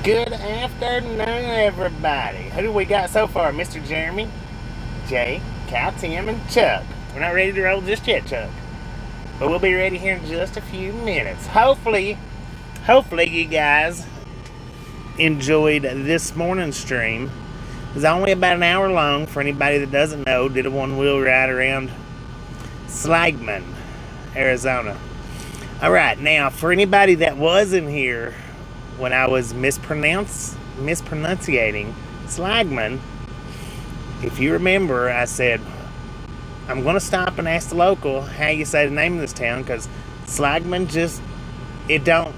Good afternoon, everybody. Who do we got so far? Mr. Jeremy, Jay, Cal, Tim, and Chuck. We're not ready to roll just yet, Chuck. But we'll be ready here in just a few minutes. Hopefully you guys enjoyed this morning's stream. It was only about an hour long. For anybody that doesn't know, did a one-wheel ride around Seligman, Arizona. Alright, now for anybody that wasn't here when I was mispronunciating Seligman, if you remember, I said I'm going to stop and ask the local how you say the name of this town, because Seligman just, it don't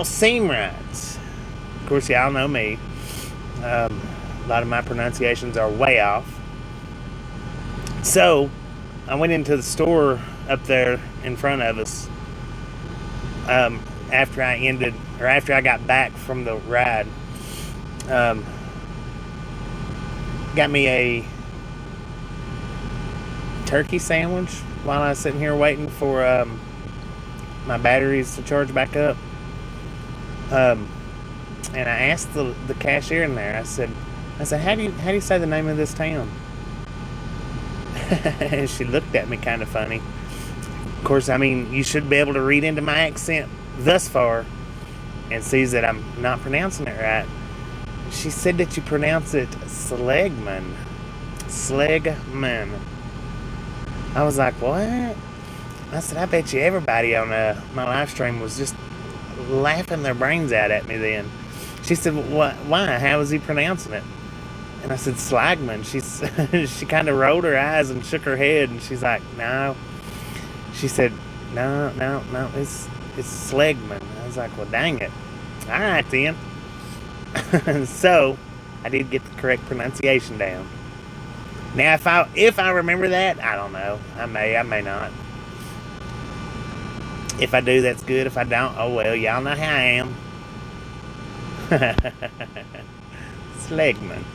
seem right. Of course, y'all know me. A lot of my pronunciations are way off. So I went into the store up there in front of us after I got back from the ride. Got me a turkey sandwich while I was sitting here waiting for my batteries to charge back up. And I asked the cashier in there, I said, how do you say the name of this town? And she looked at me kind of funny. Of course, I mean, you should be able to read into my accent thus far and sees that I'm not pronouncing it right. She said that you pronounce it Seligman. Seligman. I was like, what? I said, I bet you everybody on my live stream was just laughing their brains out at me then. She said, why? How was he pronouncing it? And I said, Seligman. She kind of rolled her eyes and shook her head, and she's like, no. She said, no, it's Seligman. I was like, well, dang it. All right, then. So, I did get the correct pronunciation down. Now, if I remember that, I don't know. I may not. If I do, that's good. If I don't, oh well, y'all know how I am. Seligman.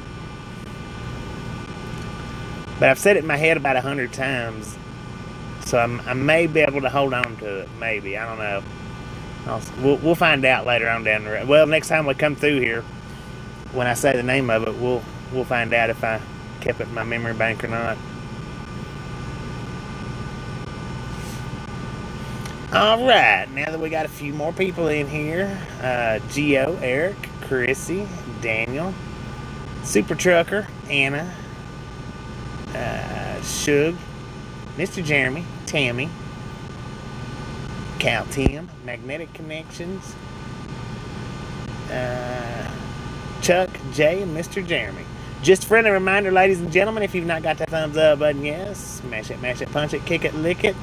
But I've said it in my head about 100 times, so I may be able to hold on to it. Maybe, I don't know. We'll find out later on down the road. Well, next time we come through here, when I say the name of it, we'll find out if I kept it in my memory bank or not. All right, now that we got a few more people in here, Gio, Eric, Chrissy, Daniel, Super Trucker, Anna, Shug, Mr. Jeremy, Tammy, Cal, Tim, Magnetic Connections, Chuck, Jay, and Mr. Jeremy. Just a friendly reminder, ladies and gentlemen, if you've not got that thumbs up button, yes, smash it, mash it, punch it, kick it, lick it.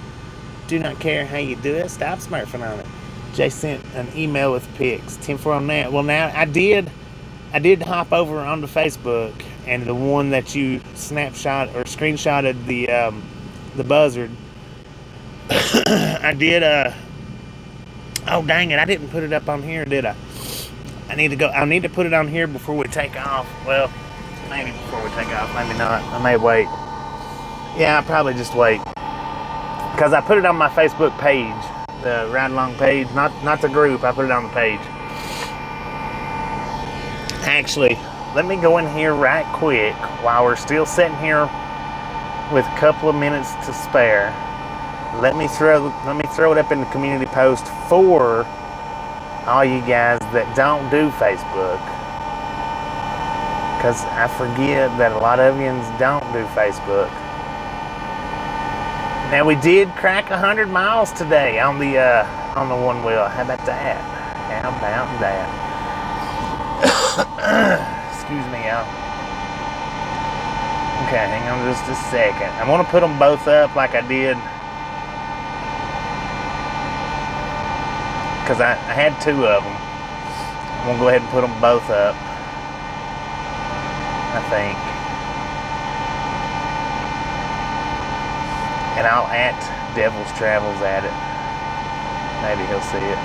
Do not care how you do it. Stop smurfing on it. Jay sent an email with pics. 10-4 on that. Well, now I did hop over onto Facebook, and the one that you snapshot or screenshotted the buzzard. I did. Oh dang it! I didn't put it up on here, did I? I need to put it on here before we take off. Well, maybe before we take off. Maybe not. I may wait. Yeah, I'll probably just wait. Because I put it on my Facebook page, the Ride Along page, not the group. I put it on the page. Actually, let me go in here right quick while we're still sitting here with a couple of minutes to spare. Let me throw it up in the community post for all you guys that don't do Facebook. Because I forget that a lot of yous don't do Facebook. Now we did crack 100 miles today on the one wheel. How about that? How about that? Excuse me, y'all. Okay, hang on just a second. I want to put them both up like I did, because I had two of them. I'm gonna go ahead and put them both up, I think. And I'll at Devil's Travels at it. Maybe he'll see it.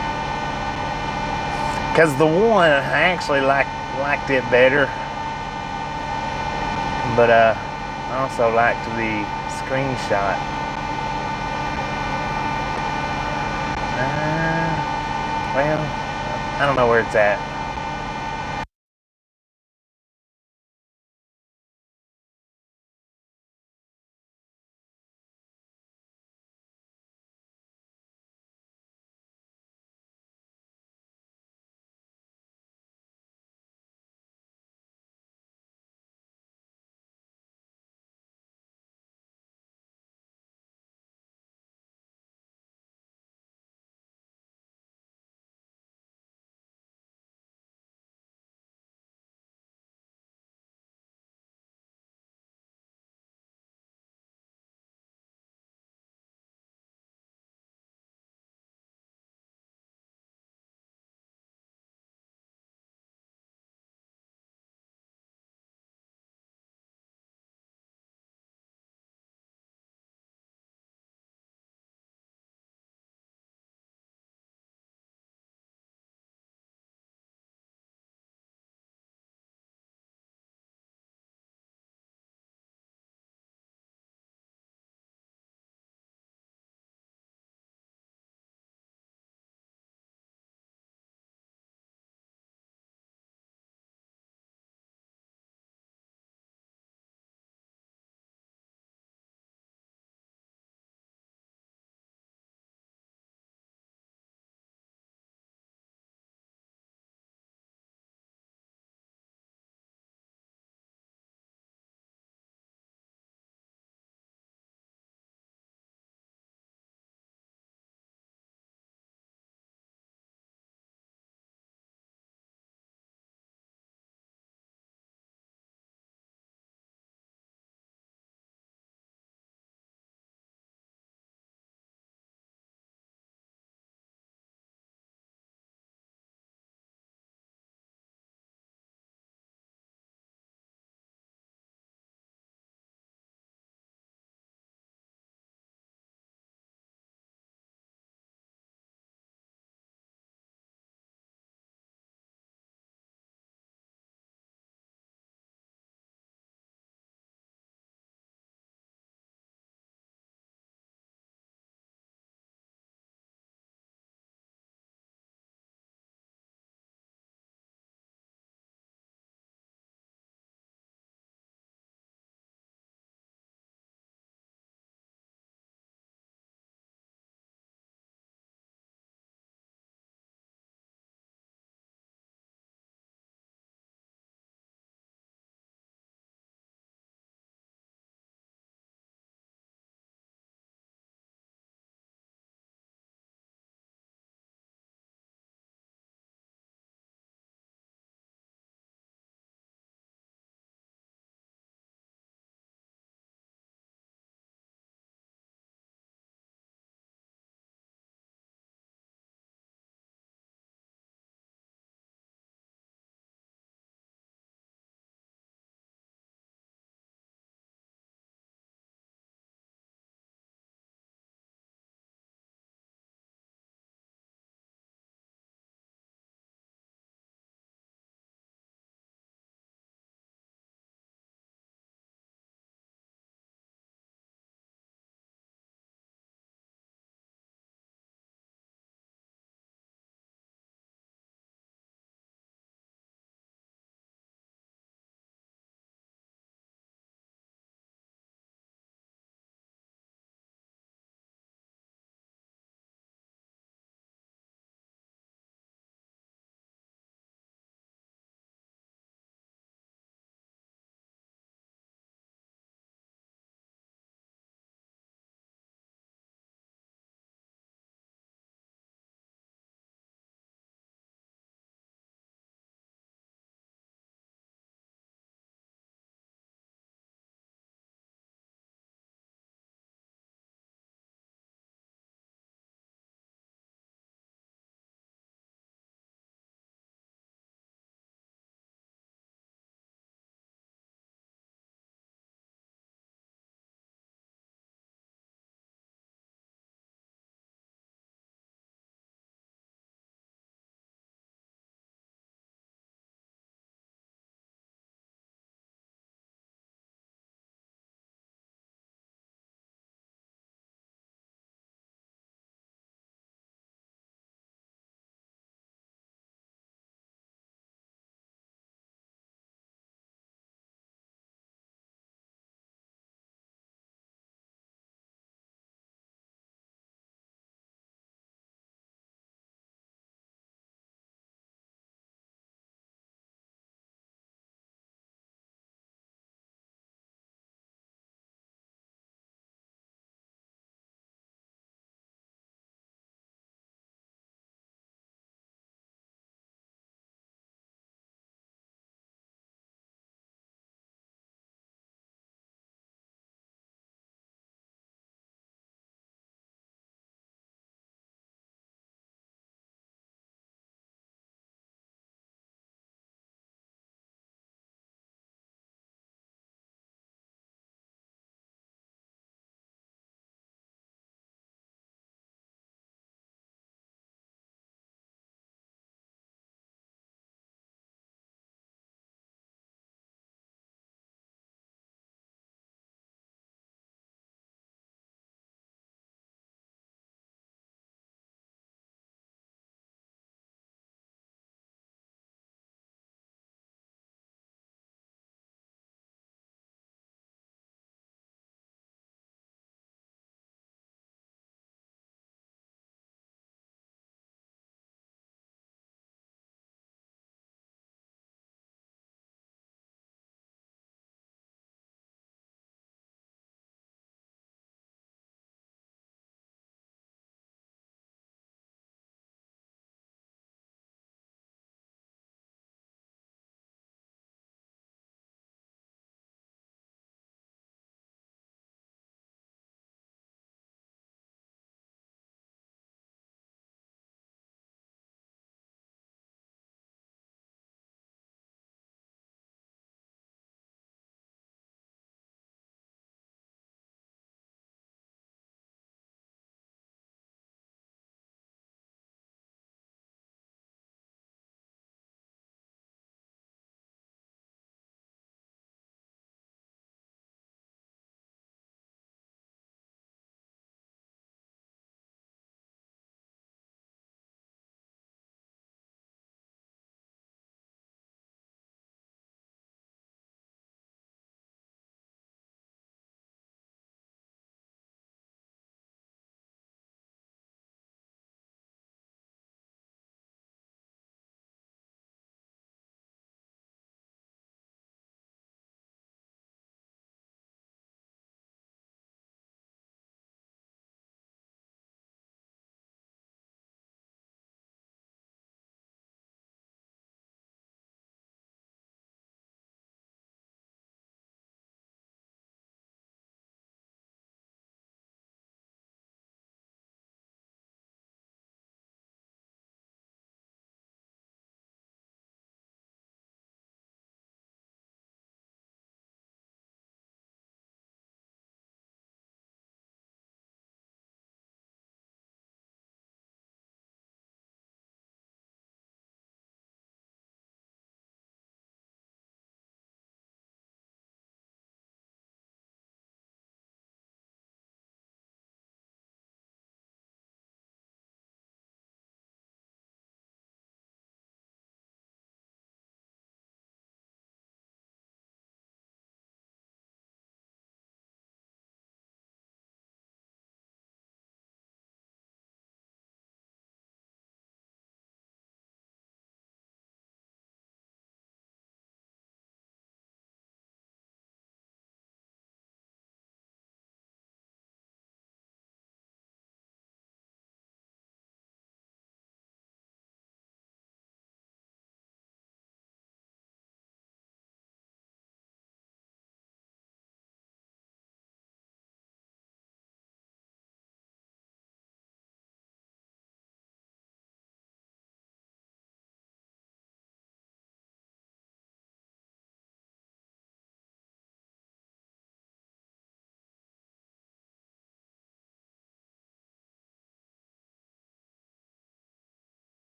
Because the one, I actually liked it better. But I also liked the screenshot. Well, I don't know where it's at.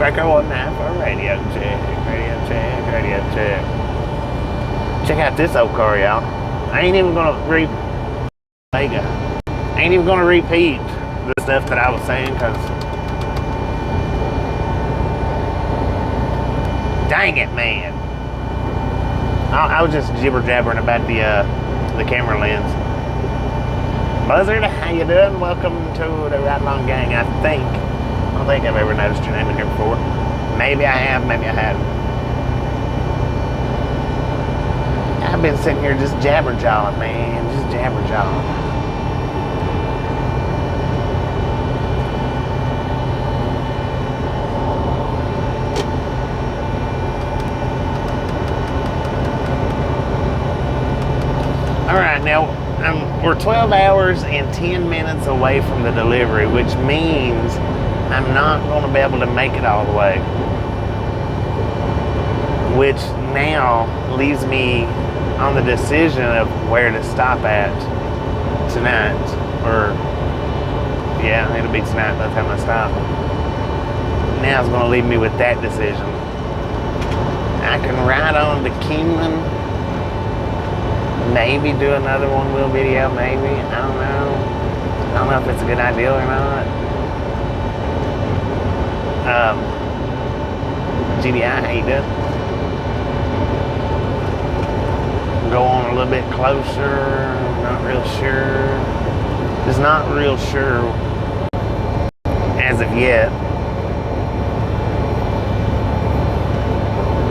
Record 194, radio check, radio check, radio check. Check out this old car, y'all. I ain't even gonna I ain't even gonna repeat the stuff that I was saying, cause dang it, man. I was just jibber jabbering about the camera lens. Buzzard, how you doing? Welcome to the Right Long Gang. I don't think I've ever noticed your name in here before. Maybe I have, maybe I haven't. I've been sitting here just jabber jawing, man. Just jabber jawing. Alright, now we're 12 hours and 10 minutes away from the delivery, which means I'm not going to be able to make it all the way. Which now leaves me on the decision of where to stop at tonight. Or, yeah, it'll be tonight by the time I stop. Now it's going to leave me with that decision. I can ride on to Kingman. Maybe do another one-wheel video, maybe. I don't know. I don't know if it's a good idea or not. GDI, how you doing? Go on a little bit closer. Not real sure. Just not real sure as of yet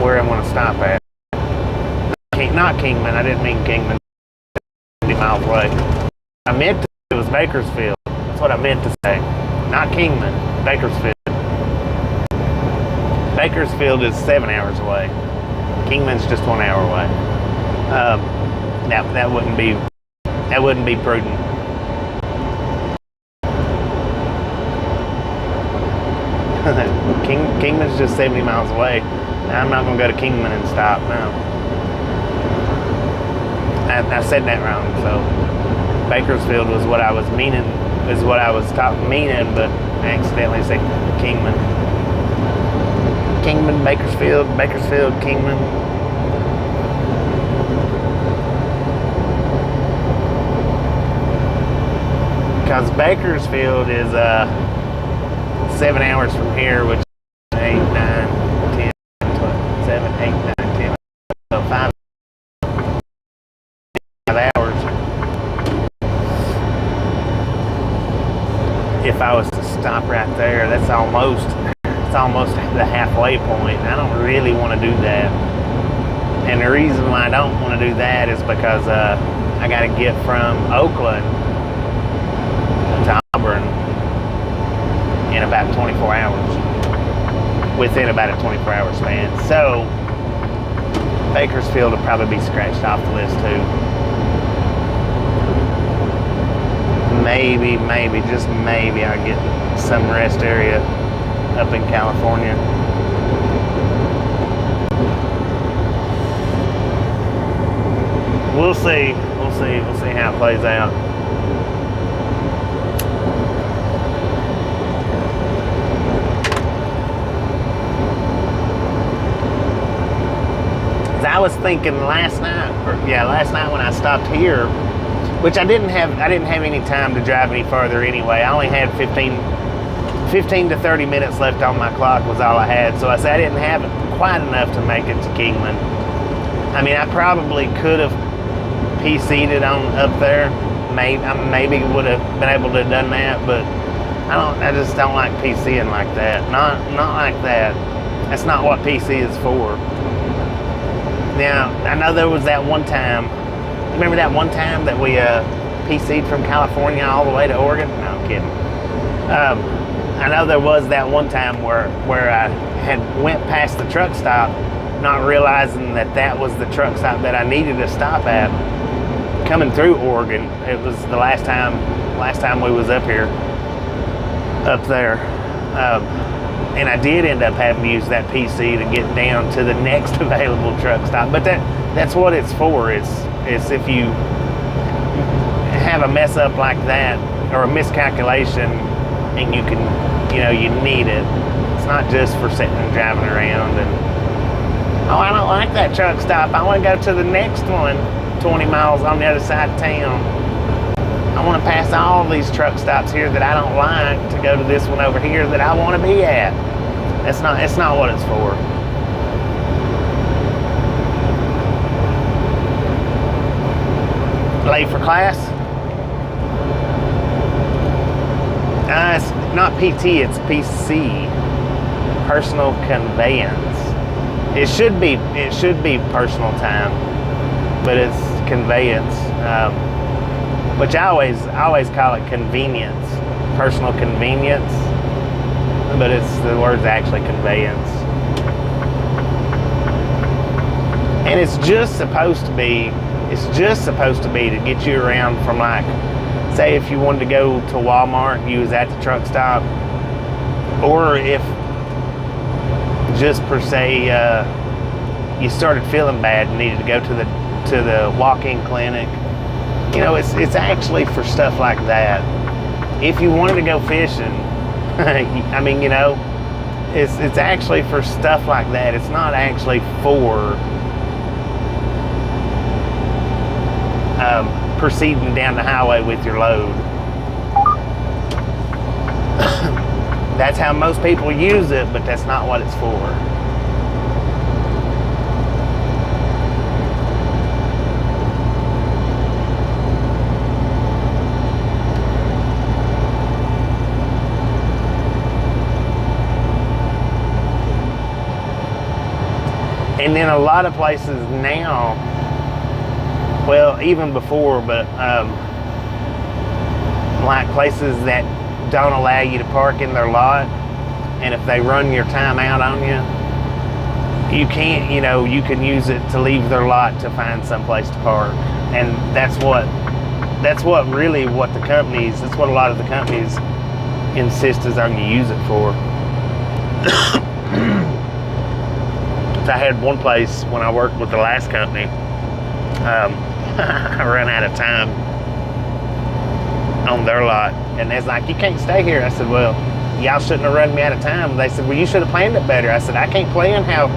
where I'm going to stop at. Not Kingman, I didn't mean Kingman. 50 miles away. I meant to say it was Bakersfield. That's what I meant to say. Not Kingman, Bakersfield. Bakersfield is 7 hours away. Kingman's just 1 hour away. That wouldn't be prudent. Kingman's just 70 miles away. I'm not gonna go to Kingman and stop now. I said that wrong, so Bakersfield was what I was meaning, but I accidentally said Kingman. Kingman, Bakersfield, Kingman. Because Bakersfield is 7 hours from here, which is 8, 9, 10, 12, 7, 8, 9, 10, so 5 hours. If I was to stop right there, it's almost the halfway point. I don't really want to do that. And the reason why I don't want to do that is because I got to get from Oakland to Auburn in about 24 hours. Within about a 24-hour span. So Bakersfield will probably be scratched off the list too. Maybe, just maybe I'll get some rest area up in California. We'll see how it plays out. I was thinking last night when I stopped here, which I didn't have any time to drive any further anyway. I only had 15 to 30 minutes left on my clock was all I had. So I said I didn't have quite enough to make it to Kingman. I mean, I probably could have PC'd it on up there. Maybe would have been able to have done that, but I just don't like PCing like that. Not like that. That's not what PC is for. Now, I know there was that one time. Remember that one time that we PC'd from California all the way to Oregon? No, I'm kidding. I know there was that one time where I had went past the truck stop, not realizing that was the truck stop that I needed to stop at. Coming through Oregon, it was the last time we was up there. And I did end up having to use that PC to get down to the next available truck stop. But that's what it's for. It's if you have a mess up like that or a miscalculation and you need it, it's not just for sitting and driving around and, oh, I don't like that truck stop. I want to go to the next one 20 miles on the other side of town. I want to pass all these truck stops here that I don't like to go to this one over here that I want to be at. It's not what it's for. Late for class? It's not PT, it's PC. Personal conveyance. It should be personal time, but it's conveyance, which I always call it convenience, personal convenience, but the word's actually conveyance, and it's just supposed to be to get you around from, like, say if you wanted to go to Walmart, you was at the truck stop, or if just per se you started feeling bad and needed to go to the walk-in clinic. You know, it's actually for stuff like that. If you wanted to go fishing, I mean, you know, it's actually for stuff like that. It's not actually for proceeding down the highway with your load. That's how most people use it, but that's not what it's for. And then a lot of places now, well, even before, but like places that don't allow you to park in their lot, and if they run your time out on you, you can't, you know, you can use it to leave their lot to find some place to park. And that's what really what the companies, that's what a lot of the companies insist is on you use it for. I had one place when I worked with the last company, I ran out of time on their lot, and they're like, you can't stay here. I said, well, y'all shouldn't have run me out of time. They said, well, you should have planned it better. I said, I can't plan how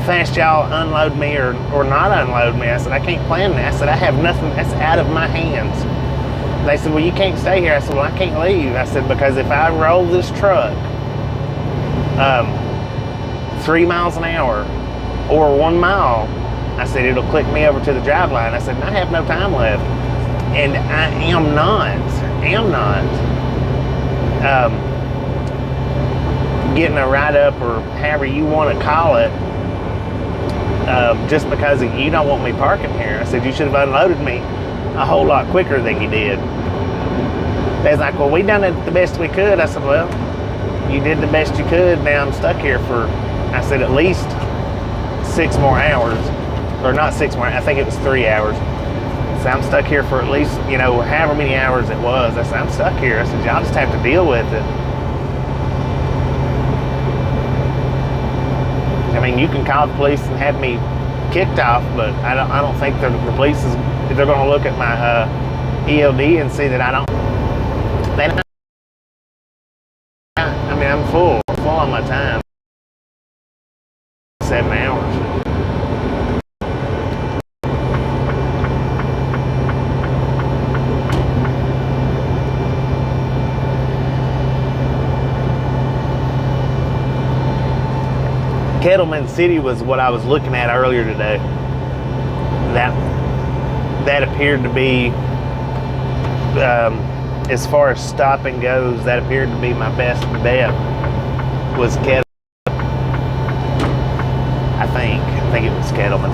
fast y'all unload me or not unload me. I said, I can't plan that. I said, I have nothing, that's out of my hands. They said, well, you can't stay here. I said, well, I can't leave. I said, because if I roll this truck 3 miles an hour or 1 mile, I said, it'll click me over to the drive line. I said, I have no time left. And I am not getting a write-up or however you want to call it, just because you don't want me parking here. I said, you should have unloaded me a whole lot quicker than you did. They was like, well, we done it the best we could. I said, well, you did the best you could. Now I'm stuck here for, I said, at least 6 more hours. Or not 6 more, I think it was 3 hours. So I'm stuck here for at least, you know, however many hours it was. I said, I'm stuck here. I said, y'all just have to deal with it. I mean, you can call the police and have me kicked off, but I don't think the police is, they're going to look at my ELD and see that I don't. I mean, I'm full on my time. 7 hours. Kettleman City was what I was looking at earlier today. That appeared to be, as far as stopping goes, that appeared to be my best bet. Was Kettleman. I think it was Kettleman.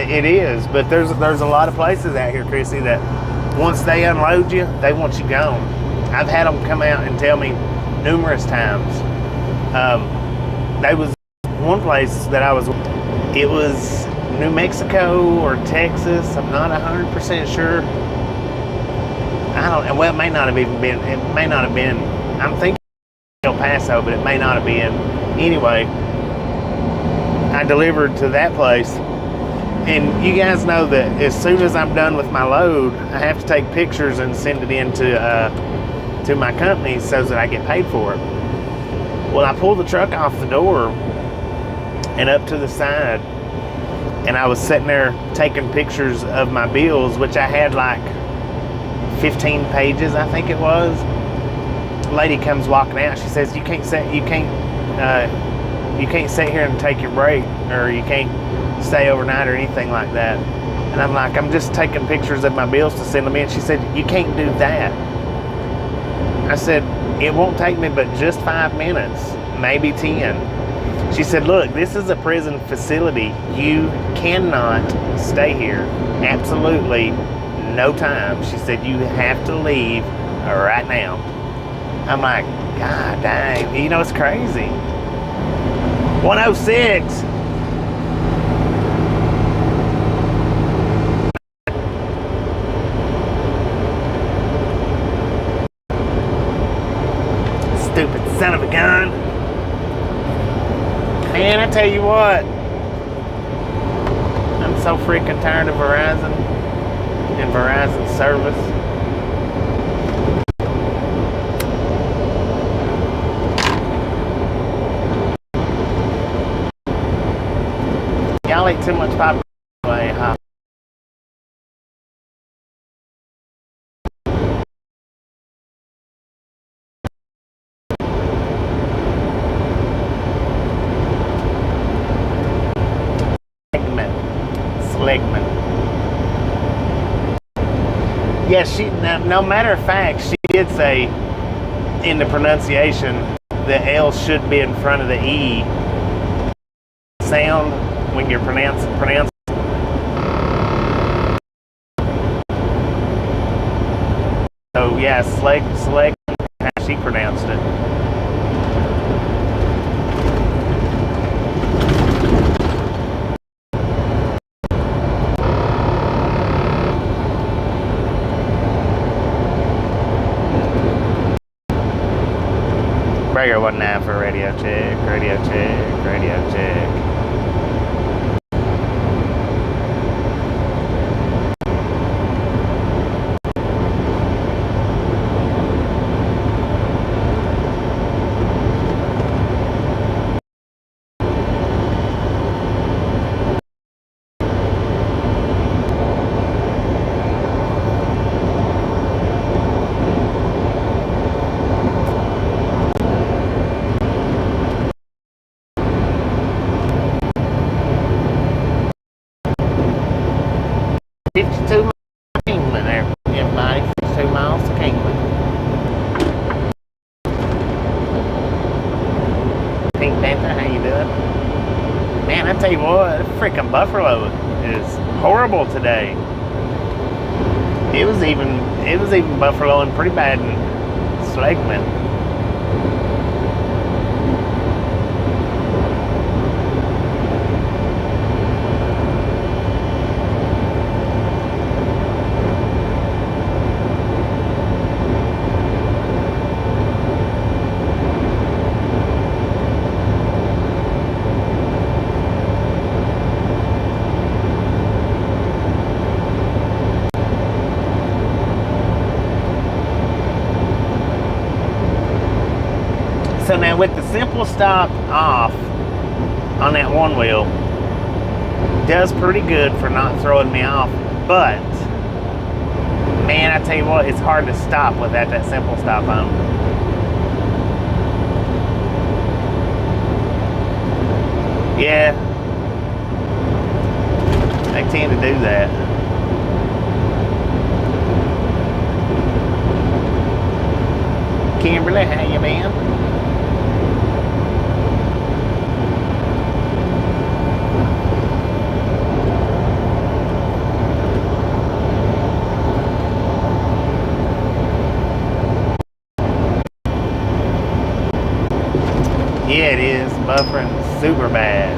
It is, but there's a lot of places out here, Chrissy, that once they unload you, they want you gone. I've had them come out and tell me numerous times. There was one place that it was New Mexico or Texas. I'm not 100% sure. I don't. Well, it may not have even been. It may not have been. I'm thinking El Paso, but it may not have been. Anyway, I delivered to that place. And you guys know that as soon as I'm done with my load, I have to take pictures and send it in to my company so that I get paid for it. Well, I pulled the truck off the door and up to the side, and I was sitting there taking pictures of my bills, which I had like 15 pages, I think it was. The lady comes walking out. She says, "You can't sit here and take your break, or you can't stay overnight or anything like that." And I'm like, "I'm just taking pictures of my bills to send them in." She said, "You can't do that." I said, "It won't take me but just 5 minutes, maybe 10. She said, "Look, this is a prison facility. You cannot stay here. Absolutely no time." She said, "You have to leave right now." I'm like, God dang, you know, it's crazy. 106. Stupid son of a gun. Man, I tell you what, I'm so freaking tired of Verizon and Verizon service. Y'all eat too much popcorn. Huh? Seligman. Yes, no matter of fact, she did say in the pronunciation, the L should be in front of the E sound when you're pronouncing. So yeah, Seligman, how she pronounced it. Breaker 19 for radio check, radio check, radio check. Tell you what, freaking Buffalo is horrible today. It was even Buffaloing pretty bad in Seligman. So now with the simple stop off on that one wheel, does pretty good for not throwing me off, but man, I tell you what, it's hard to stop without that simple stop on. Yeah, they tend to do that. Kimberly, how you been? Yeah, it is. Buffering super bad.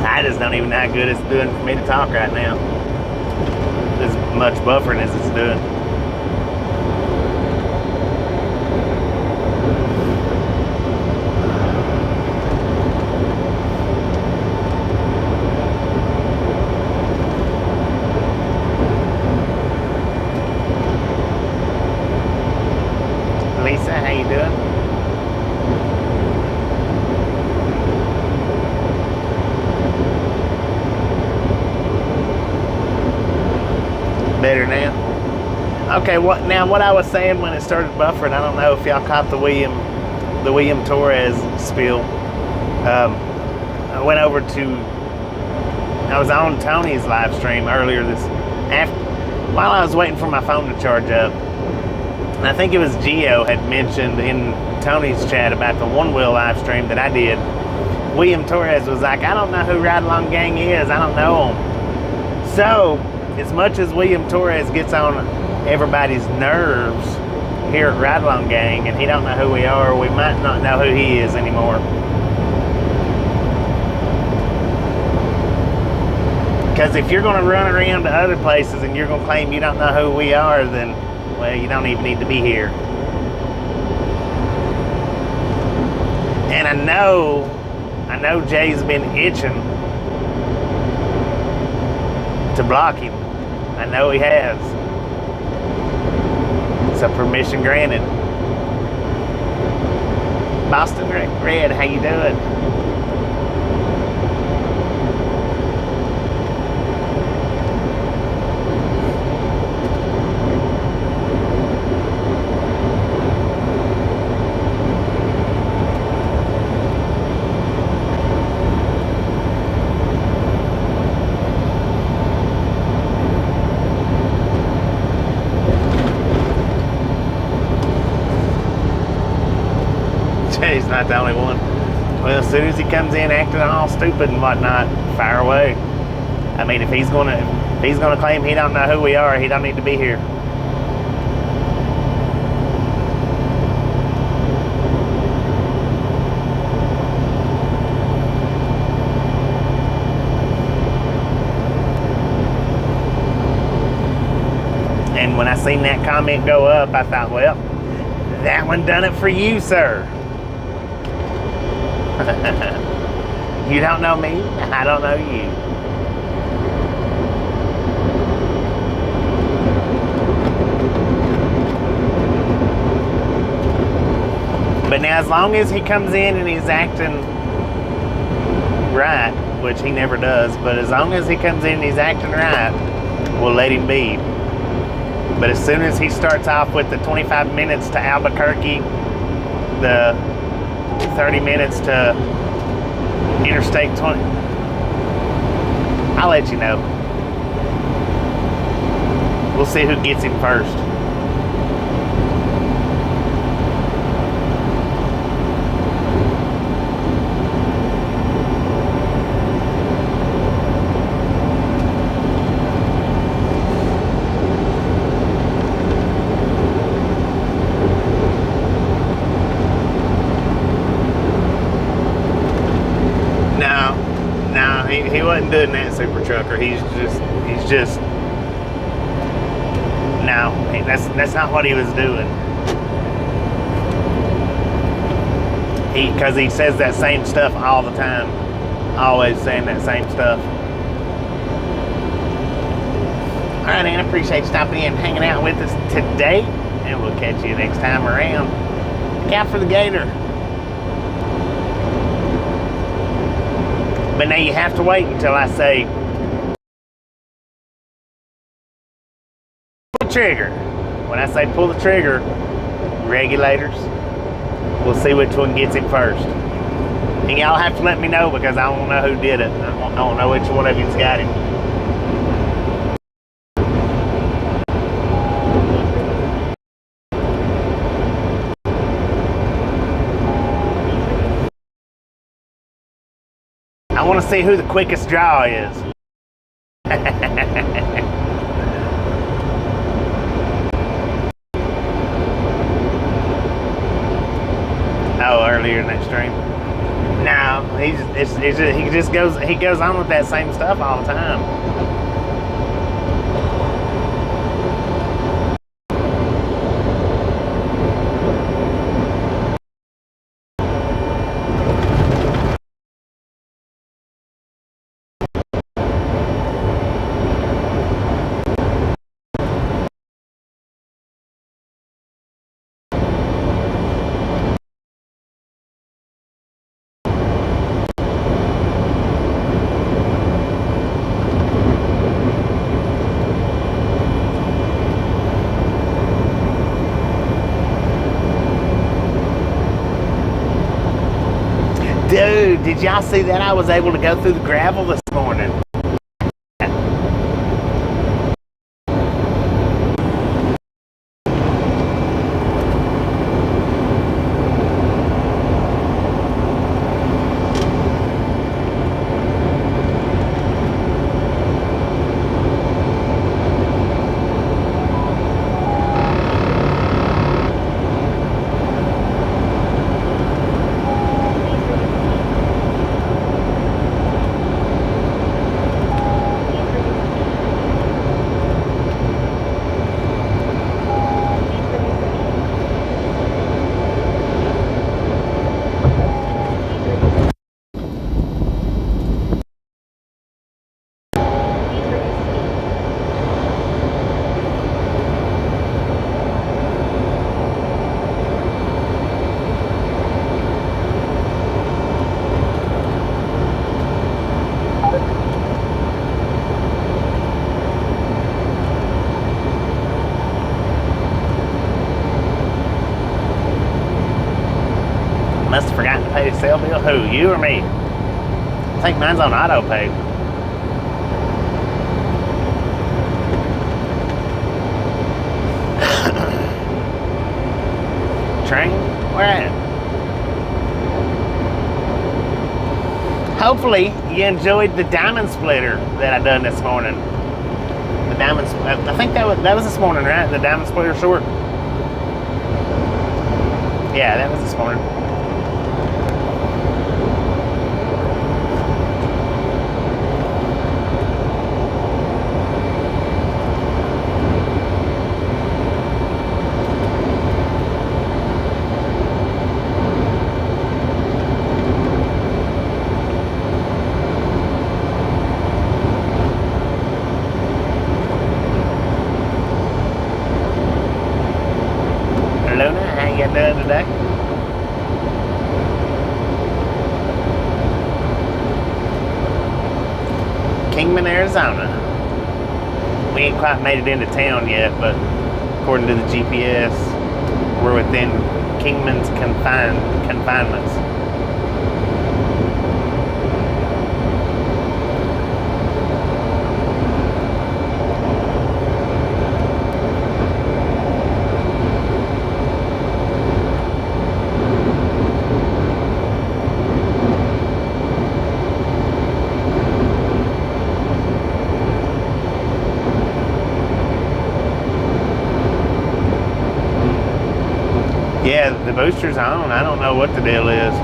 I just don't even know how good it's doing for me to talk right now. As much buffering as it's doing. Lisa, how you doing? Better now? Okay, what I was saying when it started buffering, I don't know if y'all caught the William Torres spiel. I went over to, I was on Tony's live stream earlier while I was waiting for my phone to charge up. And I think it was Gio had mentioned in Tony's chat about the one wheel live stream that I did. William Torres was like, I don't know who Ride Along Gang is. I don't know him. So, as much as William Torres gets on everybody's nerves here at Ride Along Gang, and he don't know who we are, we might not know who he is anymore. Because if you're going to run around to other places and you're going to claim you don't know who we are, then, well, you don't even need to be here. And I know Jay's been itching to block him. I know he has. So permission granted. Boston Red, how you doing? He's not the only one. Well, as soon as he comes in acting all stupid and whatnot, fire away. I mean, if he's gonna claim he don't know who we are, he don't need to be here. And when I seen that comment go up, I thought, well, that one done it for you, sir. You don't know me, I don't know you. But now, as long as he comes in and he's acting right, which he never does, but as long as he comes in and he's acting right, we'll let him be. But as soon as he starts off with the 25 minutes to Albuquerque, the 30 minutes to Interstate 20, I'll let you know. We'll see who gets him first. He wasn't doing that, Super Trucker. He's just no, that's not what he was doing. Because he says that same stuff all the time, always saying that same stuff. All right, Ann, I appreciate you stopping in and hanging out with us today, and we'll catch you next time around. Look out for the gator. But now you have to wait until I say pull the trigger. When I say pull the trigger, regulators, we'll see which one gets it first. And y'all have to let me know because I don't know who did it. I don't know which one of you's got him. I want to see who the quickest draw is. Oh, earlier in that stream. No, he goes on with that same stuff all the time. Dude, did y'all see that? I was able to go through the gravel this morning. Must have forgotten to pay the cell bill. Who, you or me? I think mine's on auto pay. Train? Where at? Hopefully you enjoyed the diamond splitter that I done this morning. The diamond, I think that was this morning, right? The diamond splitter short. Yeah, that was this morning. Today. Kingman, Arizona. We ain't quite made it into town yet, but according to the GPS, we're within Kingman's confinements. Yeah, the booster's on. I don't know what the deal is.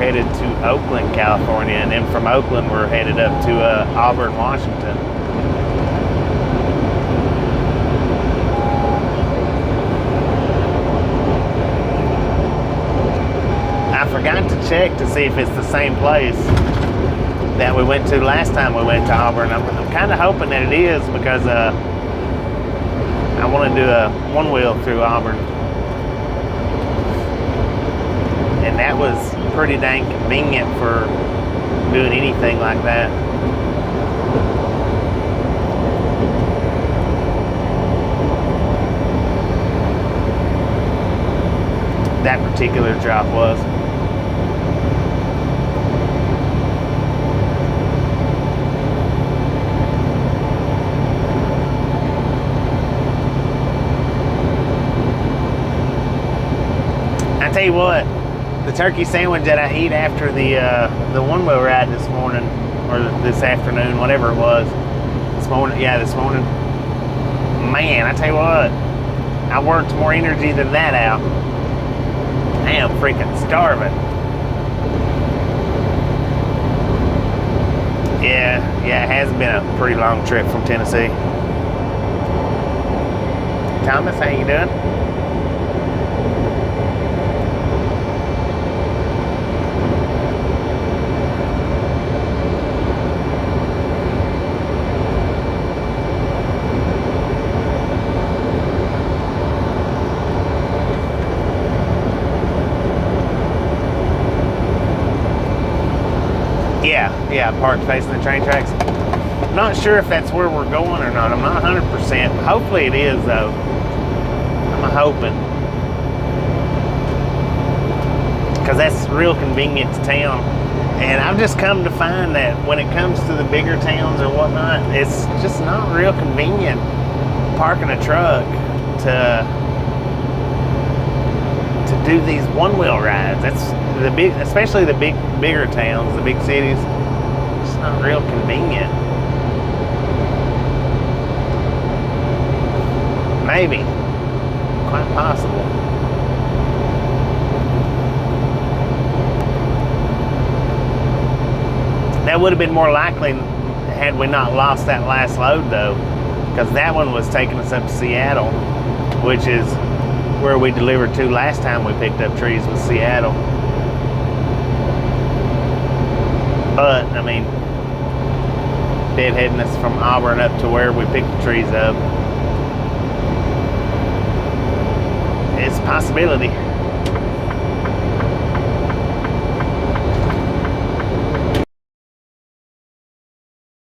Headed to Oakland, California, and then from Oakland we're headed up to Auburn, Washington. I forgot to check to see if it's the same place that we went to last time we went to Auburn. I'm kind of hoping that it is, because I want to do a one wheel through Auburn, and that was pretty dang convenient for doing anything like that. particular drop was. I tell you what, the turkey sandwich that I eat after the one-wheel ride this morning, or this afternoon, whatever it was, this morning, man, I tell you what, I worked more energy than that out. I am freaking starving. Yeah, it has been a pretty long trip from Tennessee. Thomas, how you doing? Yeah, parked facing the train tracks. Not sure if that's where we're going or not. I'm not 100%. Hopefully it is, though. I'm hoping. Because that's real convenient to town. And I've just come to find that when it comes to the bigger towns or whatnot, it's just not real convenient parking a truck to do these one-wheel rides. That's the big, especially the bigger towns, the big cities. It's not real convenient. Maybe, quite possible. That would have been more likely had we not lost that last load, though, because that one was taking us up to Seattle, which is where we delivered to last time we picked up trees, was Seattle. But, I mean, deadheading us from Auburn up to where we picked the trees up, it's a possibility.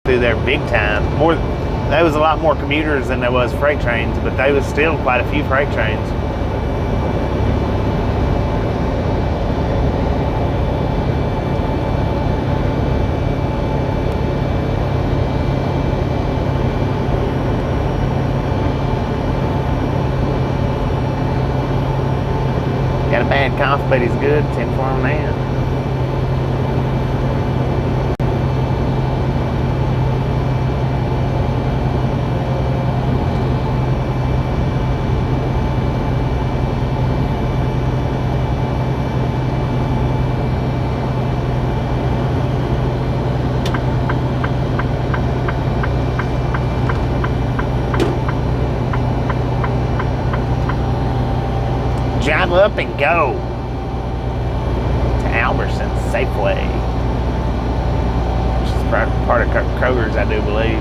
Through there big time. There was a lot more commuters than there was freight trains, but there was still quite a few freight trains. Got a bad cough, but he's good. 10 for him now. Drive up and go to Albertson Safeway, which is part of Kroger's, I do believe.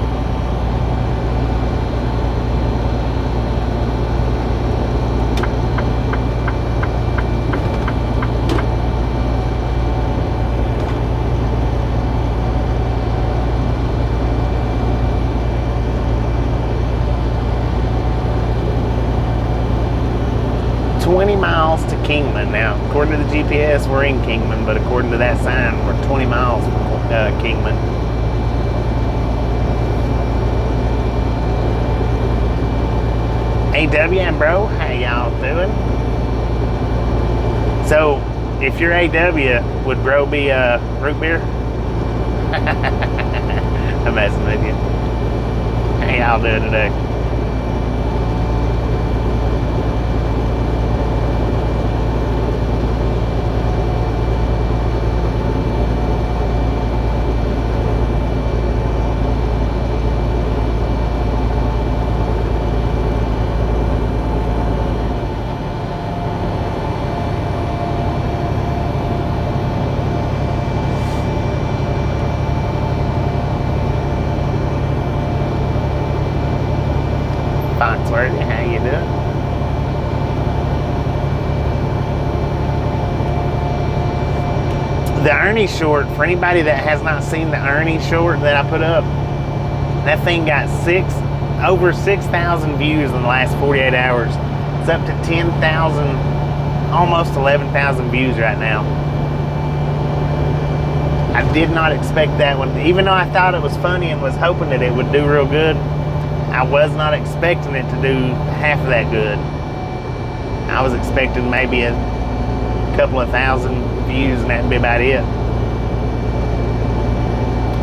To Kingman. Now, according to the GPS, we're in Kingman, but according to that sign, we're 20 miles from Kingman. AW and bro, how y'all doing? So, if you're AW, would bro be root beer? I'm messing with you. How y'all doing today? Foxworthy, how you doing? The Ernie short, for anybody that has not seen the Ernie short that I put up, that thing got over 6,000 views in the last 48 hours. It's up to 10,000 almost 11,000 views right now. I did not expect that one. Even though I thought it was funny and was hoping that it would do real good, I was not expecting it to do half of that good. I was expecting maybe a couple of thousand views and that'd be about it.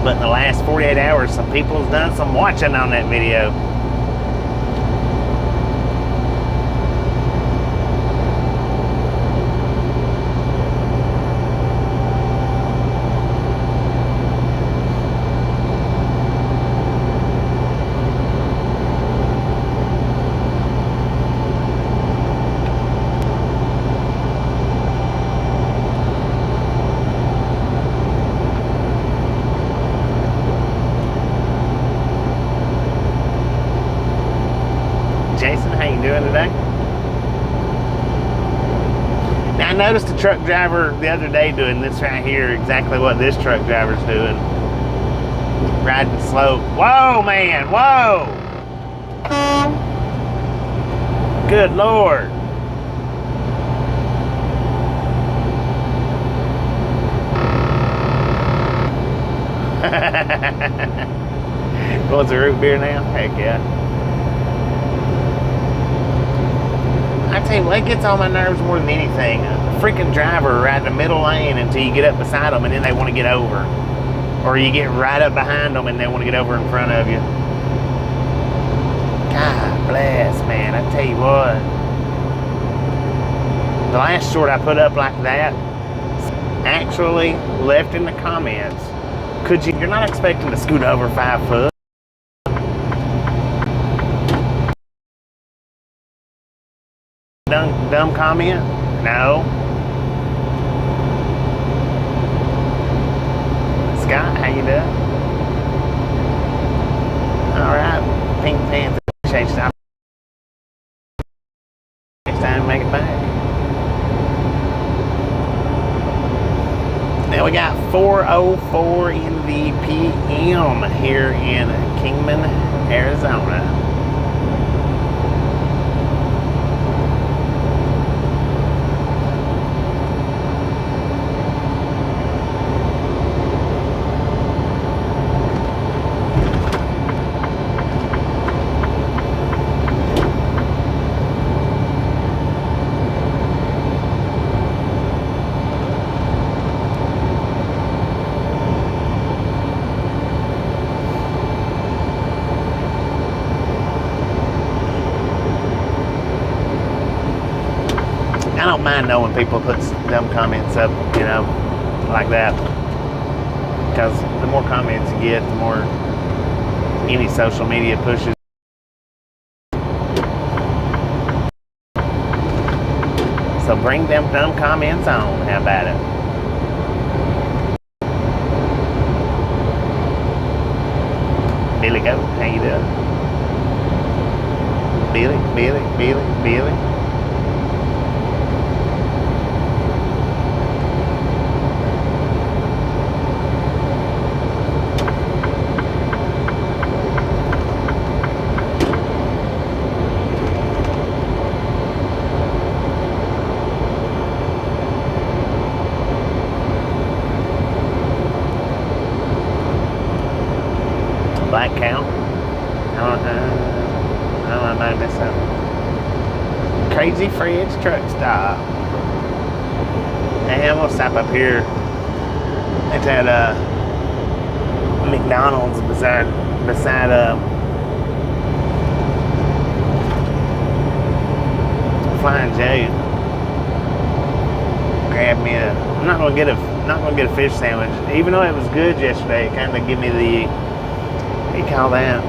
But in the last 48 hours, some people's done some watching on that video. Jason, how you doing today? Now I noticed a truck driver the other day doing this right here, exactly what this truck driver's doing. Riding slow. Whoa, man, whoa! Good Lord. What's a root beer now? Heck yeah. I tell you what, it gets on my nerves more than anything. A freaking driver right in the middle lane until you get up beside them and then they want to get over. Or you get right up behind them and they want to get over in front of you. God bless, man. I tell you what. The last short I put up like that actually left in the comments. You're not expecting to scoot over 5 foot. Dumb comment? No. Scott, how you doing? Alright, Pink Panther, change time. Next time, make it back. Now we got 4:04 in the PM here in Kingman, Arizona. I don't mind knowing people put dumb comments up, you know, like that. Because the more comments you get, the more any social media pushes. So bring them dumb comments on. How about it? Billy Goat, how you doing? Billy. Black cow. I don't know this up. Crazy Fred's truck stop. Hey, I'm gonna stop up here at that McDonald's beside Flying J. Grab me a. I'm not gonna get a fish sandwich, even though it was good yesterday. It kind of give me the. What do you call that?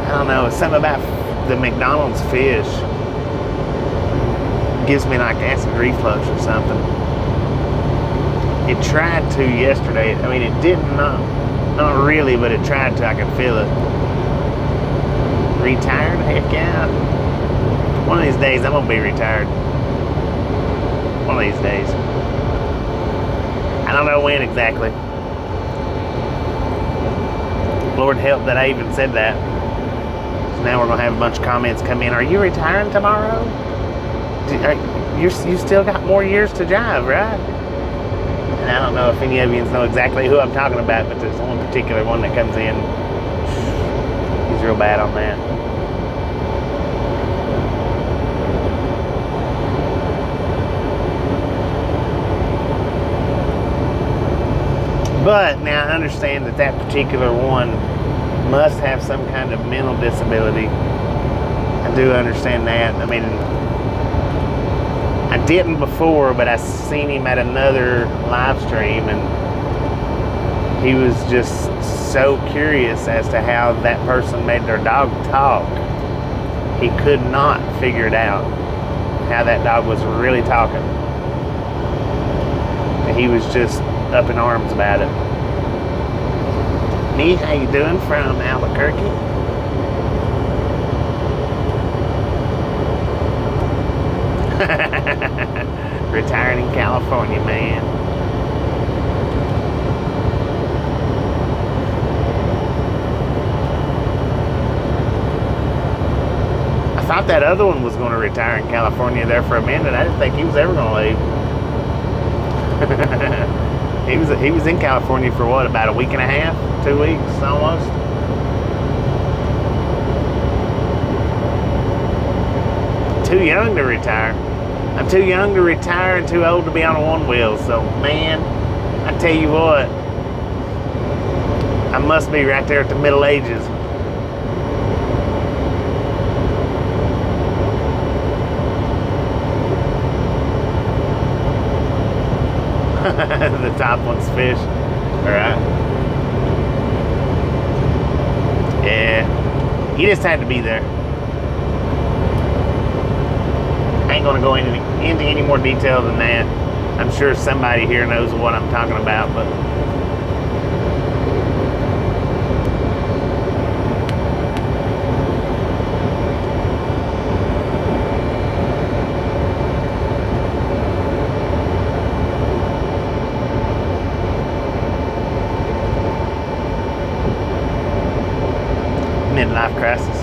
I don't know. It's something about the McDonald's fish. Gives me like acid reflux or something. It tried to yesterday. I mean, it did not really, but it tried to. I could feel it. Retired? Heck yeah. One of these days, I'm gonna be retired. One of these days. I don't know when exactly. Lord help that I even said that. So now we're gonna have a bunch of comments come in. Are you retiring tomorrow? You still got more years to drive, right? And I don't know if any of you know exactly who I'm talking about, but there's one particular one that comes in. He's real bad on that. But now I understand that that particular one must have some kind of mental disability. I do understand that. I mean, I didn't before, but I seen him at another live stream, and he was just so curious as to how that person made their dog talk. He could not figure it out, how that dog was really talking. And he was just up in arms about it. Nee, how you doing from Albuquerque? Retiring in California, man. I thought that other one was going to retire in California there for a minute. I didn't think he was ever going to leave. He was in California for what, about a week and a half, 2 weeks almost. Too young to retire. I'm too young to retire and too old to be on a one wheel. So man, I tell you what, I must be right there at the Middle Ages. The top one's fish. Alright. Yeah. You just had to be there. I ain't gonna go into any more detail than that. I'm sure somebody here knows what I'm talking about, but midlife crisis.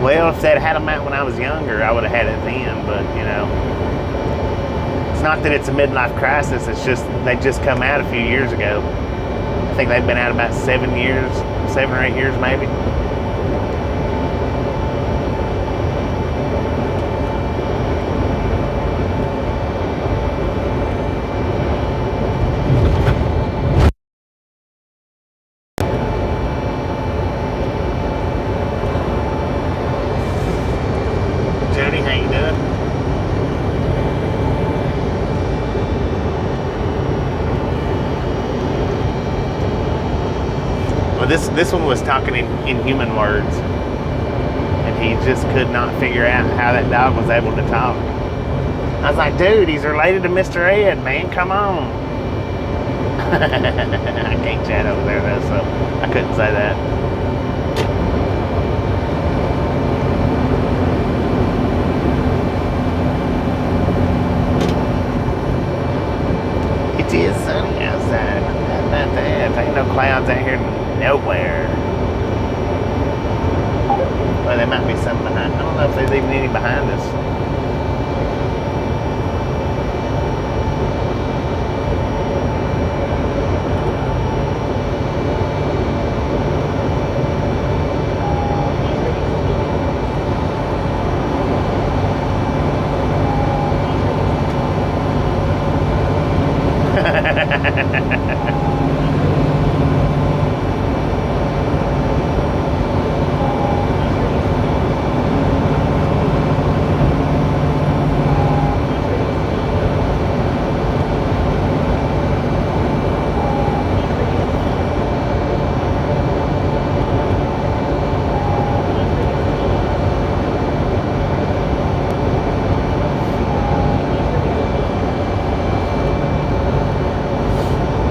Well, if they'd had them out when I was younger, I would have had it then, but, you know, it's not that it's a midlife crisis, it's just they just come out a few years ago. I think they've been out about 7 years, 7 or 8 years maybe. This one was talking in human words, and he just could not figure out how that dog was able to talk. I was like, dude, he's related to Mr. Ed, man, come on. I can't chat over there though, so I couldn't say that. It is sunny outside. How about that? Ain't no clouds out here nowhere. Well, there might be some behind. I don't know if there's even any behind us.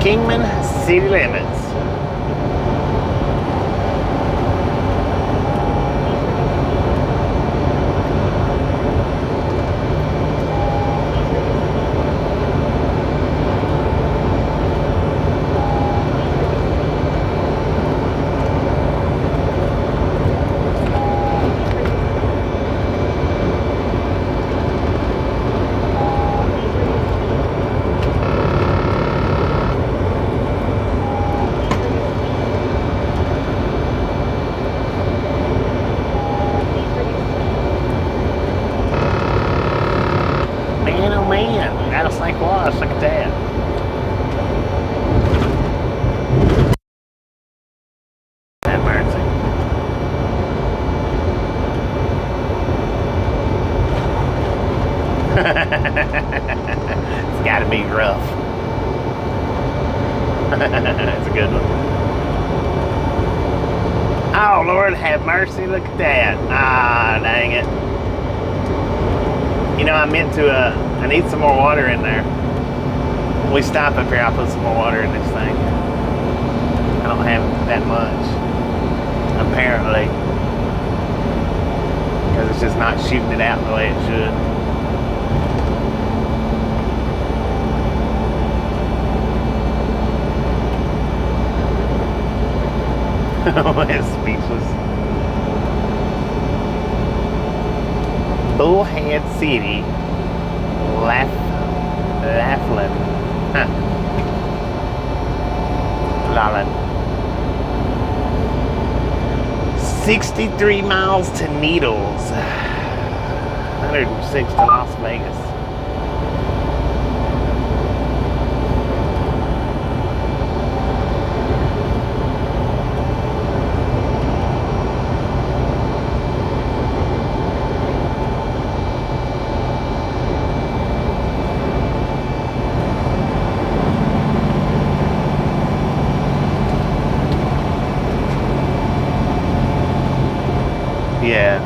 Kingman City Limits. It's got to be rough. That's a good one. Oh, Lord, have mercy. Look at that. Ah, dang it. You know, I meant to, I need some more water in there. When we stop up here, I'll put some more water in this thing. I don't have that much, apparently. Because it's just not shooting it out the way it should. It's speechless. Bullhead City, Laughlin. Huh. Laughlin. 63 miles to Needles. 106 to Las Vegas. Yeah,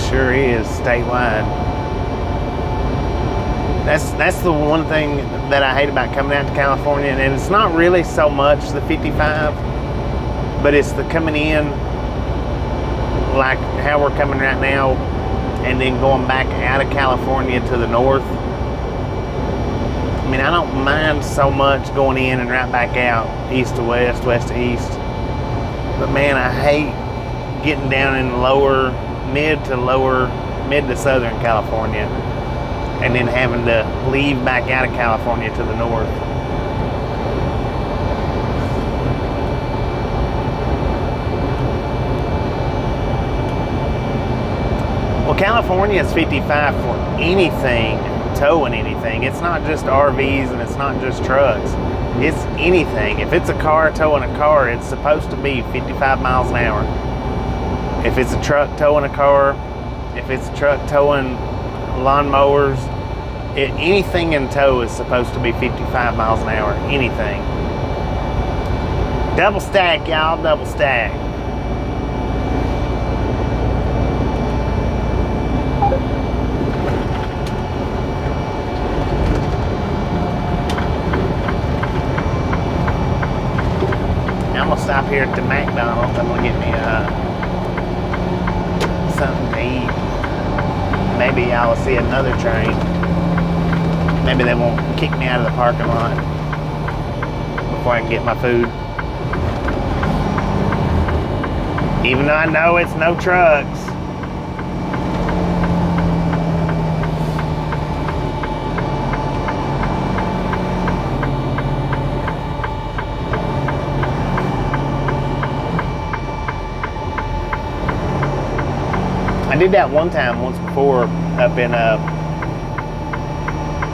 sure is statewide. That's the one thing that I hate about coming out to California, and it's not really so much the 55, but it's the coming in, like how we're coming right now, and then going back out of California to the north. I mean, I don't mind so much going in and right back out, east to west, west to east. But man, I hate getting down in mid to southern California and then having to leave back out of California to the north. Well, California is 55 for anything, towing anything. It's not just RVs and it's not just trucks. It's anything. If it's a car towing a car, it's supposed to be 55 miles an hour. If it's a truck towing a car, if it's a truck towing lawnmowers, anything in tow is supposed to be 55 miles an hour. Anything. Double stack, y'all, double stack. I'm gonna stop here at the McDonald's. I'm gonna get me something to eat. Maybe I'll see another train. Maybe they won't kick me out of the parking lot before I can get my food. Even though I know it's no trucks. I did that one time once before up in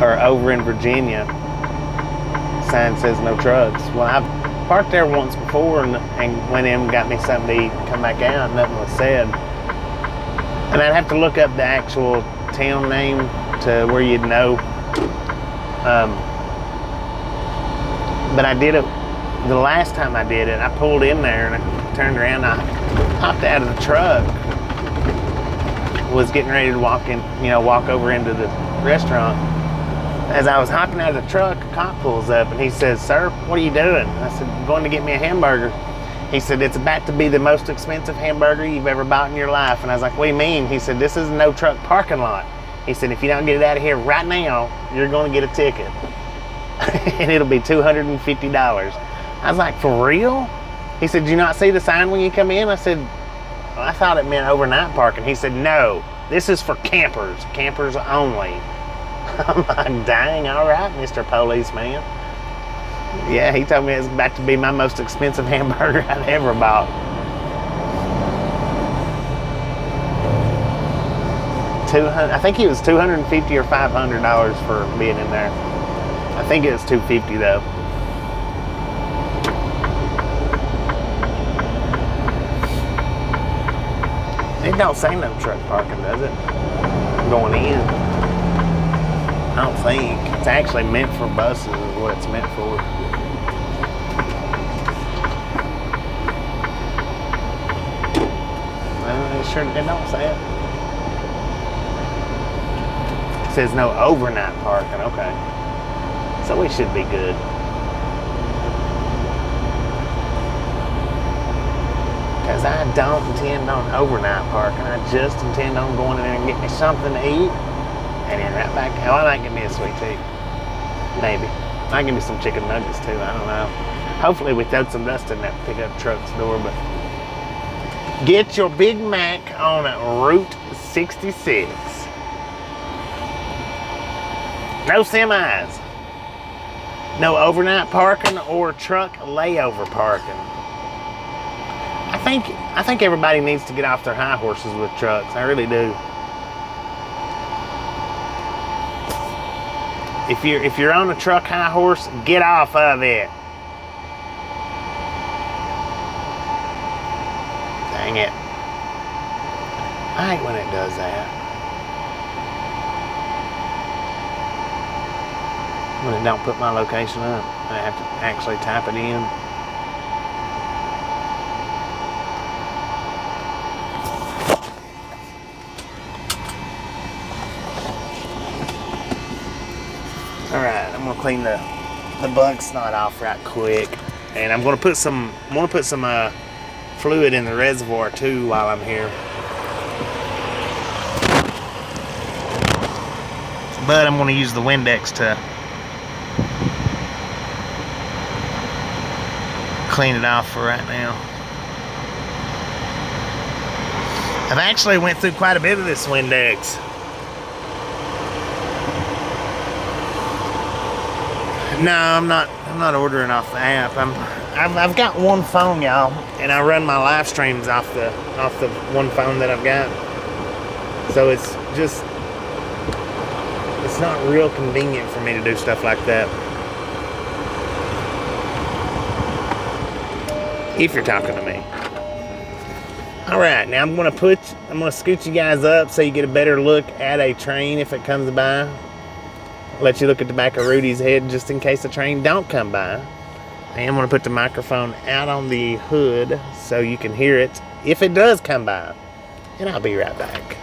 or over in Virginia. Sign says no trucks. Well, I've parked there once before and went in and got me something to eat, come back out, nothing was said. And I'd have to look up the actual town name to where you'd know. But I did it the last time I did it. I pulled in there and I turned around and I hopped out of the truck. Was getting ready to walk over into the restaurant. As I was hopping out of the truck, a cop pulls up and he says, "Sir, what are you doing?" I said, "I'm going to get me a hamburger." He said, "It's about to be the most expensive hamburger you've ever bought in your life." And I was like, "What do you mean?" He said, "This is a no truck parking lot." He said, "If you don't get it out of here right now, you're going to get a ticket." And it'll be $250. I was like, "For real?" He said, "Do you not see the sign when you come in?" I said, "I thought it meant overnight parking." He said, "No, this is for campers only." I'm like, "Dang, all right, Mr. Policeman." Yeah, he told me it's about to be my most expensive hamburger I've ever bought. I think it was $250 or $500 for being in there. I think it was $250 though. It don't say no truck parking, does it? going in. I don't think. It's actually meant for buses is what it's meant for. Well, it sure it don't say it. It says no overnight parking, okay. So we should be good. Because I don't intend on overnight parking. I just intend on going in there and getting me something to eat. And then right back. Oh, I might give me a sweet tea. Maybe. Might give me some chicken nuggets too. I don't know. Hopefully we throw some dust in that pickup truck's door. But get your Big Mac on Route 66. No semis. No overnight parking or truck layover parking. I think everybody needs to get off their high horses with trucks. I really do. If you're on a truck high horse, get off of it. Dang it. I hate when it does that. When it don't put my location up. I have to actually type it in. Alright, I'm gonna clean the bug snot off right quick. And I'm gonna put some fluid in the reservoir too while I'm here. But I'm gonna use the Windex to clean it off for right now. I've actually went through quite a bit of this Windex. No, I'm not ordering off the app. I've got one phone, y'all, and I run my live streams off the one phone that I've got. So it's not real convenient for me to do stuff like that. If you're talking to me. All right, now I'm gonna scoot you guys up so you get a better look at a train if it comes by. Let you look at the back of Rudy's head just in case the train don't come by. I am going to put the microphone out on the hood so you can hear it if it does come by. And I'll be right back.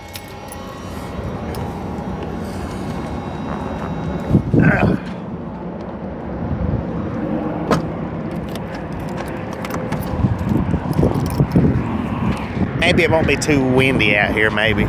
Maybe it won't be too windy out here, maybe.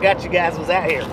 forgot you guys was out here.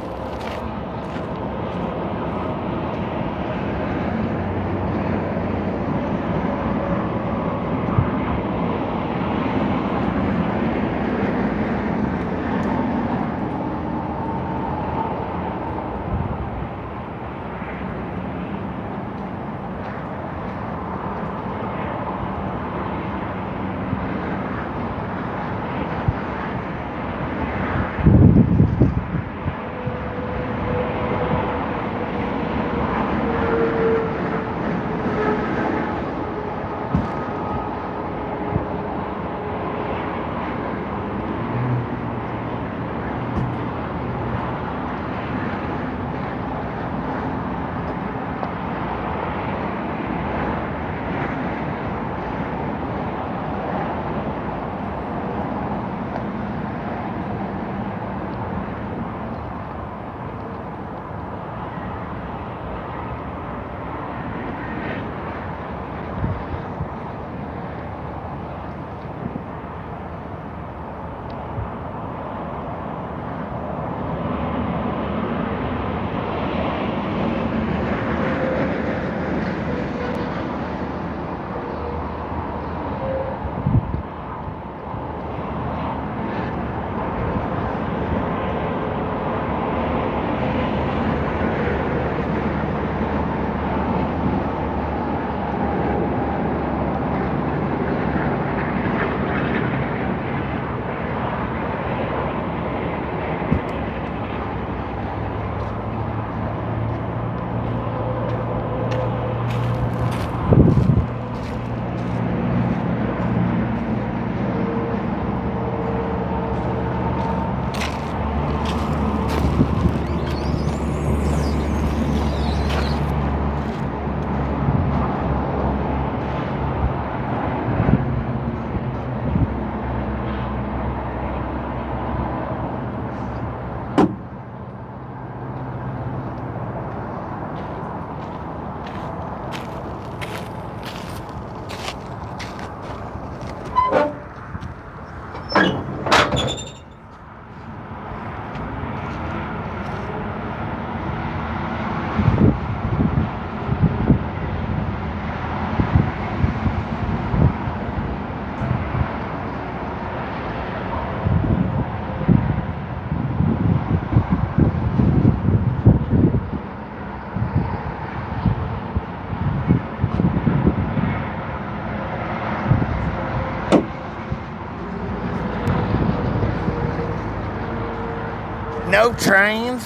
No trains?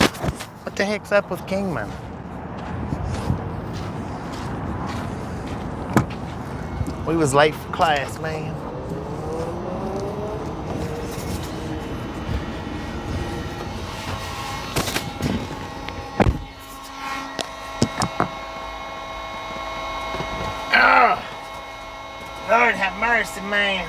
What the heck's up with Kingman? We was late for class, man. Oh, Lord have mercy, man.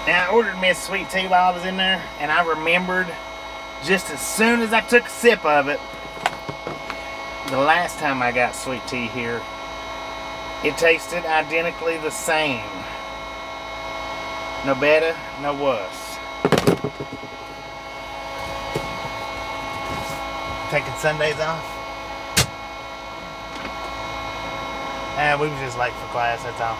Now, I ordered me a sweet tea while I was in there, and I remembered just as soon as I took a sip of it, the last time I got sweet tea here, it tasted identically the same. No better, no worse. Taking Sundays off? We was just late for class, that's all.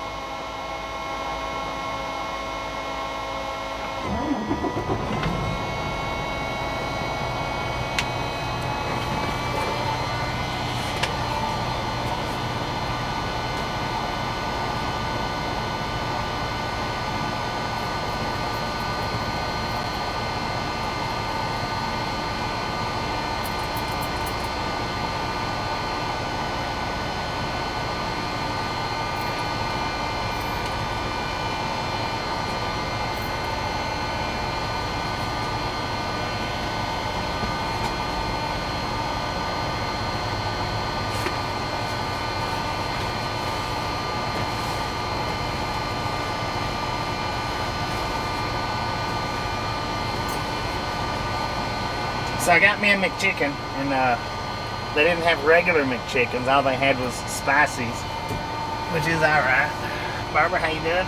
So I got me a McChicken, and they didn't have regular McChickens. All they had was spicies, which is alright. Barbara, how you doing?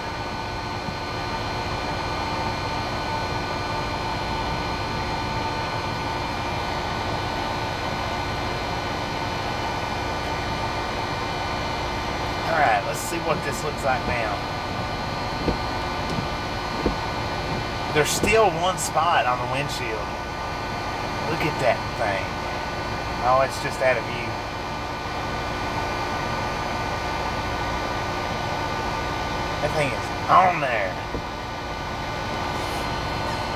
Alright, let's see what this looks like now. There's still one spot on the windshield. Look at that thing. Oh, it's just out of view. That thing is on there.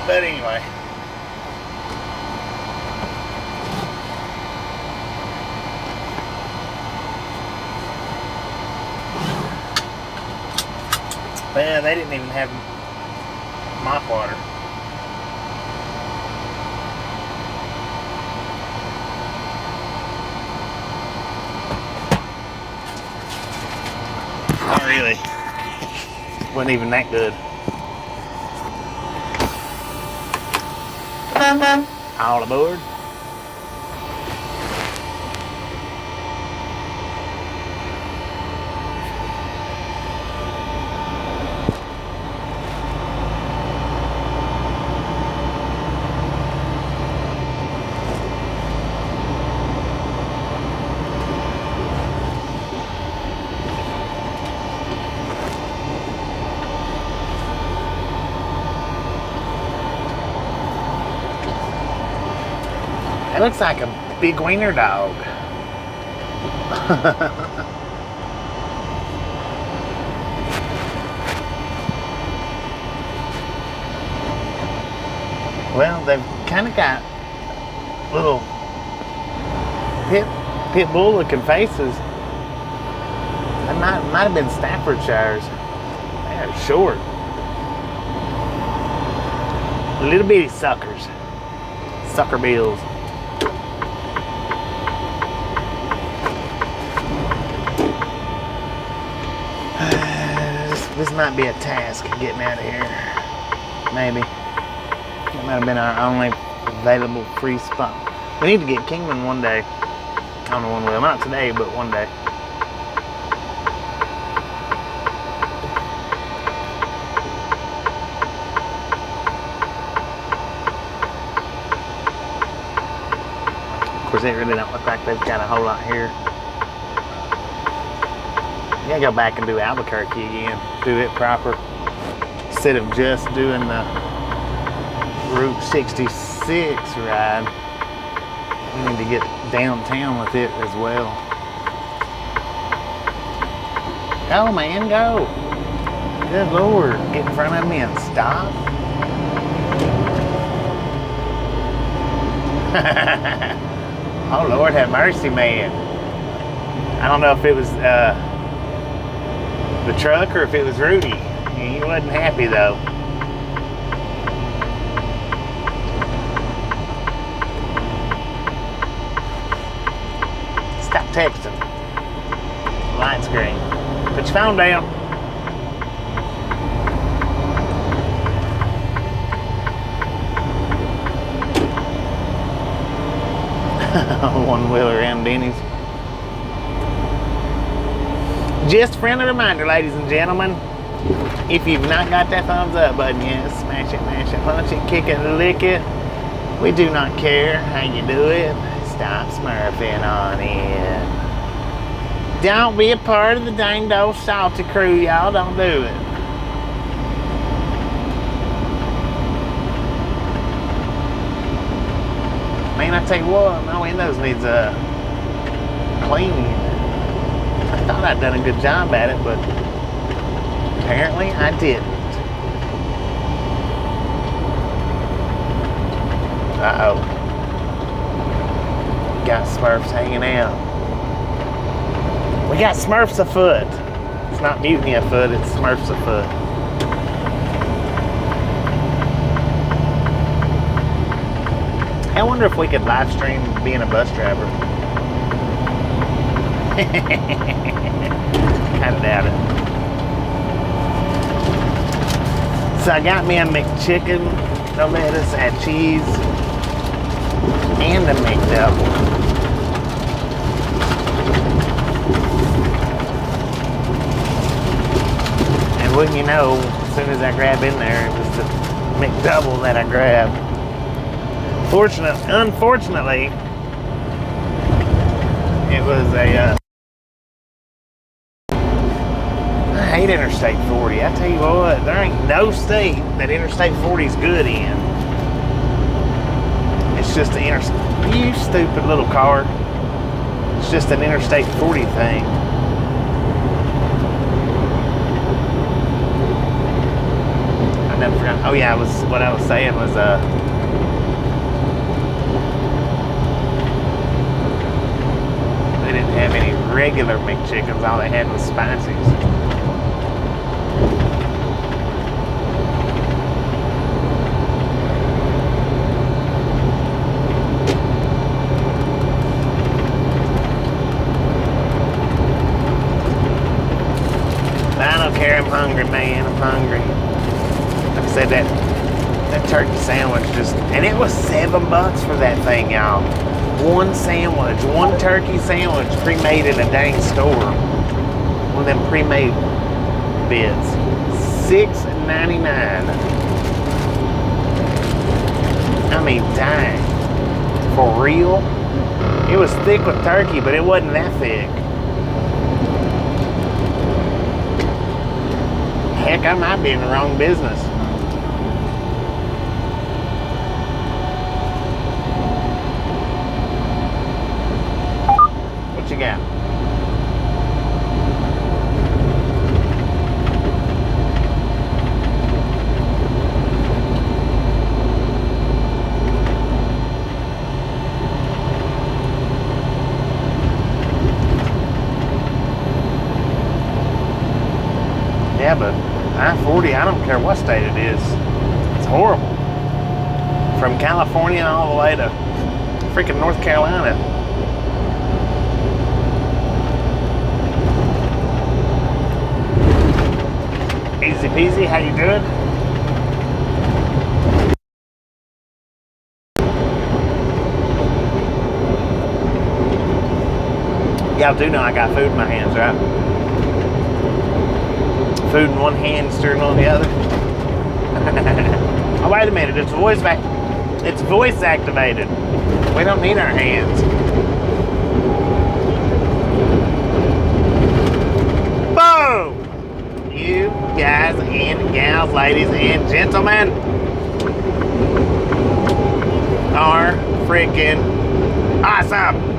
But anyway. Well, they didn't even have mop water. Not really. Wasn't even that good. All aboard. It looks like a big wiener dog. Well, they've kind of got little pit bull looking faces. They might have been Staffordshires. They are short. Little bitty suckers. Sucker bills. This might be a task getting out of here. Maybe. That might have been our only available free spot. We need to get Kingman one day. On the one wheel. Not today, but one day. Of course, it really don't look like they've got a whole lot here. You gotta go back and do Albuquerque again. Do it proper. Instead of just doing the Route 66 ride, we need to get downtown with it as well. Go, man, go. Good Lord. Get in front of me and stop. Oh, Lord, have mercy, man. I don't know if it was the truck or if it was Rudy. He wasn't happy though. Stop texting. Light screen. Put your phone down. One wheeler around Denny's. Just a friendly reminder, ladies and gentlemen, if you've not got that thumbs up button yet, smash it, mash it, punch it, kick it, lick it. We do not care how you do it. Stop smurfing on it. Don't be a part of the dang old salty crew, y'all. Don't do it. Man, I tell you what, my windows needs a cleaning. I thought I'd done a good job at it, but apparently I didn't. Uh-oh. Got Smurfs hanging out. We got Smurfs afoot. It's not mutiny afoot, it's Smurfs afoot. I wonder if we could live stream being a bus driver. Kind of doubt it. So I got me a McChicken, no lettuce, add cheese. and a McDouble. And wouldn't you know, as soon as I grab in there, it was the McDouble that I grabbed. Unfortunately, it was a I hate Interstate 40. I tell you what, there ain't no state that Interstate 40 is good in. It's just an interstate. You stupid little car. It's just an Interstate 40 thing. I never forgot. Oh yeah, what I was saying was they didn't have any regular McChickens. All they had was spices. I'm hungry, man. I'm hungry. Like I said, that turkey sandwich and it was $7 for that thing, y'all. One sandwich, one turkey sandwich, pre-made in a dang store. One of them pre-made bits. $6.99. I mean, dang. For real? It was thick with turkey, but it wasn't that thick. Heck, I might be in the wrong business. What you got? Yeah, but I-40, I don't care what state it is. It's horrible. From California all the way to freaking North Carolina. Easy peasy, how you doing? Y'all do know I got food in my hands, right? Food in one hand, steering on the other. Oh, wait a minute, it's voice activated. We don't need our hands. Boom! You guys and gals, ladies and gentlemen, are freaking awesome.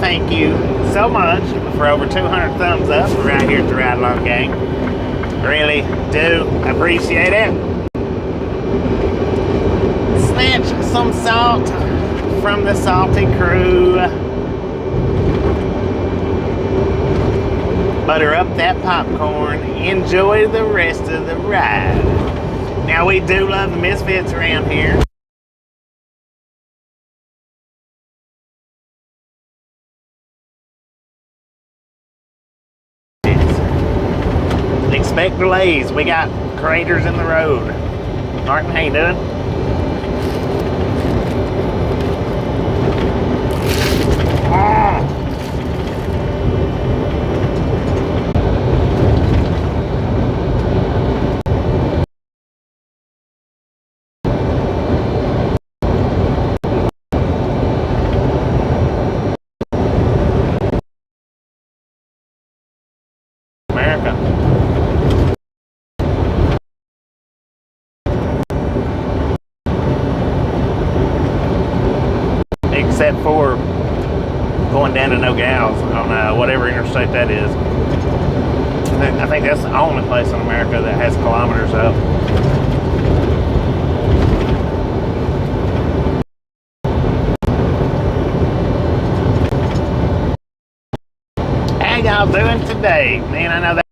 Thank you so much for over 200 thumbs up right here at the Ride Along Gang. Really do appreciate it. Snatch some salt from the salty crew. Butter up that popcorn. Enjoy the rest of the ride. Now, we do love the Misfits around here. Expect delays. We got craters in the road. Martin, how you doing? Except for going down to Nogales on whatever interstate that is. I think that's the only place in America that has kilometers up. How y'all doing today? Man, I know that.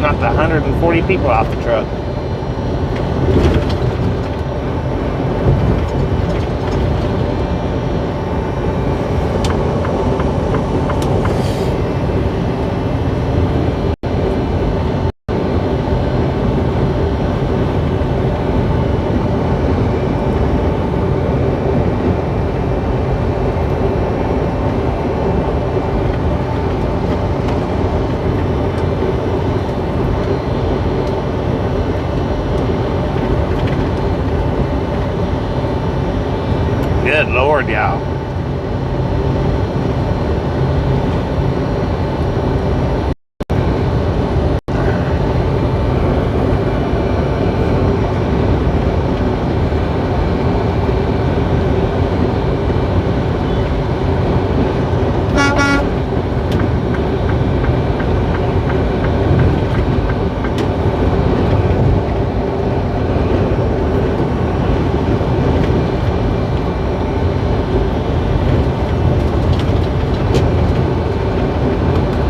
Not the 140 people off the truck. Good Lord, y'all.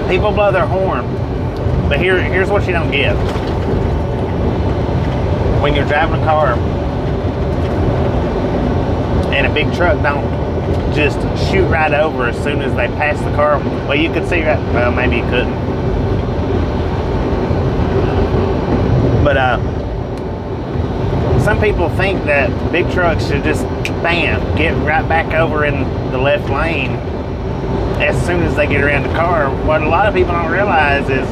People blow their horn, but here's what you don't get. When you're driving a car and a big truck don't just shoot right over as soon as they pass the car. Well, you could see right, well, maybe you couldn't. But some people think that big trucks should just, bam, get right back over in the left lane as soon as they get around the car. What a lot of people don't realize is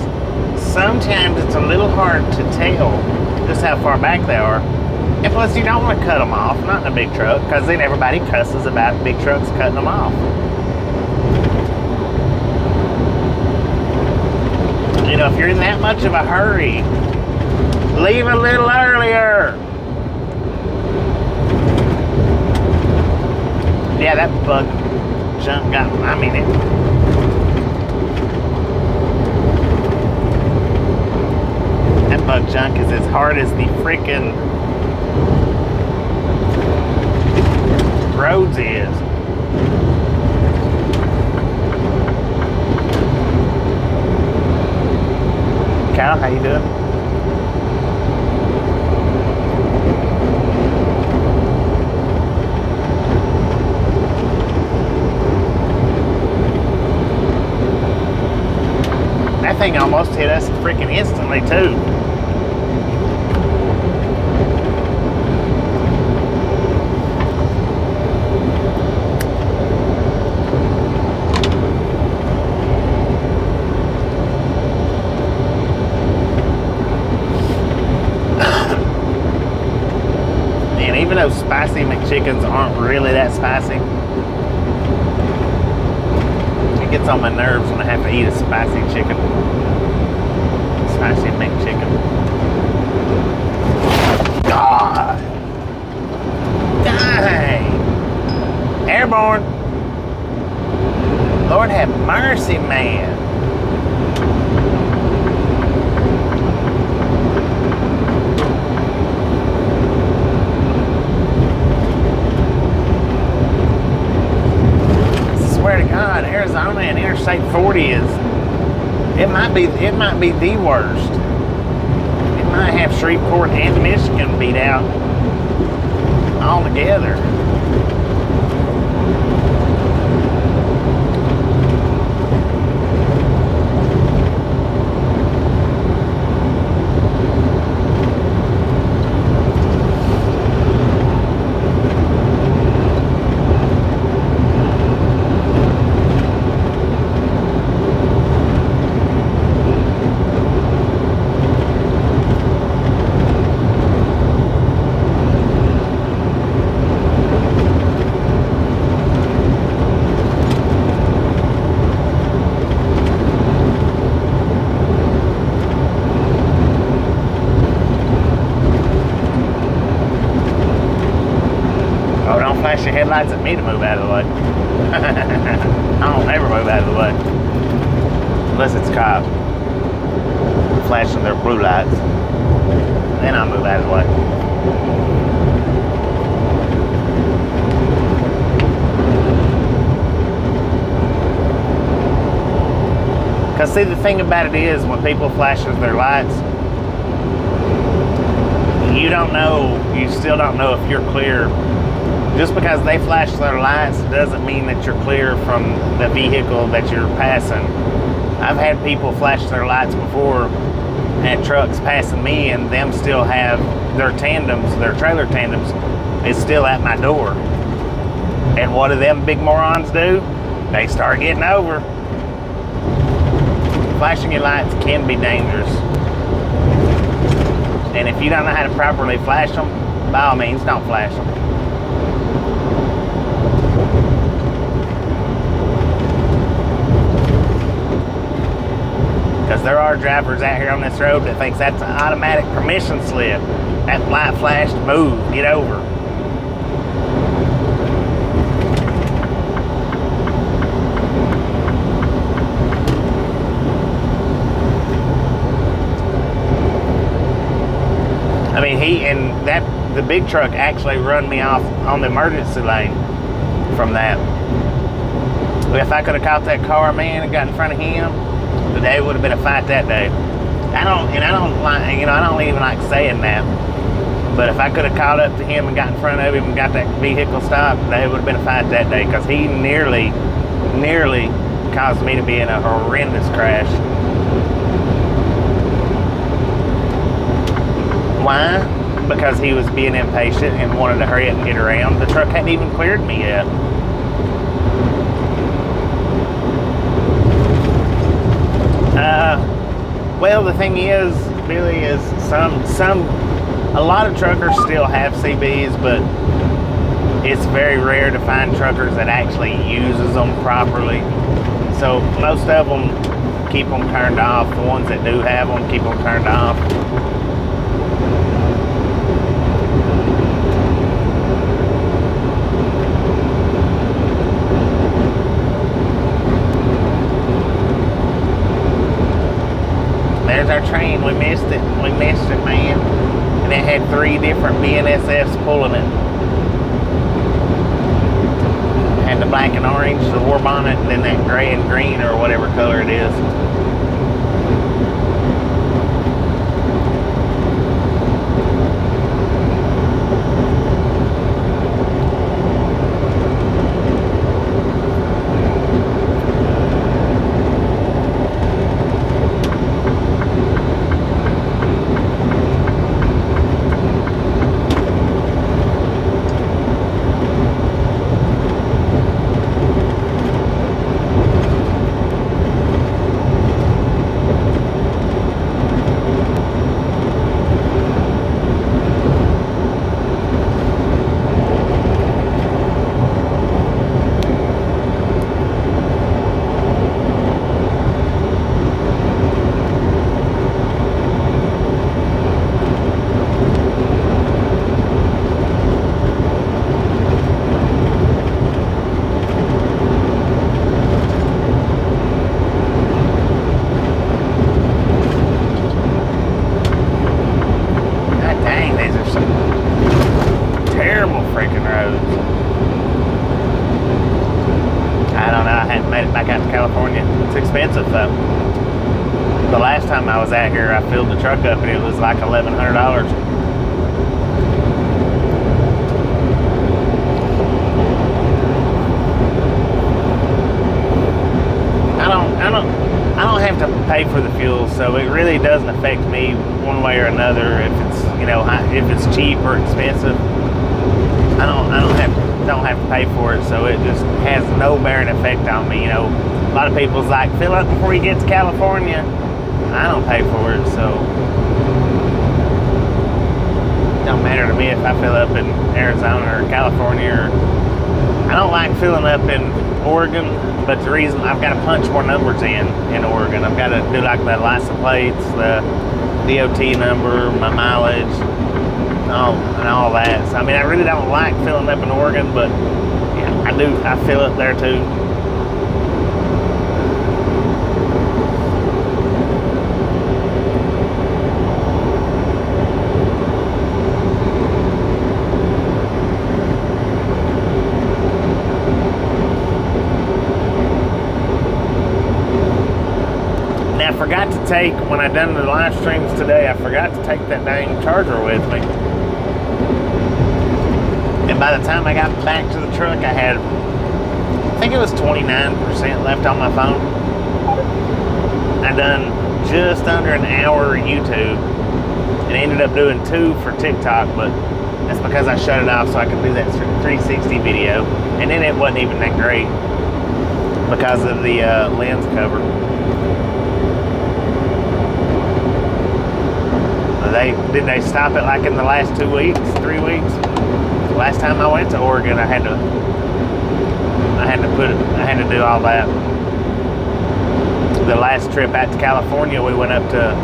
sometimes it's a little hard to tell just how far back they are. And plus, you don't want to cut them off, not in a big truck, because then everybody cusses about big trucks cutting them off. You know, if you're in that much of a hurry, leave a little earlier. Yeah, that bug junk got, I mean, that bug junk is as hard as the freaking roads is. Kyle, how you doing? That thing almost hit us freaking instantly too. And even though spicy McChickens aren't really that spicy, gets on my nerves when I have to eat a spicy chicken. Spicy McChicken. God! Dang! Airborne! Lord have mercy, man. I swear to God, Arizona and Interstate 40 is, it might be the worst. It might have Shreveport and Michigan beat out altogether. Flash your headlights at me to move out of the way. I don't ever move out of the way. Unless it's cop flashing their blue lights. Then I move out of the way. Because see, the thing about it is, when people flash their lights, you don't know, you still don't know if you're clear. Just because they flash their lights doesn't mean that you're clear from the vehicle that you're passing. I've had people flash their lights before at trucks passing me, and them still have their tandems, their trailer tandems, is still at my door. And what do them big morons do? They start getting over. Flashing your lights can be dangerous. And if you don't know how to properly flash them, by all means, don't flash them. Because there are drivers out here on this road that thinks that's an automatic permission slip. That light flashed, move, get over. I mean, the big truck actually run me off on the emergency lane from that. If I could have caught that car, man, and got in front of him, the day would have been a fight that day. I don't even like saying that. But if I could have caught up to him and got in front of him and got that vehicle stopped, they would have been a fight that day, because he nearly caused me to be in a horrendous crash. Why? Because he was being impatient and wanted to hurry up and get around. The truck hadn't even cleared me yet. Well, the thing is, Billy, is a lot of truckers still have CBs, but it's very rare to find truckers that actually uses them properly. So most of them keep them turned off. The ones that do have them keep them turned off. There's our train. We missed it. We missed it, man. And it had 3 different BNSFs pulling it. Had the black and orange, the war bonnet, and then that gray and green, or whatever color it is. California. It's expensive though. The last time I was out here, I filled the truck up and it was like $1,100. I don't have to pay for the fuel, so it really doesn't affect me one way or another if it's, if it's cheap or expensive. I don't have to pay for it, so it just has no bearing effect on me. A lot of people's like, fill up before you get to California. I don't pay for it, so it don't matter to me if I fill up in Arizona or California. I don't like filling up in Oregon, but the reason I've got to punch more numbers in Oregon. I've got to do like the license plates, the DOT number, my mileage, and all that. So I mean, I really don't like filling up in Oregon, but yeah, I do. I fill up there too. I forgot to take, when I done the live streams today, I forgot to take that dang charger with me. And by the time I got back to the truck, I had, I think it was 29% left on my phone. I done just under an hour of YouTube and ended up doing 2 for TikTok, but that's because I shut it off so I could do that 360 video. And then it wasn't even that great because of the lens cover. Did they stop it like in the last 2 weeks, 3 weeks? Last time I went to Oregon, I had to do all that. the last trip out to California, we went up to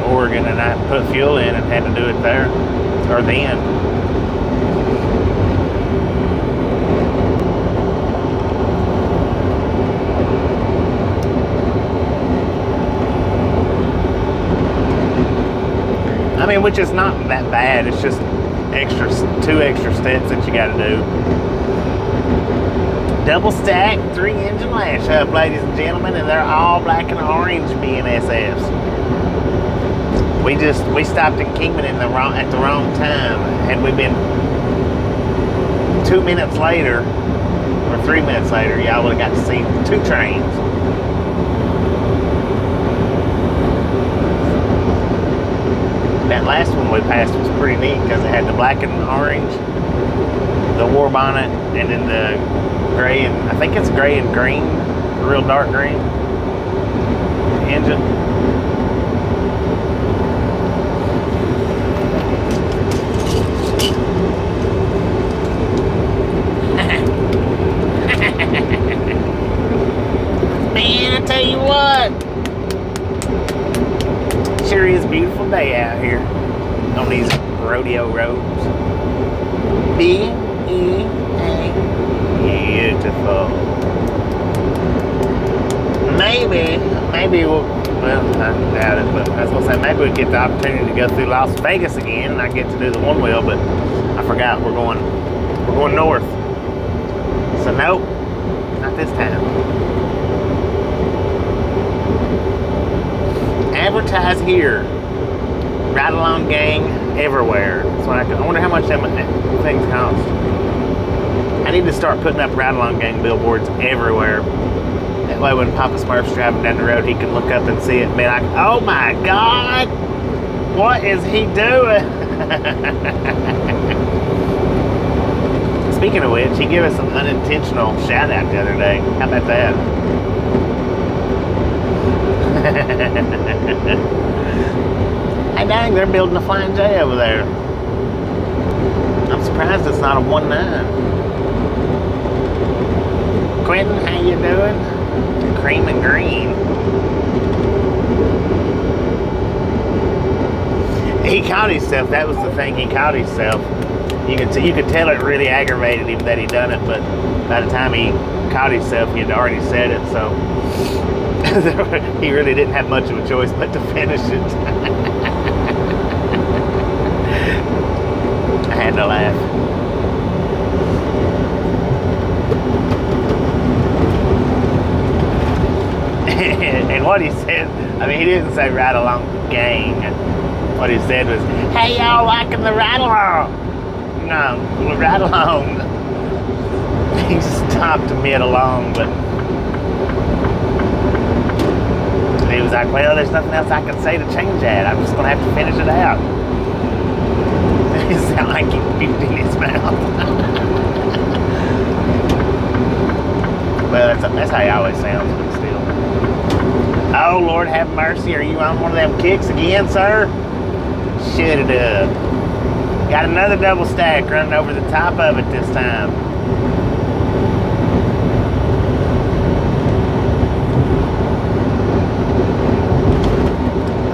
Oregon, and I put fuel in and had to do it there, or then. I mean, which is not that bad. It's just two extra steps that you got to do. Double stack, 3-engine lash up, ladies and gentlemen, and they're all black and orange BNSFs. We stopped in Kingman at the wrong time. Had we been 2 minutes later, or 3 minutes later, y'all would have got to see 2 trains. That last one we passed was pretty neat because it had the black and orange, the war bonnet, and then the gray, and I think it's gray and green, the real dark green engine. Man, I tell you what, sure is a beautiful day out here on these rodeo roads. Beautiful. Maybe we'll, well, I doubt it, but I was gonna say maybe we'll get the opportunity to go through Las Vegas again, and I get to do the one wheel, but I forgot we're going north. So nope, not this time. Advertise here. Ride along gang everywhere. So I wonder how much that things cost. I need to start putting up ride along gang billboards everywhere. That way when Papa Smurf's driving down the road, he can look up and see it and be like, oh my God, what is he doing? Speaking of which, he gave us an unintentional shout out the other day. How about that? Hey dang, they're building a Flying J over there. I'm surprised it's not a 1.9. Quentin, how you doing? Cream and green. He caught himself. That was the thing. He caught himself. You could tell it really aggravated him that he done it, but by the time he caught himself, he had already said it, so he really didn't have much of a choice but to finish it. I had to laugh. And what he said, I mean, he didn't say ride along gang. What he said was, hey, y'all liking the ride along? No, ride along. He stopped mid-along, but he was like, well, there's nothing else I can say to change that. I'm just going to have to finish it out. It sounded like he puked in his mouth. Well, that's how he always sounds, but still. Oh, Lord have mercy. Are you on one of them kicks again, sir? Shut it up. Got another double stack running over the top of it this time.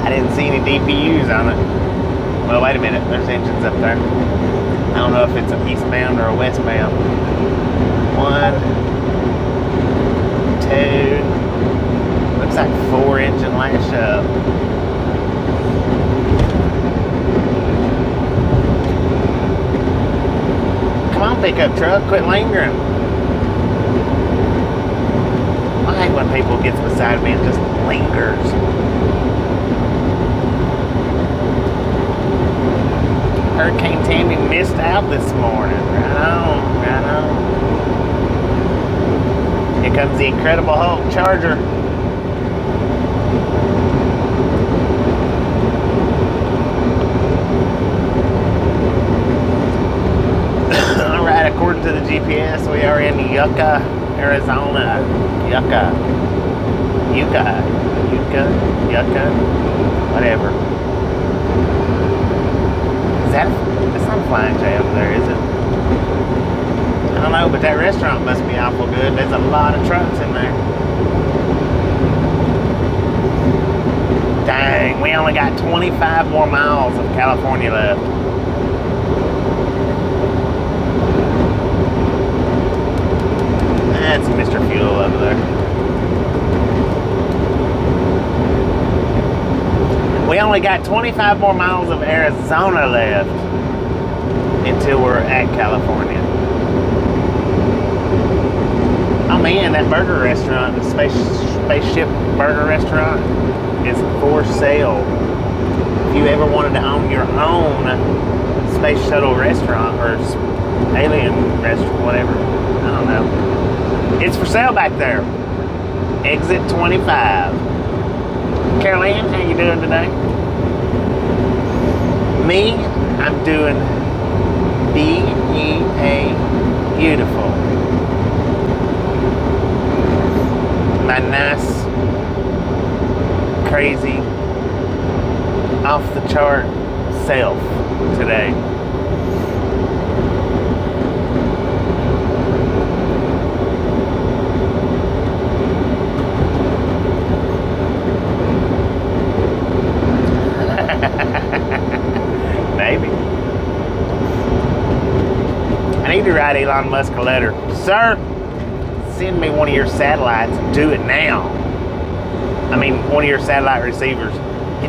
I didn't see any DPUs on it. Well, wait a minute. There's engines up there. I don't know if it's an eastbound or a westbound. 1, 2. Looks like 4-engine lash up. Come on, pickup truck. Quit lingering. I hate when people get beside me and just lingers. Hurricane Tammy missed out this morning. Right on, right on. Here comes the Incredible Hulk Charger. Alright, according to the GPS, we are in Yucca, Arizona. Yucca, whatever. That's not a Flying J over there, is it? I don't know, but that restaurant must be awful good. There's a lot of trucks in there. and we only got 25 more miles of California left. That's Mr. Fuel over there. We only got 25 more miles of Arizona left until we're at California. Oh man, that burger restaurant, the Spaceship Burger Restaurant, is for sale. If you ever wanted to own your own space shuttle restaurant or alien restaurant, whatever, I don't know. It's for sale back there. Exit 25. Caroline, how you doing today? Me, I'm doing B-E-A, beautiful. My nice, crazy, off the chart self today. Maybe. I need to write Elon Musk a letter. Sir, send me one of your satellites. Do it now. I mean, one of your satellite receivers.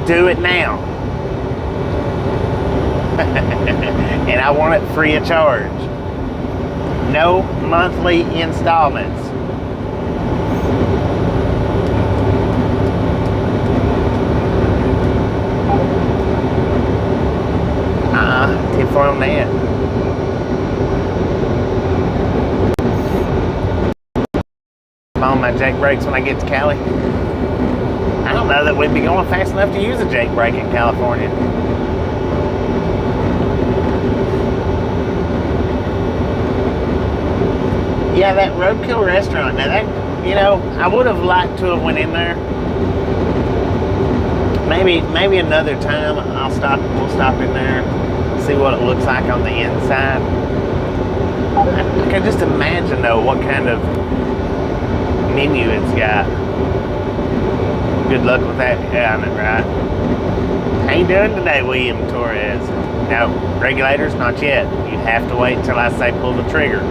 Do it now. And I want it free of charge. No monthly installments. Tip for on that. I'm on my jake brakes when I get to Cali. I don't know that we'd be going fast enough to use a jake brake in California. Yeah, that Roadkill restaurant. Now that, you know, I would have liked to have went in there. Maybe another time we'll stop in there, see what it looks like on the inside. I can just imagine though what kind of menu it's got. Good luck with that. Yeah, I know, right? How you doing today, William Torres? No, regulators, not yet. You have to wait until I say pull the trigger.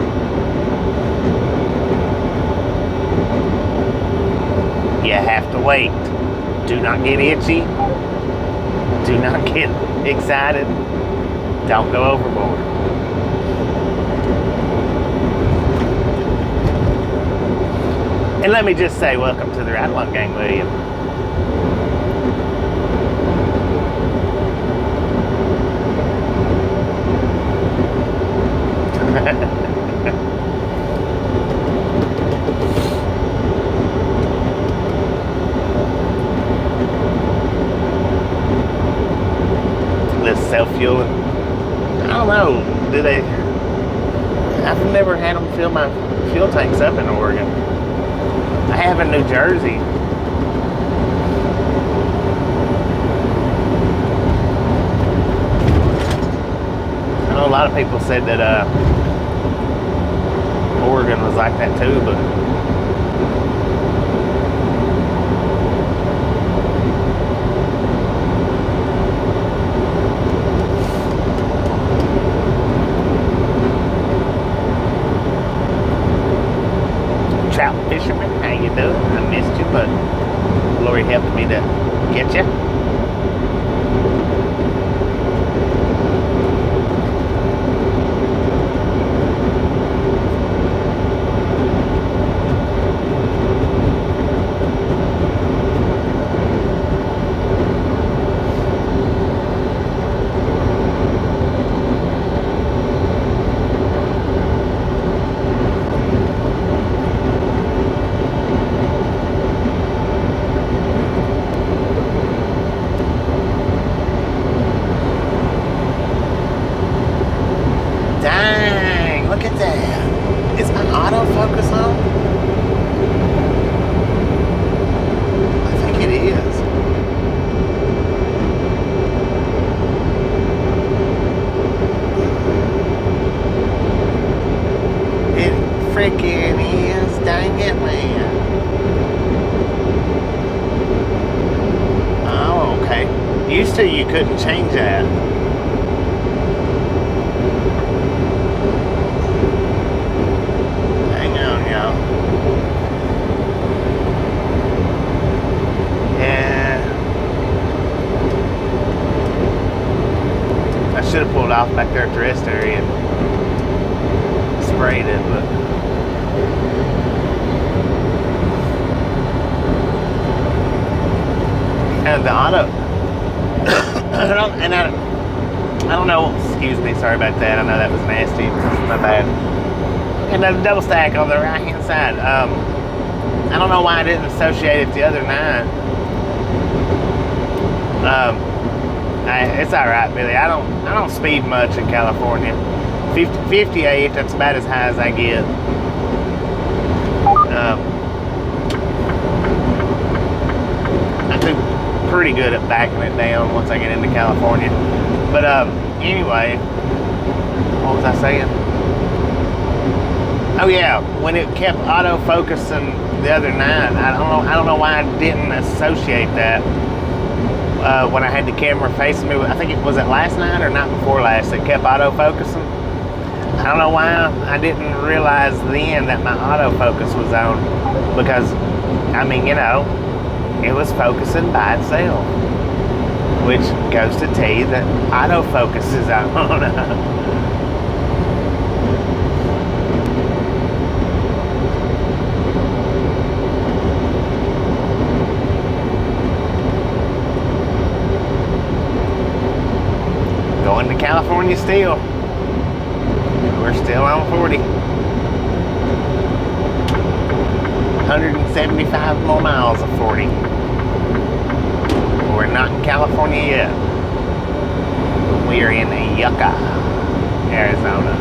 You have to wait. Do not get itchy. Do not get excited. Don't go overboard. And let me just say, welcome to the Ride Along Gang, William. This self-fueling. I don't know. Do they? I've never had them fill my fuel tanks up in Oregon. I have in New Jersey. I know a lot of people said that Oregon was like that too, but trout fisherman, how you doing? I missed you, but Lori helped me to get you. couldn't change that. Hang on, y'all. Yeah. I should have pulled off back there at the rest area and sprayed it, but and the auto I don't know, excuse me, sorry about that. I know that was nasty. My bad. And the double stack on the right hand side. I don't know why I didn't associate it the other night. It's alright, Billy. I don't speed much in California. 58, that's about as high as I get. I do pretty good at backing it down once I get into California. But anyway, what was I saying? Oh yeah, when it kept autofocusing the other night, I don't know why I didn't associate that when I had the camera facing me. I think it was last night or night before last that kept autofocusing. I don't know why I didn't realize then that my autofocus was on, because I mean, you know, it was focusing by itself, which goes to tell you that autofocus is on. Going to California still. We're still on 40. 175 more miles of 40. We're not in California yet. We are in Yucca, Arizona.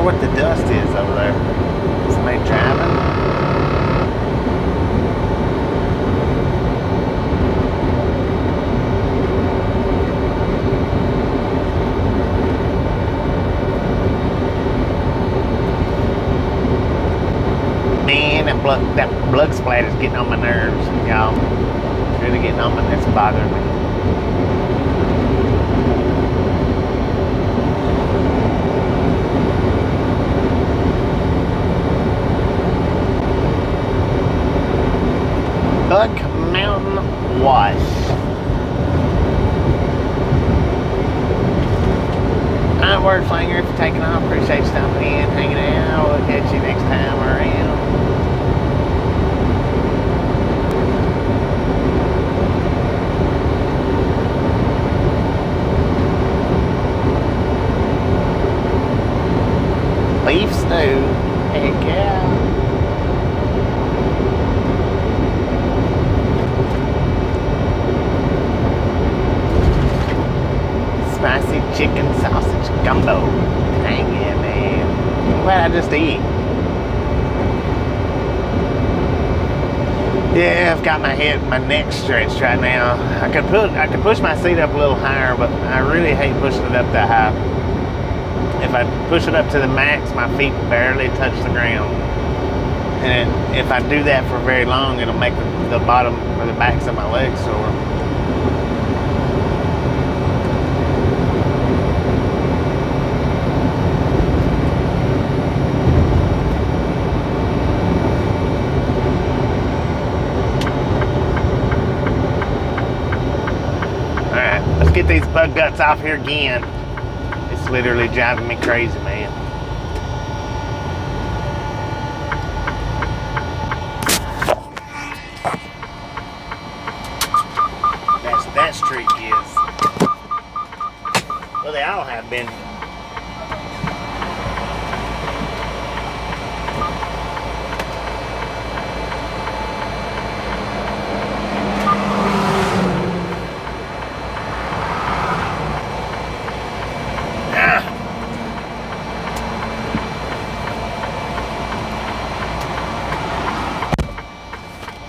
What the dust is over there. Somebody driving. Man, that blood splatter is getting on my nerves, y'all. It's really getting on my, it's bothering me. Buck Mountain Wash. Alright, word flanger, if you're taking off, appreciate you stopping in, hanging out. We'll catch you next time around. Beef stew. Heck yeah. Spicy chicken sausage gumbo. Dang yeah, man. What I just eat? Yeah, I've got my neck stretched right now. I could push my seat up a little higher, but I really hate pushing it up that high. If I push it up to the max, my feet barely touch the ground. And if I do that for very long, it'll make the bottom or the backs of my legs sore. Get these bug guts off here again. It's literally driving me crazy, man. that street is. Well, they all have been.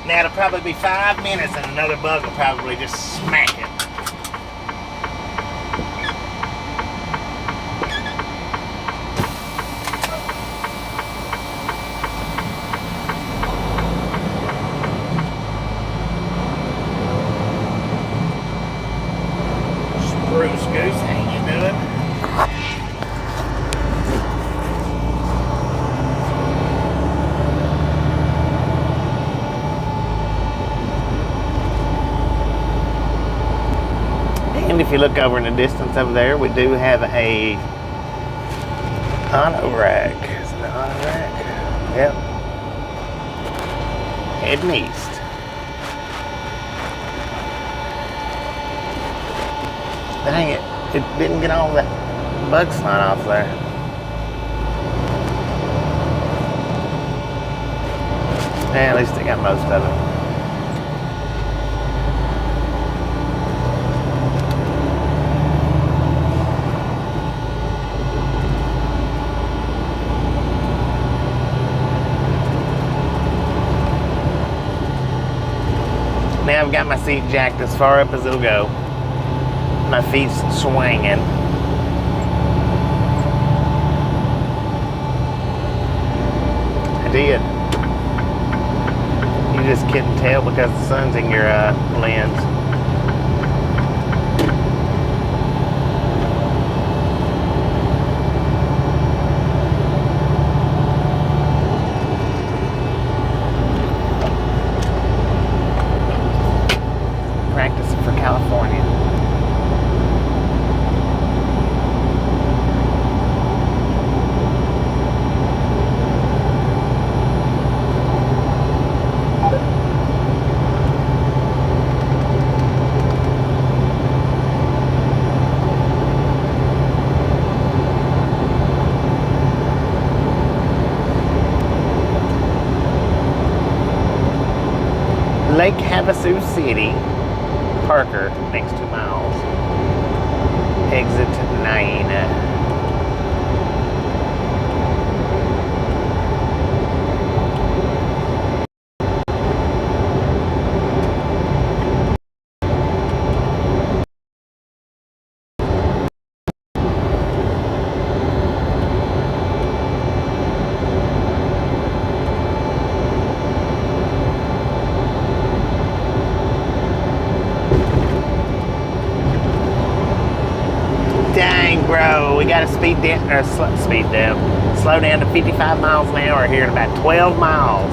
Now it'll probably be 5 minutes and another bug will probably just smack it. Spruce Goose, how you doing? And if you look over in the distance over there, we do have a auto rack. Is it an auto rack? Yep. Heading east. Dang it. It didn't get all that bug snot off there. Yeah, at least they got most of it. Now I've got my seat jacked as far up as it'll go. My feet's swinging. I did. You just couldn't tell because the sun's in your lens. Practicing for California. Lake Havasu City, Parker, next 2 miles. Exit 9. Bro, we got to slow down to 55 miles an hour here in about 12 miles.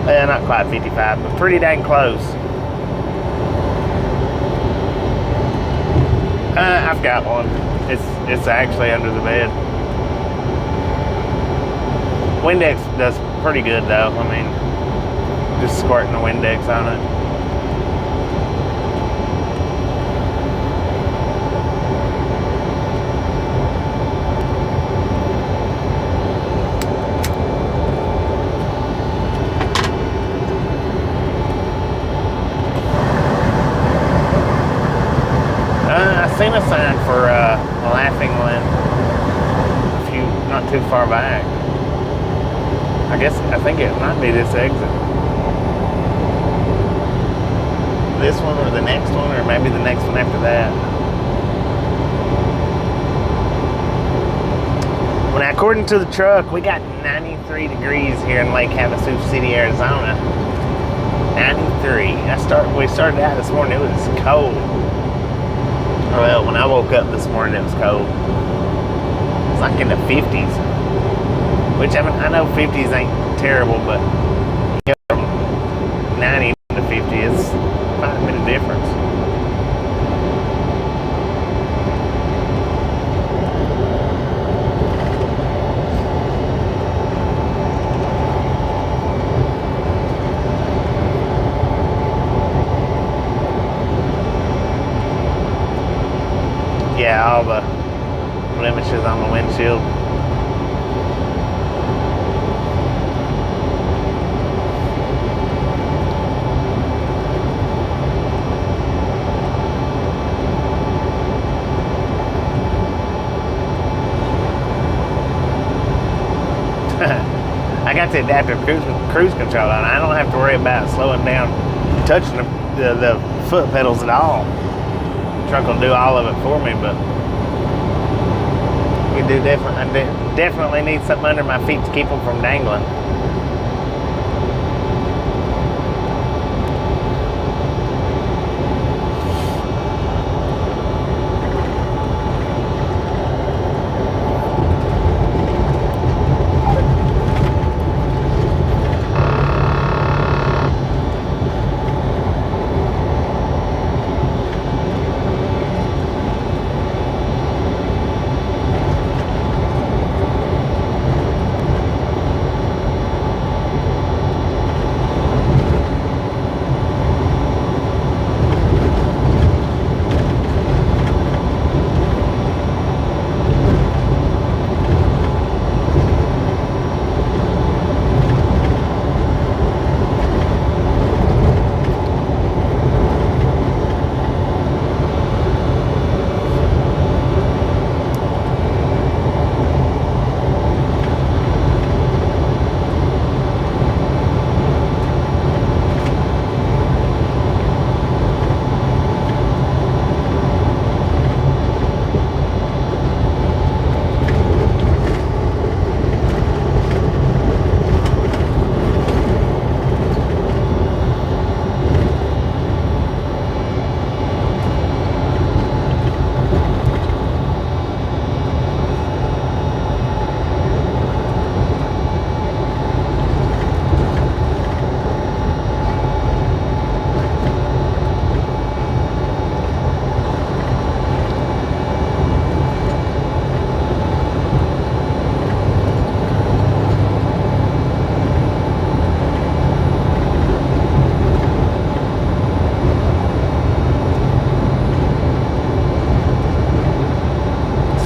Well, not quite 55, but pretty dang close. I've got one. It's actually under the bed. Windex does pretty good though. I mean, just squirting the Windex on it. I seen a sign for Laughing Lynn not too far back. I think it might be this exit. This one or the next one, or maybe the next one after that. Well, now, according to the truck, we got 93 degrees here in Lake Havasu City, Arizona. 93. We started out this morning, it was cold. Well, when I woke up this morning, it was cold. It's like in the 50s. Which, I mean, I know 50s ain't terrible, but you know, from 90 to 50 is quite a bit of difference. Yeah, all the blemishes on the windshield. I got the adaptive cruise control on. I don't have to worry about slowing down, touching the foot pedals at all. The truck will do all of it for me, but I definitely need something under my feet to keep them from dangling.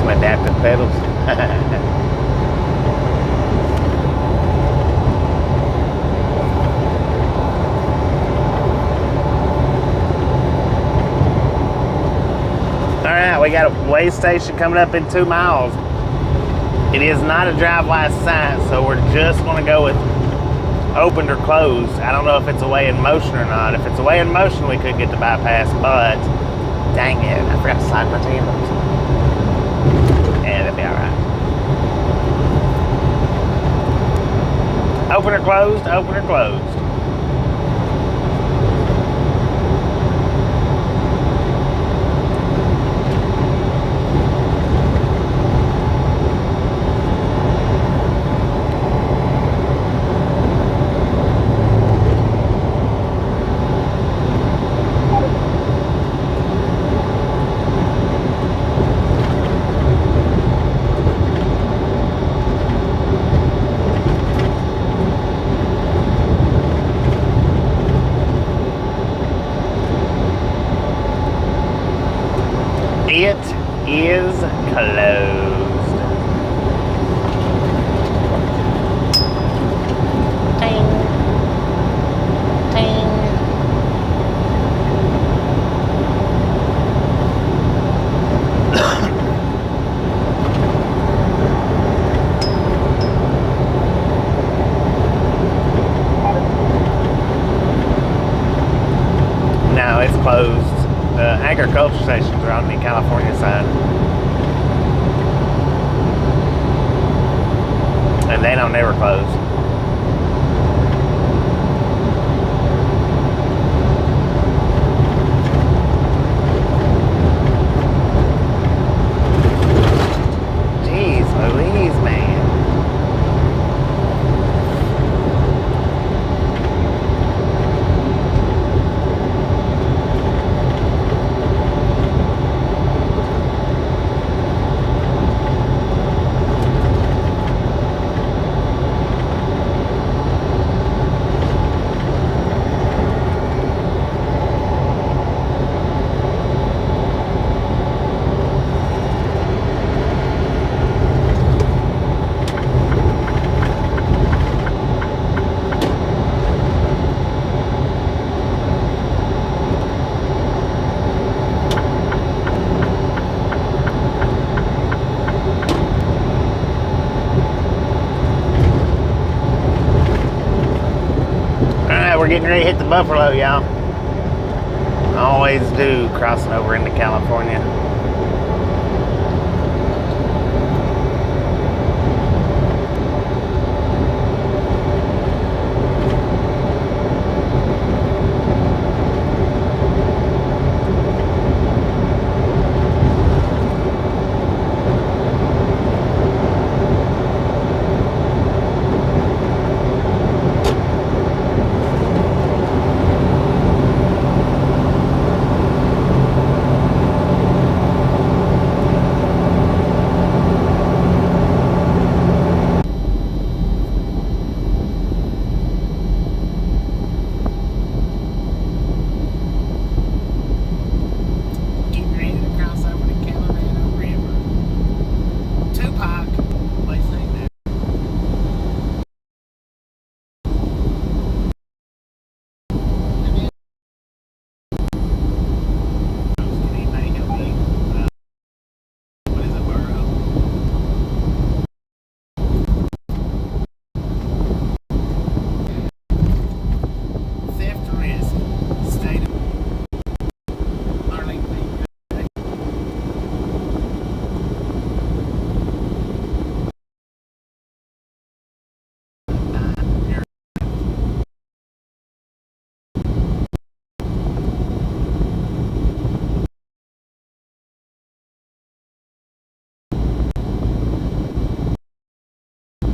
Adaptive pedals. Alright, we got a way station coming up in 2 miles. It is not a drive-by sign, so we're just going to go with opened or closed. I don't know if it's away in motion or not. If it's away in motion, we could get the bypass, but dang it, I forgot to slide my tandems. Yeah, that'd be alright. Open or closed? Open or closed? It is closed. Ding. Ding. No, it's closed. The agriculture stations are on the California side. And they don't ever close. Jeez Louise, man. getting ready to hit the Buffalo, y'all. Always do, crossing over into California.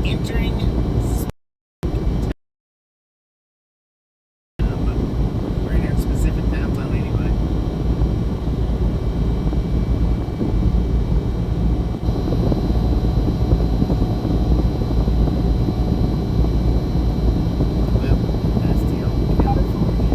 Entering. We're in a specific time zone anyway. Well, that's still California.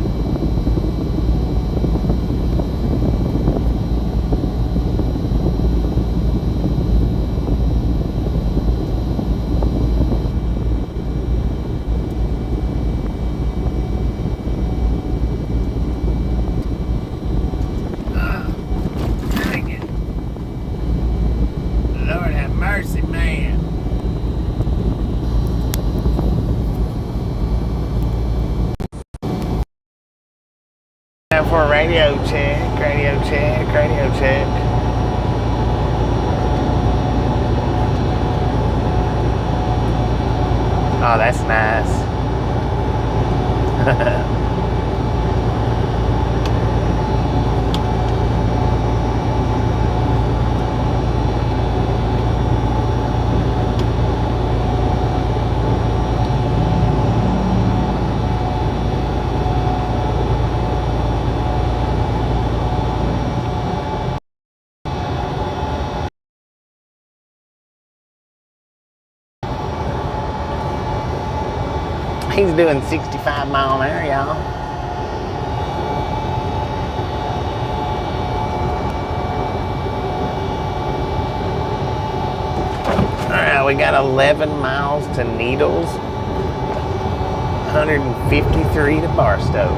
Dang it. Lord have mercy, man. Now for a radio check, radio check, radio check. Oh, that's nice. He's doing 65 mile an hour, y'all. Alright, we got 11 miles to Needles, 153 to Barstow.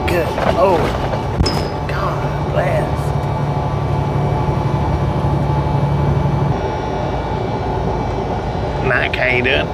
Good. Oh, God bless. Mike, how you doing?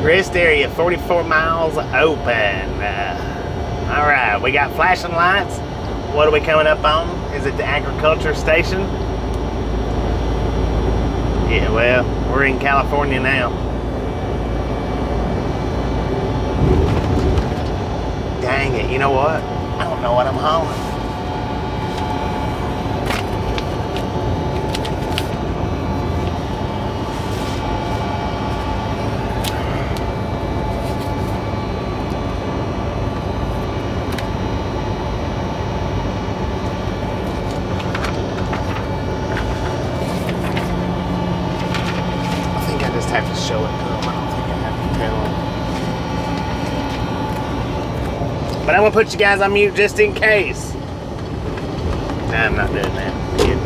Rest area 44 miles open. All right, we got flashing lights What are we coming up on? Is it the agriculture station? Yeah, well, we're in California now. Dang it, you know what? I don't know what I'm hauling. Have to show it to them. I don't think I have to tell them. But I'm gonna put you guys on mute just in case. Nah, I'm not doing that. I'm kidding.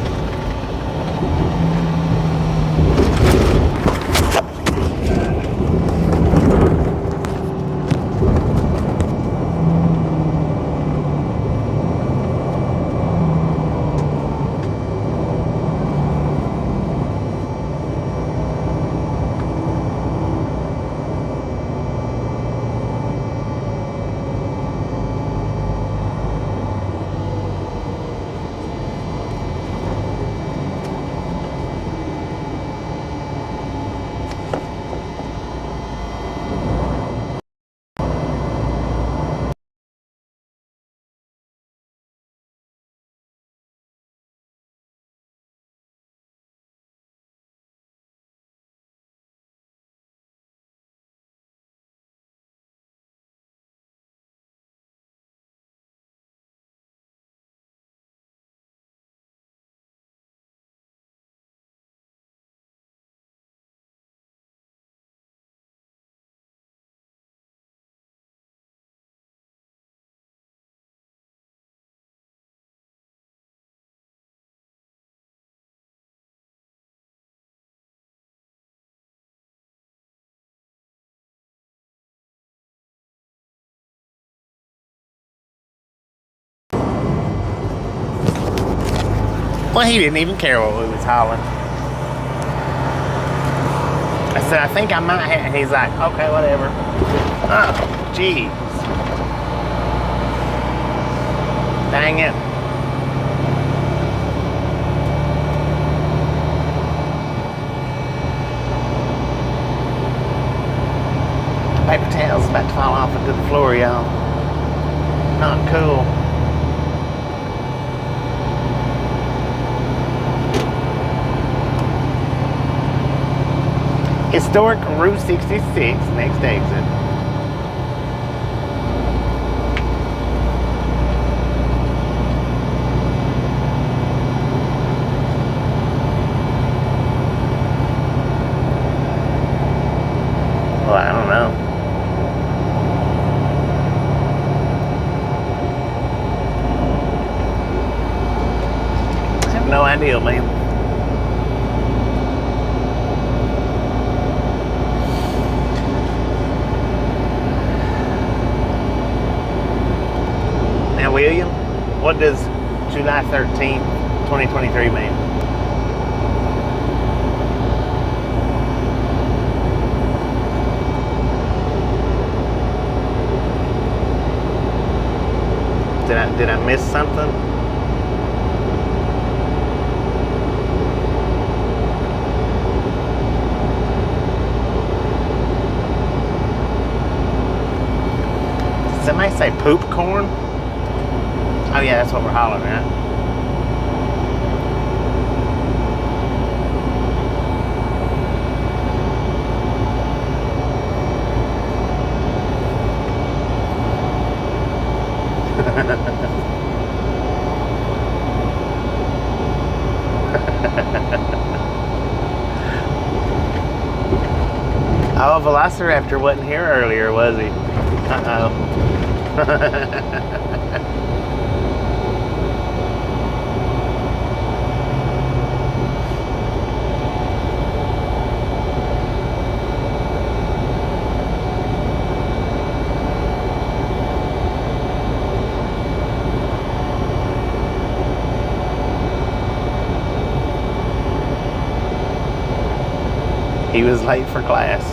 Well, he didn't even care what we was hauling. I said, I think I might have. He's like, okay, whatever. Oh, jeez. Dang it. Paper towel's about to fall off into the floor, y'all. Not cool. Historic Route 66, next exit. Well, I don't know. I have no idea, man. William, what does July 13th, 2023 mean? Did I miss something? Does somebody say poop corn? Oh yeah, that's what we're hollering at. Oh, Velociraptor wasn't here earlier, was he? Uh-oh. He was late for class.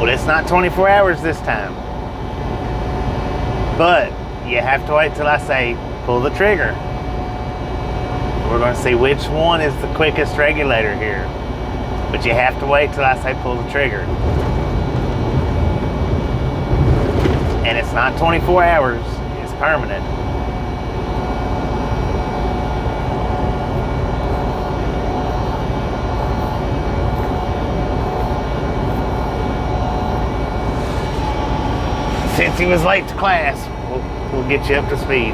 Well, it's not 24 hours this time. But you have to wait till I say pull the trigger. We're going to see which one is the quickest regulator here. But you have to wait till I say pull the trigger. And it's not 24 hours, it's permanent. Since he was late to class, we'll get you up to speed.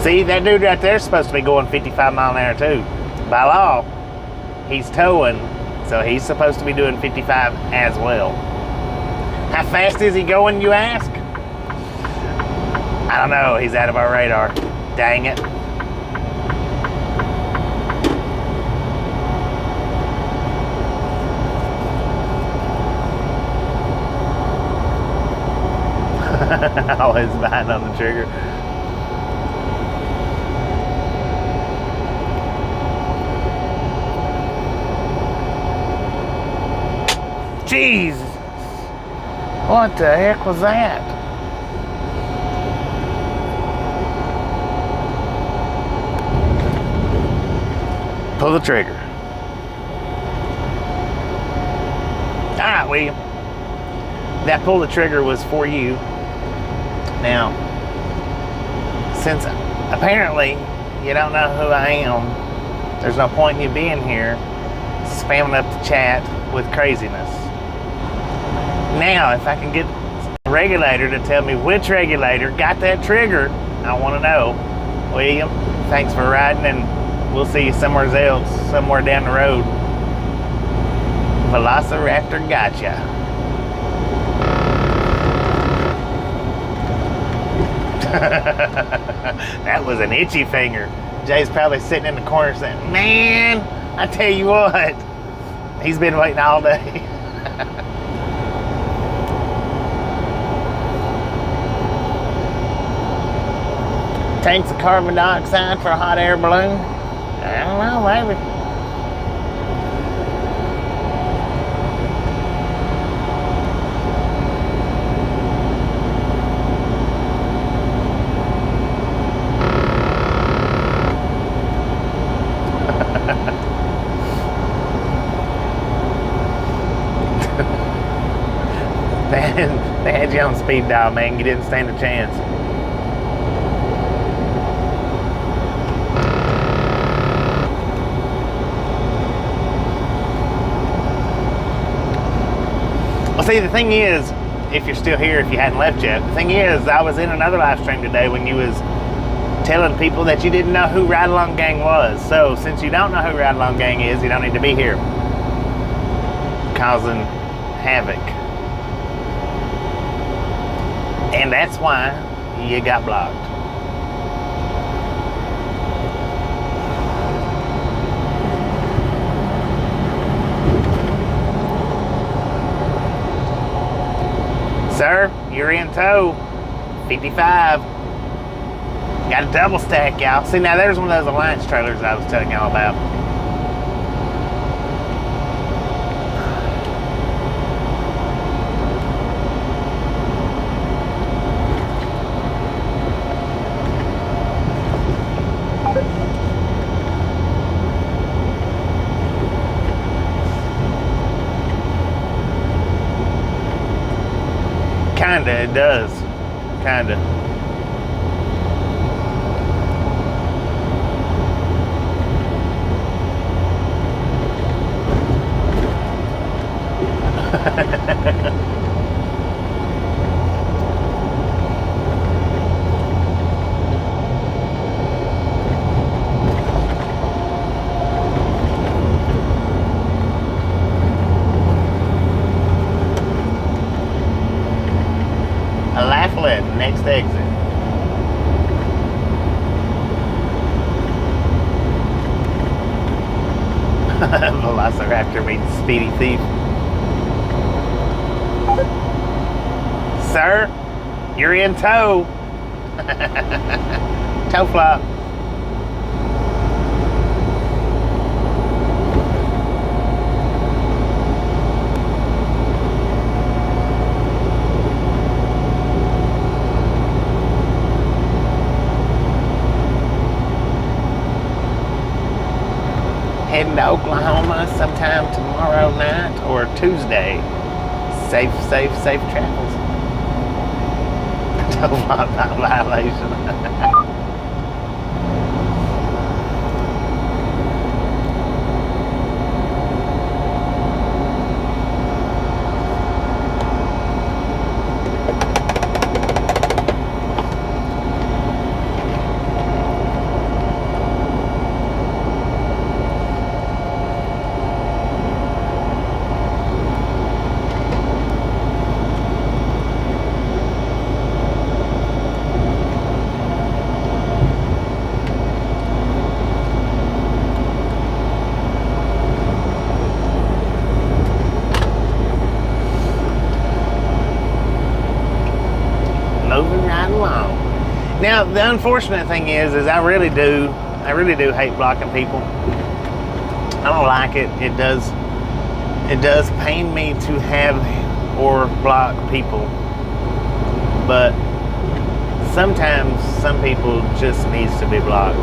See, that dude right there is supposed to be going 55 mile an hour too. By law, he's towing, so he's supposed to be doing 55 as well. How fast is he going, you ask? I don't know, he's out of our radar. Dang it. Always behind on the trigger. Jeez, what the heck was that? Pull the trigger. All right, William. That pull the trigger was for you. Now, since apparently you don't know who I am, there's no point in you being here spamming up the chat with craziness. Now, if I can get a regulator to tell me which regulator got that trigger, I want to know. William, thanks for riding, and we'll see you somewhere else, somewhere down the road. Velociraptor gotcha. That was an itchy finger. Jay's probably sitting in the corner saying, man, I tell you what, he's been waiting all day. Tanks of carbon dioxide for a hot air balloon? I don't know, maybe. They had you on speed dial, man. You didn't stand a chance. Well, see, the thing is, if you're still here, if you hadn't left yet, the thing is, I was in another live stream today when you was telling people that you didn't know who Ride Along Gang was. So, since you don't know who Ride Along Gang is, you don't need to be here causing havoc. And that's why you got blocked. Sir, you're in tow. 55. Got a double stack, y'all. See, now there's one of those Alliance trailers I was telling y'all about. Kinda, it does. Kinda. Next exit. Velociraptor means speedy thief. Sir, you're in tow. Tow flop. heading to Oklahoma sometime tomorrow night or Tuesday. Safe travels. Toll violation. Moving right along. Now, the unfortunate thing is I really do hate blocking people. I don't like it. It does pain me to have or block people. But sometimes some people just needs to be blocked.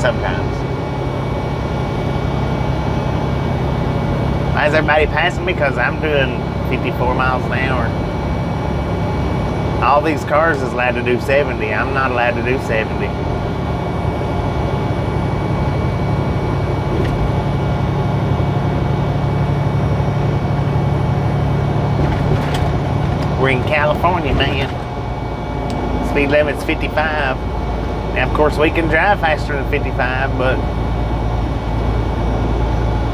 Sometimes. Why is everybody passing me? Because I'm doing 54 miles an hour. All these cars is allowed to do 70. I'm not allowed to do 70. We're in California, man. Speed limit's 55. Now, of course, we can drive faster than 55, but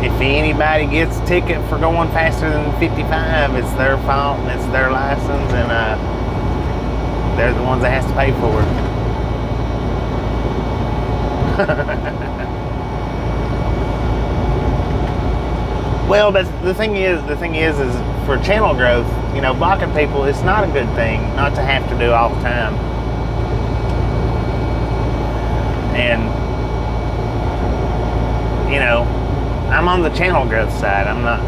if anybody gets a ticket for going faster than 55, it's their fault and it's their license, and they're the ones that has to pay for it. Well, but the thing is for channel growth, you know, blocking people, it's not a good thing not to have to do all the time. And, you know, I'm on the channel growth side. I'm not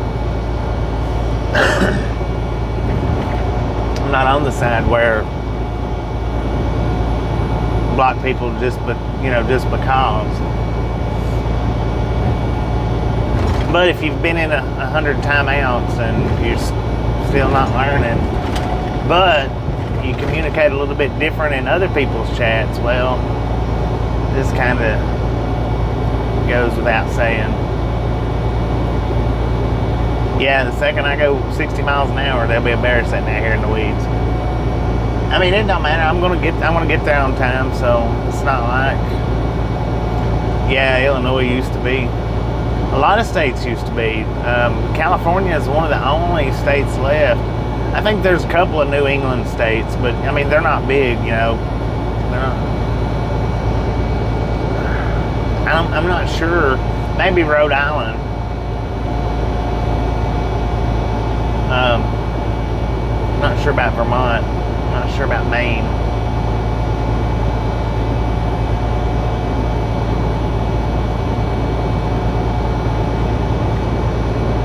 I'm not on the side where block people just because. But if you've been in 100 timeouts and you're still not learning, but you communicate a little bit different in other people's chats, well, this kind of goes without saying. Yeah, the second I go 60 miles an hour, there'll be a bear sitting out here in the weeds. I mean, it don't matter. I'm gonna get there on time, so it's not like, yeah, Illinois used to be. A lot of states used to be. California is one of the only states left. I think there's a couple of New England states, but I mean, they're not big, you know. They're not. I'm not sure. Maybe Rhode Island. Not sure about Vermont. Not sure about Maine.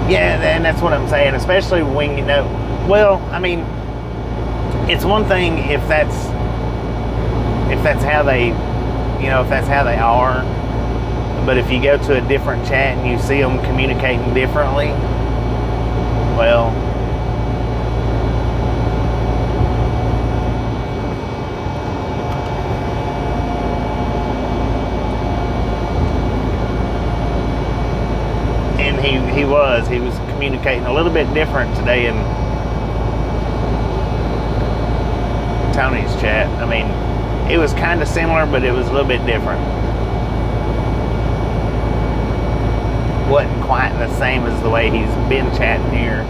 Yeah, and that's what I'm saying, especially when you know, well, I mean, it's one thing if that's how they, you know, if that's how they are, but if you go to a different chat and you see them communicating differently, well, he was communicating a little bit different today in Tony's chat. I mean, it was kind of similar, but it was a little bit different. Wasn't quite the same as the way he's been chatting here.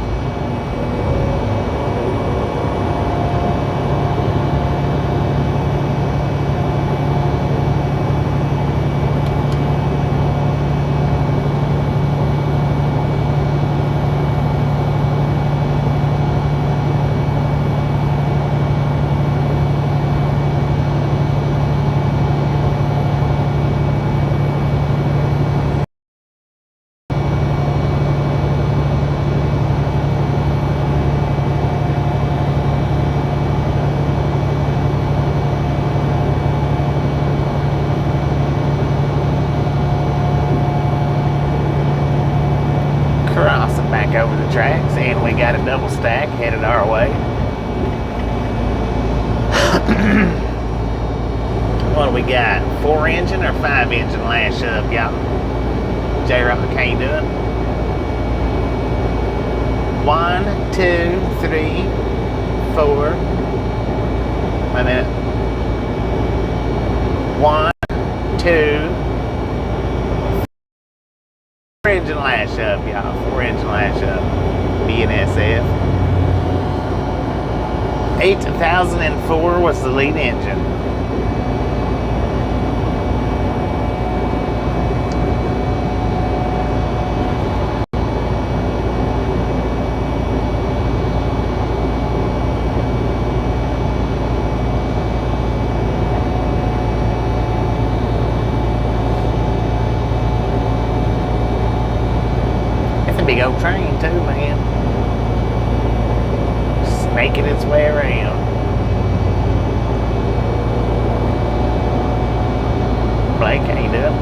and we got a double stack headed our way. What do we got? 4 engine or 5 engine lash up, y'all? J-Rock, how you doing? 1, 2, 3, 4. Wait a minute. 1, 2. 4 engine lash up, y'all. 4 engine lash up. BNSF. 8004 was the lead engine. Big old train too, man. Snaking its way around. Blake, how you doing?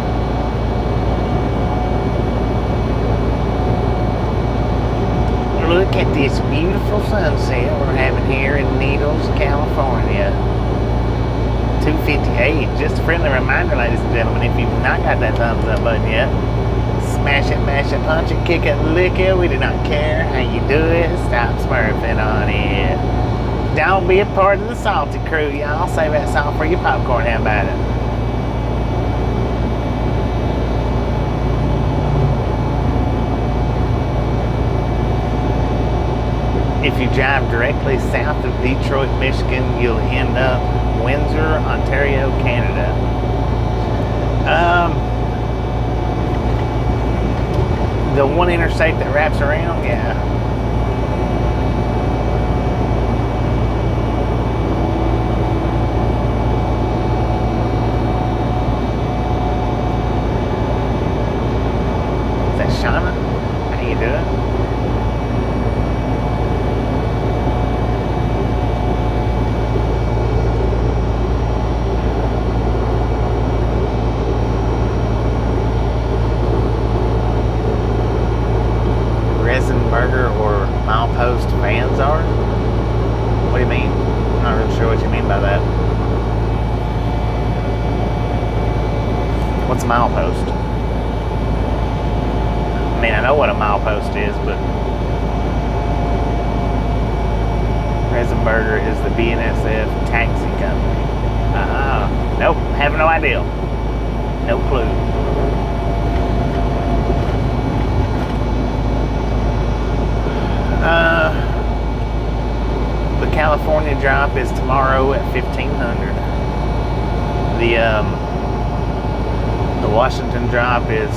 Look at this beautiful sunset we're having here in Needles, California. 2:58. Just a friendly reminder, ladies and gentlemen, if you've not got that thumbs up button yet, smash it, mash it, punch it, kick it, lick it. We do not care how you do it. Stop smurfing on it. Don't be a part of the salty crew, y'all. Save that salt for your popcorn. How about it? If you drive directly south of Detroit, Michigan, you'll end up Windsor, Ontario, Canada. The one interstate that wraps around, yeah. Is that Shauna? How you doing? Burger or milepost fans are? What do you mean? I'm not really sure what you mean by that. What's a milepost? I mean, I know what a milepost is, but Resenberger is the BNSF taxi company. Nope, have no idea. No clue. The California drop is tomorrow at 1500. The Washington drop is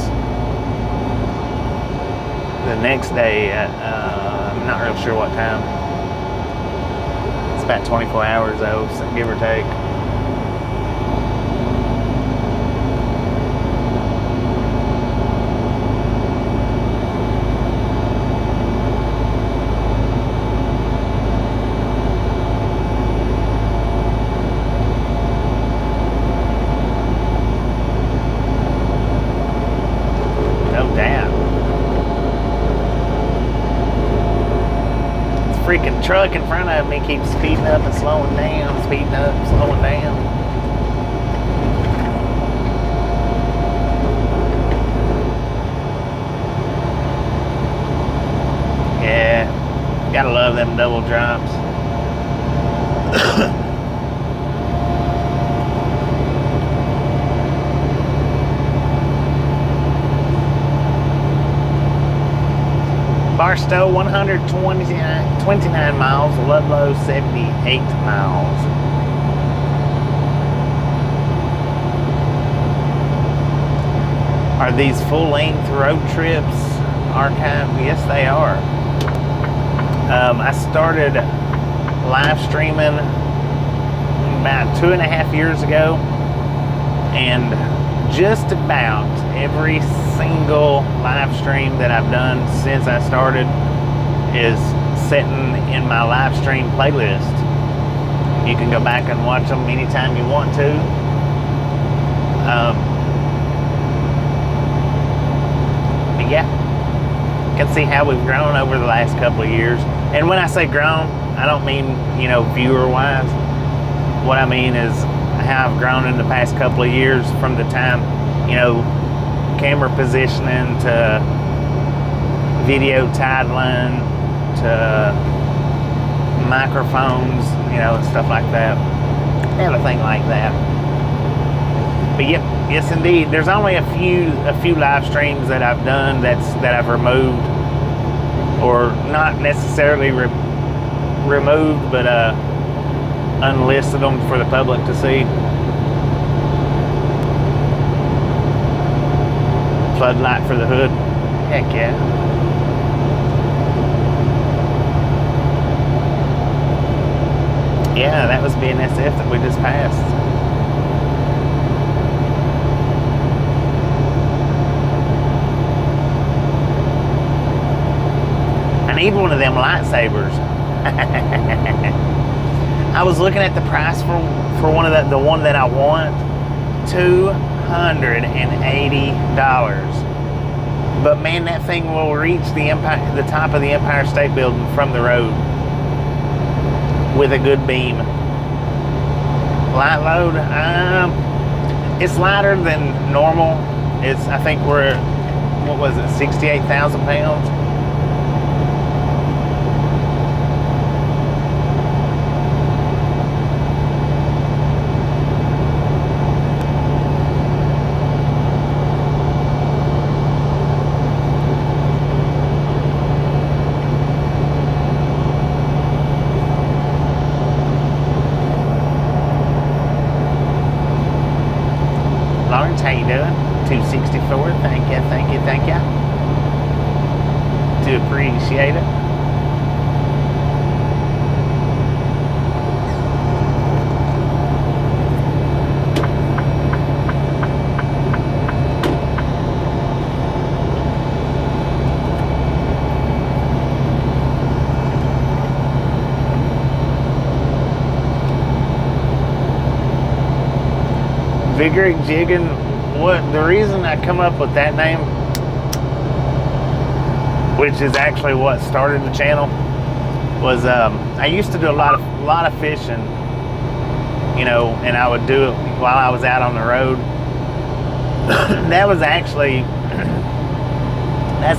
the next day at I'm not real sure what time. It's about 24 hours though, so give or take. Freaking truck in front of me keeps speeding up and slowing down, speeding up, slowing down. Yeah, gotta love them double drops. Barstow 129 miles, Ludlow 78 miles. Are these full-length road trips archived? Yes, they are. I started live streaming about 2.5 years ago, and just about every single live stream that I've done since I started is sitting in my live stream playlist. You can go back and watch them anytime you want to. But yeah, can see how we've grown over the last couple of years. And when I say grown, I don't mean, you know, viewer-wise. What I mean is how I've grown in the past couple of years from the time, you know, camera positioning to video titling to microphones, you know, and stuff like that. Everything like that. But yep, yes indeed. There's only a few live streams that I've done that I've removed, or not necessarily removed, but unlisted them for the public to see. Floodlight for the hood. Heck yeah. Yeah, that was BNSF that we just passed. I need one of them lightsabers. I was looking at the price for one of the one that I want, $280. But man, that thing will reach the top of the Empire State Building from the road with a good beam. Light load, it's lighter than normal. I think we're, what was it, 68,000 pounds? Lawrence, how you doing? 264, thank you. Do appreciate it. Vigoric Jigging, the reason I come up with that name, which is actually what started the channel, was I used to do a lot of fishing, you know, and I would do it while I was out on the road. That's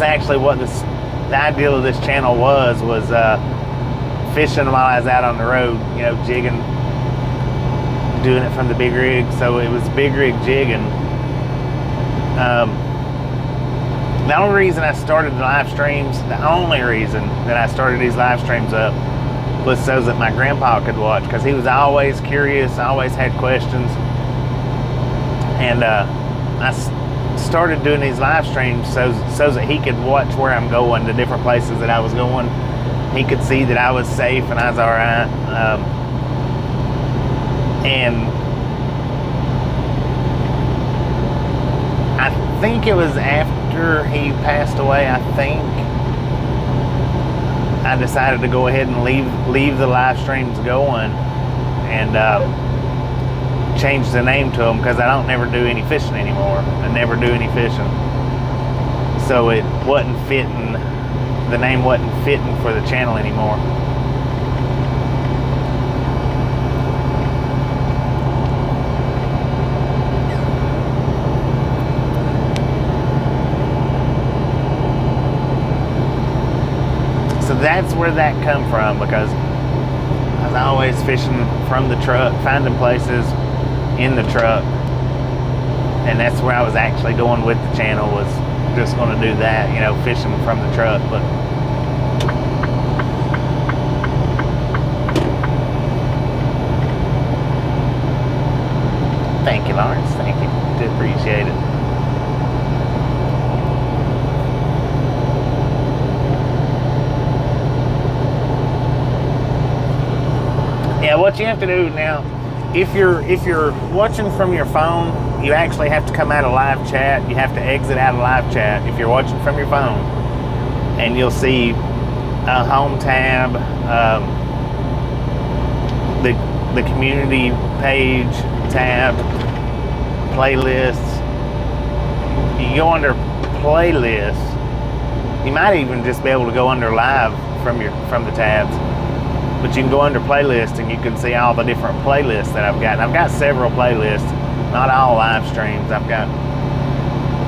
actually what the ideal of this channel was fishing while I was out on the road, you know, jigging, doing it from the big rig. So it was big rig jigging. The only reason I started the live streams, the only reason that I started these live streams up was so that my grandpa could watch, because he was always curious, always had questions. And I started doing these live streams so that he could watch where I'm going, the different places that I was going. He could see that I was safe and I was all right. And I think it was after he passed away, I decided to go ahead and leave the live streams going and change the name to them, because I don't never do any fishing anymore. I never do any fishing. So it wasn't fitting, the name wasn't fitting for the channel anymore. So that's where that come from, because I was always fishing from the truck, finding places in the truck, and that's where I was actually going with the channel, was just going to do that, you know, fishing from the truck. But thank you, Lawrence, thank you, do appreciate it. Yeah, what you have to do now, if you're watching from your phone, you actually have to come out of live chat. You have to exit out of live chat if you're watching from your phone, and you'll see a home tab, the community page tab, playlists. You go under playlists, You might even just be able to go under live from the tabs. But you can go under playlist and you can see all the different playlists that I've got. And I've got several playlists, not all live streams. I've got,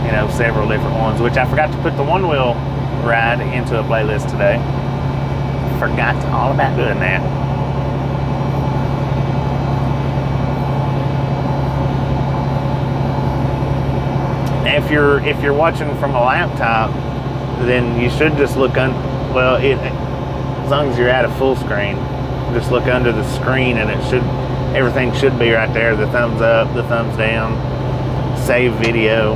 you know, several different ones, which I forgot to put the one wheel ride into a playlist today. Forgot all about doing that. If you're watching from a laptop, then you should just look well, as long as you're at a full screen, just look under the screen and everything should be right there. The thumbs up, the thumbs down, save video.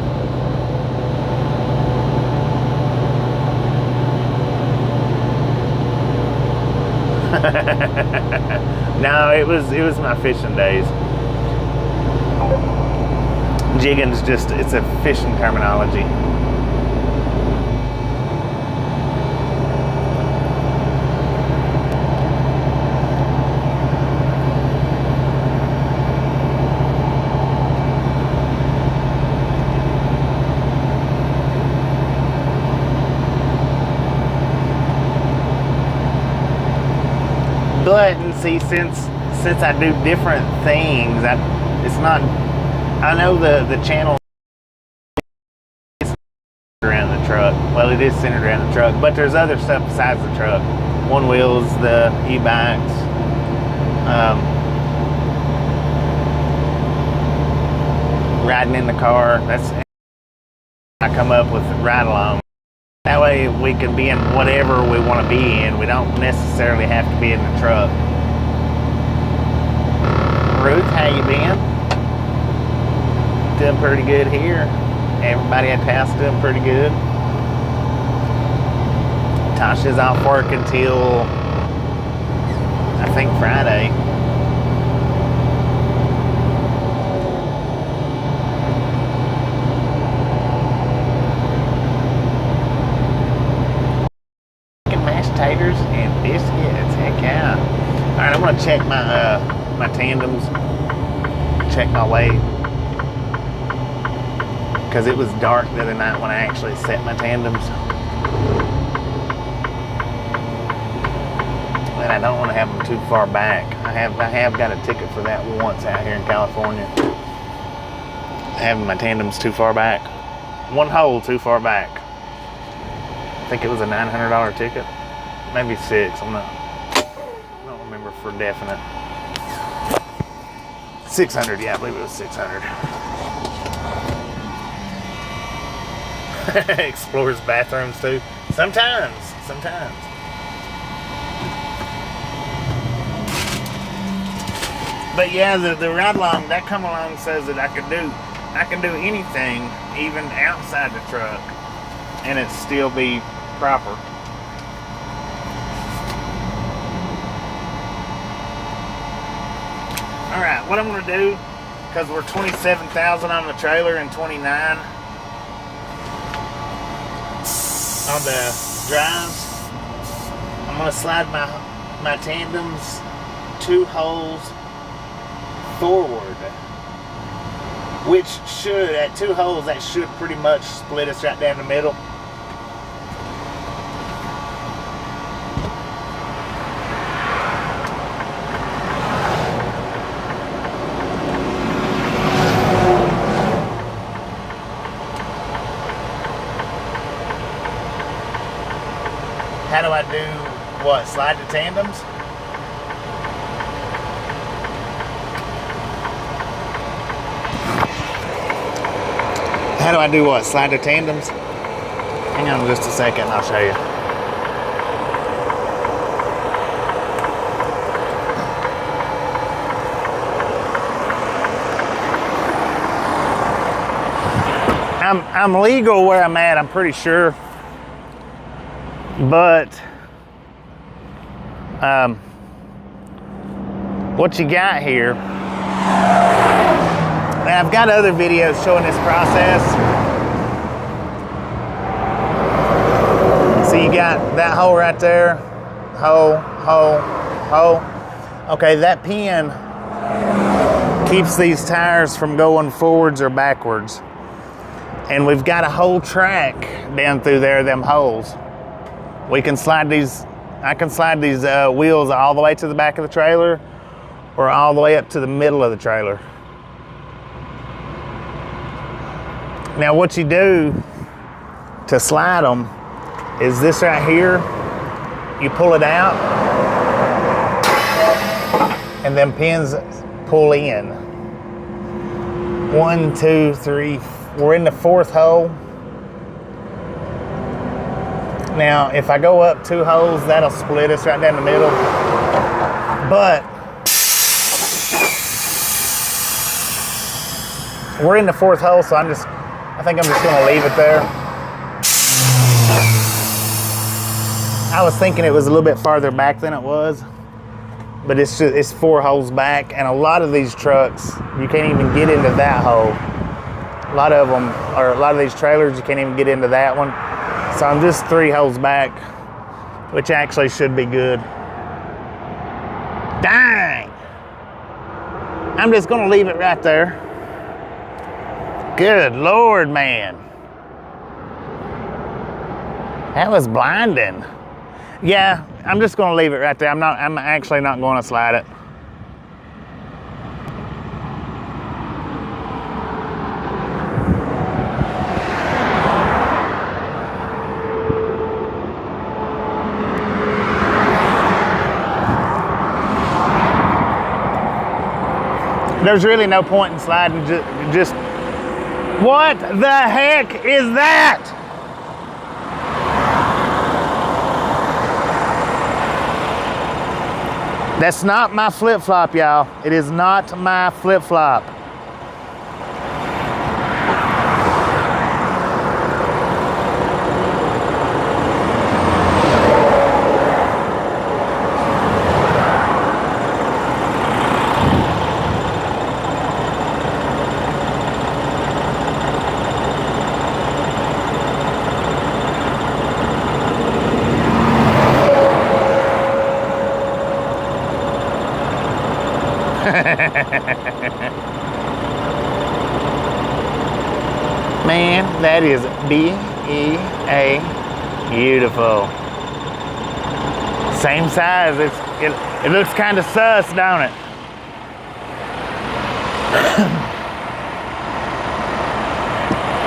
No, it was my fishing days. Jigging's just, it's a fishing terminology. But and see, since I do different things, it's not. I know the channel is around the truck. Well, it is centered around the truck, but there's other stuff besides the truck. One wheels, the e-bikes, riding in the car. That's I come up with ride along. That way we can be in whatever we want to be in. We don't necessarily have to be in the truck. Ruth, how you been? Doing pretty good here. Everybody at the house doing pretty good. Tasha's off work until I think Friday. Taters and biscuits, heck yeah. All right, I'm gonna check my tandems, check my weight, because it was dark the other night when I actually set my tandems, and I don't want to have them too far back. I have got a ticket for that once out here in California, having my tandems too far back, one hole too far back. I think it was a $900 ticket. Maybe 6, I don't remember for definite. 600, yeah, I believe it was 600. Explores bathrooms too. Sometimes. But yeah, the ride along, that come along says that I can do anything, even outside the truck, and it still be proper. All right, what I'm gonna do, because we're 27,000 on the trailer and 29 on the drives, I'm gonna slide my tandems 2 holes forward, which should, at 2 holes, that should pretty much split us right down the middle. How do I do what? Slide the tandems? How do I do what? Slide the tandems? Hang on just a second and I'll show you. I'm legal where I'm at, I'm pretty sure. But what you got here, and I've got other videos showing this process. So you got that hole right there, hole. Okay, that pin keeps these tires from going forwards or backwards. And we've got a whole track down through there, them holes. We can slide these, I can slide these wheels all the way to the back of the trailer or all the way up to the middle of the trailer. Now what you do to slide them is this right here. You pull it out and then pins pull in. 1, 2, 3, we're in the 4th hole. Now, if I go up 2 holes, that'll split us right down the middle. But we're in the 4th hole, so I think I'm just gonna leave it there. I was thinking it was a little bit farther back than it was, but it's 4 holes back, and a lot of these trucks, you can't even get into that hole. A lot of them, or a lot of these trailers, you can't even get into that one. So I'm just 3 holes back, which actually should be good. Dang! I'm just gonna leave it right there. Good Lord, man. That was blinding. Yeah, I'm just gonna leave it right there. I'm actually not gonna slide it. There's really no point in sliding, just what the heck is that? That's not my flip-flop, y'all. It is not my flip-flop. Man, that is B-E-A beautiful. Same size. It looks kind of sus, don't it?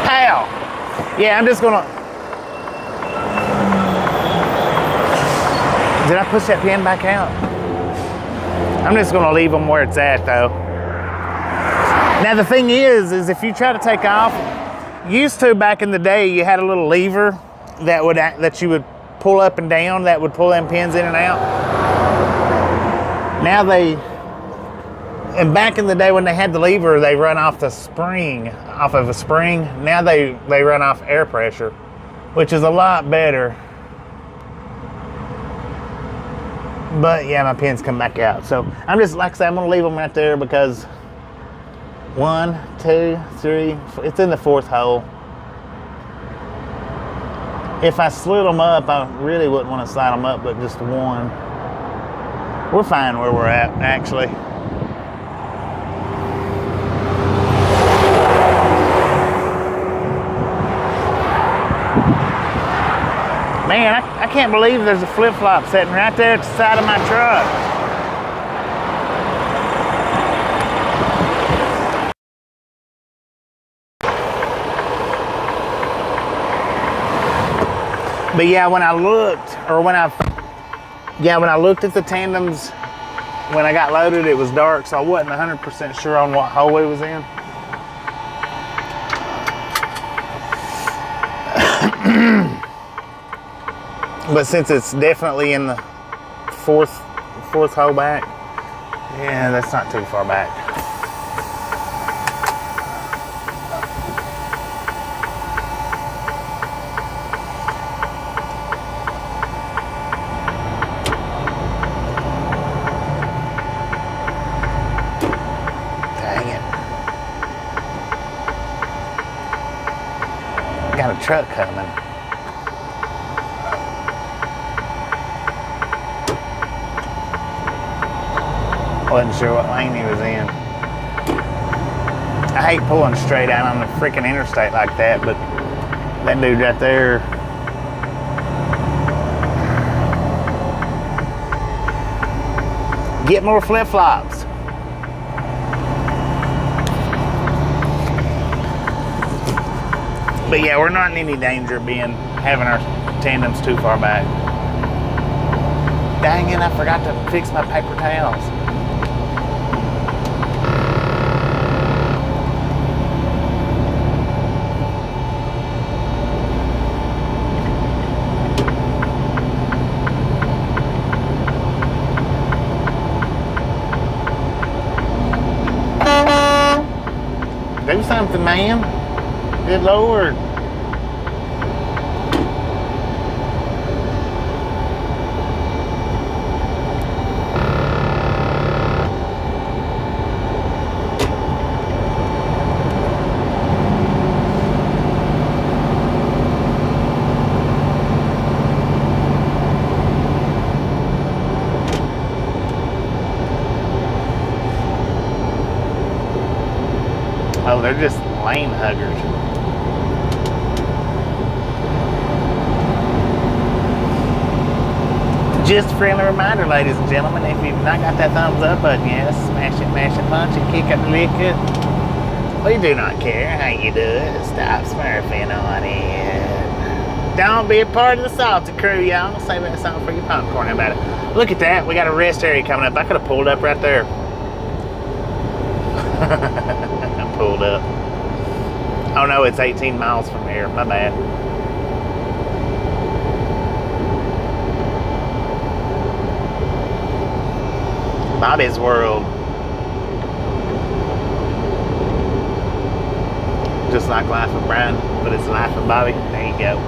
Pow! Yeah, I'm just gonna. Did I push that pin back out? I'm just gonna leave them where it's at though. Now the thing is if you try to take off, used to back in the day, you had a little lever that you would pull up and down that would pull them pins in and out. Now and back in the day when they had the lever, they run off of a spring. Now they run off air pressure, which is a lot better. But yeah, my pins come back out. So I'm just, like I said, I'm gonna leave them right there because 1, 2, 3, it's in the 4th hole. If I slid them up, I really wouldn't want to slide them up, but just 1. We're fine where we're at, actually. Man, I can't believe there's a flip-flop sitting right there at the side of my truck. But yeah, when I looked at the tandems, when I got loaded, it was dark, so I wasn't 100% sure on what hole it was in. But since it's definitely in the fourth hole back, yeah, that's not too far back. Dang it. Got a truck coming. Wasn't sure what lane he was in. I hate pulling straight out on the freaking interstate like that, but that dude right there, Get more flip-flops. But yeah, we're not in any danger of having our tandems too far back. Dang it, I forgot to fix my paper towels. Do something, man. Good Lord. Oh, they're just lane huggers. Just a friendly reminder, ladies and gentlemen, if you've not got that thumbs up button yet, smash it, mash it, punch it, kick it, lick it. We do not care how you do it. Stop smurfing on it. Don't be a part of the salty crew, y'all. Save that song for your popcorn. How about it? Look at that. We got a rest area coming up. I could have pulled up right there. I pulled up. Oh no, it's 18 miles from here. My bad. Bobby's World. Just like Life of Brian, but it's Life of Bobby. There you go.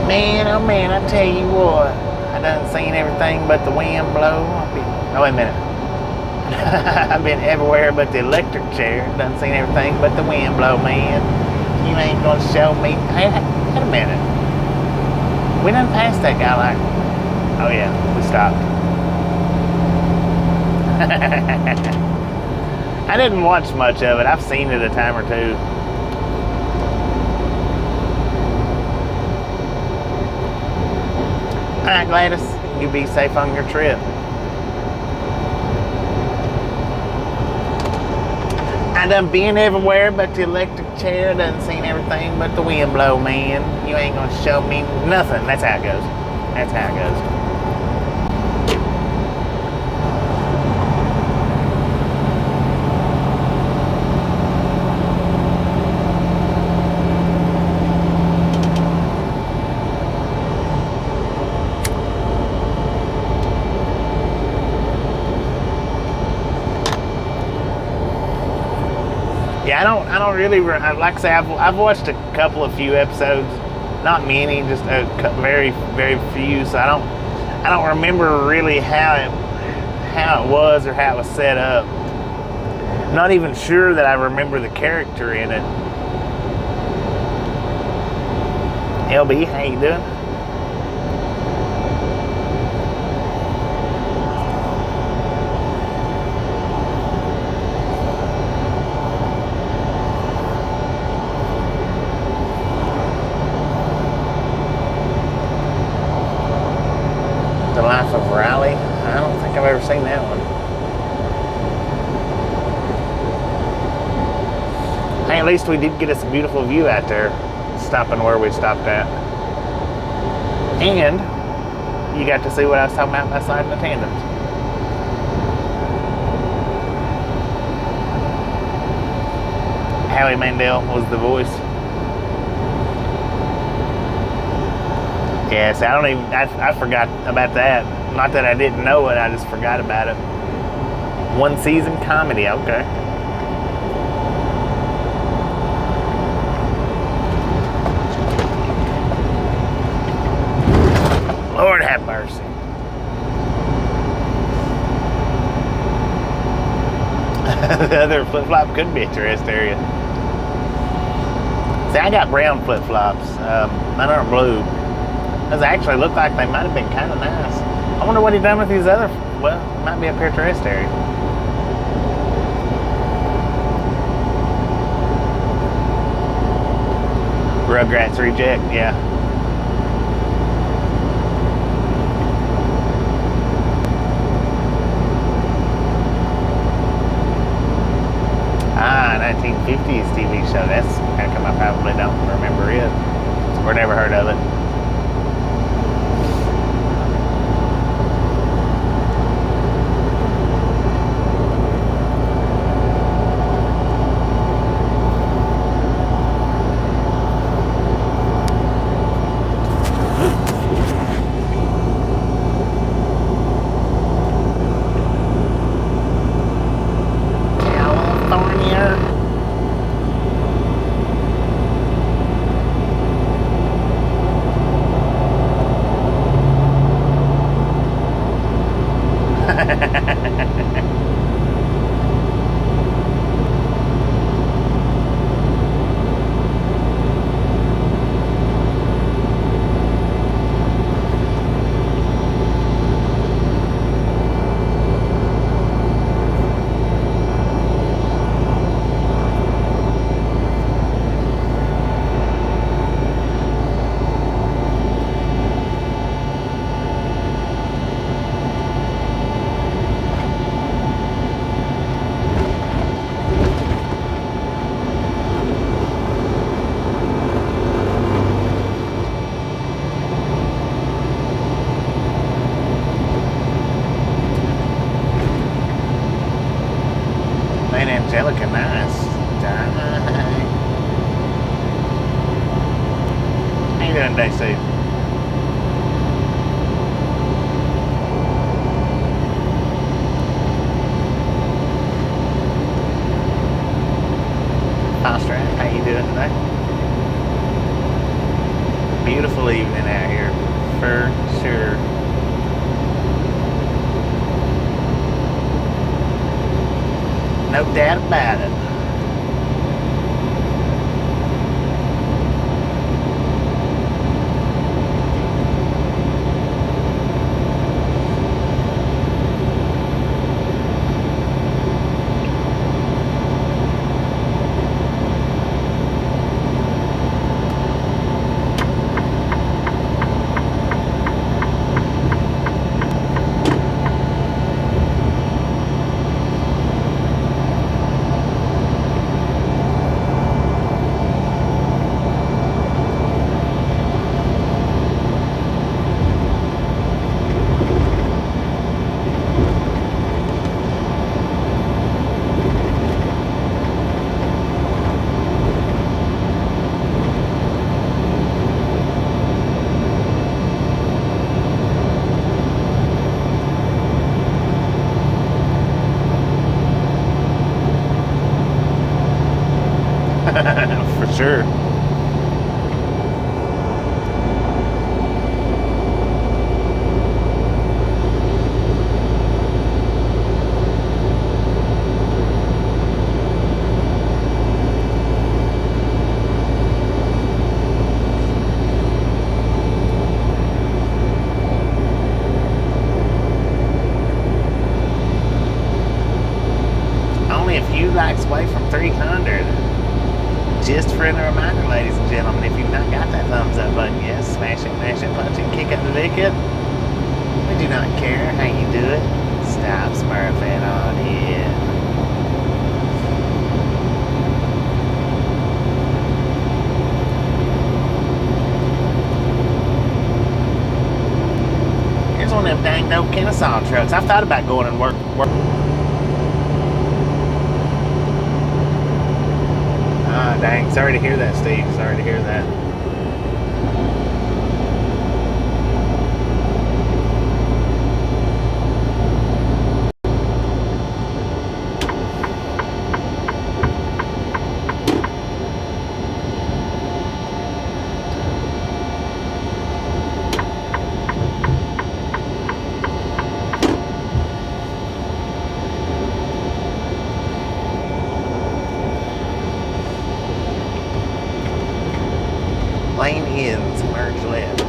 Man, oh man, I tell you what, I done seen everything but the wind blow. Oh, wait a minute. I've been everywhere but the electric chair. Done seen everything but the wind blow, man. You ain't gonna show me. Hey, wait a minute. We done passed that guy like. Oh yeah, we stopped. I didn't watch much of it. I've seen it a time or two. Alright, Gladys, you be safe on your trip. I done been everywhere but the electric chair. Done seen everything but the wind blow, man. You ain't gonna show me nothing. That's how it goes. That's how it goes. Yeah, I don't really, like I say, I've watched a couple of few episodes, not many, just a very, very few. So I don't remember really how it was or how it was set up. I'm not even sure that I remember the character in it. LB, how you doing? The Life of Riley. I don't think I've ever seen that one. Hey, at least we did get us a beautiful view out there, stopping where we stopped at. And you got to see what I was talking about by sliding the tandems. Howie Mandel was the voice. Yes, I forgot about that. Not that I didn't know it, I just forgot about it. One season comedy, okay. Lord have mercy. The other flip-flop could be a tourist area. See, I got brown flip-flops. Mine aren't blue. Those actually look like they might have been kind of nice. I wonder what he done with these other. Well, it might be up here terrestrial. Rugrats Reject, yeah. Ah, 1950s TV show. That's how come I probably don't remember it or never heard of it. Angelica, nice. How you doing today, Steve? Foster, how you doing today? Beautiful evening out here, for sure. No doubt about it. For sure. Only a few likes away from 300. Just a friendly reminder, ladies and gentlemen, if you've not got that thumbs up button yet, smash it, mash it, punch it, kick up the ticket. We do not care how you do it. Stop smurfing on it. Here's one of them dang dope Kennesaw trucks. I've thought about going and work. Dang, sorry to hear that, Steve. Sorry to hear that. Lane ends, merge left.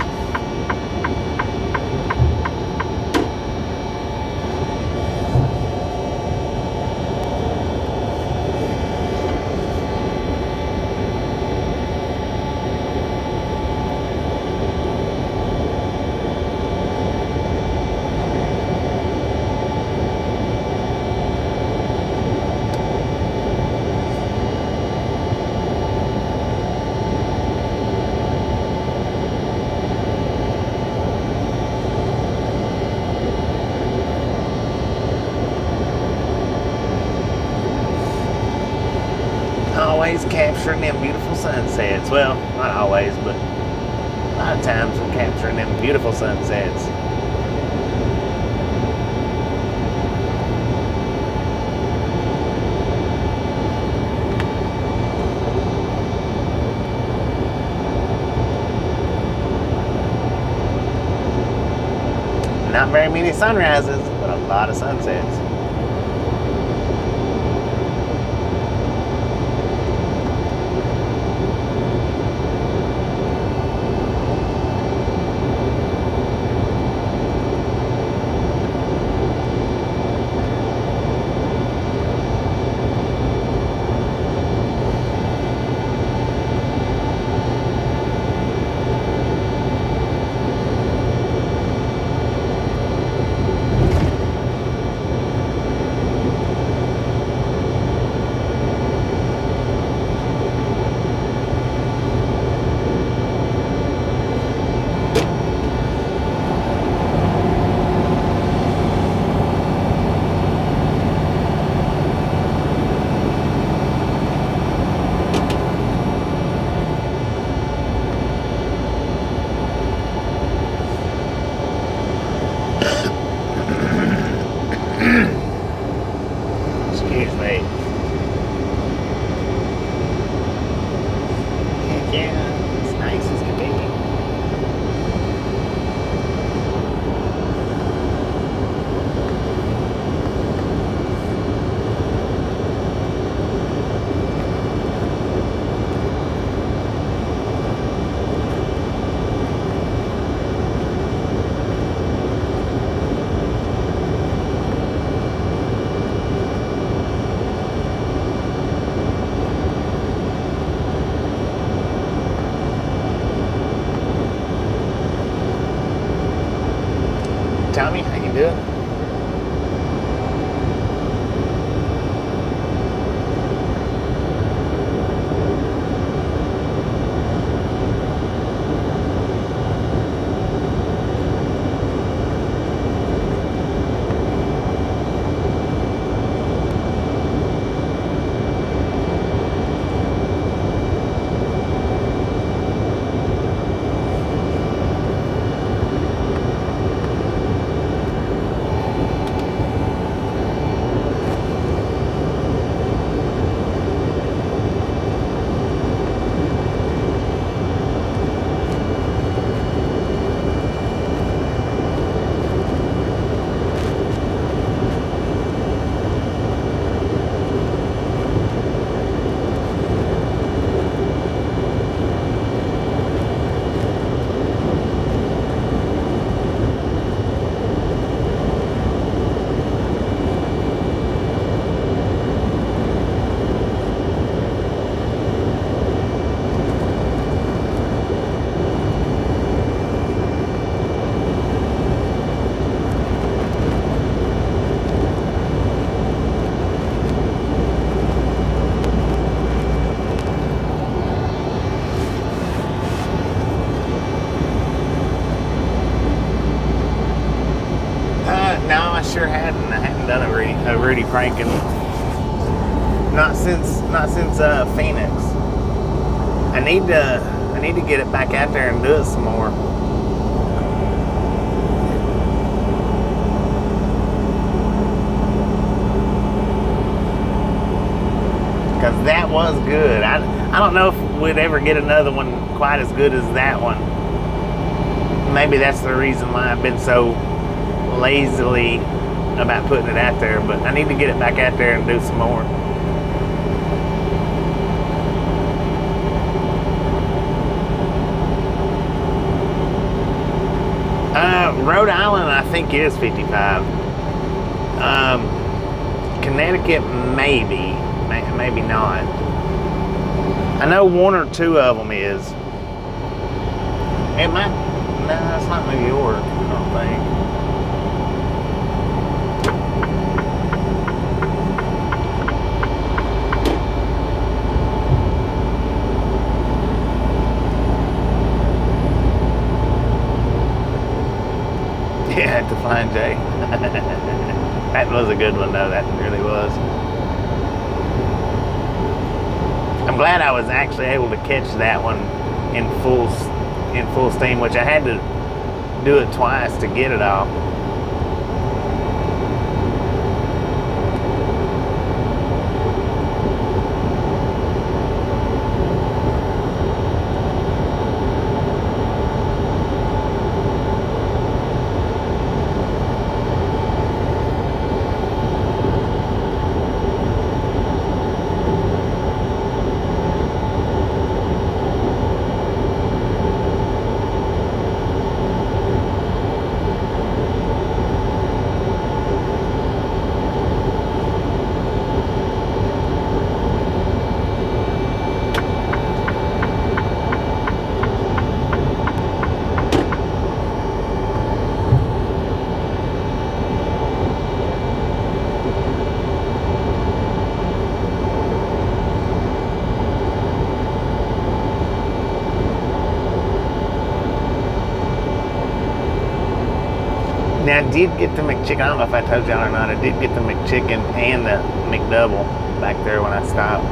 always capturing them beautiful sunsets. Well, not always, but a lot of times we're capturing them beautiful sunsets. Not very many sunrises, but a lot of sunsets. Excuse me. Heck yeah, it's nice as can be. Tommy, how you doing? No, I sure hadn't. I hadn't done a Rudy pranking. Not since Phoenix. I need to get it back out there and do it some more. Because that was good. I don't know if we'd ever get another one quite as good as that one. Maybe that's the reason why I've been so lazily about putting it out there, but I need to get it back out there and do some more. Rhode Island, I think, is 55. Connecticut, maybe not. I know one or two of them is. It might. No, it's not New York, I don't think. Yeah, to find Jay. That was a good one, though. That really was. I'm glad I was actually able to catch that one in full steam, which I had to do it twice to get it off. Now, I did get the McChicken. I don't know if I told y'all or not. I did get the McChicken and the McDouble back there when I stopped.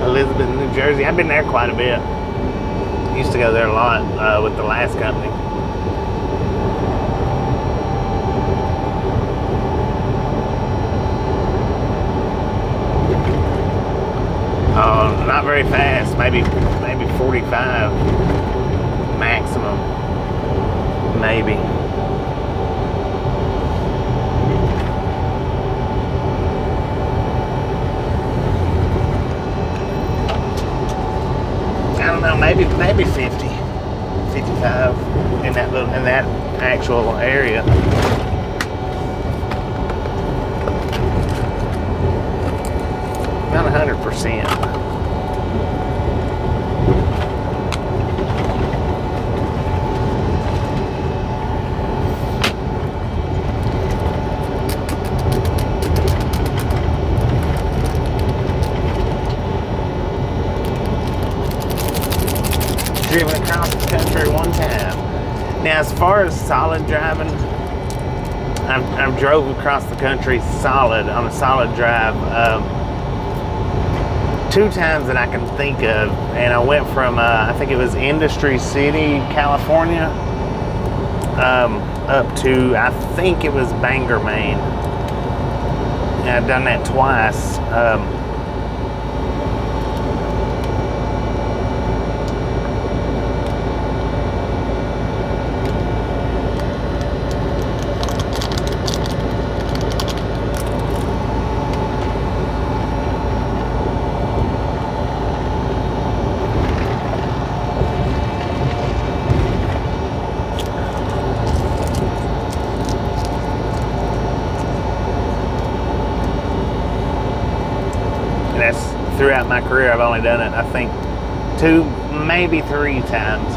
Elizabeth, New Jersey. I've been there quite a bit. Used to go there a lot with the last company. Not very fast. Maybe 45 maximum. Maybe. I don't know, maybe 50, 55 in that actual area. Not 100%. Driven across the country one time. Now, as far as solid driving, I've drove across the country solid on a solid drive 2 times that I can think of, and I went from I think it was Industry City, California, up to I think it was Bangor, Maine. And I've done that twice. Throughout my career, I've only done it, I think, 2, maybe 3 times.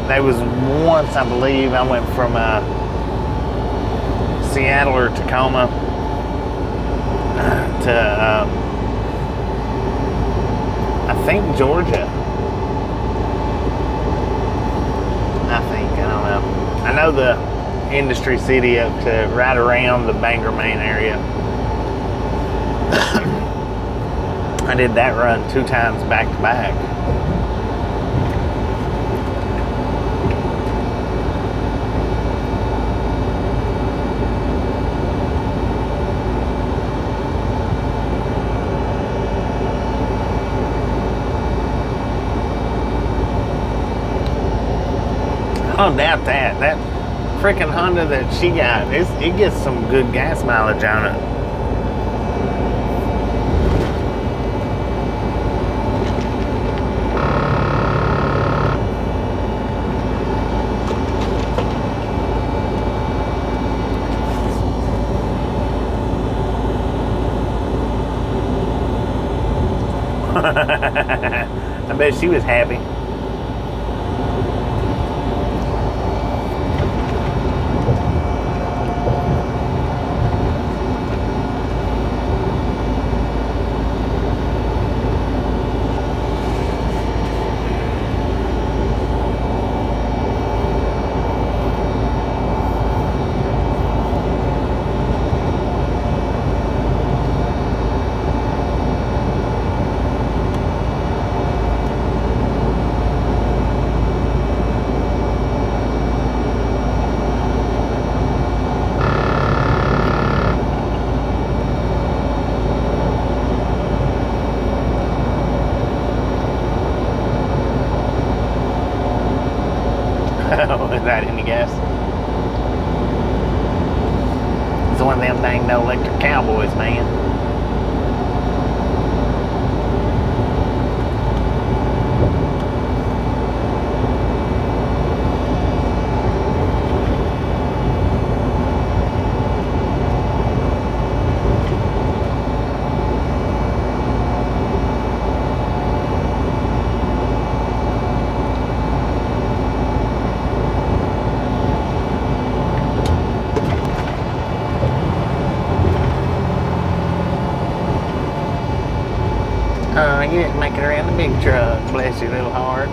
There was once, I believe, I went from Seattle or Tacoma to, I think, Georgia. I don't know. I know the Industry City up to right around the Bangor, Maine area. I did that run 2 times back to back. don't doubt that. That freaking Honda that she got, it gets some good gas mileage on it. I bet she was happy. Without any gas. It's one of them dang no electric cowboys, man. You didn't make it around the big truck. Bless your little heart.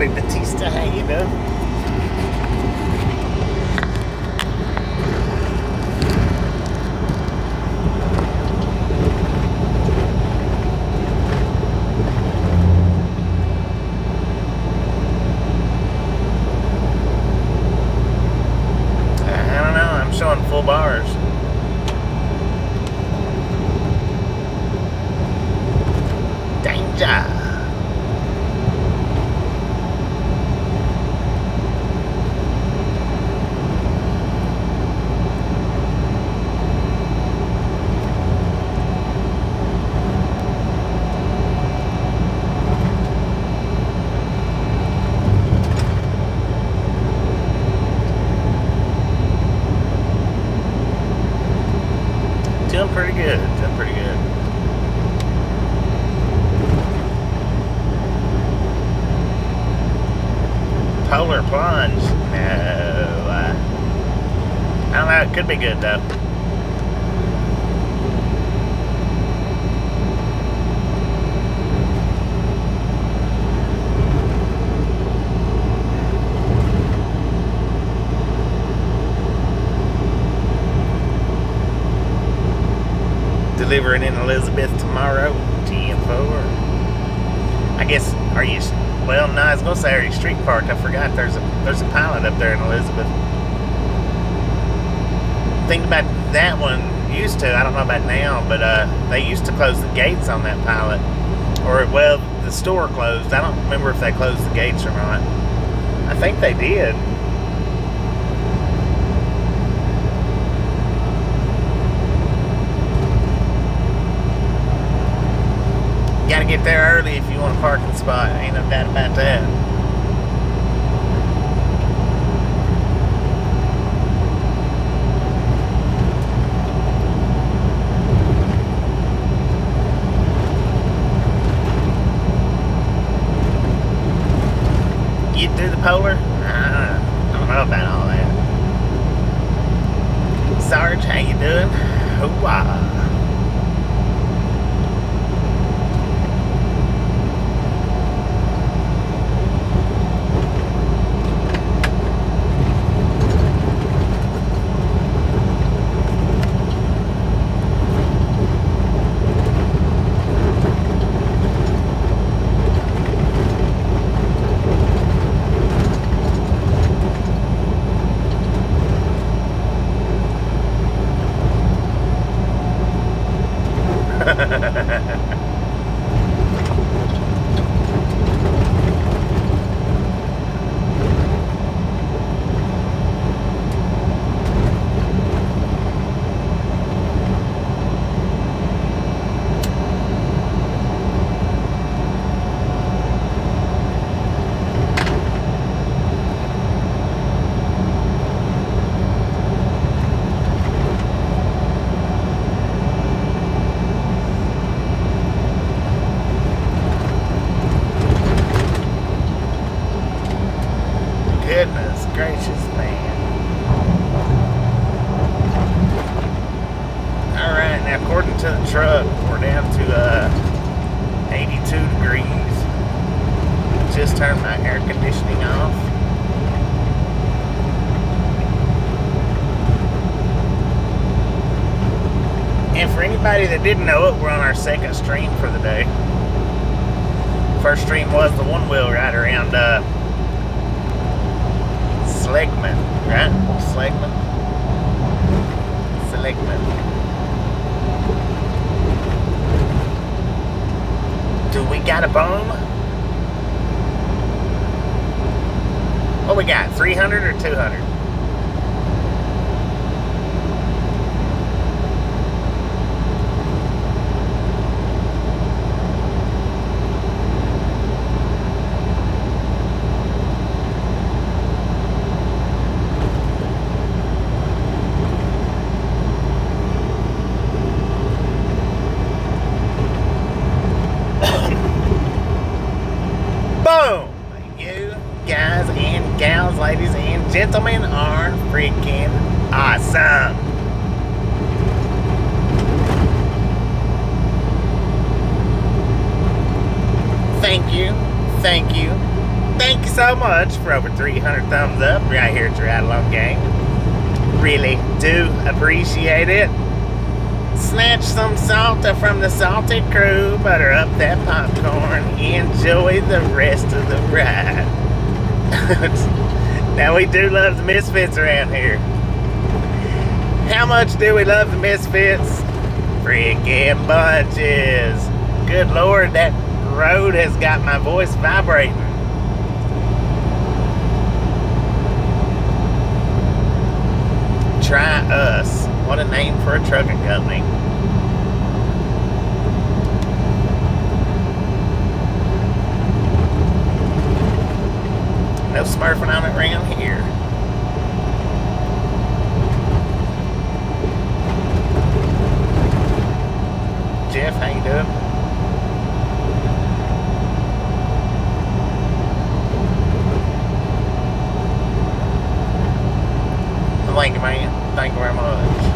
Batista Haber. I don't know, I'm showing full bars. Danger. Doing pretty good. Doing pretty good. Polar plunge. No. I don't know. It could be good though. Delivering in Elizabeth tomorrow, 10-4. I guess, are you, well, no, I was going to say, are you street parked? I forgot there's a pilot up there in Elizabeth. Think about that one, used to, I don't know about now, but they used to close the gates on that pilot. Or, well, the store closed. I don't remember if they closed the gates or not. I think they did. Gotta get there early if you want a parking spot. Ain't no doubt about that. bipolar? I don't know about all that. Sarge, how you doing? Hoo-wah. Goodness gracious, man. Alright, now according to the truck, we're down to 82 degrees. Just turned my air conditioning off. And for anybody that didn't know it, we're on our second stream for the day. First stream was the one-wheel ride around Seligman, right? Seligman. Do we got a boom? What we got? 300 or 200? Ladies and gentlemen, are freaking awesome. Thank you so much for over 300 thumbs up right here at your Ride Along Gang. Really do appreciate it. Snatch some salta from the salty crew, butter up that popcorn, enjoy the rest of the ride. Now, we do love the Misfits around here. How much do we love the Misfits? Freaking bunches. Good Lord, that road has got my voice vibrating. Try Us. What a name for a trucking company. No smurfing on it around here. Jeff, how you doing? Thank you, man. Thank you very much.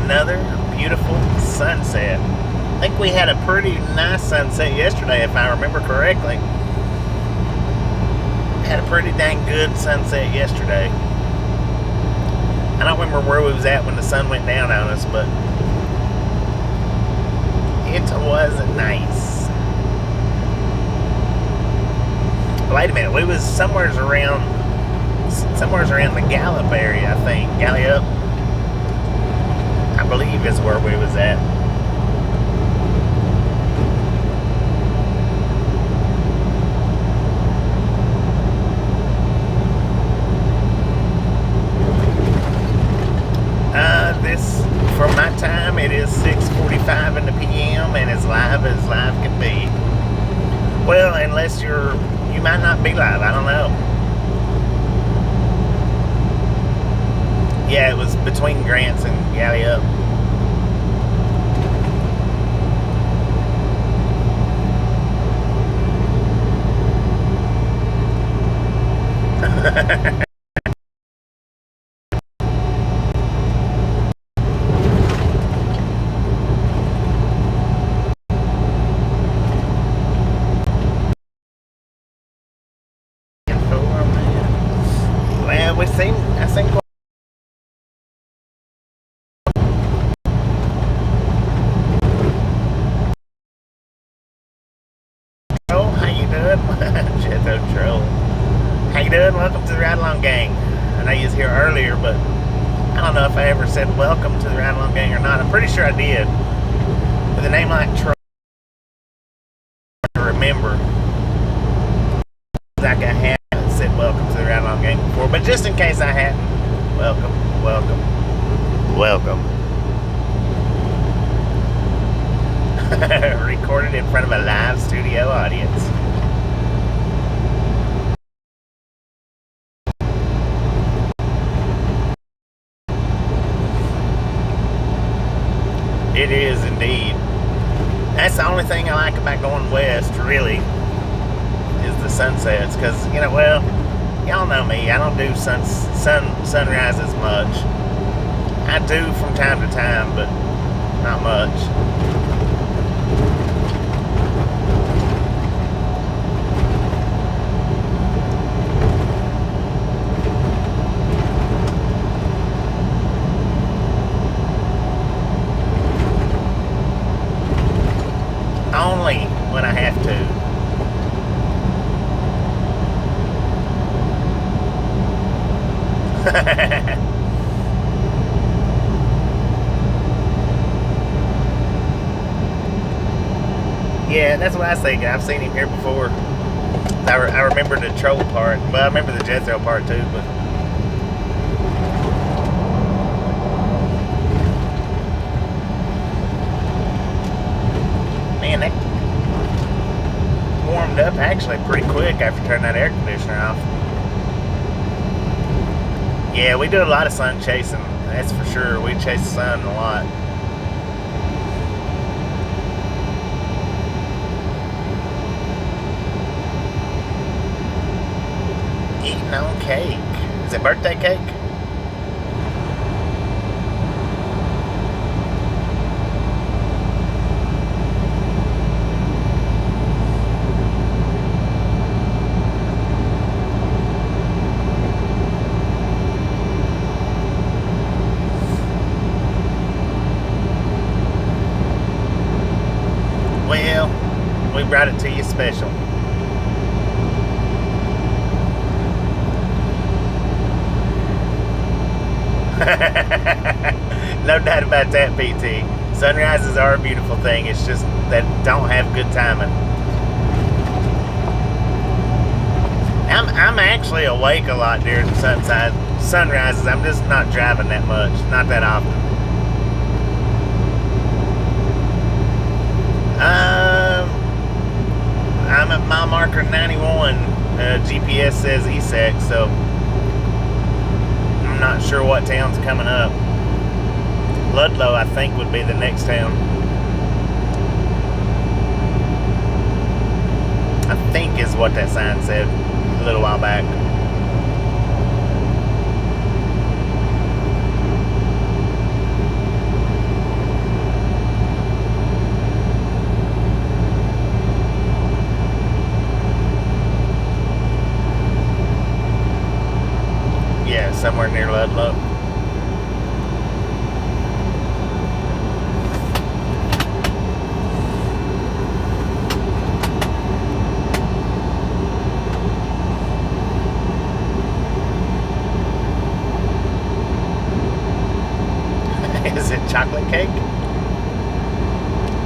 Another beautiful sunset. I think we had a pretty nice sunset yesterday, if I remember correctly. Had a pretty dang good sunset yesterday. I don't remember where we was at when the sun went down on us, but it was nice. Wait a minute, we was somewhere around the Gallup area, I think. Gallup, I believe, is where we was at. This, for my time, it is 6:45 in the PM, and as live might not be live. I don't know. Yeah, it was between Grants and Galley Up. Well, I think. Oh, how you doing? Jethro Troll. How you doing? Welcome to the Ride Along Gang. I know you was here earlier, but I don't know if I ever said welcome to the Ride Along Gang or not. I'm pretty sure I did. With a name like Troll, I remember like I hadn't said welcome to the Ride Along Gang before, but just in case I hadn't, welcome, welcome, welcome. Recorded in front of a live studio audience. It is indeed. That's the only thing I like about going west, really, is the sunsets. Because, you know, well, y'all know me. I don't do sunrises much. I do from time to time, but not much. Only when I have to. Yeah, that's what I was thinking. I've seen him here before. I remember the troll part. Well, I remember the Jethro part too, but man, that warmed up actually pretty quick after turning that air conditioner off. Yeah, we do a lot of sun chasing, that's for sure. We chase the sun a lot. Eating on cake. Is it birthday cake? Well, we brought it to you special. No doubt about that, PT. Sunrises are a beautiful thing. It's just that don't have good timing. I'm actually awake a lot during sunrises. I'm just not driving that much, not that often. I'm at mile marker 91. GPS says ESEC, so I'm not sure what town's coming up. Ludlow, I think, would be the next town. I think is what that sign said a little while back. Yeah, somewhere near Ludlow. Is it chocolate cake?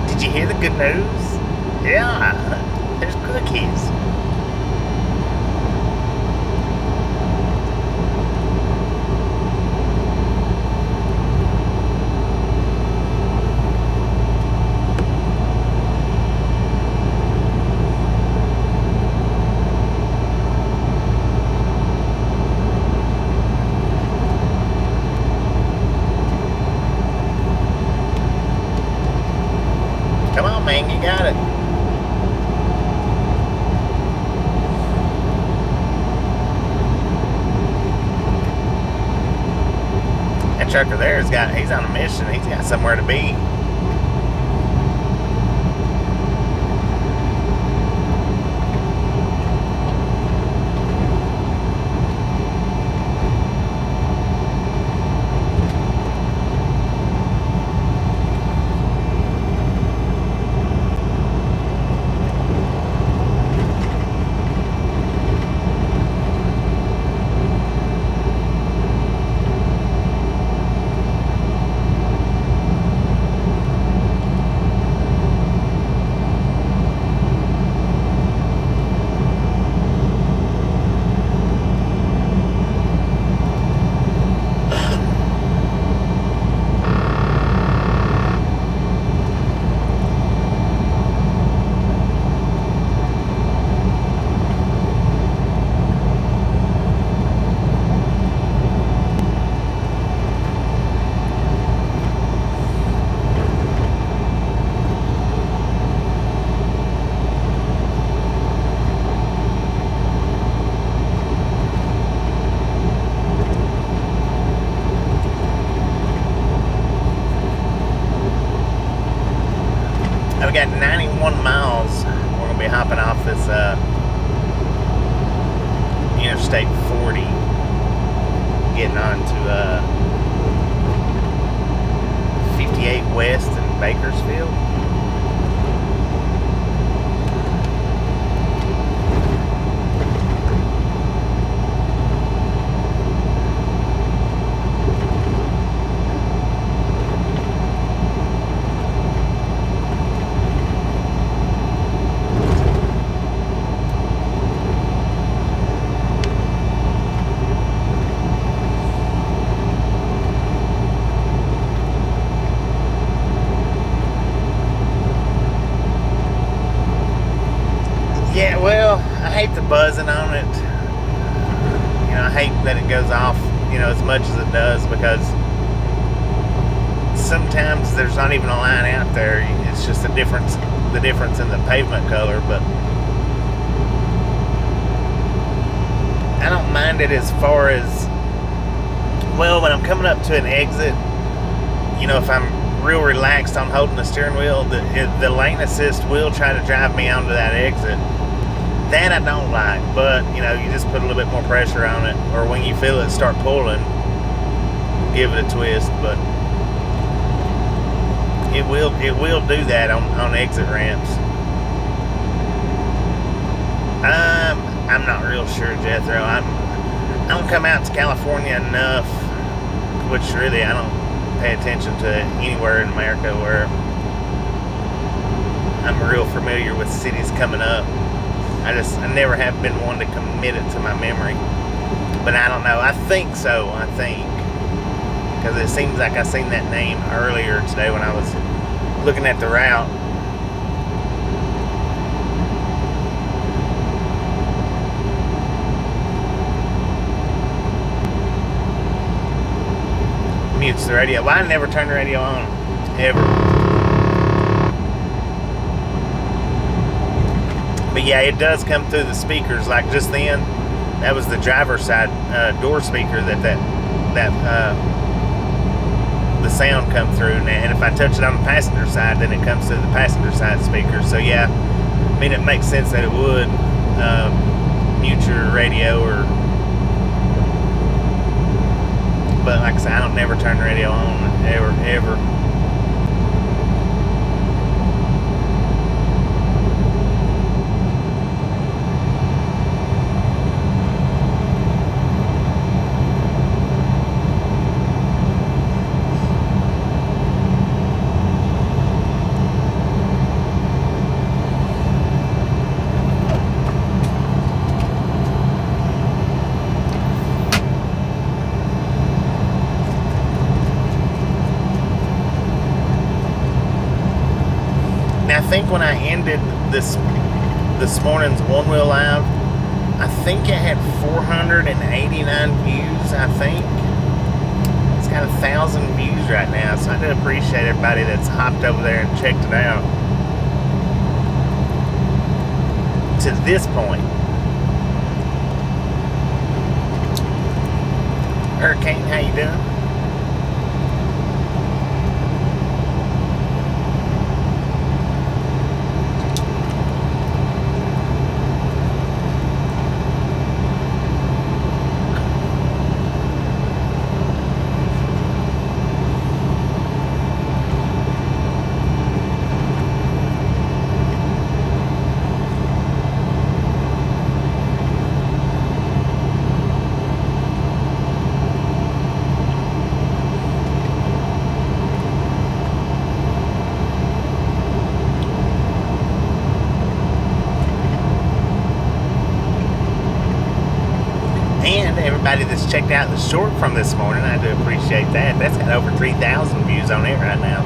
Did you hear the good news? Yeah, there's cookies. trucker there he's on a mission. He's got somewhere to be. I've got 91 miles. We're gonna be hopping off this Interstate 40, getting on to 58 West in Bakersfield. Yeah, well, I hate the buzzing on it. You know, I hate that it goes off, you know, as much as it does, because sometimes there's not even a line out there. It's just the difference in the pavement color. But I don't mind it as far as, well, when I'm coming up to an exit, you know, if I'm real relaxed on holding the steering wheel, the lane assist will try to drive me onto that exit. That I don't like, but you know, you just put a little bit more pressure on it, or when you feel it start pulling, give it a twist. But it will do that on exit ramps. I'm not real sure, Jethro. I don't come out to California enough, which really I don't pay attention to anywhere in America where I'm real familiar with cities coming up. I never have been one to commit it to my memory. But I don't know. I think so. Because it seems like I seen that name earlier today when I was looking at the route. Mutes the radio. Well, I never turn the radio on. Ever. But yeah, it does come through the speakers. Like just then, that was the driver's side door speaker that the sound come through. And if I touch it on the passenger side, then it comes through the passenger side speaker. So yeah, I mean, it makes sense that it would mute your radio. But like I said, I don't never turn the radio on ever. I think when I ended this morning's One Wheel Live, I think it had 489 views, I think. It's got 1,000 views right now, so I do appreciate everybody that's hopped over there and checked it out. To this point. Hurricane, how you doing? everybody that's checked out the short from this morning. I do appreciate that. That's got over 3,000 views on it right now.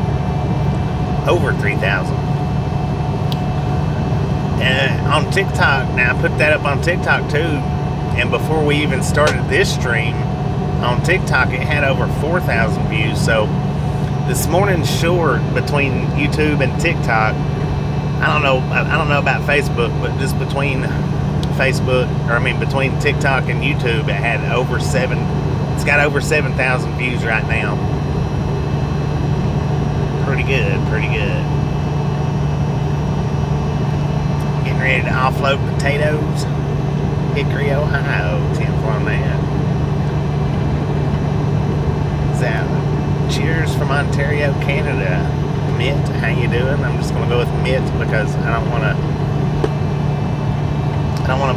Over 3,000. And on TikTok, now I put that up on TikTok too. And before we even started this stream, on TikTok it had over 4,000 views. So this morning's short between YouTube and TikTok, I don't know about Facebook, but just between between TikTok and YouTube, it had it's got over 7,000 views right now. Pretty good. Getting ready to offload potatoes. Hickory, Ohio. 10 for on that. So, cheers from Ontario, Canada. Mitt, how you doing? I'm just gonna go with Mitt because I don't want to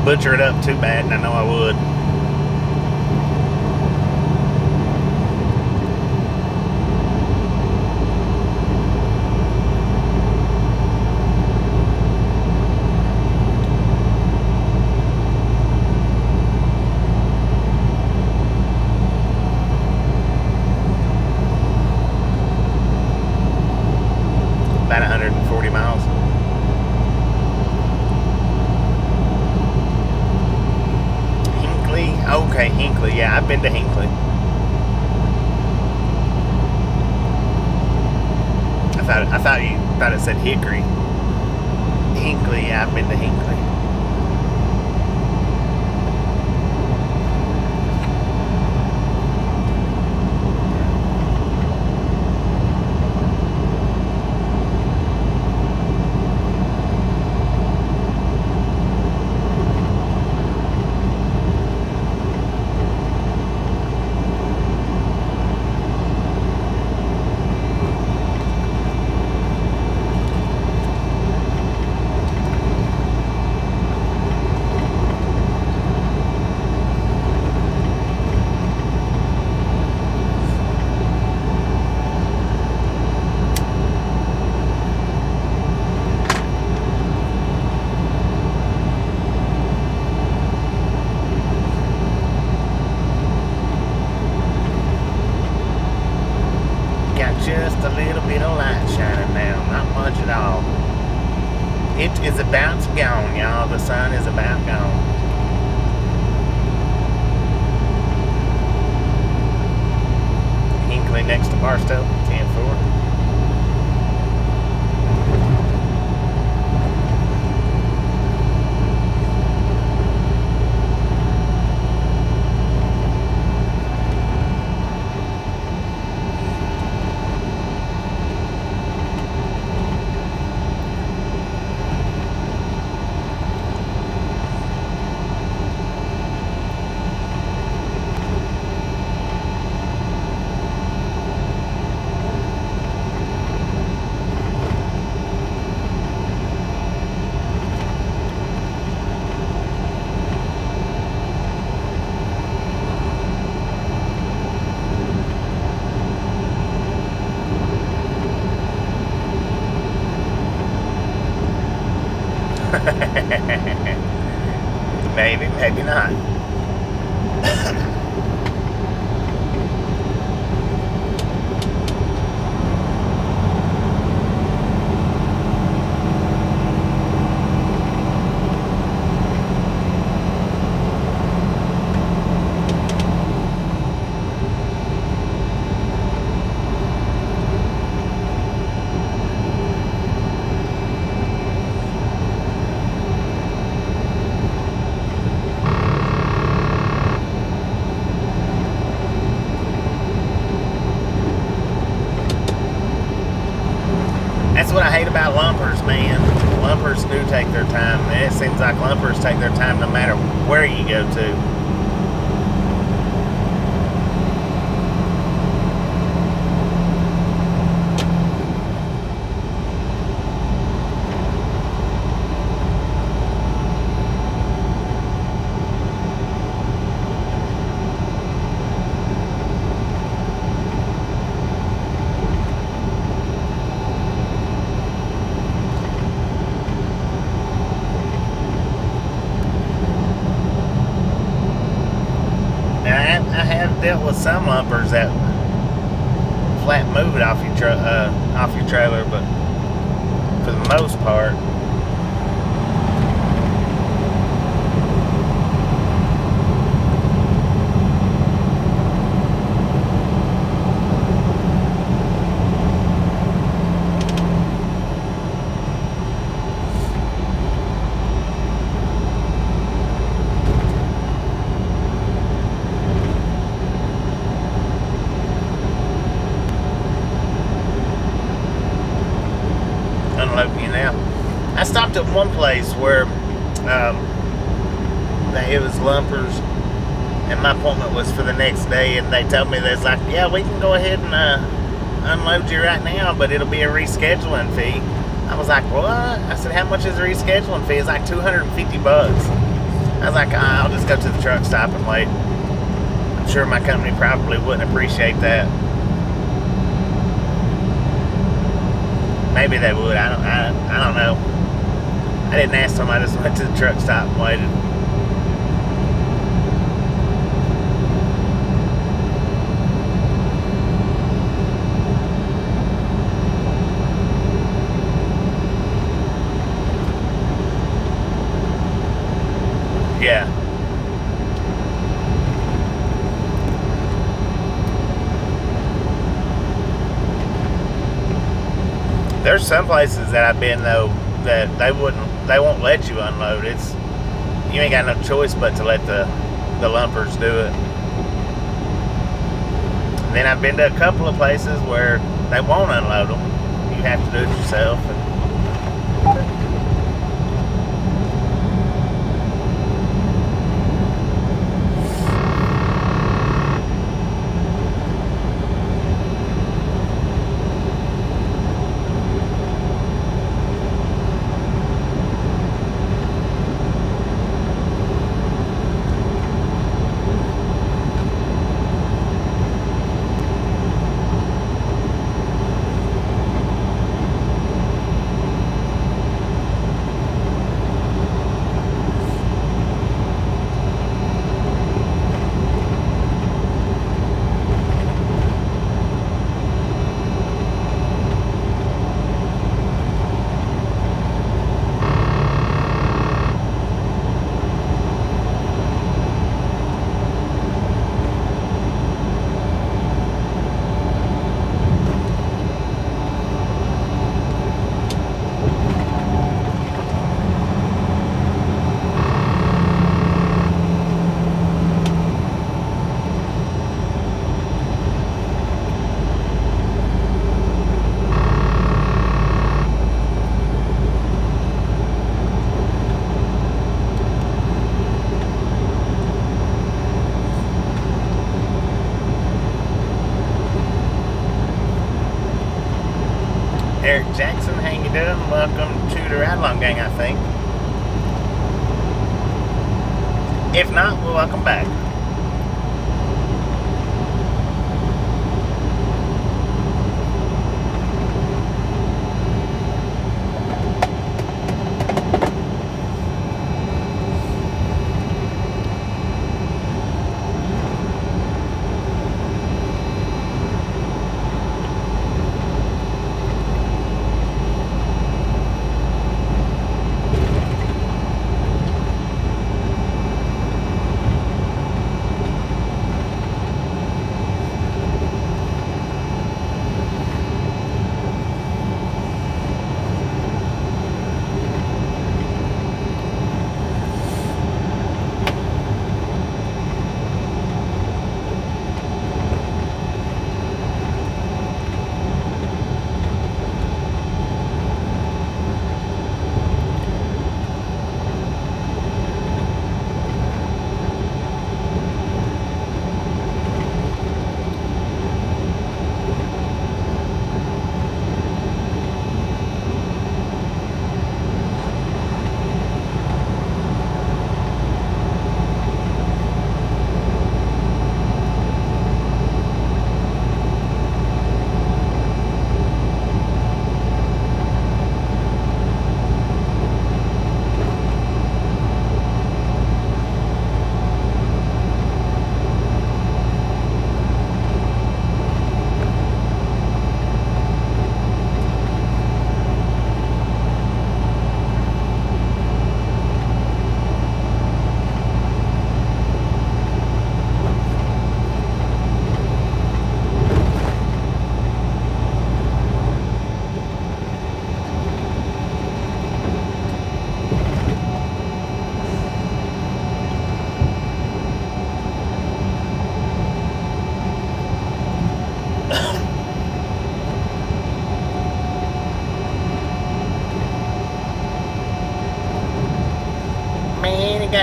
butcher it up too bad, and I know I would. About 140 miles. Okay, Hinckley. Yeah, I've been to Hinckley. I thought it said Hickory. Hinckley. Yeah, I've been to Hinckley. Just a little bit of light shining now, not much at all. It is about gone, y'all. The sun is about gone. Hinckley next to Barstow, 10-4. Maybe, maybe not. That's what I hate about lumpers, man. Lumpers do take their time. It seems like lumpers take their time no matter where you go to. I have dealt with some lumpers that flat move it off your trailer, but for the most part, unloading you now. I stopped at one place where it was lumpers, and my appointment was for the next day, and they told me that's like, yeah, we can go ahead and unload you right now, but it'll be a rescheduling fee. I was like, what? I said, how much is the rescheduling fee? It's like $250. I was like, I'll just go to the truck stop and wait. I'm sure my company probably wouldn't appreciate that. Maybe they would. I don't know. I didn't ask them. I just went to the truck stop and waited. Yeah. There's some places that I've been though that they won't let you unload. You ain't got no choice but to let the lumpers do it. And then I've been to a couple of places where they won't unload them. You have to do it yourself. Eric Jackson, how you doing? Welcome to the Ride Along Gang, I think. If not, well, welcome back.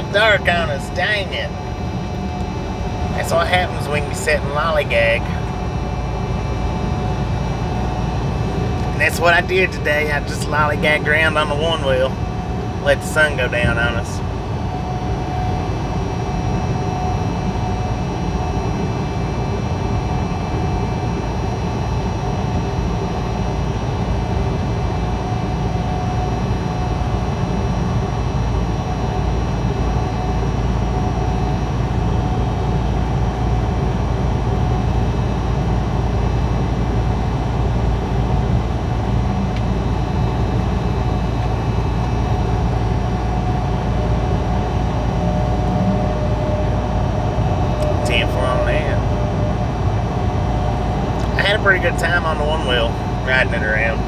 got dark on us, dang it. That's what happens when you sit and lollygag. And that's what I did today. I just lollygagged around on the one wheel. Let the sun go down on us. Pretty good time on the one wheel, riding it around.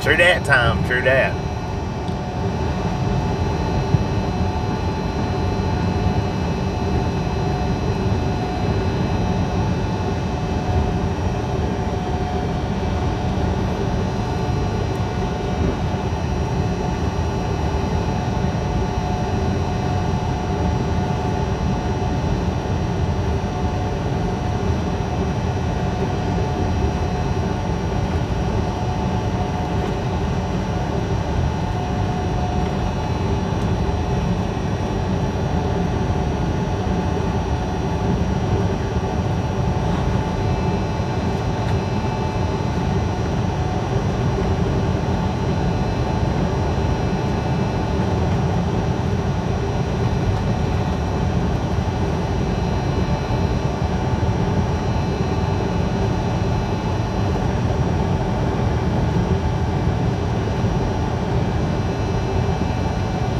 True that, Tom. True that.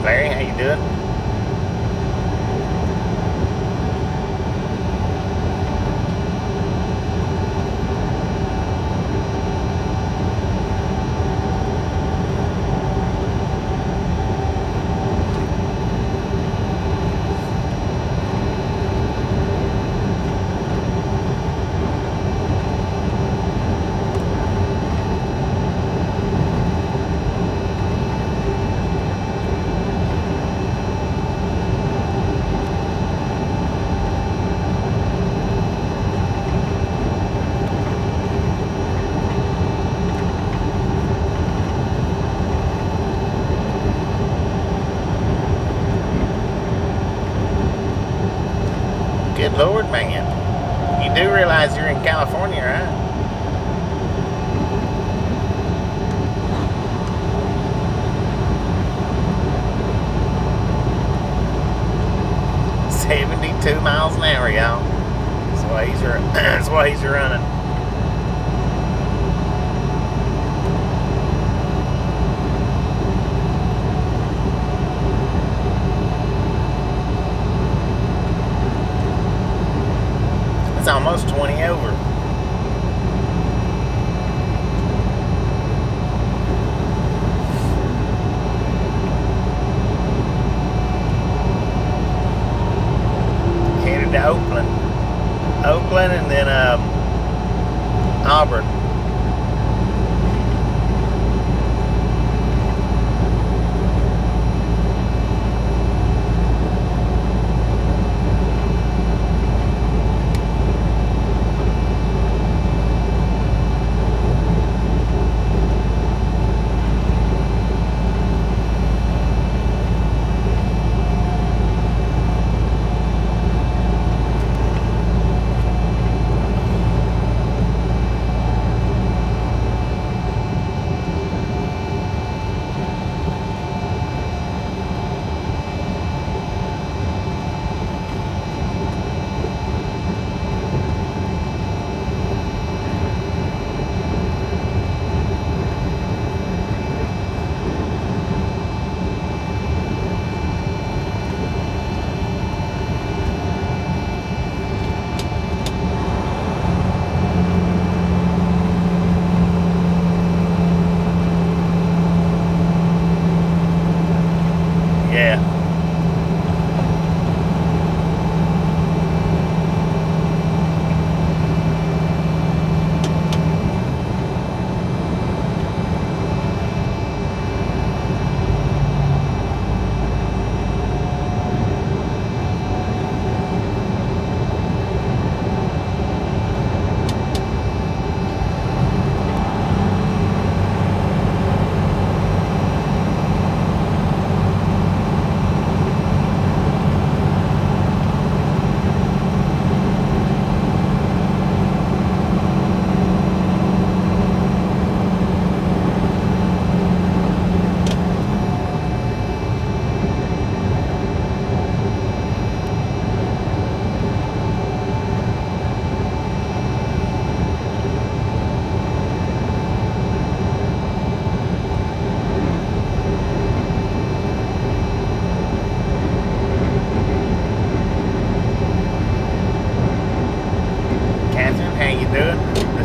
Larry, how you doing? Good Lord, man. You do realize you're in California, right? $72 miles an hour, y'all. That's why he's running. It's almost 20 over. Headed to Oakland, and then Auburn.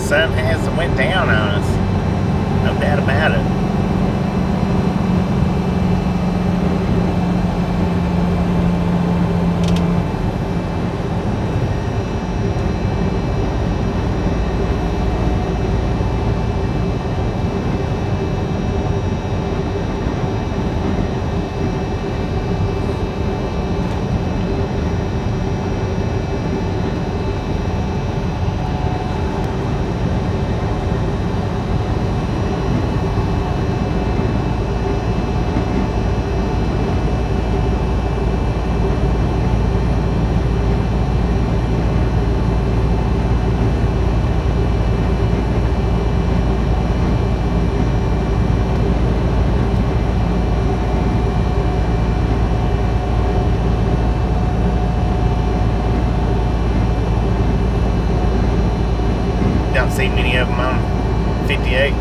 sun has went down on us. No doubt about it. Don't see many of them on 58.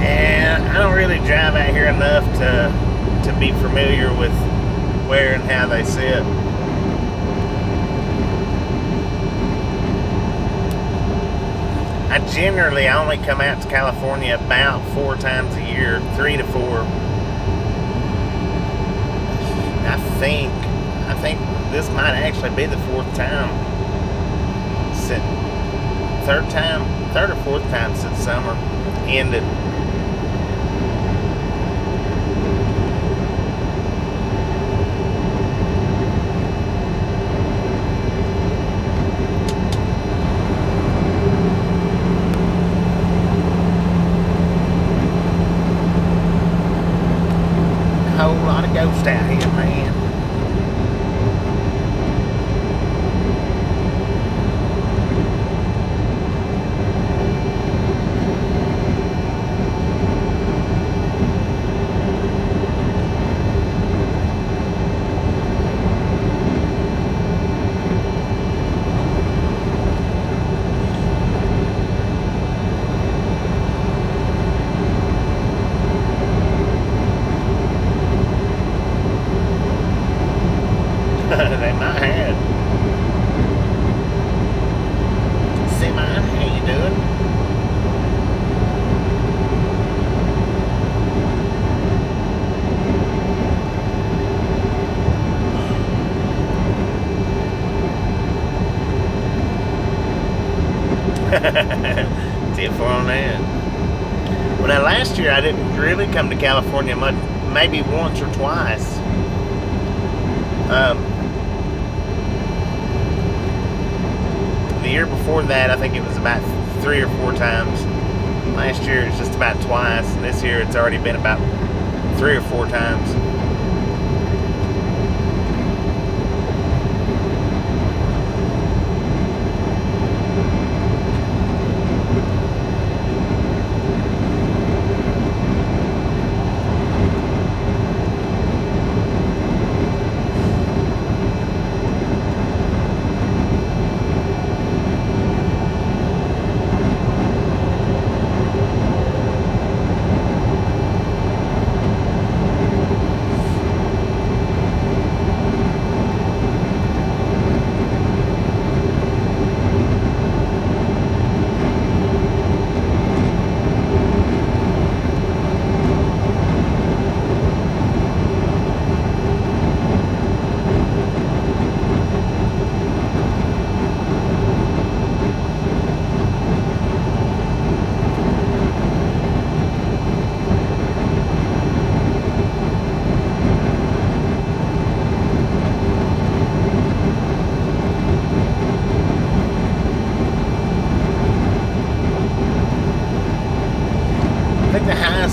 And I don't really drive out here enough to be familiar with where and how they sit. I generally only come out to California about 4 times a year, 3 to 4. I think this might actually be the 4th time. Third or fourth time since summer ended. A whole lot of ghosts out here, man. They might have. See, man, how you doing? Tip for on that. Well, now last year I didn't really come to California much, maybe once or twice. The year before that, I think it was about 3 or 4 times. Last year it was just about twice, and this year it's already been about 3 or 4 times.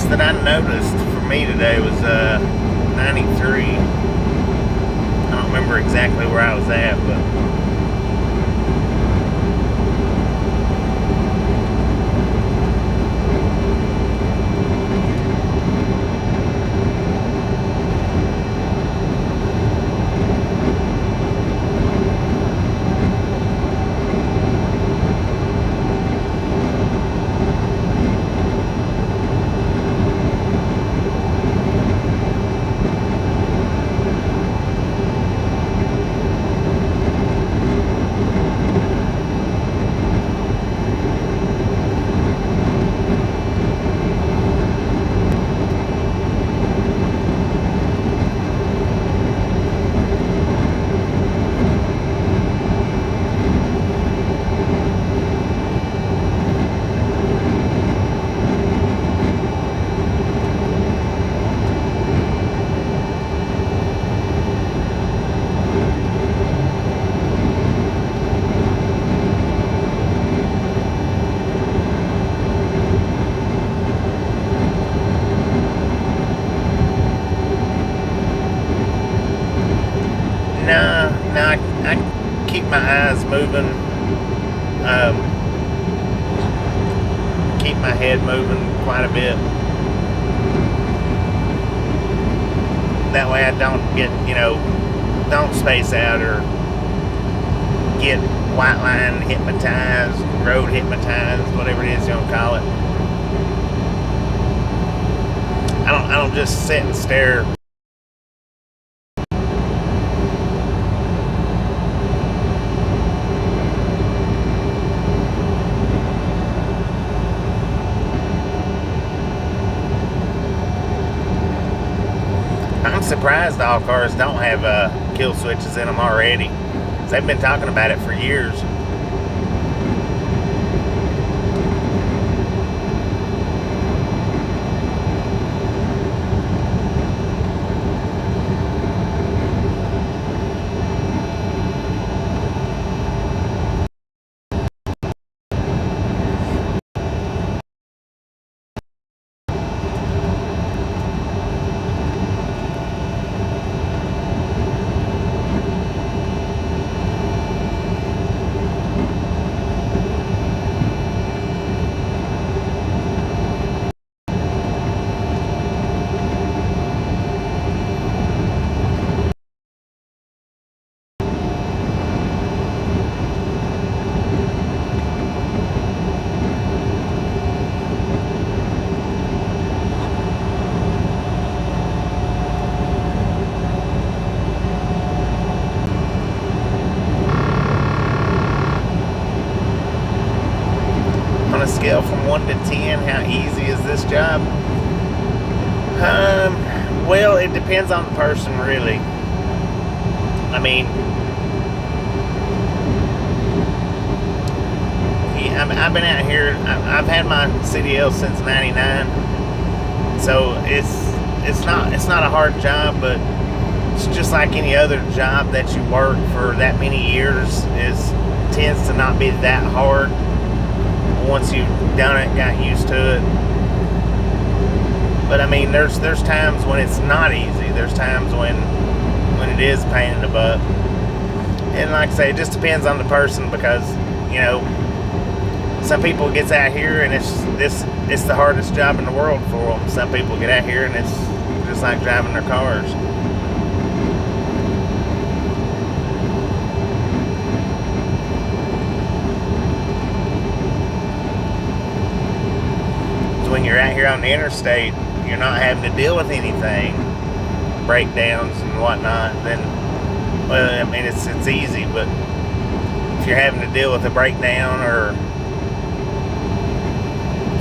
That I noticed for me today was 93. I don't remember exactly where I was at, but No, I keep my eyes moving. Keep my head moving quite a bit. That way I don't get, don't space out or get white line hypnotized, road hypnotized, whatever it is you want to call it. I don't just sit and stare. I'm surprised all cars don't have kill switches in them already. They've been talking about it for years. A scale from 1 to 10, how easy is this job? Well, it depends on the person, really. I mean, yeah, I've been out here. I've had my CDL since '99, so it's not a hard job, but it's just like any other job that you work for that many years tends to not be that hard. Once you've done it, got used to it. But I mean, there's times when it's not easy. There's times when it is a pain in the butt. And like I say, it just depends on the person, because some people gets out here and it's the hardest job in the world for them. Some people get out here and it's just like driving their cars. When you're out here on the interstate, you're not having to deal with anything, breakdowns and whatnot, then, well, I mean, it's easy. But if you're having to deal with a breakdown, or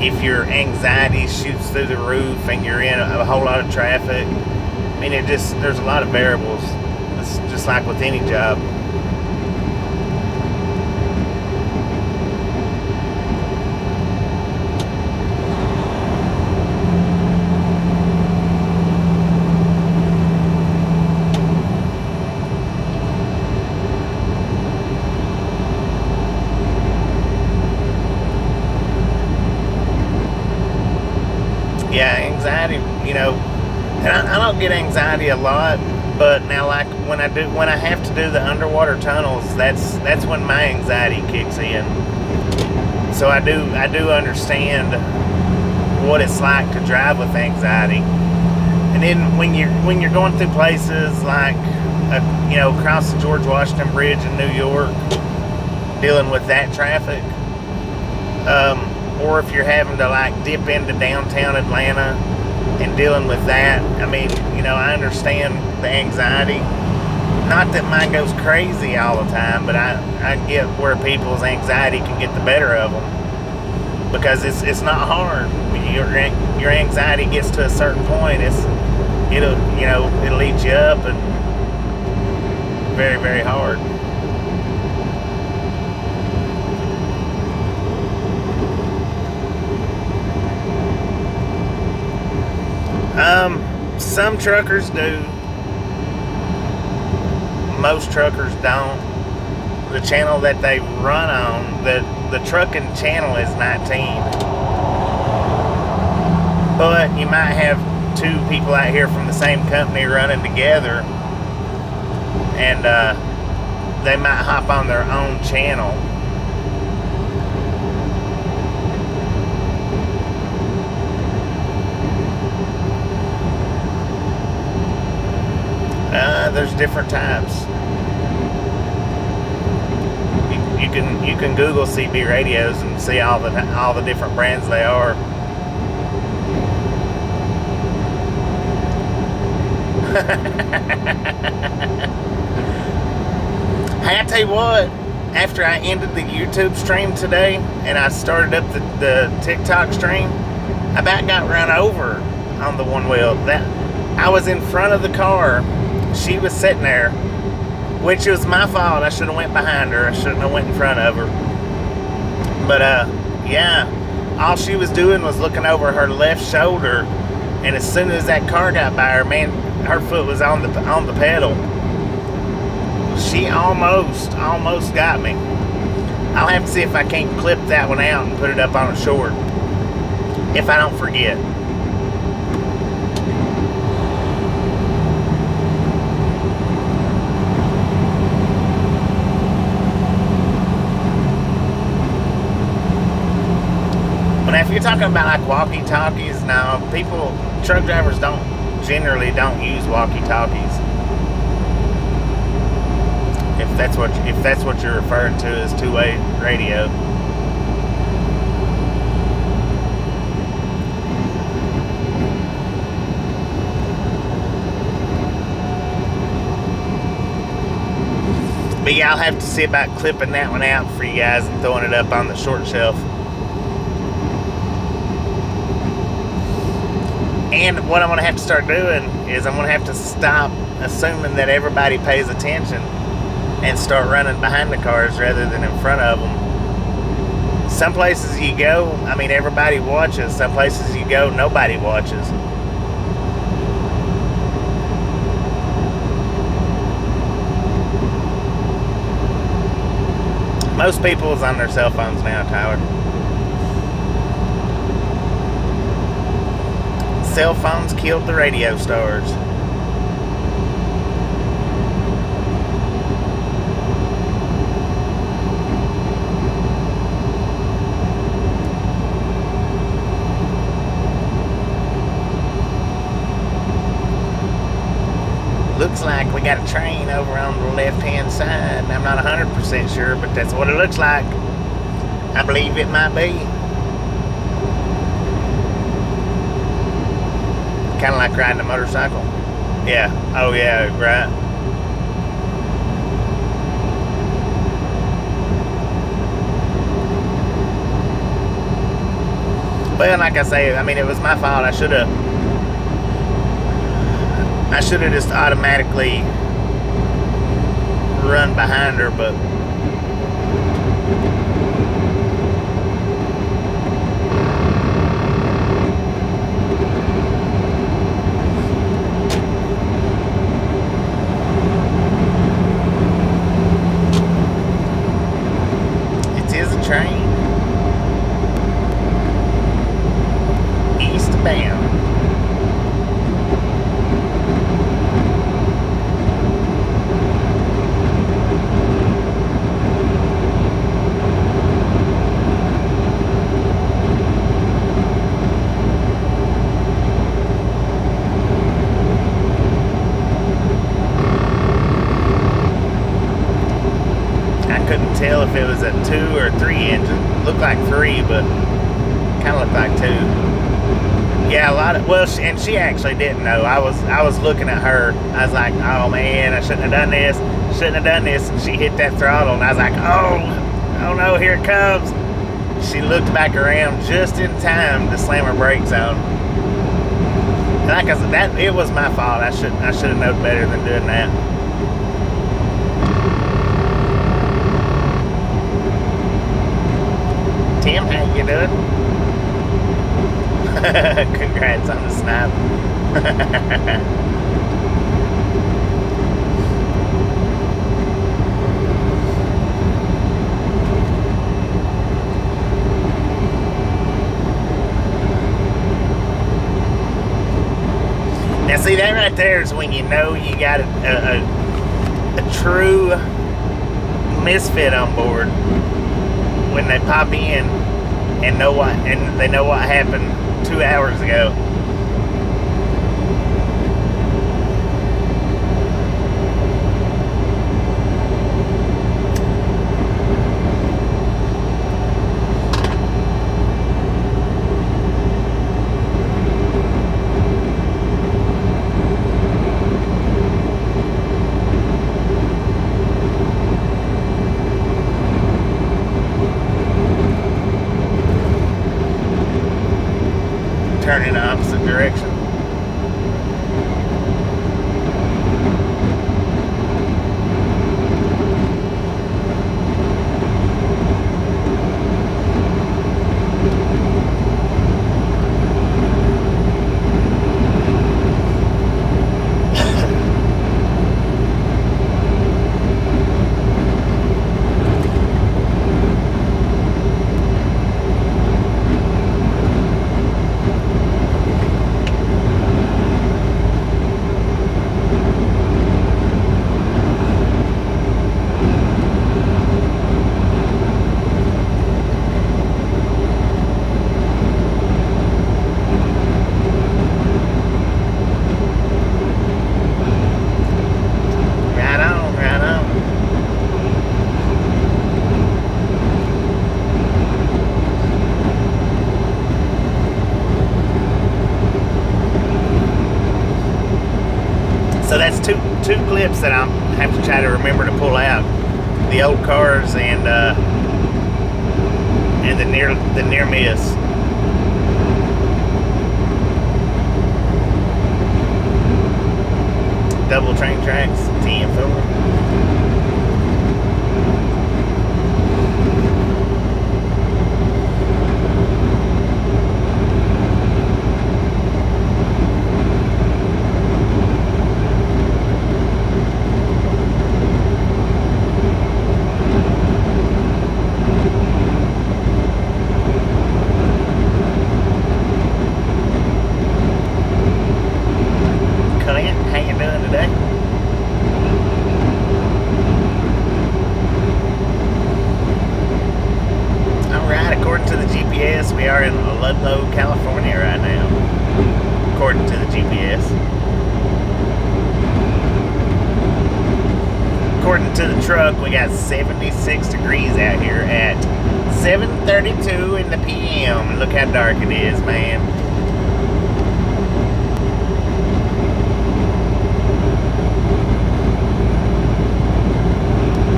if your anxiety shoots through the roof and you're in a whole lot of traffic, I mean, there's a lot of variables. It's just like with any job. Yeah, anxiety, and I don't get anxiety a lot, but now, like when I have to do the underwater tunnels, that's when my anxiety kicks in. So I do understand what it's like to drive with anxiety. And then when you're going through places like across the George Washington Bridge in New York, dealing with that traffic. Or if you're having to like dip into downtown Atlanta and dealing with that, I mean, I understand the anxiety. Not that mine goes crazy all the time, but I get where people's anxiety can get the better of them, because it's not hard. When your anxiety gets to a certain point, it'll eat you up, and very, very hard. Some truckers do. Most truckers don't. The channel that they run on, the trucking channel is 19. But you might have two people out here from the same company running together. and they might hop on their own channel. There's different types. You can Google CB radios and see all the different brands they are. Hey, I tell you what, after I ended the YouTube stream today and I started up the TikTok stream, I about got run over on the one wheel. That I was in front of the car. She was sitting there, which was my fault. I should have went behind her. I shouldn't have went in front of her. But yeah, all she was doing was looking over her left shoulder, and as soon as that car got by her, man, her foot was on the pedal. She almost got me. I'll have to see if I can't clip that one out and put it up on a short, if I don't forget. If you're talking about like walkie-talkies, now truck drivers generally don't use walkie-talkies. If that's what you're referring to as two-way radio. But yeah, I'll have to see about clipping that one out for you guys and throwing it up on the short shelf. And what I'm going to have to start doing is I'm going to have to stop assuming that everybody pays attention and start running behind the cars rather than in front of them. Some places you go, I mean, everybody watches. Some places you go, nobody watches. Most people is on their cell phones now, Tyler. Cell phones killed the radio stars. Looks like we got a train over on the left-hand side. I'm not 100% sure, but that's what it looks like. I believe it might be. Kind of like riding a motorcycle. Yeah. Oh yeah, right. Well, like I say, I mean, it was my fault. I should have just automatically run behind her, but train eastbound. Couldn't tell if it was a 2 or 3 engine. Looked like 3, but kind of looked like 2. Yeah, a lot of, well, she actually didn't know. I was looking at her. I was like, oh man, I shouldn't have done this. And she hit that throttle, and I was like, oh no, here it comes. She looked back around just in time to slam her brakes on. And like I said, it was my fault. I should have known better than doing that. Tim, how you doing? Congrats on the snap. Now see, that right there is when you know you got a true misfit on board when they pop in and they know what happened 2 hours ago. Turn in the opposite direction. So that's two clips that I have to try to remember to pull out: the old cars and the near miss. Double train tracks, 10-4. We are in Ludlow, California right now, according to the GPS. According to the truck, we got 76 degrees out here at 7:32 in the PM. Look how dark it is, man.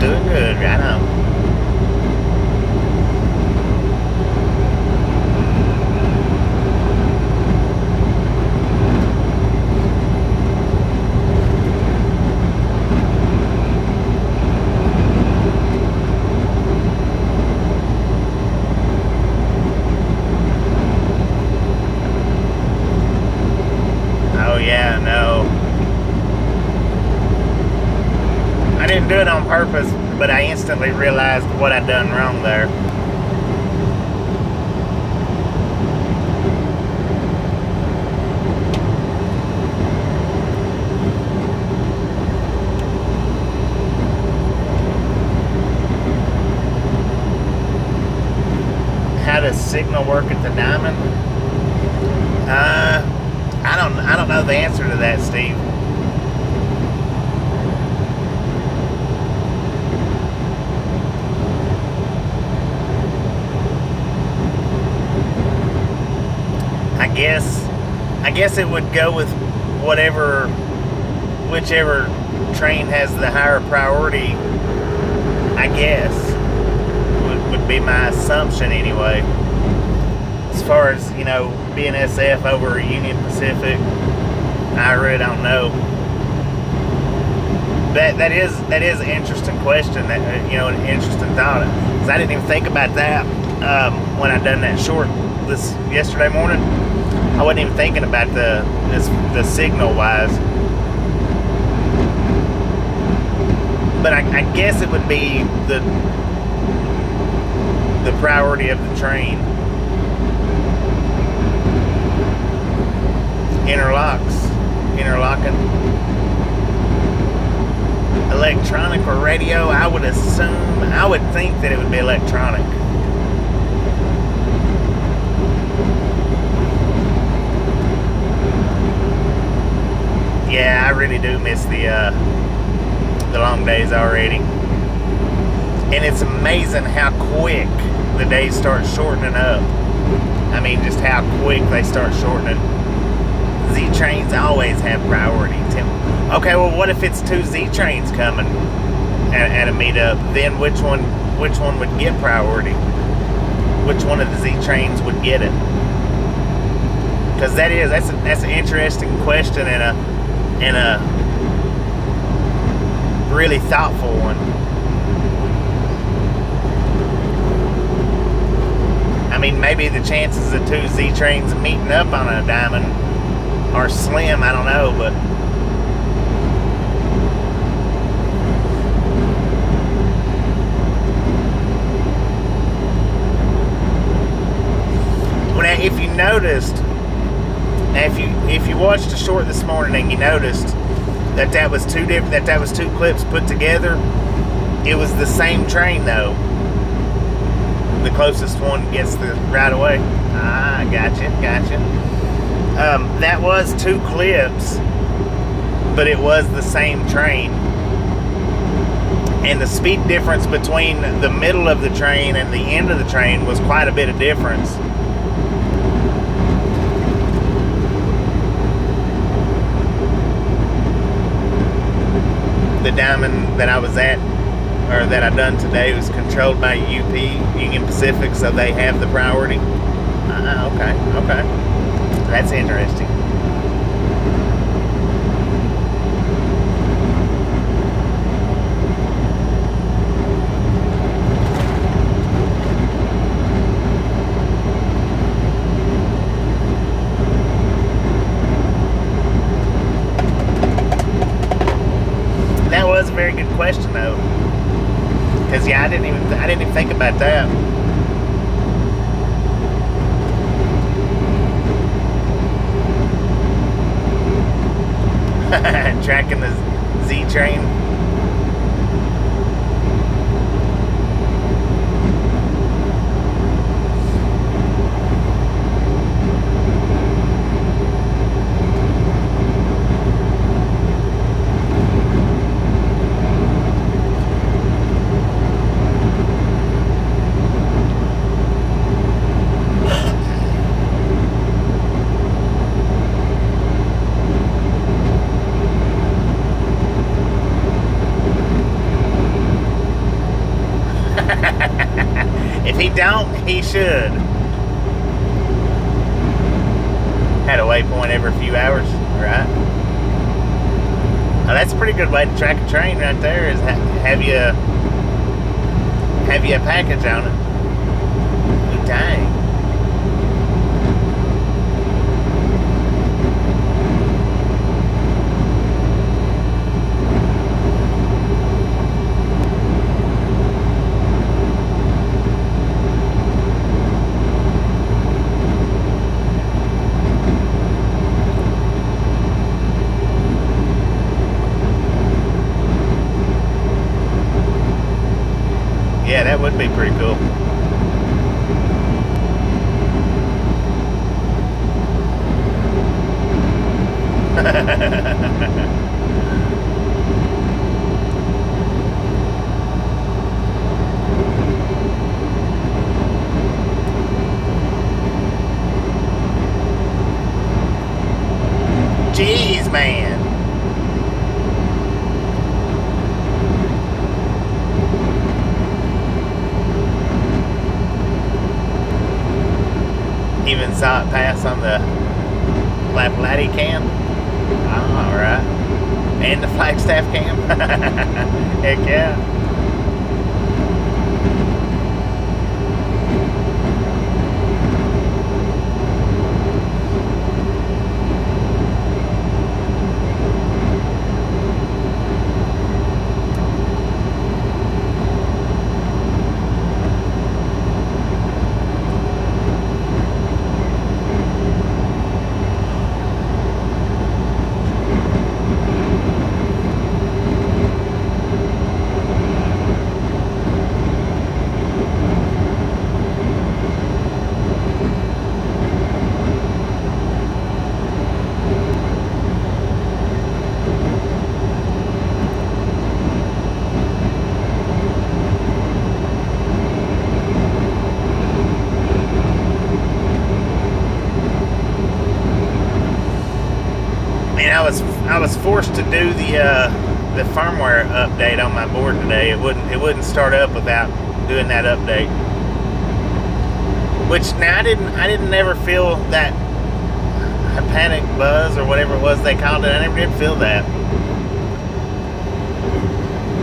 Doing good, right on. Yeah, no. I didn't do it on purpose, but I instantly realized what I'd done wrong there. How does signal work at the diamond? I don't know the answer to that, Steve. I guess it would go with whichever train has the higher priority. I guess would be my assumption anyway. As far as, you know, BNSF over Union Pacific, I really don't know. That is an interesting question. That, you know, an interesting thought. 'Cause I didn't even think about that when I done that short yesterday morning. I wasn't even thinking about the signal wise. But I guess it would be the priority of the train. Interlocking. electronic or radio, I would think that it would be electronic. Yeah, I really do miss the long days already. And it's amazing how quick the days start shortening up. I mean, just how quick they start shortening. Z trains always have priority. Okay, well, what if it's 2 Z trains coming at a meetup? Then which one would get priority? Which one of the Z trains would get it? Because that's an interesting question and a really thoughtful one. I mean, maybe the chances of 2 Z trains meeting up on a diamond are slim, I don't know, but well, if you noticed, if you watched the short this morning and you noticed that was two clips put together, it was the same train though. The closest one gets the right away. Ah, gotcha. That was 2 clips, but it was the same train. And the speed difference between the middle of the train and the end of the train was quite a bit of difference. The diamond that I was at, or that I done today, was controlled by UP, Union Pacific, so they have the priority. Okay. That's interesting. That was a very good question, though. Because yeah, I didn't even think about that. Tracking the Z train. If he don't, he should. Had a waypoint every few hours, right? Now that's a pretty good way to track a train right there, is have you a package on it. Ooh, dang. Yeah, that would be pretty cool. Jeez, man. Even saw it pass on the Laplatty cam. Oh, alright. And the Flagstaff cam. Heck yeah. I was forced to do the firmware update on my board today. It wouldn't start up without doing that update. Which now I didn't never feel that hepatic buzz or whatever it was they called it. I never did feel that.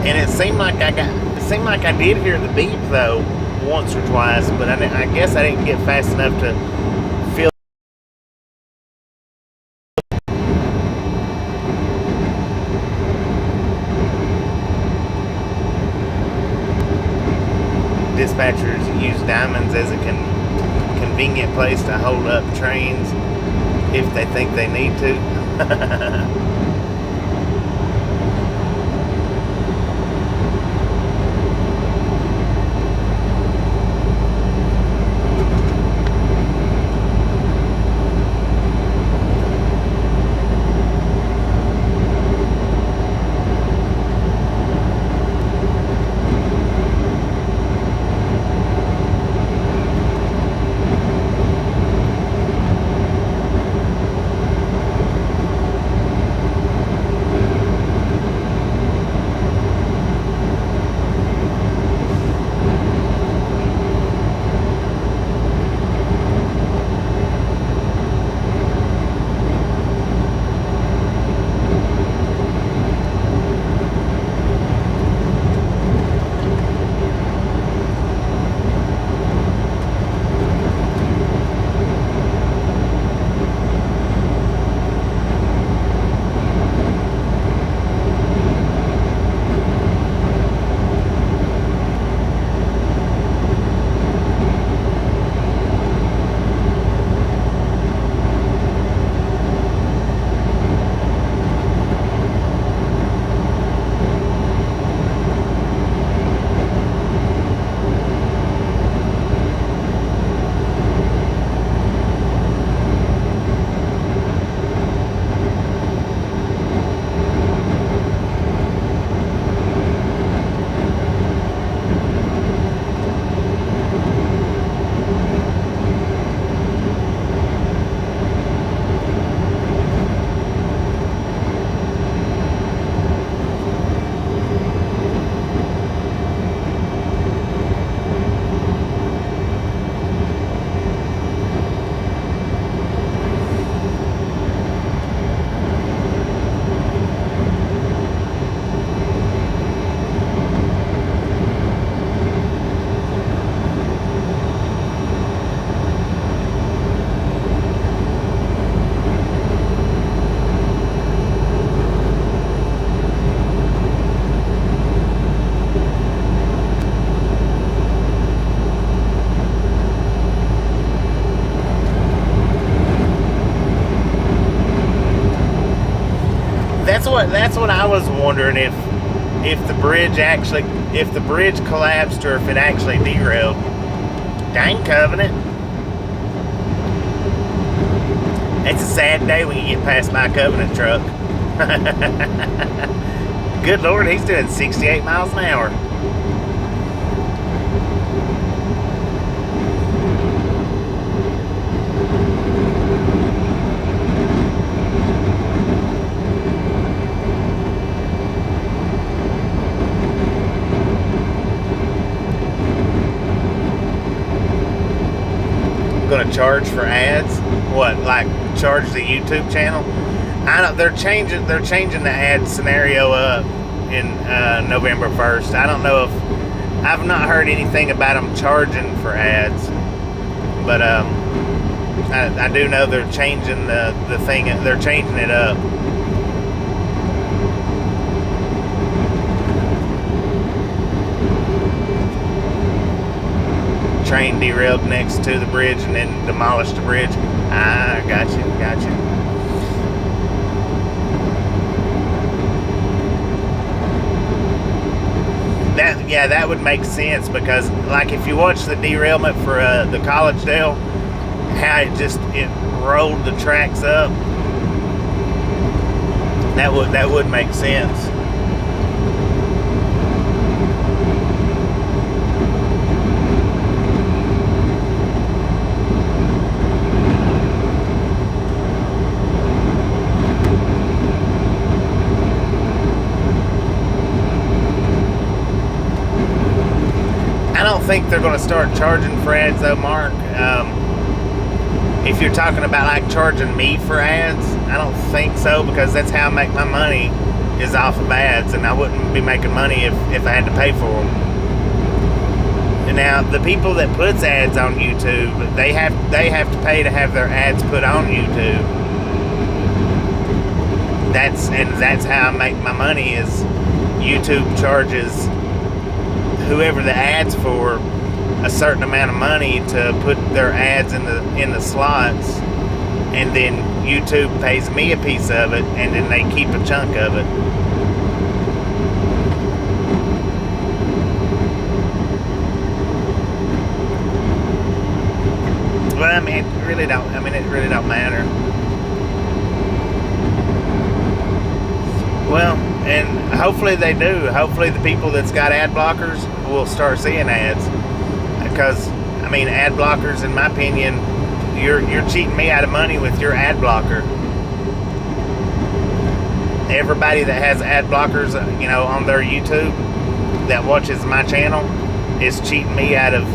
And it seemed like I did hear the beep though once or twice, but I guess I didn't get fast enough to feel. Dispatchers use diamonds as a convenient place to hold up trains if they think they need to. That's what I was wondering, if the bridge collapsed or if it actually derailed. Dang, Covenant. It's a sad day when you get past my Covenant truck. Good Lord, he's doing 68 miles an hour. Going to charge for ads? What, like charge the YouTube channel? I don't. They're changing the ad scenario up in November 1st. I don't know if I've not heard anything about them charging for ads, but I do know they're changing the thing. They're changing it up. Train derailed next to the bridge and then demolished the bridge. Ah, gotcha. That would make sense, because like if you watch the derailment for the College Dale, how it rolled the tracks up, that would make sense. don't think they're going to start charging for ads though, Mark. If you're talking about like charging me for ads, I don't think so, because that's how I make my money, is off of ads, and I wouldn't be making money if I had to pay for them. And now the people that puts ads on YouTube, they have to pay to have their ads put on YouTube. That's how I make my money, is YouTube charges whoever the ad's for a certain amount of money to put their ads in the slots, and then YouTube pays me a piece of it, and then they keep a chunk of it. Well, I mean, it really don't matter. Well, and hopefully they do. Hopefully the people that's got ad blockers will start seeing ads. Because, I mean, ad blockers, in my opinion, you're cheating me out of money with your ad blocker. Everybody that has ad blockers, on their YouTube that watches my channel is cheating me out of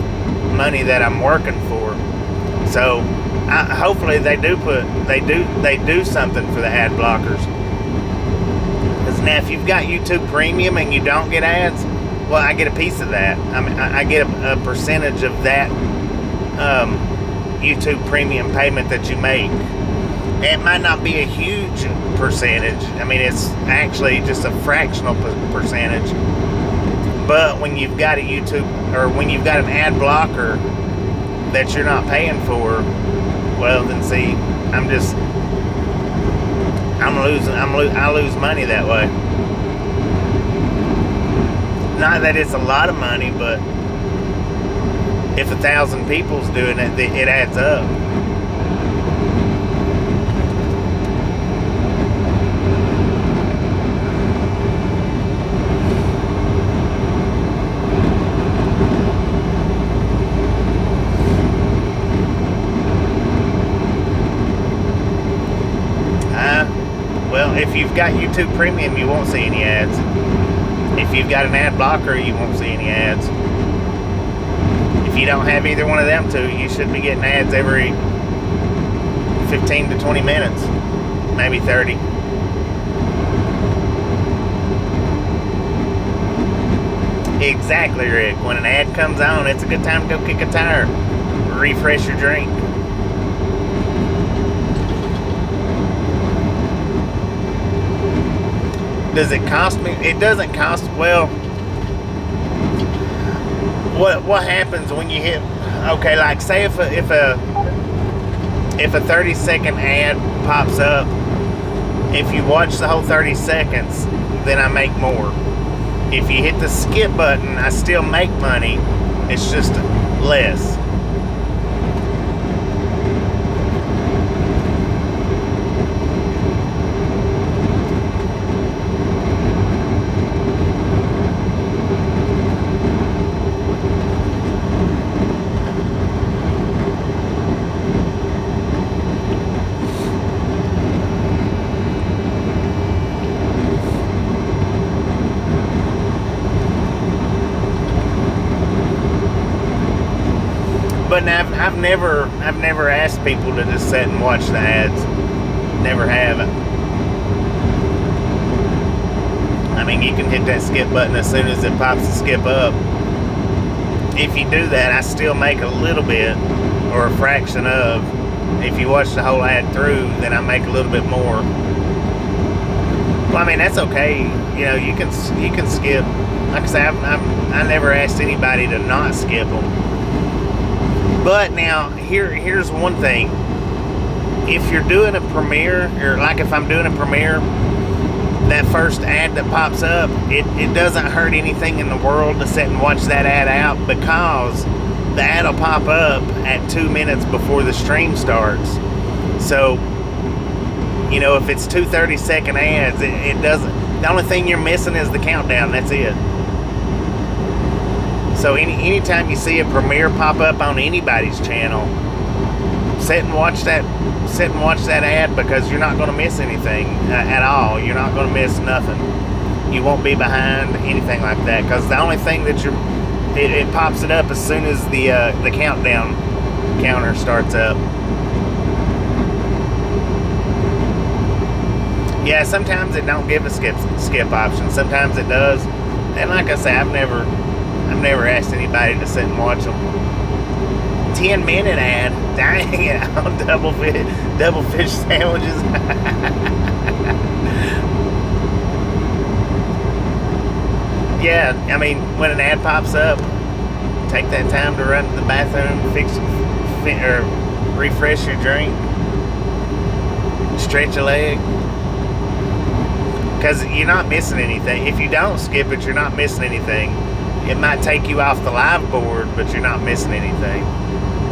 money that I'm working for. So, hopefully they do something for the ad blockers. Because now, if you've got YouTube Premium and you don't get ads, well, I get a piece of that. I get a percentage of that YouTube Premium payment that you make. It might not be a huge percentage. I mean, it's actually just a fractional percentage. But when you've got a YouTube, or when you've got an ad blocker that you're not paying for, well, then see, I lose money that way. Not that it's a lot of money, but if 1,000 people's doing it, it adds up. Well, if you've got YouTube Premium, you won't see any ads. If you've got an ad blocker, you won't see any ads. If you don't have either one of them two, you should be getting ads every 15 to 20 minutes, maybe 30. Exactly, Rick. When an ad comes on, it's a good time to go kick a tire, refresh your drink. Does it cost me? It doesn't cost. Well, what happens when you hit? Okay, like say if a 30-second ad pops up, if you watch the whole 30 seconds, then I make more. If you hit the skip button, I still make money. It's just less. But I've never asked people to just sit and watch the ads. Never have. I mean, you can hit that skip button as soon as it pops the skip up. If you do that, I still make a little bit, or a fraction of. If you watch the whole ad through, then I make a little bit more. Well, I mean, that's okay. You can skip. Like I say, I never asked anybody to not skip them. But now, here's one thing. If you're doing a premiere, or like if I'm doing a premiere, that first ad that pops up, it doesn't hurt anything in the world to sit and watch that ad out, because the ad will pop up at 2 minutes before the stream starts. So, if it's 2 30-second ads, it doesn't. The only thing you're missing is the countdown. That's it. So anytime you see a premiere pop up on anybody's channel, sit and watch that ad, because you're not going to miss anything at all. You're not going to miss nothing. You won't be behind anything like that, because the only thing that It pops it up as soon as the countdown counter starts up. Yeah, sometimes it don't give a skip option. Sometimes it does. And like I say, I've never asked anybody to sit and watch them. 10-minute ad. Dang it! On double fish sandwiches. Yeah, I mean, when an ad pops up, take that time to run to the bathroom, or refresh your drink, stretch a leg. Because you're not missing anything. If you don't skip it, you're not missing anything. It might take you off the live board, but you're not missing anything.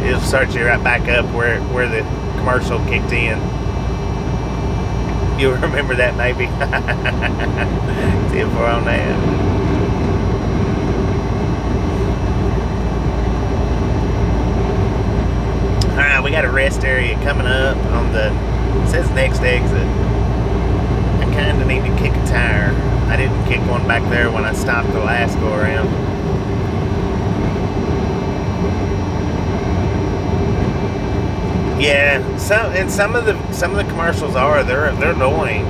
It'll start you right back up where the commercial kicked in. You'll remember that maybe. 10-4 on that. Alright, we got a rest area coming up on it says next exit. I kind of need to kick a tire. I didn't kick one back there when I stopped the last go around. Yeah, some of the commercials they're annoying.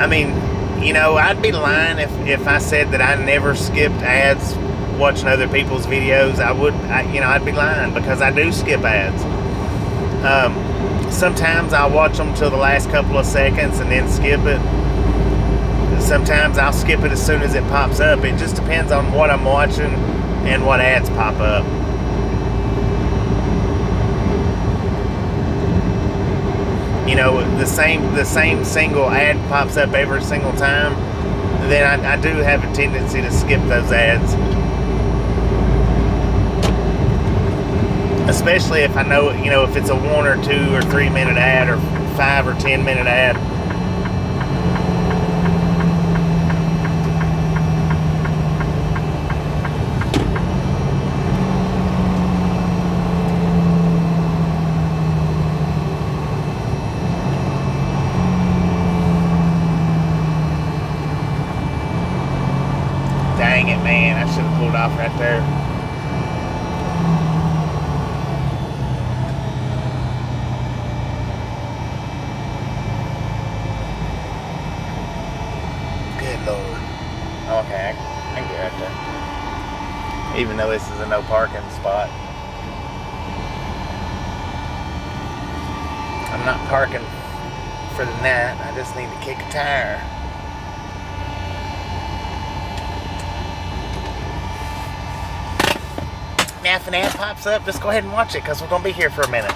I mean, you know, I'd be lying if I said that I never skipped ads watching other people's videos. I'd be lying, because I do skip ads. Sometimes I'll watch them till the last couple of seconds and then skip it. Sometimes I'll skip it as soon as it pops up. It just depends on what I'm watching and what ads pop up. You know, the same single ad pops up every single time, then I do have a tendency to skip those ads. Especially if I know, you know, if it's a 1 or 2 or 3 minute ad or 5 or 10 minute ad. Dang it, man, I should have pulled off right there. Okay, I can get right there. Even though this is a no parking spot. I'm not parking for the night. I just need to kick a tire. Now if an ad pops up, just go ahead and watch it, because we're going to be here for a minute.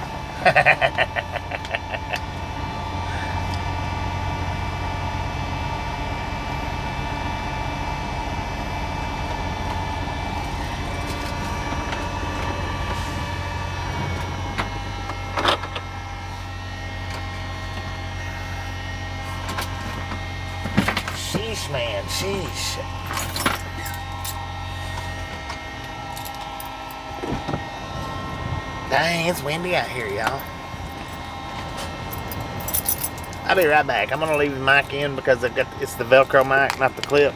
Sheesh, man, sheesh. Dang, it's windy out here, y'all. I'll be right back. I'm gonna leave the mic in because it's the Velcro mic, not the clip.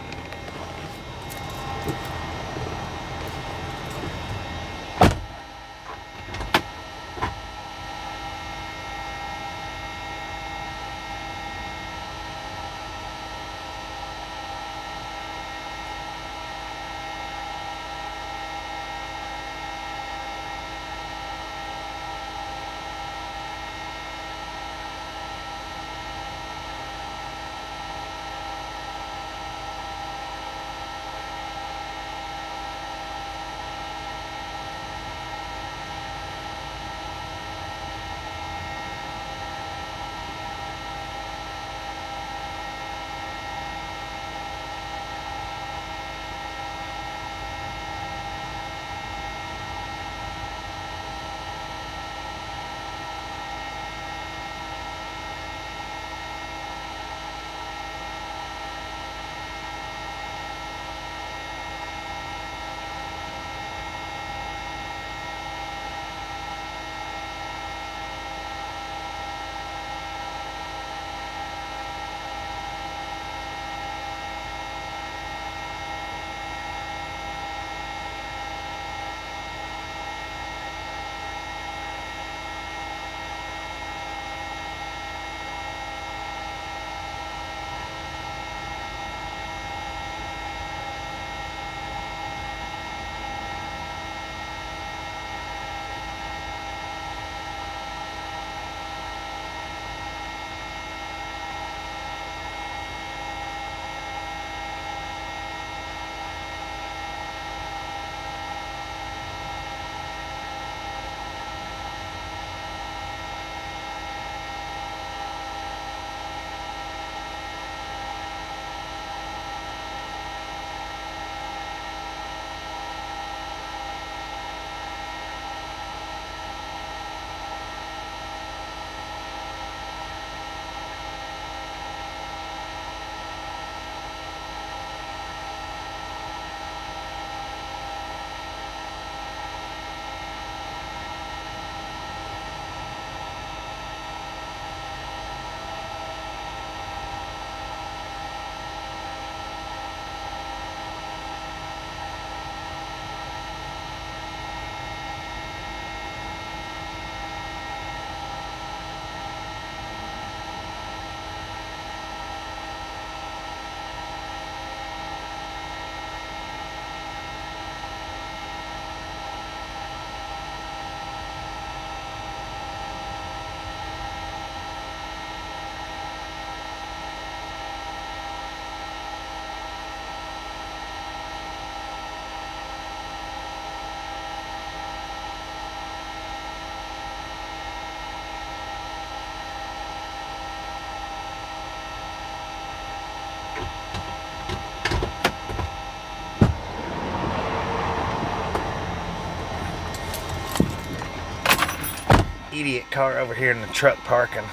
idiot car over here in the truck parking.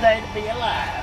Day to be alive.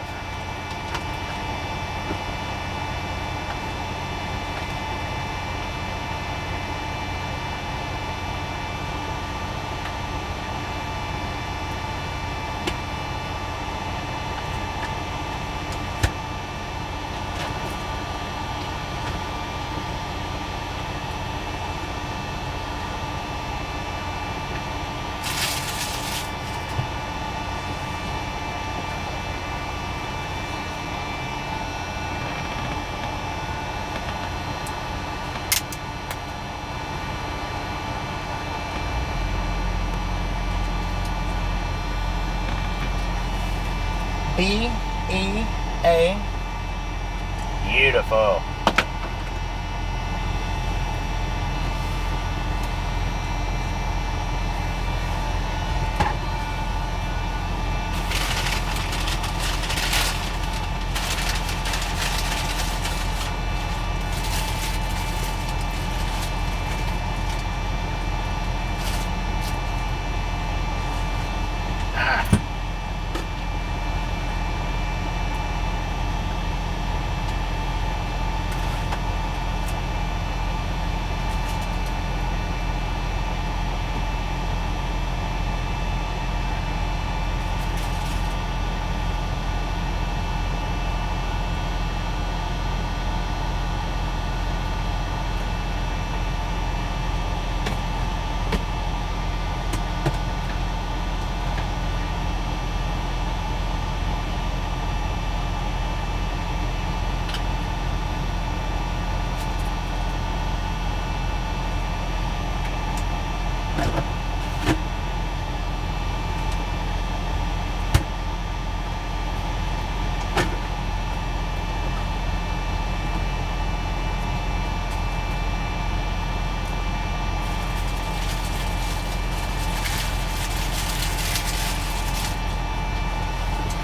B-E-A. Beautiful.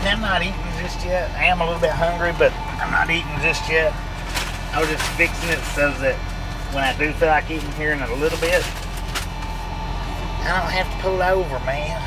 I'm not eating just yet. I am a little bit hungry, but I'm not eating just yet. I was just fixing it so that when I do feel like eating here in a little bit, I don't have to pull over, man.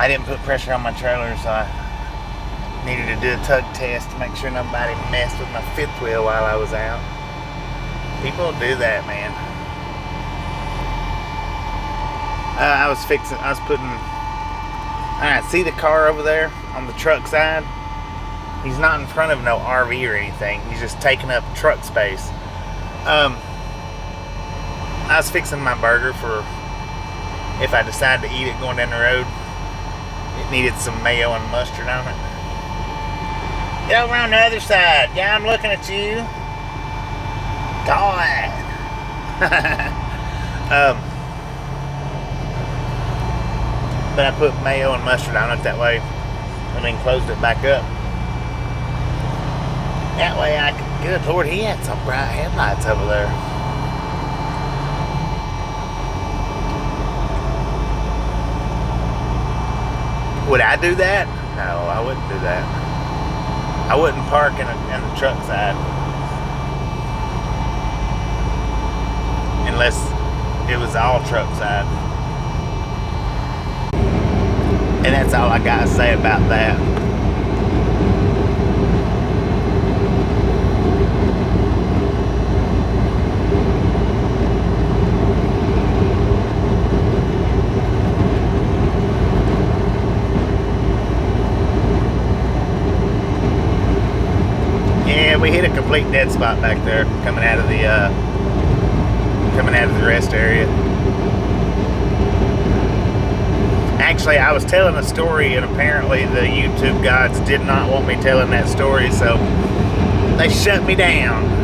I didn't put pressure on my trailer, so I needed to do a tug test to make sure nobody messed with my fifth wheel while I was out. People do that, man. I was putting, alright, see the car over there on the truck side? He's not in front of no RV or anything. He's just taking up truck space. I was fixing my burger for if I decide to eat it going down the road. It needed some mayo and mustard on it. Get over on the other side. Yeah, I'm looking at you. God. But I put mayo and mustard on it that way, and then closed it back up. That way I could, good Lord, he had some bright headlights over there. Would I do that? No, I wouldn't do that. I wouldn't park in the truck side. Unless it was all truck side. And that's all I gotta say about that. we hit a complete dead spot back there, coming out of the rest area. Actually, I was telling a story, and apparently the YouTube gods did not want me telling that story, so they shut me down.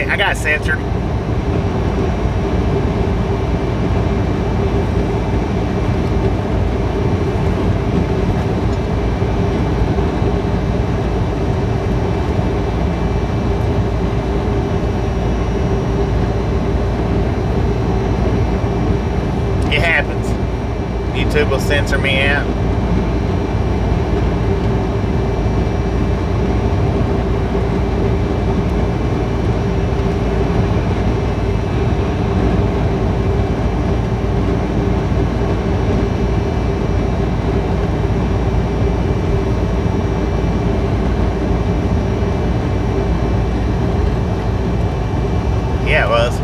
I got censored. It happens. YouTube will censor me out. Yeah, it was.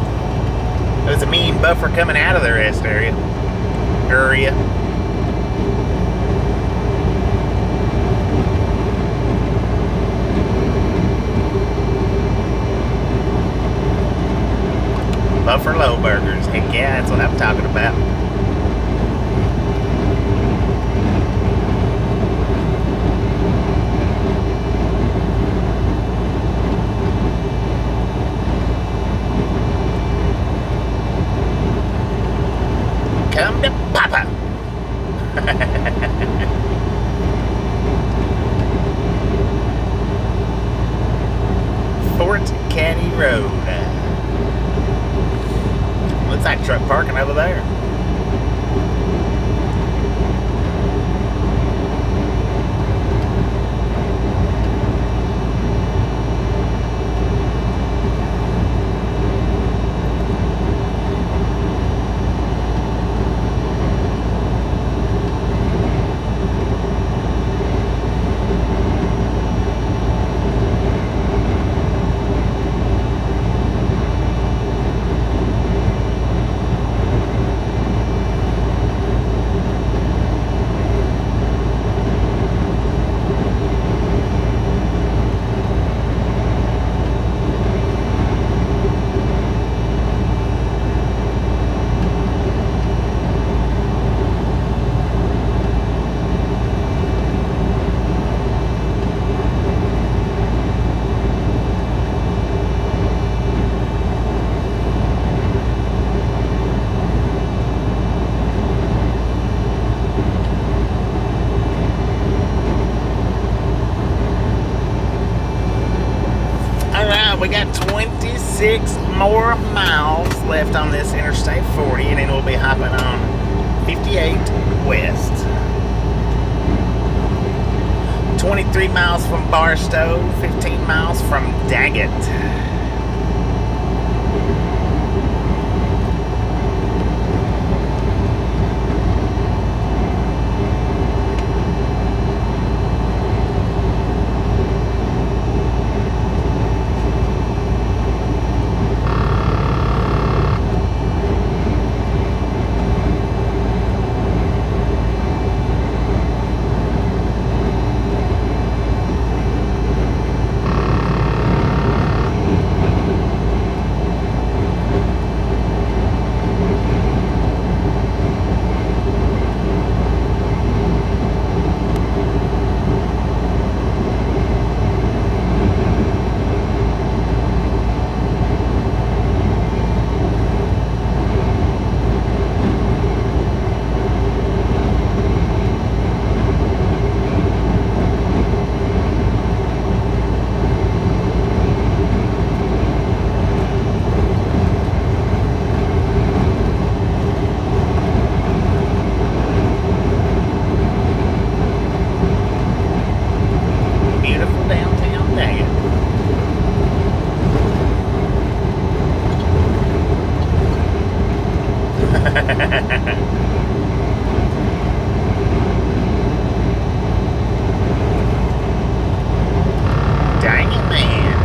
It was a mean buffer coming out of the rest area. Buffer low burgers. Heck yeah, that's what I'm talking about. Come to Papa. Fort Caddy Road. Looks like truck parking over there. We got 26 more miles left on this Interstate 40, and then we'll be hopping on 58 West. 23 miles from Barstow, 15 miles from Daggett. Dang it, man.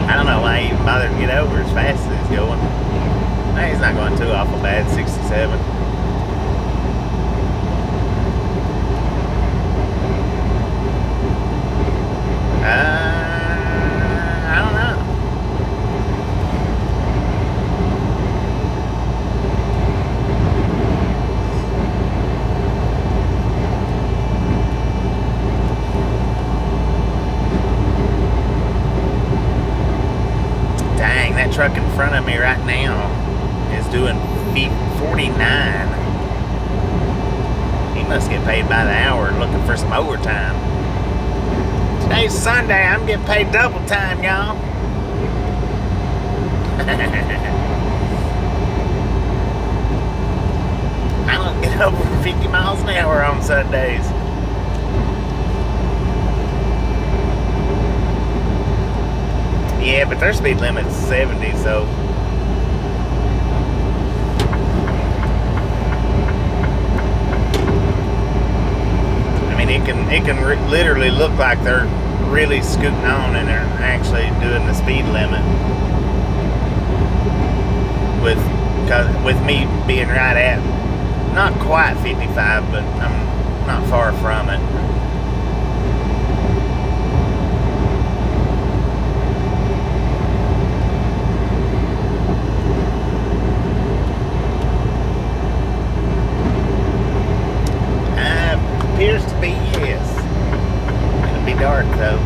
I don't know why he even bothered to get over as fast as he's going. No, he's not going too awful bad, 67. I don't know. Dang, that truck in front of me right now is doing 49. He must get paid by the hour looking for some overtime. Today's Sunday, I'm getting paid double time, y'all. I don't get over 50 miles an hour on Sundays. Yeah, but their speed limit's 70, so... It can literally look like they're really scooting on and they're actually doing the speed limit. With me being right at, not quite 55, but I'm not far from it. Appears to be yes. It'll be dark though.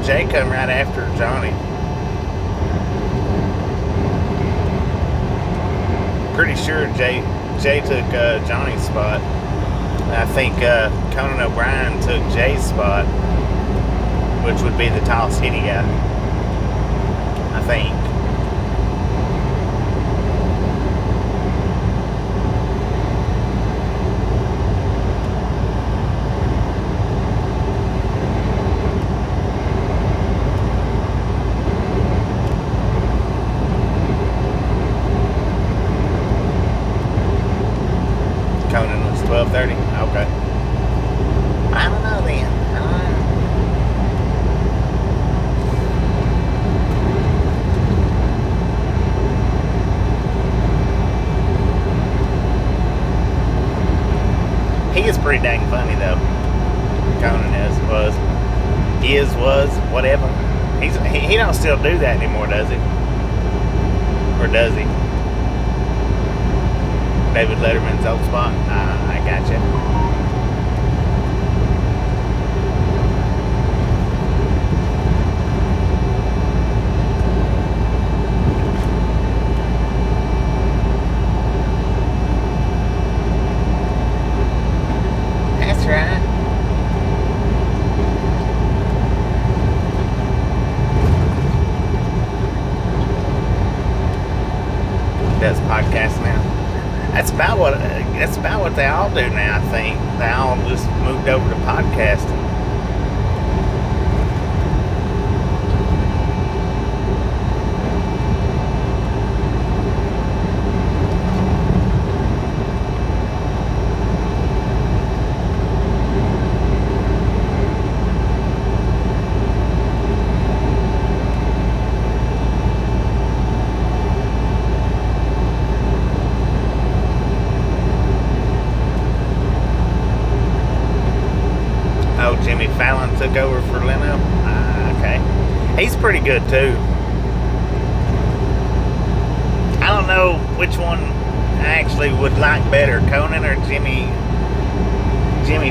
Jay come right after Johnny. Pretty sure Jay took Johnny's spot. I think Conan O'Brien took Jay's spot, which would be the tall skinny guy. I think. Conan was 12:30. Okay. I don't know then. I don't know. He is pretty dang funny though. Conan was, whatever. He don't still do that anymore, does he? Or does he? David Letterman's old spot. I gotcha. That's right. Does podcast now. That's about what they all do now. I think they all just moved over to podcasting. took over for Leno. Okay. He's pretty good too. I don't know which one I actually would like better, Conan or Jimmy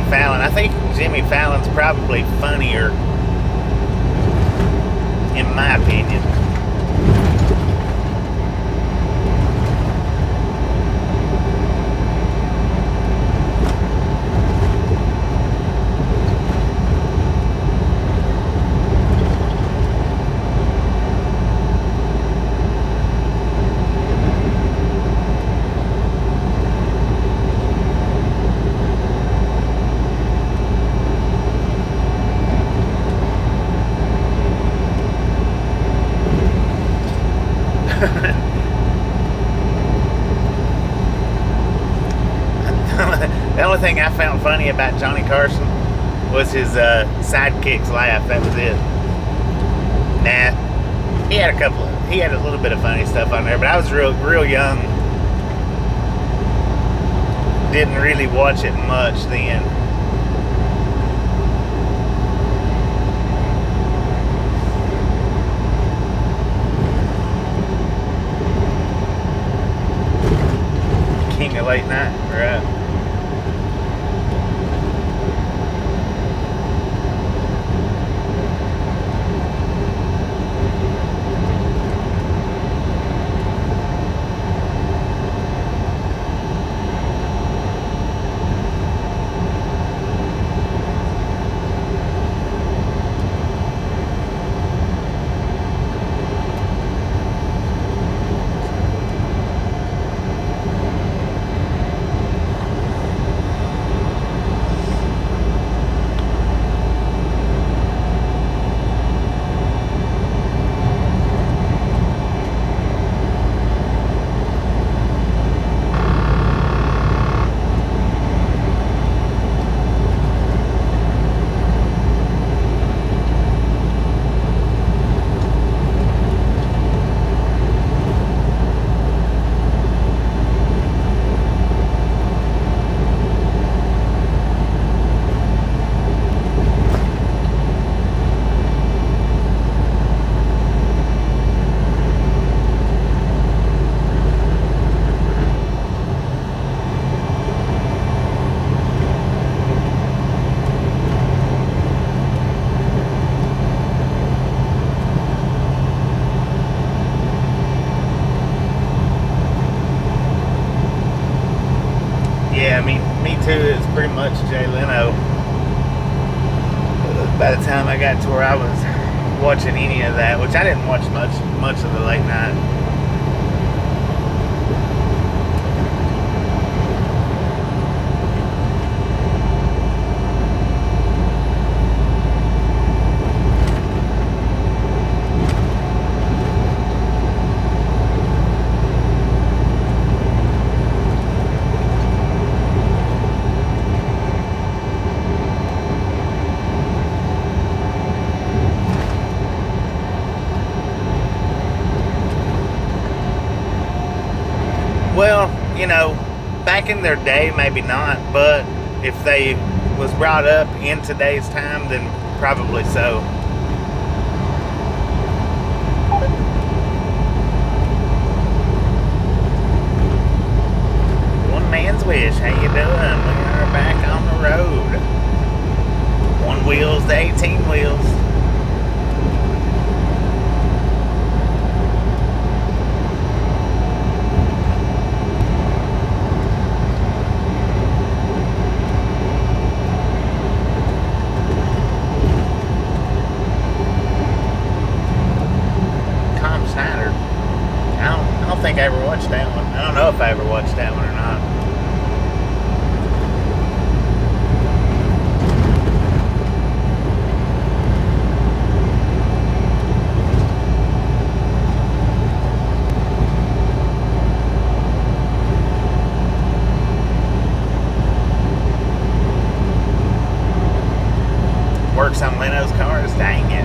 Fallon. I think Jimmy Fallon's probably funnier, in my opinion. The only thing I found funny about Johnny Carson was his sidekick's laugh. That was it. Nah, he had a little bit of funny stuff on there, but I was real young. Didn't really watch it much then. King of late night, right? Yeah, me too. It's pretty much Jay Leno. By the time I got to where I was watching any of that, which I didn't watch much of the late night. Well, you know, back in their day, maybe not, but if they was brought up in today's time, then probably so. One man's wish. How you doing? We are back on the road. One wheels to 18 wheels. I think I ever watched that one. I don't know if I ever watched that one or not. Works on Leno's cars, dang it.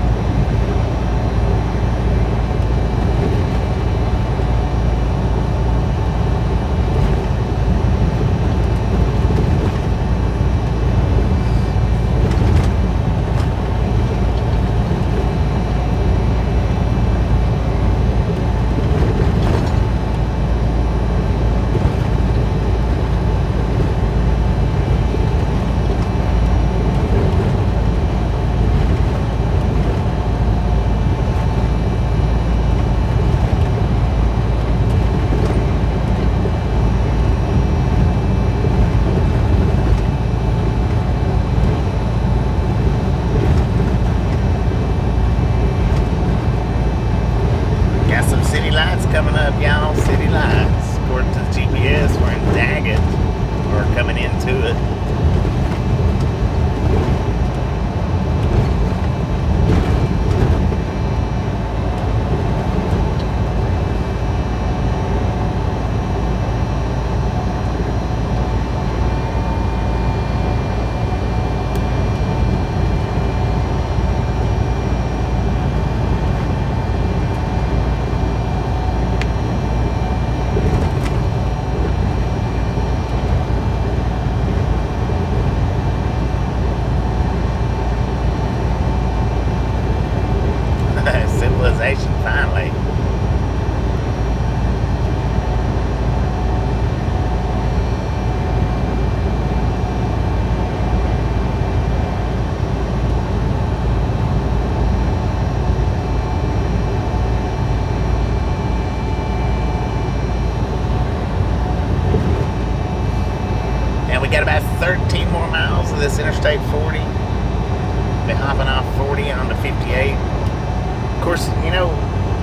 off 40 onto 58. Of course, you know,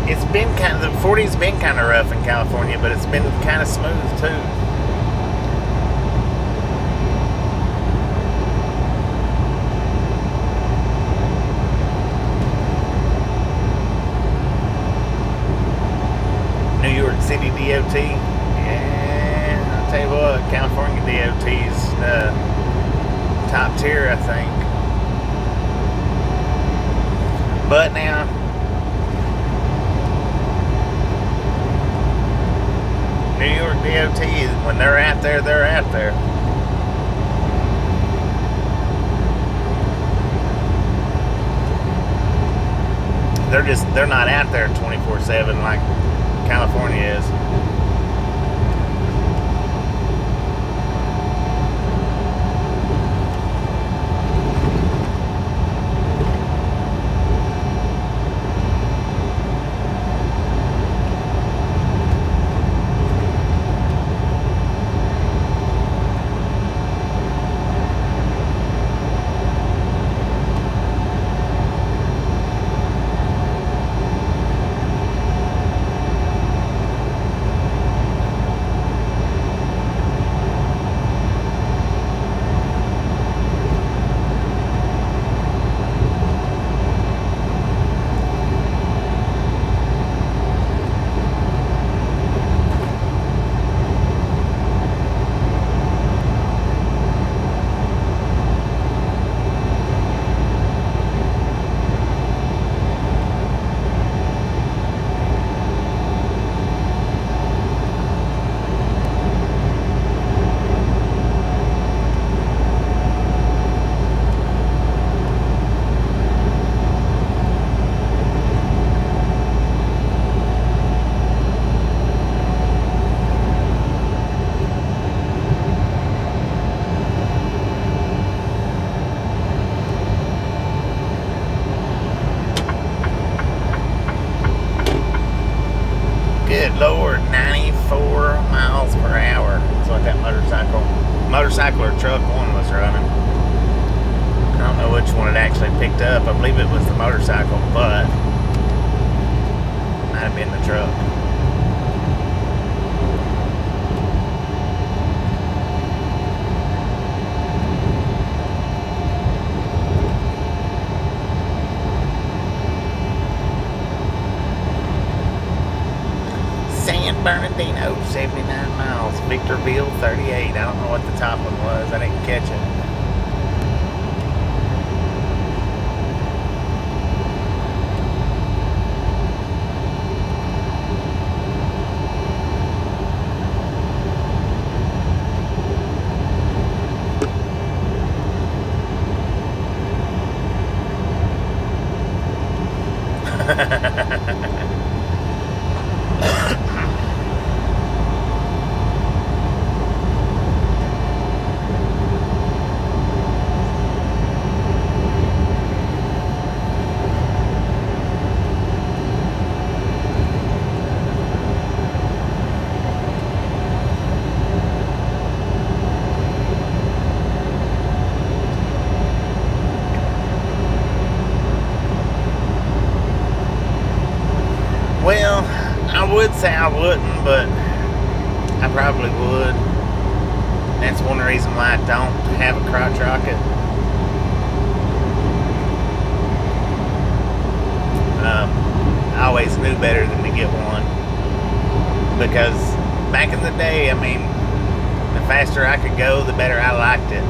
it's been the 40's been kind of rough in California, but it's been kind of smooth too. New York City DOT. Yeah, I'll tell you what, California DOT's top tier, I think. But now, New York DOT, when they're out there, they're out there. They're not out there 24/7 like California is. Good Lord, 94 miles per hour. That's what that motorcycle or truck one was running. I don't know which one it actually picked up. I believe it was the motorcycle, but it might have been the truck. San Bernardino, 79 miles. Victorville, 38. I don't know what the top one was. I didn't catch it. Well, I would say I wouldn't, but I probably would. That's one reason why I don't have a crotch rocket. I always knew better than to get one. Because back in the day, I mean, the faster I could go, the better I liked it.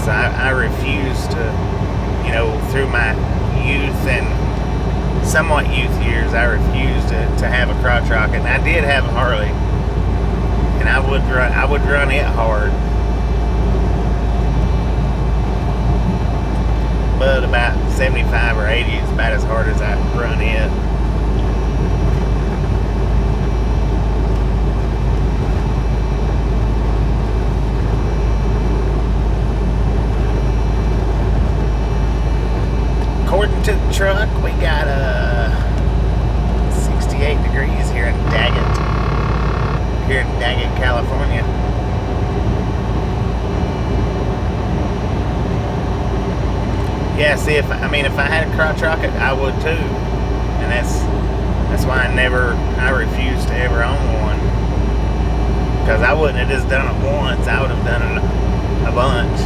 So I refused to, you know, through my youth and somewhat youth years, I refused to have a crotch rocket. And I did have a Harley, and I would run it hard. But about 75 or 80 is about as hard as I run it. According to the truck, we got 68 degrees here in Daggett, California. Yeah, see, if I had a crotch rocket, I would too, and that's why I refused to ever own one, because I wouldn't have just done it once. I would have done it a bunch.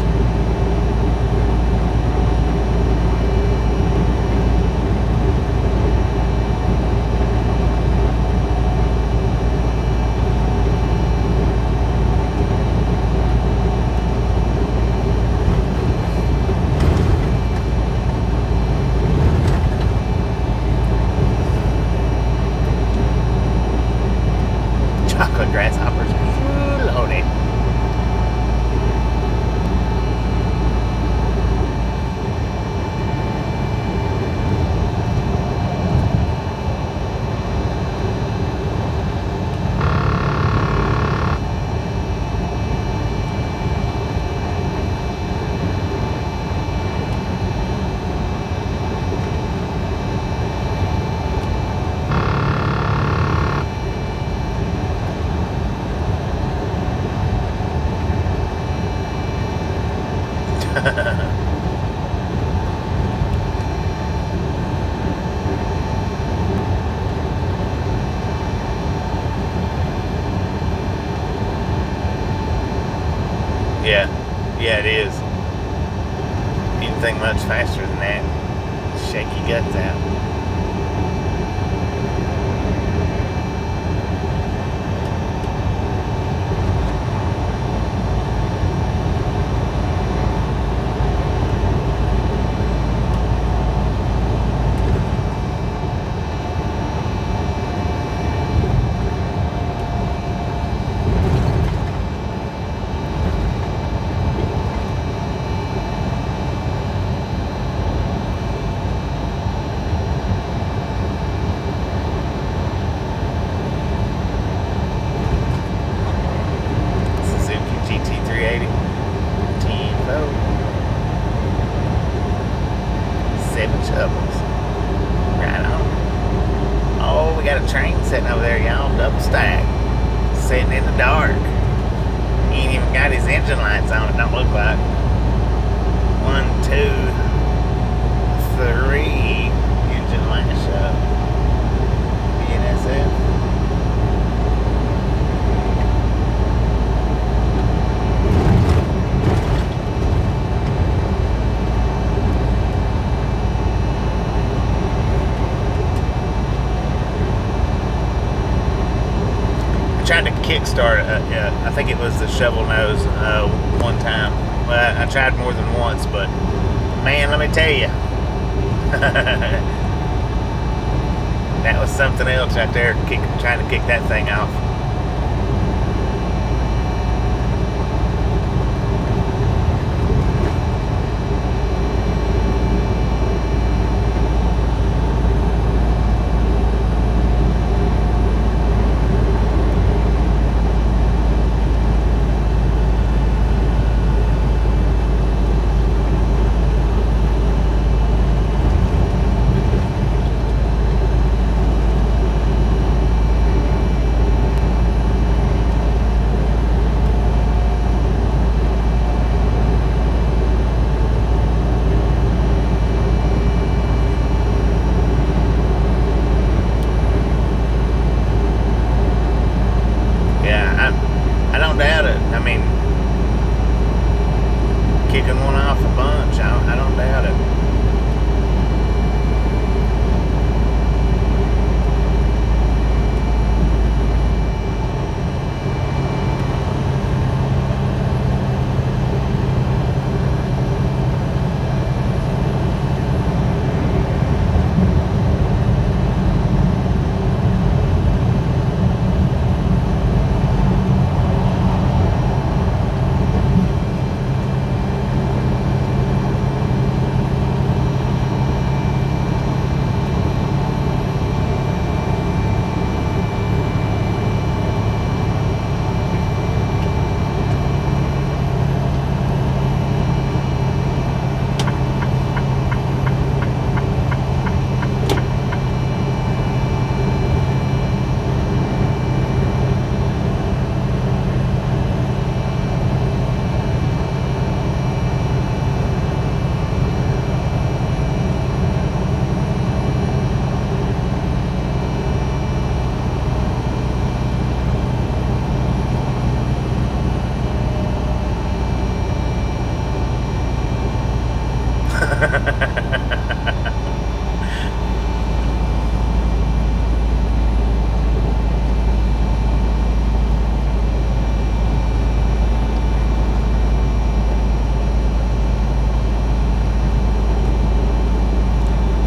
Chocolate grasshoppers. Ooh, Lordy. Yeah, it is. Anything much faster than that, shake your guts out. Sitting over there, y'all, double stack, sitting in the dark. He ain't even got his engine lights on. It don't look like. 1, 2, 3 engine lights up. BNSF. Tried to kickstart I think it was the shovel nose one time. Well, I tried more than once, but man, let me tell you, that was something else right there, trying to kick that thing off.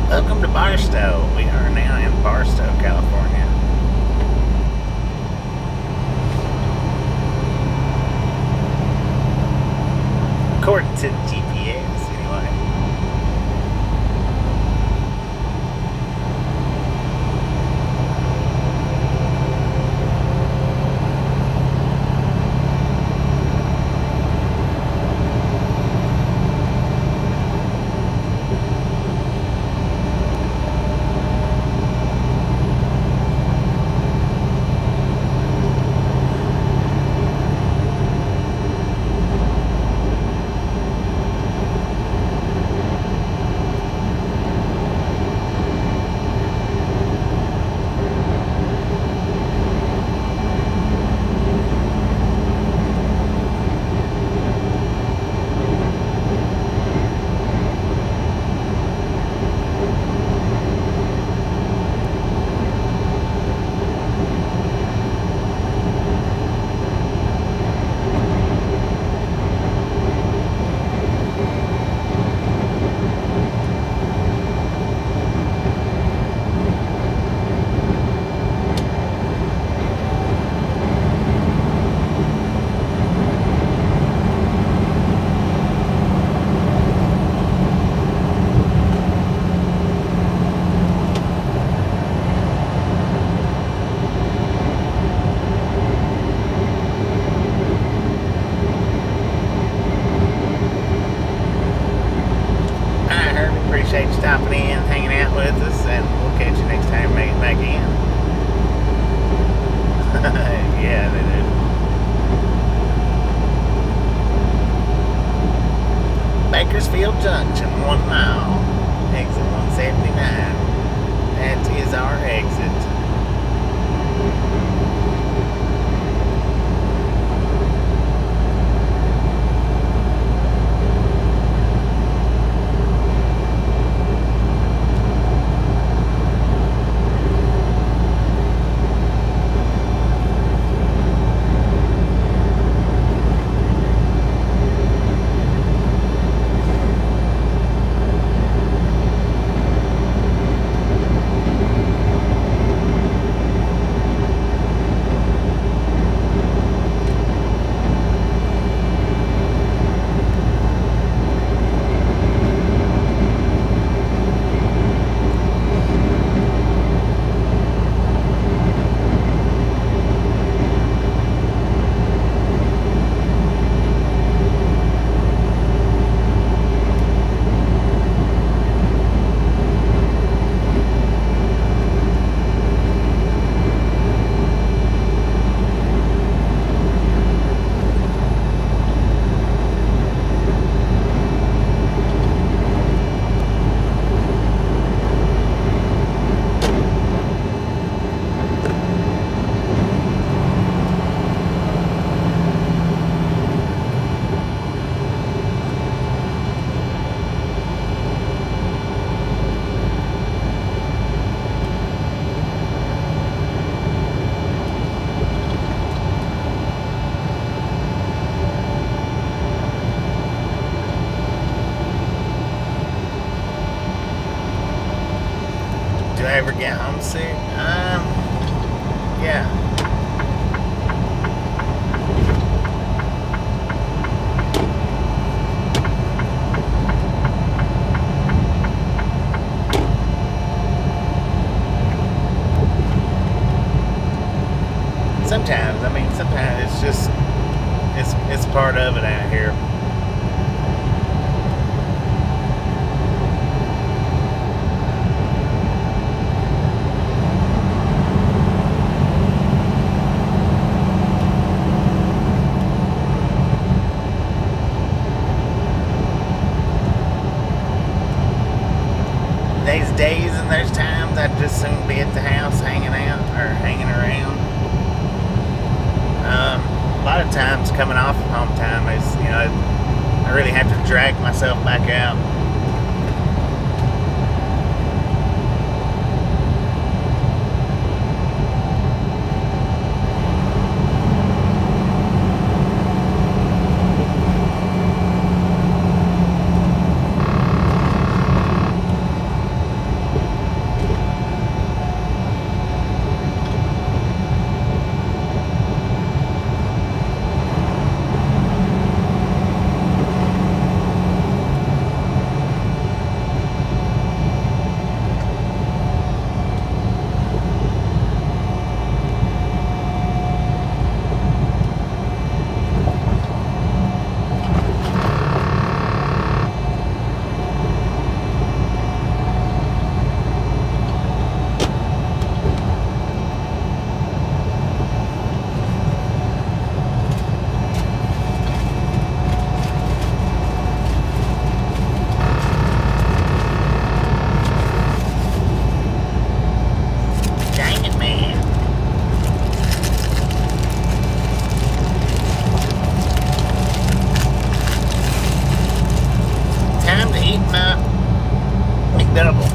Welcome to Barstow. We are now in Barstow, California. According to the GPS, anyway. Appreciate you stopping in, hanging out with us, and we'll catch you next time. Make it back in. Yeah, they do. Bakersfield Junction, 1 mile. Exit 179. That is our exit. Do I ever get homesick? Yeah. Sometimes, I mean, sometimes it's just, it's part of it out here. There's days and there's times I'd just soon be at the house hanging out or hanging around. A lot of times coming off of home time is, I really have to drag myself back out. double.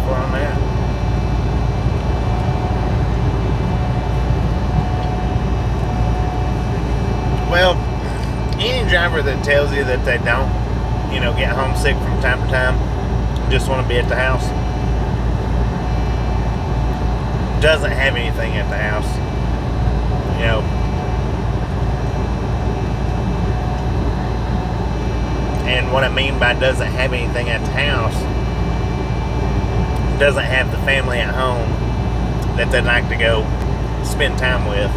On that. Well, any driver that tells you that they don't, get homesick from time to time, just want to be at the house, doesn't have anything at the house. And what I mean by doesn't have anything at the house, doesn't have the family at home that they'd like to go spend time with.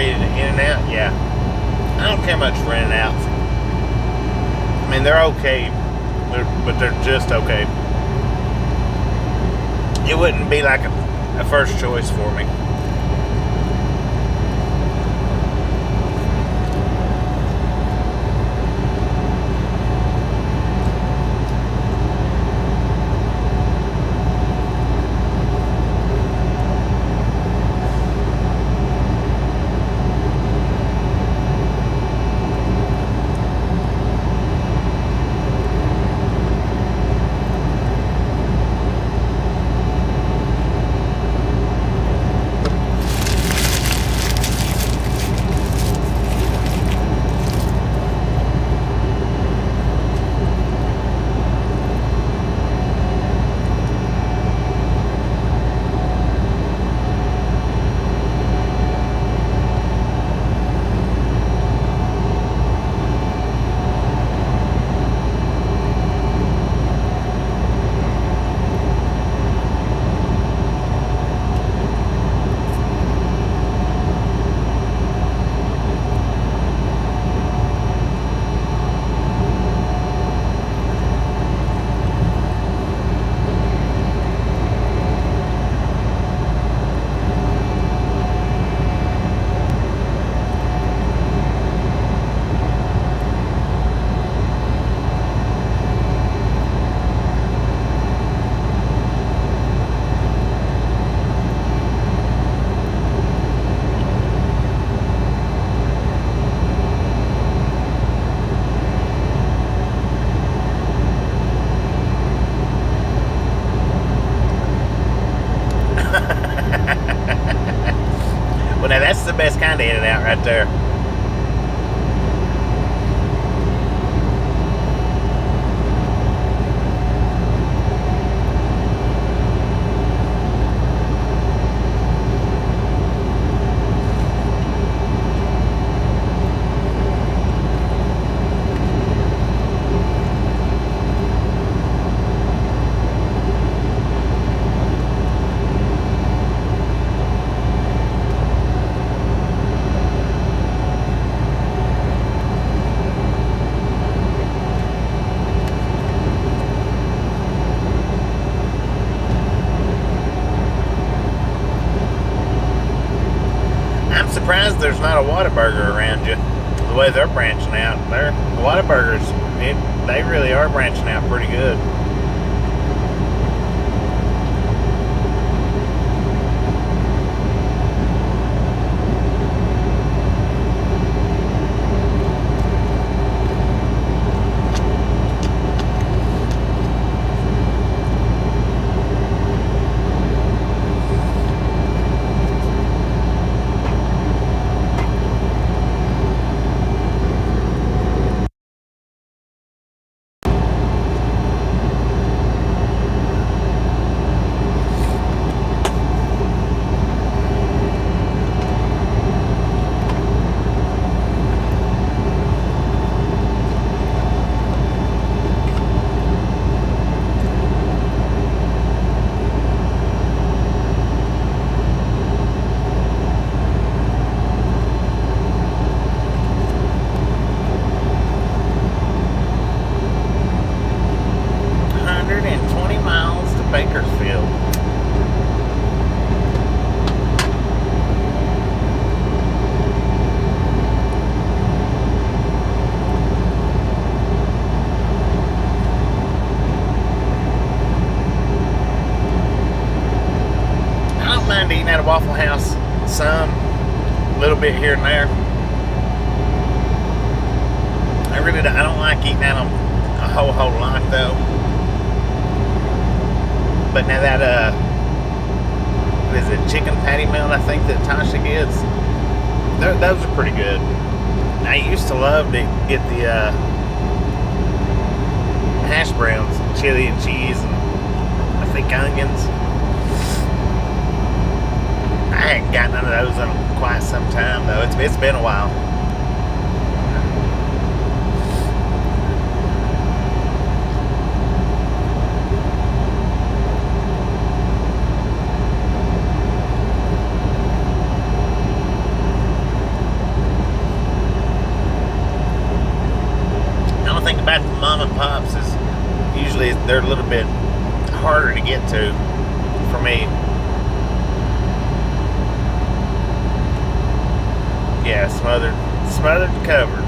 In and out, yeah. I don't care much for in and outs. I mean, they're okay, but they're just okay. It wouldn't be like a first choice for me. Well, now that's the best kind of in and out right there. surprised there's not a Whataburger around you. The way they're branching out, the Whataburgers, they really are branching out pretty good. Bakersfield. I don't mind eating at a Waffle House some, a little bit here and there. I don't like eating at them a whole lot though. But now that, what is it, chicken patty melt, I think, that Tasha gets, those are pretty good. I used to love to get the hash browns, chili and cheese, and I think onions. I hadn't got none of those in quite some time, though. It's been a while. About the mom and pops is usually they're a little bit harder to get to for me. Yeah, smothered and covered.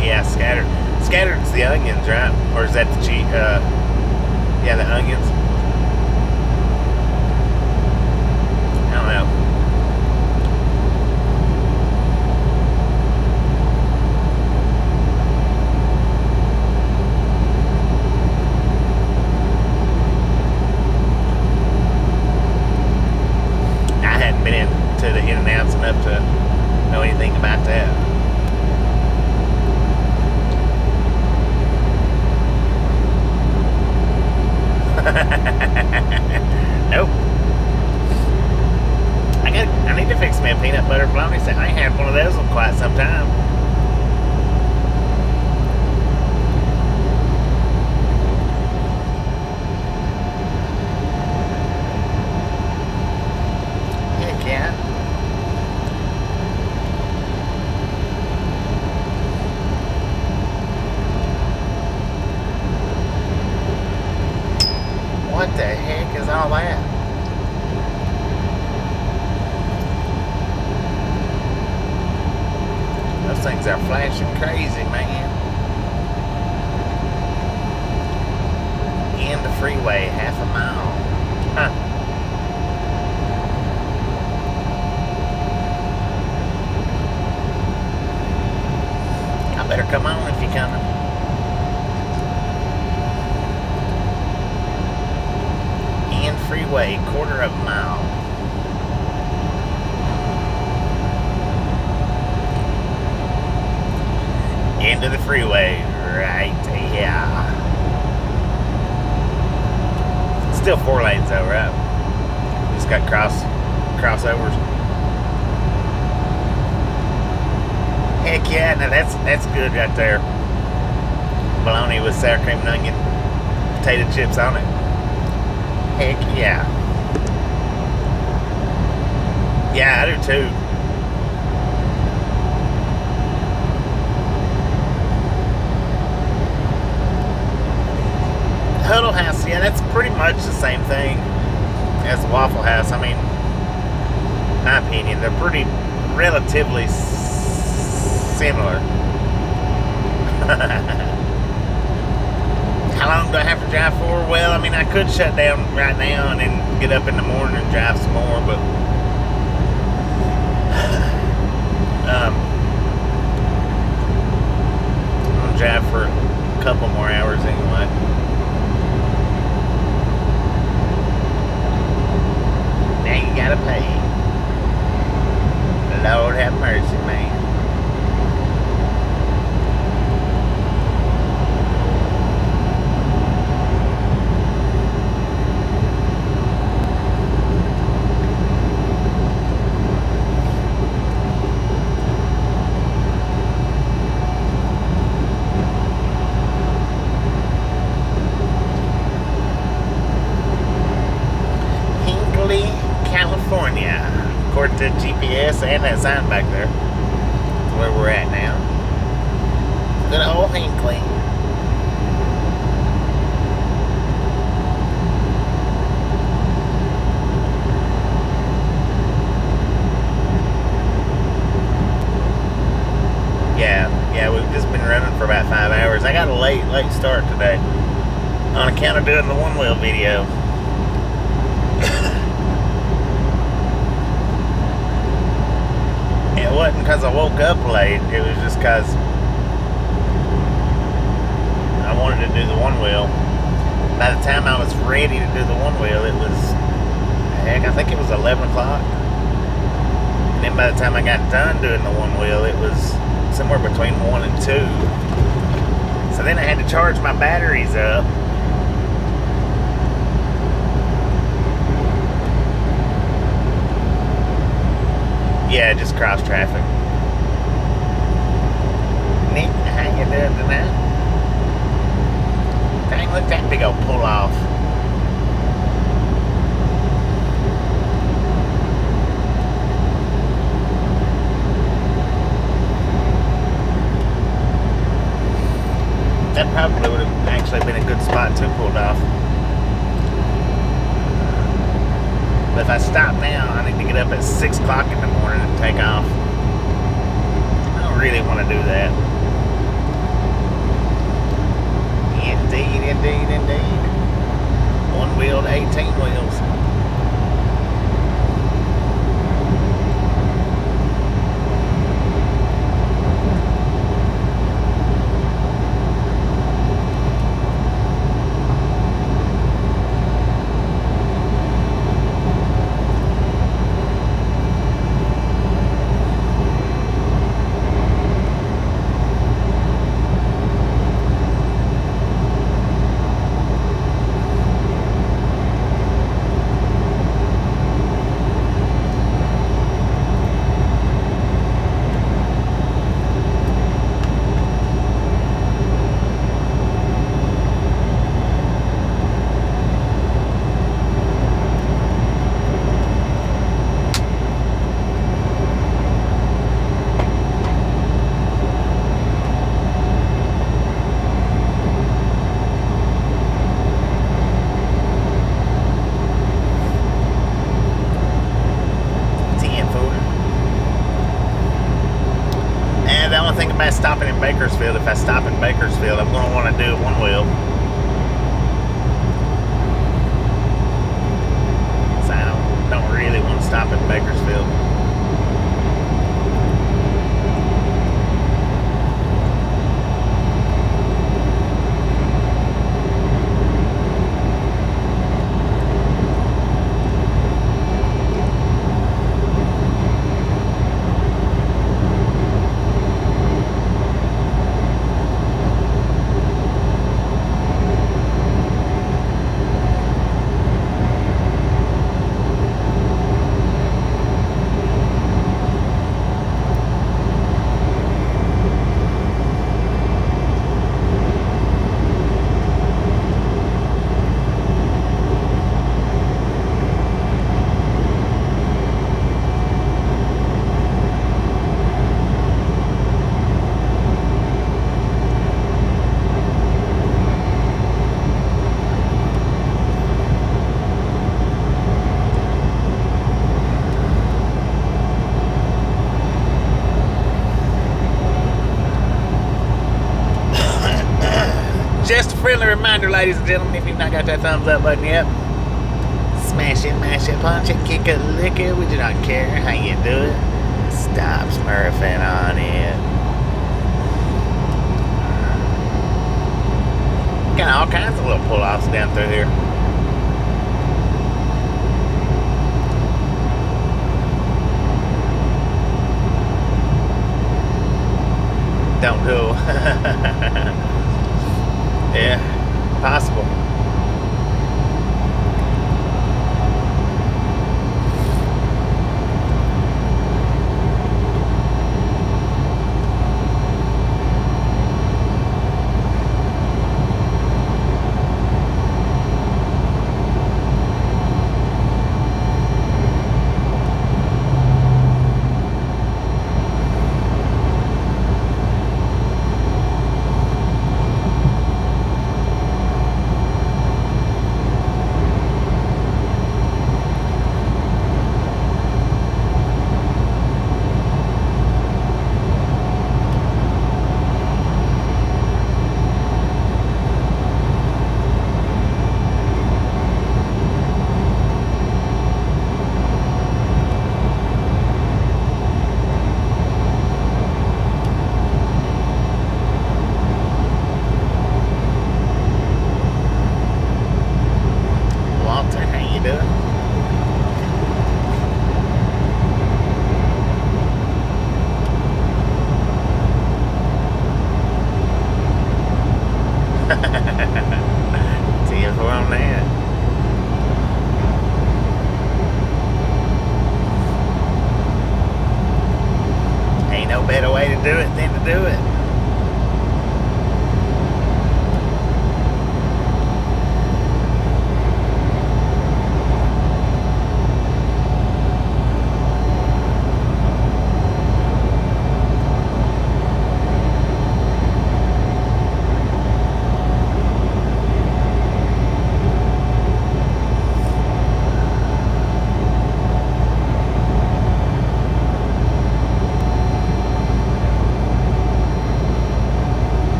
Yeah, scattered's the onions, right? Or is that the cheese? Yeah, the onions. I don't know. I hadn't been into the In-N-Outs enough to know anything about that. Nope. I need to fix me a peanut butter bologna. I ain't had one of those in quite some time. Heck yeah. What the heck is all that? Those things are flashing crazy, man. End the freeway, half a mile. Huh. Y'all better come on if you're coming. Freeway, quarter of a mile. Into the freeway, right? Yeah. Still 4 lanes though, right? Just got crossovers. Heck yeah! Now that's good right there. Bologna with sour cream and onion, potato chips on it. Heck yeah. Yeah, I do too. Huddle House, yeah, that's pretty much the same thing as the Waffle House. I mean, in my opinion, they're pretty relatively similar. How long do I have to drive for? Well, I mean, I could shut down right now and then get up in the morning and drive some more, but I'm gonna drive for a couple more hours anyway. Now you gotta pay. Lord have mercy, man. California, according to GPS and that sign back there. That's where we're at now. Good old Hinckley. Yeah, we've just been running for about 5 hours. I got a late start today on account of doing the one wheel video. It wasn't because I woke up late. It was just because I wanted to do the one wheel. By the time I was ready to do the one wheel, it was, heck, I think it was 11 o'clock. And then by the time I got done doing the one wheel, it was somewhere between 1 and 2. So then I had to charge my batteries up. Yeah, just cross traffic. Nick, how you doing tonight? Dang, look at that big old pull off. That probably would have actually been a good spot to pull off. But if I stop now, I need to get up at 6 o'clock in the morning and take off. I don't really want to do that. Indeed. One wheel to 18 wheels. Stopping in Bakersfield. If I stop in Bakersfield, I'm going to want to do one wheel. So I don't really want to stop in Bakersfield. reminder, ladies and gentlemen, if you've not got that thumbs up button yet, smash it, mash it, punch it, kick it, lick it. We do not care how you do it. Stop smurfing on it. Got all kinds of little pull-offs down through here. Don't go. Yeah, possible. Better way to do it than to do it.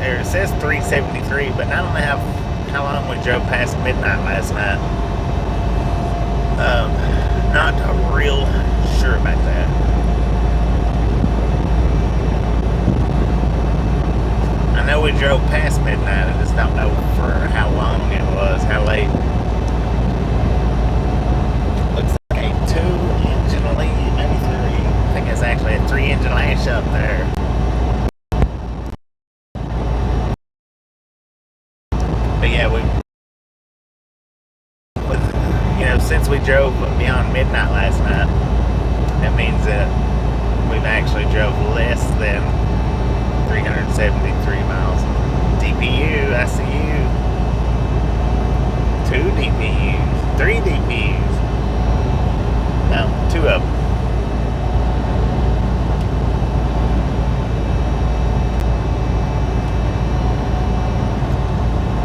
There it says 373, but I don't know how long we drove past midnight last night. Not real sure about that. I know we drove past midnight. I just don't know for how long it was, how late. Looks like a 2-engine lead, maybe 3. I think it's actually a 3-engine lash up there. But yeah, since we drove beyond midnight last night, that means that we've actually drove less than 373 miles. DPU, I see you. 2 DPUs, 3 DPUs. No, 2 of them.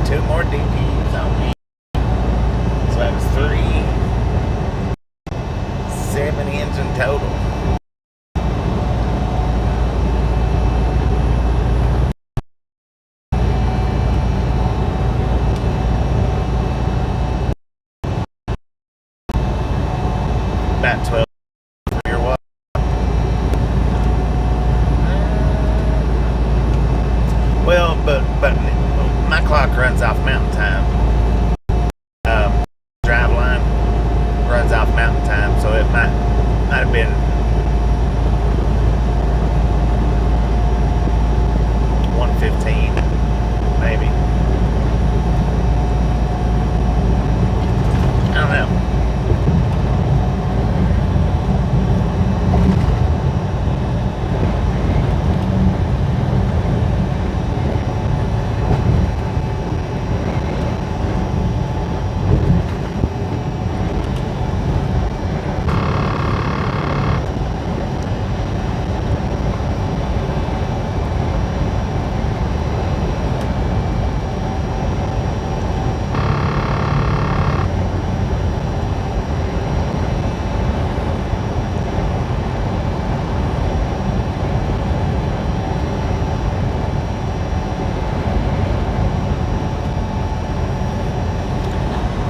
Two more DPUs on me. So that was 3. 7 engine total. About 12 for your watt. Well, but my clock runs off mountain time. Drive line runs off mountain time, so it might have been 1:15, maybe. I don't know.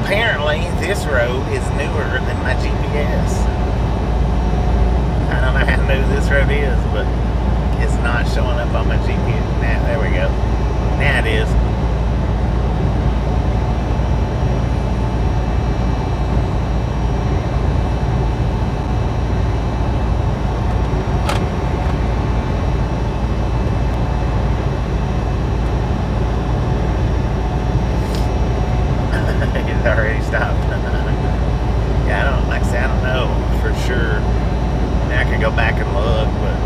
Apparently, this road is newer than my GPS. I don't know how new this road is, but it's not showing up on my GPS. Now, there we go. Now it is. Already stopped. Yeah, I don't know for sure. Now I can go back and look, but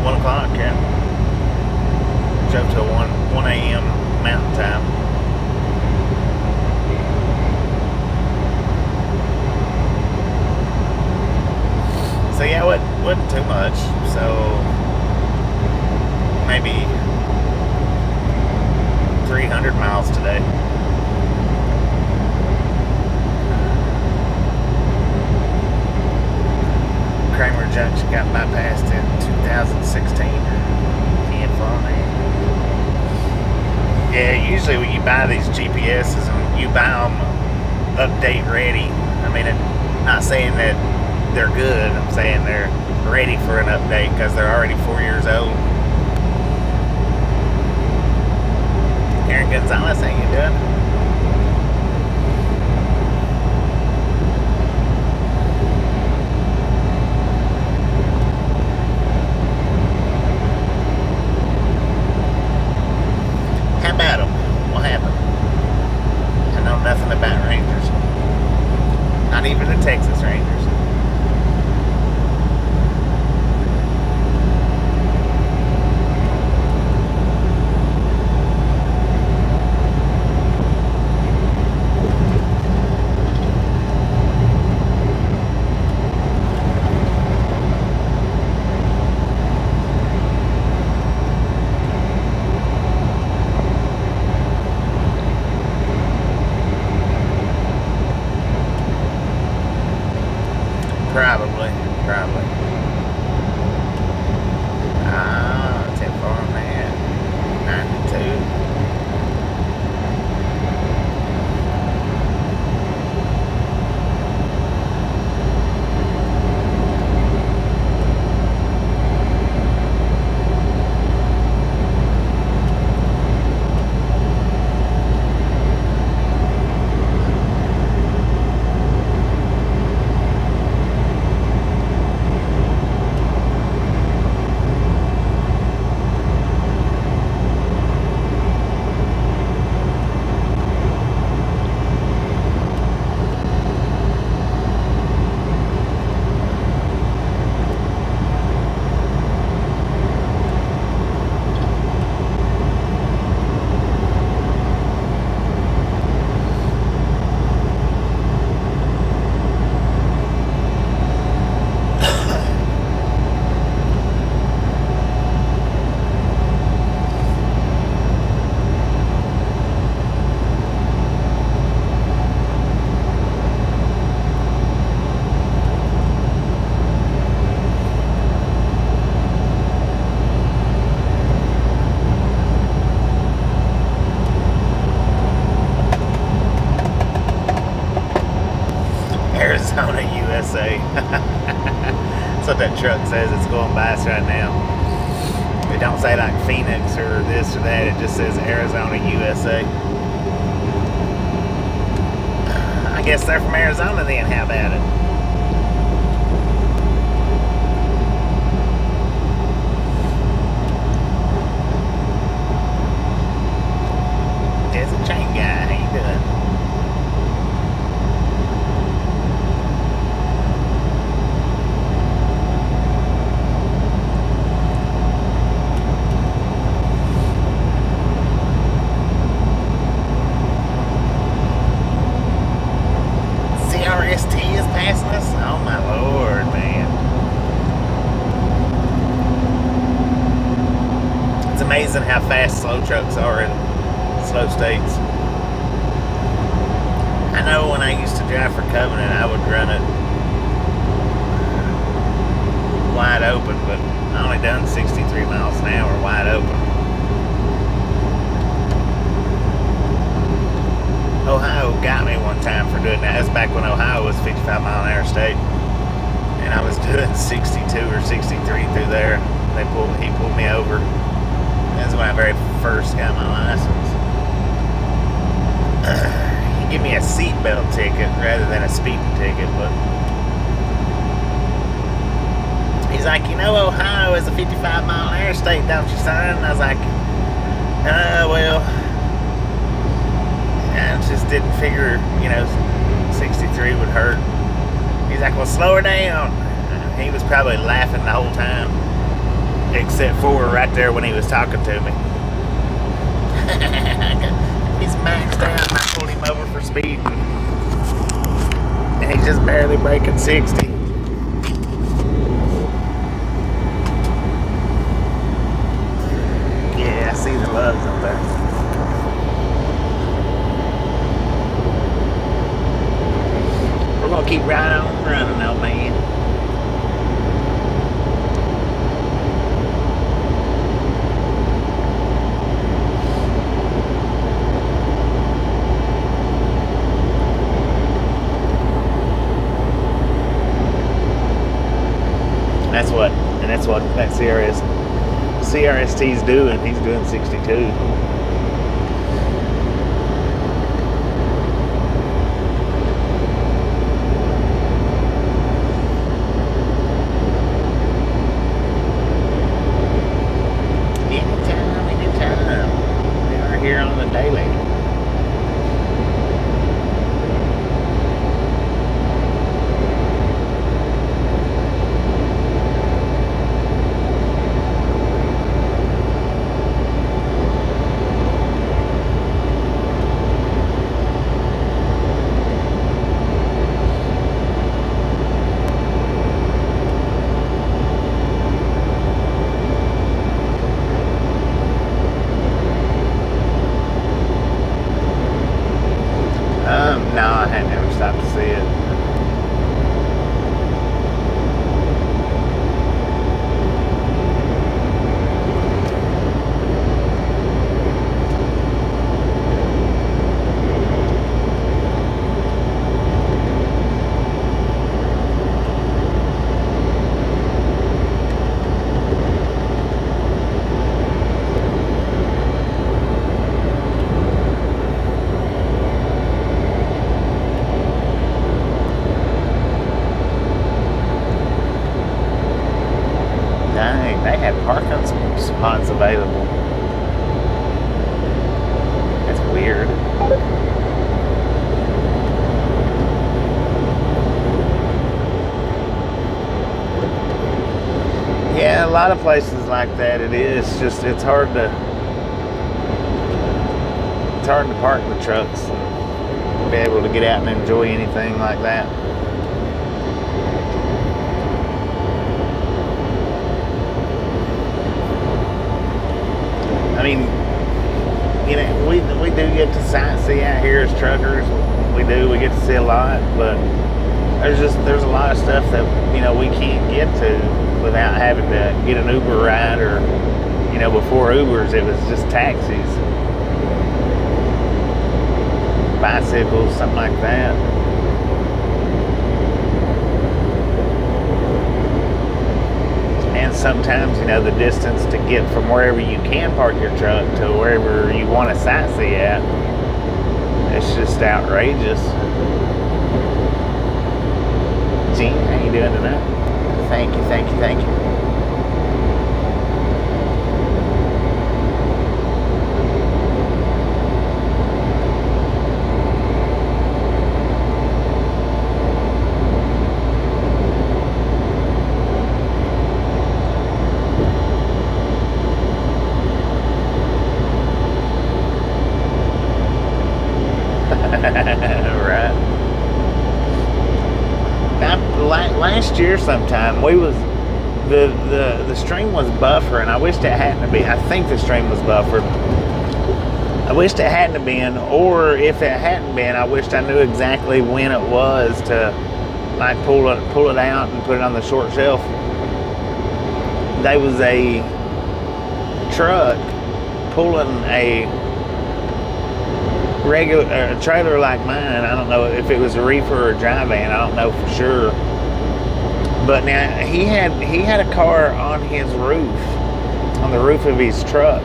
1 o'clock, yeah. Drove till 1 a.m. mountain time. So yeah, it wasn't too much. So maybe 300 miles today. Kramer Junction got bypassed in 2016. Yeah, usually when you buy these GPSs and you buy them update ready, I mean, I'm not saying that they're good, I'm saying they're ready for an update because they're already 4 years old. Aaron Gonzalez, how you doing? How about them? What happened? I know nothing about Rangers. Not even the Texas Rangers. USA. That's what that truck says. It's going by us right now. It don't say like Phoenix or this or that. It just says Arizona, USA. I guess they're from Arizona then. How about it? There's a chain guy. How you doing? CRST is passing us? Oh my lord, man. It's amazing how fast slow trucks are in slow states. I know when I used to drive for Covenant, I would run it wide open, but I only done 63 miles an hour wide open. Ohio got me one time for doing that. That's back when Ohio was 55 mile an hour state, and I was doing 62 or 63 through there. He pulled me over. That's when I very first got my license. He gave me a seatbelt ticket rather than a speeding ticket, but he's like, you know, Ohio is a 55 mile an hour state, don't you, son? And I was like, well, I just didn't figure, 63 would hurt. He's like, well, slow her down. He was probably laughing the whole time, except for right there when he was talking to me. He's maxed out, and I pulled him over for speeding. And he's just barely breaking 60. Yeah, I see the loves up there. We're gonna keep right on running, old man. That's what that CRST's doing. He's doing 62. Anytime. We are here on the daily. No, I had never stopped to see it. Dang, they had parking spots available. That's weird. Yeah, a lot of places like that it is. It's hard to park the trucks and be able to get out and enjoy anything like that. I mean, we do get to sightsee out here as truckers. We get to see a lot, but there's a lot of stuff that we can't get to without having to get an Uber ride, or before Ubers it was just taxis, bicycles, something like that. sometimes, you know, the distance to get from wherever you can park your truck to wherever you want to sightsee at, it's just outrageous. Gene, how you doing tonight? Thank you, thank you, thank you. Right. Last year sometime the stream was buffering. I wished it hadn't been. I think the stream was buffered. I wished it hadn't been, or if it hadn't been, I wished I knew exactly when it was to like pull it out and put it on the short shelf. There was a truck pulling a regular trailer like mine. I don't know if it was a reefer or a dry van. I don't know for sure. But now he had a car on his roof, on the roof of his truck.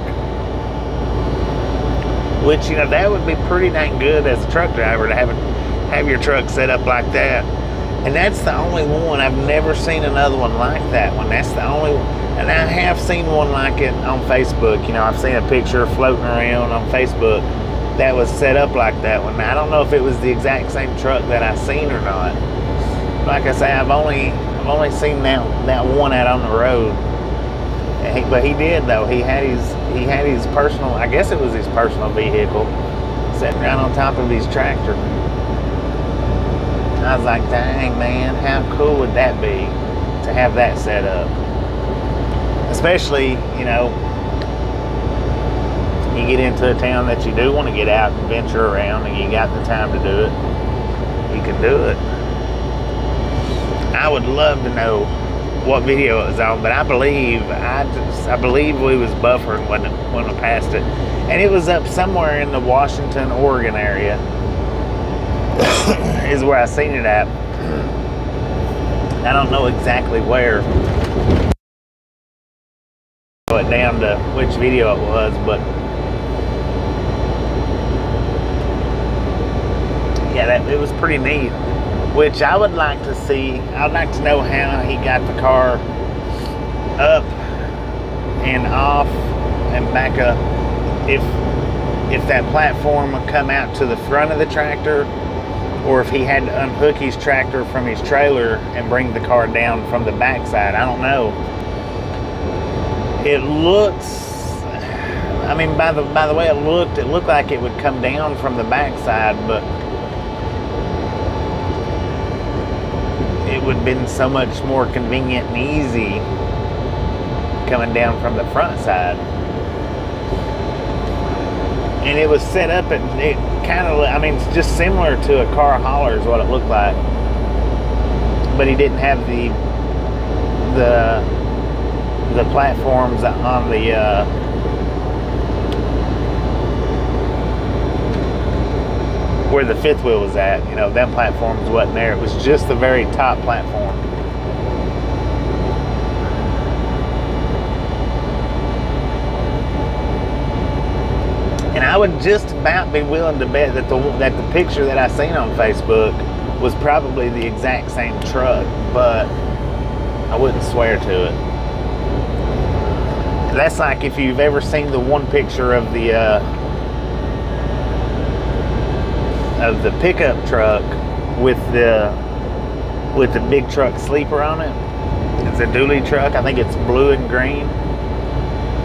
Which, you know, that would be pretty dang good as a truck driver to have your truck set up like that. And that's the only one. I've never seen another one like that one. That's the only one. And I have seen one like it on Facebook. You know, I've seen a picture floating around on Facebook that was set up like that one. Now, I don't know if it was the exact same truck that I seen or not. Like I say, I've only seen that one out on the road. But he did though. He had his personal. I guess it was his personal vehicle sitting right on top of his tractor. I was like, dang man, how cool would that be to have that set up? Especially, you know, you get into a town that you do want to get out and venture around, and you got the time to do it, you can do it. I would love to know what video it was on, but I believe we was buffering when I passed it, and it was up somewhere in the Washington, Oregon area is where I seen it at. I don't know exactly where, but down to which video it was, but yeah, it was pretty neat. Which I would like to see. I'd like to know how he got the car up and off and back up. If that platform would come out to the front of the tractor, or if he had to unhook his tractor from his trailer and bring the car down from the backside. I don't know. It looks, I mean, by the way it looked like it would come down from the backside, but it would have been so much more convenient and easy coming down from the front side. And it was set up, and it kind of, I mean, it's just similar to a car hauler is what it looked like. But he didn't have the platforms on the where the fifth wheel was at. You know, them platforms wasn't there. It was just the very top platform. And I would just about be willing to bet that the picture that I seen on Facebook was probably the exact same truck, but I wouldn't swear to it. That's like if you've ever seen the one picture of the pickup truck with the big truck sleeper on it. It's a dually truck. I think it's blue and green.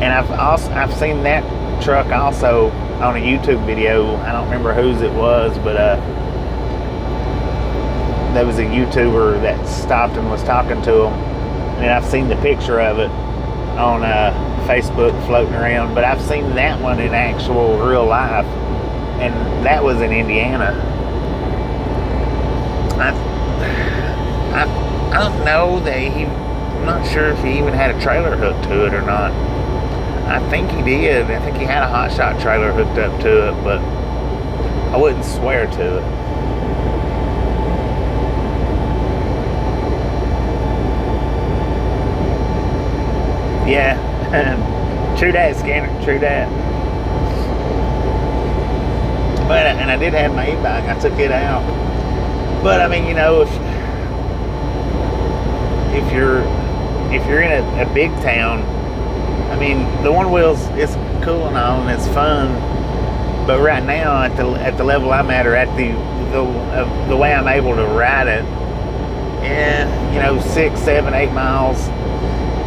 And I've seen that truck also on a YouTube video. I don't remember whose it was, but there was a YouTuber that stopped and was talking to him, and I've seen the picture of it on Facebook floating around. But I've seen that one in actual real life, and that was in Indiana. I don't know that I'm not sure if he even had a trailer hooked to it or not. I think he did. I think he had a hot shot trailer hooked up to it, but I wouldn't swear to it. Yeah. True that, Scanner. True that. But and I did have my e-bike. I took it out. But I mean, you know, if you're in a big town, I mean, the one wheels, it's cool and all, and it's fun. But right now, at the level I'm at, or at the way I'm able to ride it, yeah, you know, 6, 7, 8 miles,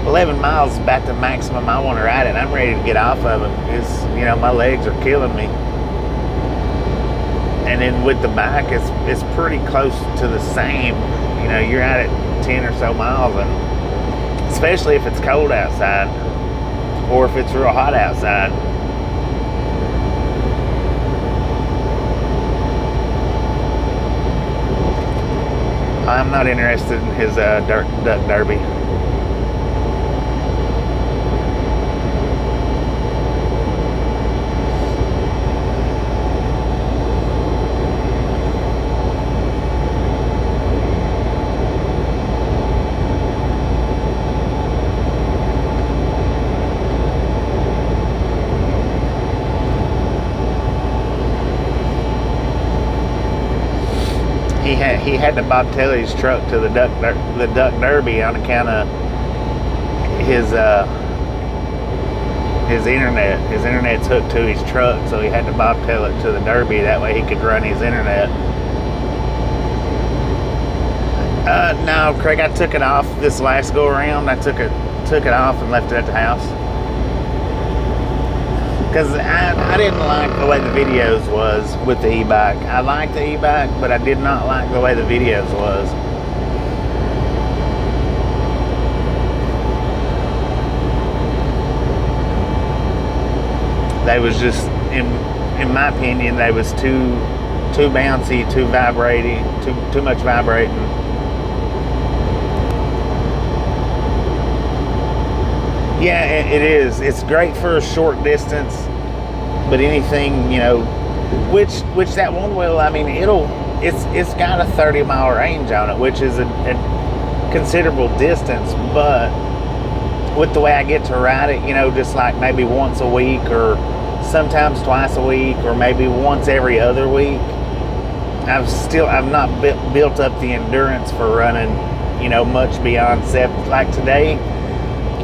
11 miles is about the maximum I want to ride it. I'm ready to get off of it. It's, you know, my legs are killing me. And then with the bike, it's pretty close to the same. You know, you're out at 10 or so miles, and especially if it's cold outside, or if it's real hot outside. I'm not interested in his duck derby. He had to bobtail his truck to the duck derby on account of his internet. His internet's hooked to his truck, so he had to bobtail it to the derby. That way he could run his internet. No, Craig, I took it off this last go around. I took it off and left it at the house. Because I didn't like the way the videos was with the e-bike. I liked the e-bike, but I did not like the way the videos was. They was just, in my opinion, they was too bouncy, too vibrating, too much vibrating. Yeah, it is. It's great for a short distance, but anything, you know, which that one wheel, I mean, it's got a 30-mile range on it, which is a considerable distance. But with the way I get to ride it, you know, just like maybe once a week, or sometimes twice a week, or maybe once every other week, I've not built up the endurance for running, you know, much beyond 7. Like today,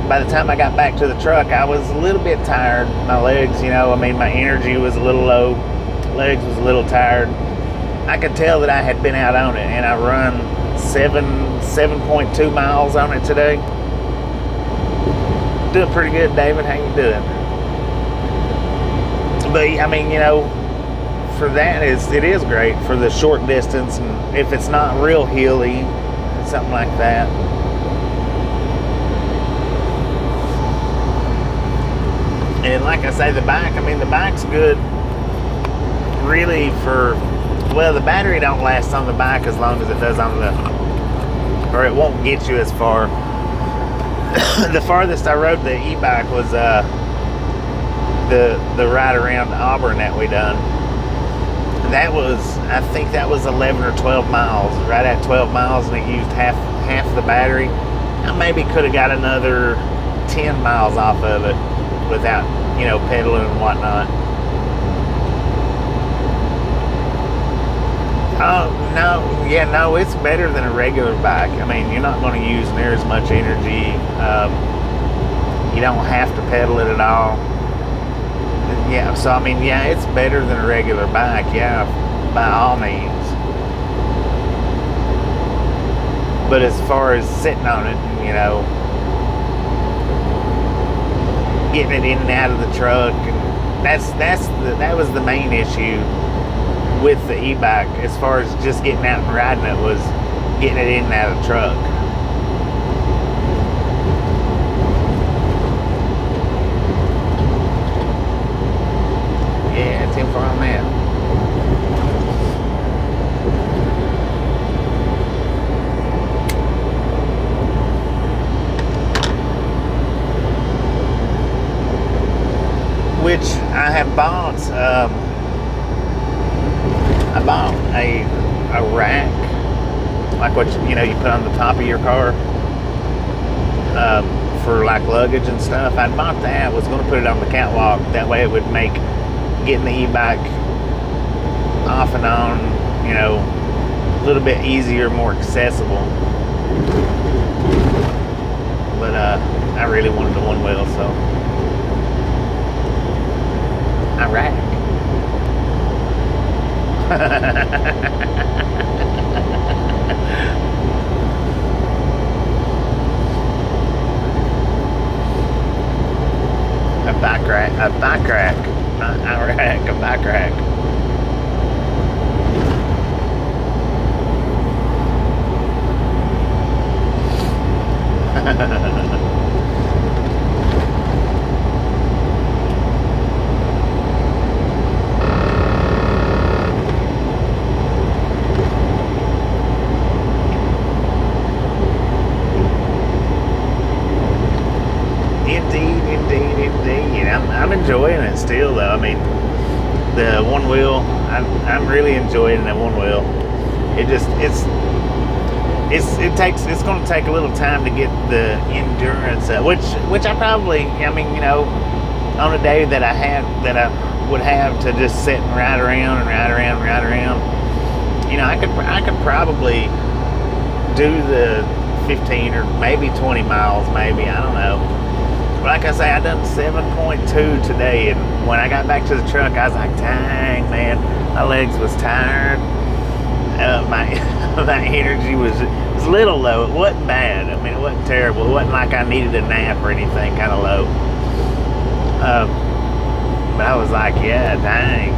by the time I got back to the truck, I was a little bit tired. My legs, you know, I mean, my energy was a little low. Legs was a little tired. I could tell that I had been out on it, and I run 7.2 miles on it today. Doing pretty good, David. How you doing? But I mean, you know, for that, it is great for the short distance, and if it's not real hilly, something like that. And like I say, the bike's good really for, well, the battery don't last on the bike as long as it does on or it won't get you as far. The farthest I rode the e-bike was the ride around Auburn that we done. That was, I think that was 11 or 12 miles, right at 12 miles, and it used half the battery. I maybe could have got another 10 miles off of it without, you know, pedaling and whatnot. Oh, no, it's better than a regular bike. I mean, you're not going to use near as much energy. You don't have to pedal it at all. Yeah, so I mean, yeah, it's better than a regular bike, yeah, by all means. But as far as sitting on it, you know, getting it in and out of the truck, and that was the main issue with the e-bike, as far as just getting out and riding it, was getting it in and out of the truck. Yeah, 10-4 on that. Which I have bought. I bought a rack, like what you put on the top of your car, for like luggage and stuff. I bought that, was going to put it on the catwalk. That way it would make getting the e-bike off and on, you know, a little bit easier, more accessible. But I really wanted the one wheel, so Iraq. A bike rack, not Iraq, a bike rack. Indeed. I'm enjoying it still, though. I mean, the one wheel, I'm really enjoying that one wheel. It's going to take a little time to get the endurance up, which I probably, I mean, you know, on a day that I would have to just sit and ride around, you know, I could probably do the 15 or maybe 20 miles, maybe, I don't know. Like I say, I done 7.2 today, and when I got back to the truck, I was like, dang, man, my legs was tired. My energy was little low. It wasn't bad. I mean, it wasn't terrible. It wasn't like I needed a nap or anything, kind of low. But I was like, yeah, dang.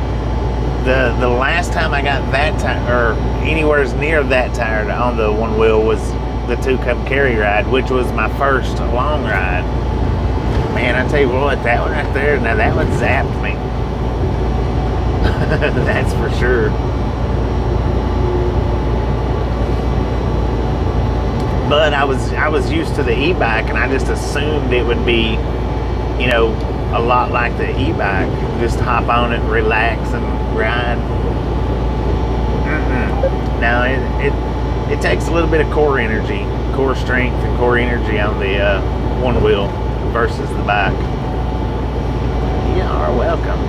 The last time I got that tired, or anywhere near that tired on the one wheel, was the 2-cup carry ride, which was my first long ride. Man, I tell you what, that one right there, now that one zapped me. That's for sure. But I was used to the e-bike, and I just assumed it would be, you know, a lot like the e-bike. Just hop on it, relax, and ride. Now it takes a little bit of core energy, core strength, and core energy on the one wheel versus the bike. You are welcome.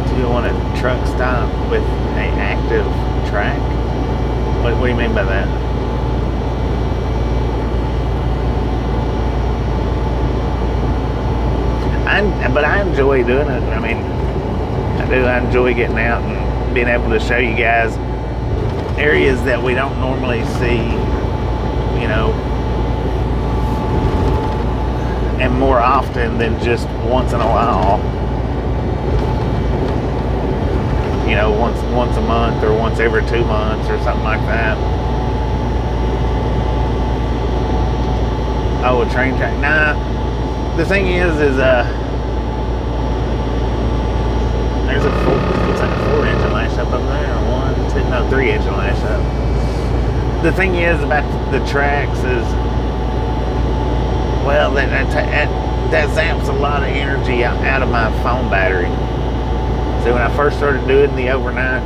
Do you want a truck stop with an active track? What do you mean by that? But I enjoy doing it. I mean, I do. I enjoy getting out and being able to show you guys areas that we don't normally see, you know, and more often than just once in a while. You know, once a month or once every 2 months or something like that. Oh, a train track. Nah, the thing is there's a 4 engine lash up there, or 3 engine lash up. The thing is about the tracks is, well, that zaps a lot of energy out of my phone battery. So when I first started doing the overnight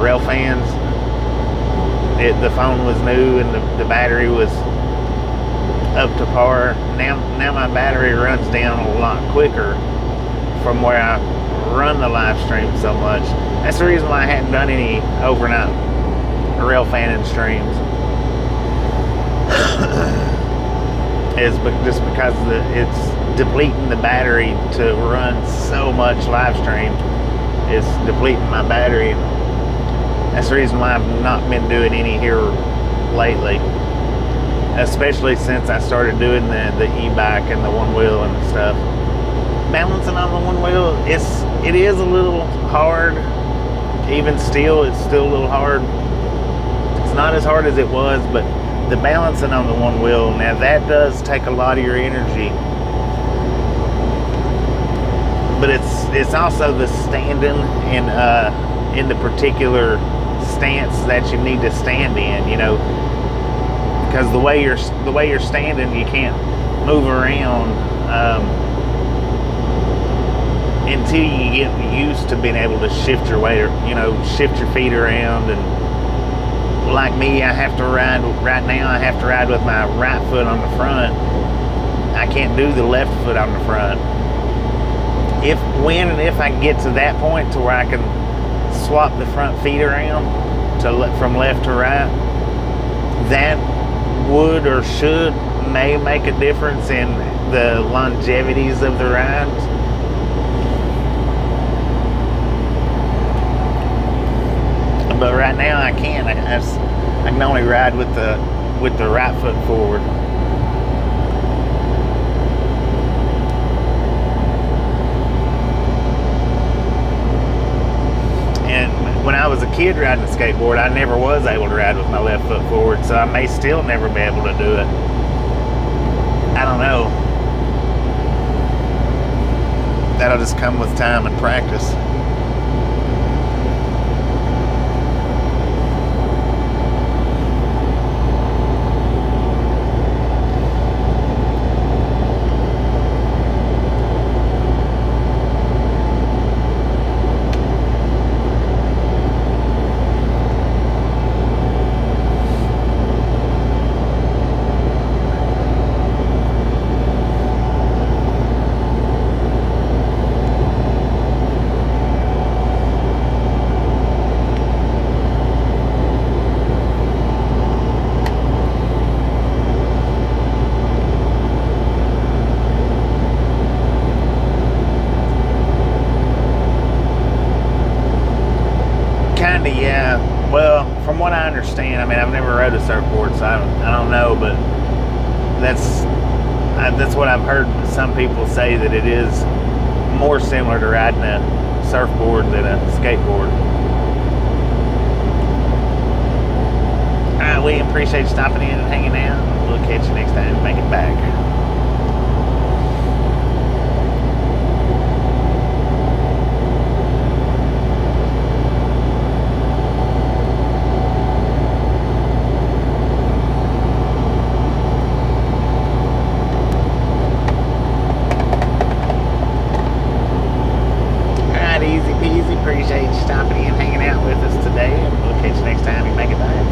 rail fans, the phone was new and the battery was up to par. Now my battery runs down a lot quicker from where I run the live stream so much. That's the reason why I hadn't done any overnight rail fanning streams. Is just because it's depleting the battery to run so much live stream. It's depleting my battery. That's the reason why I've not been doing any here lately, especially since I started doing the e-bike and the one wheel and stuff. Balancing on the one wheel, it is a little hard. Even still, it's still a little hard. It's not as hard as it was, but the balancing on the one wheel, now that does take a lot of your energy. But it's also the standing in the particular stance that you need to stand in, you know, because the way you're standing, you can't move around until you get used to being able to shift your weight, or, you know, shift your feet around and like me, I have to ride, right now I have to ride with my right foot on the front. I can't do the left foot on the front. When and if I get to that point to where I can swap the front feet around from left to right, that would or may make a difference in the longevities of the rides. But right now I can't. I can only ride with the right foot forward. And when I was a kid riding a skateboard, I never was able to ride with my left foot forward, so I may still never be able to do it. I don't know. That'll just come with time and practice. Yeah, well, from what I understand, I mean, I've never rode a surfboard, so I don't know, but that's what I've heard some people say, that it is more similar to riding a surfboard than a skateboard. Alright, we appreciate you stopping in and hanging out. We'll catch you next time. Make it back. Appreciate you stopping in and hanging out with us today, and we'll catch you next time you make it back.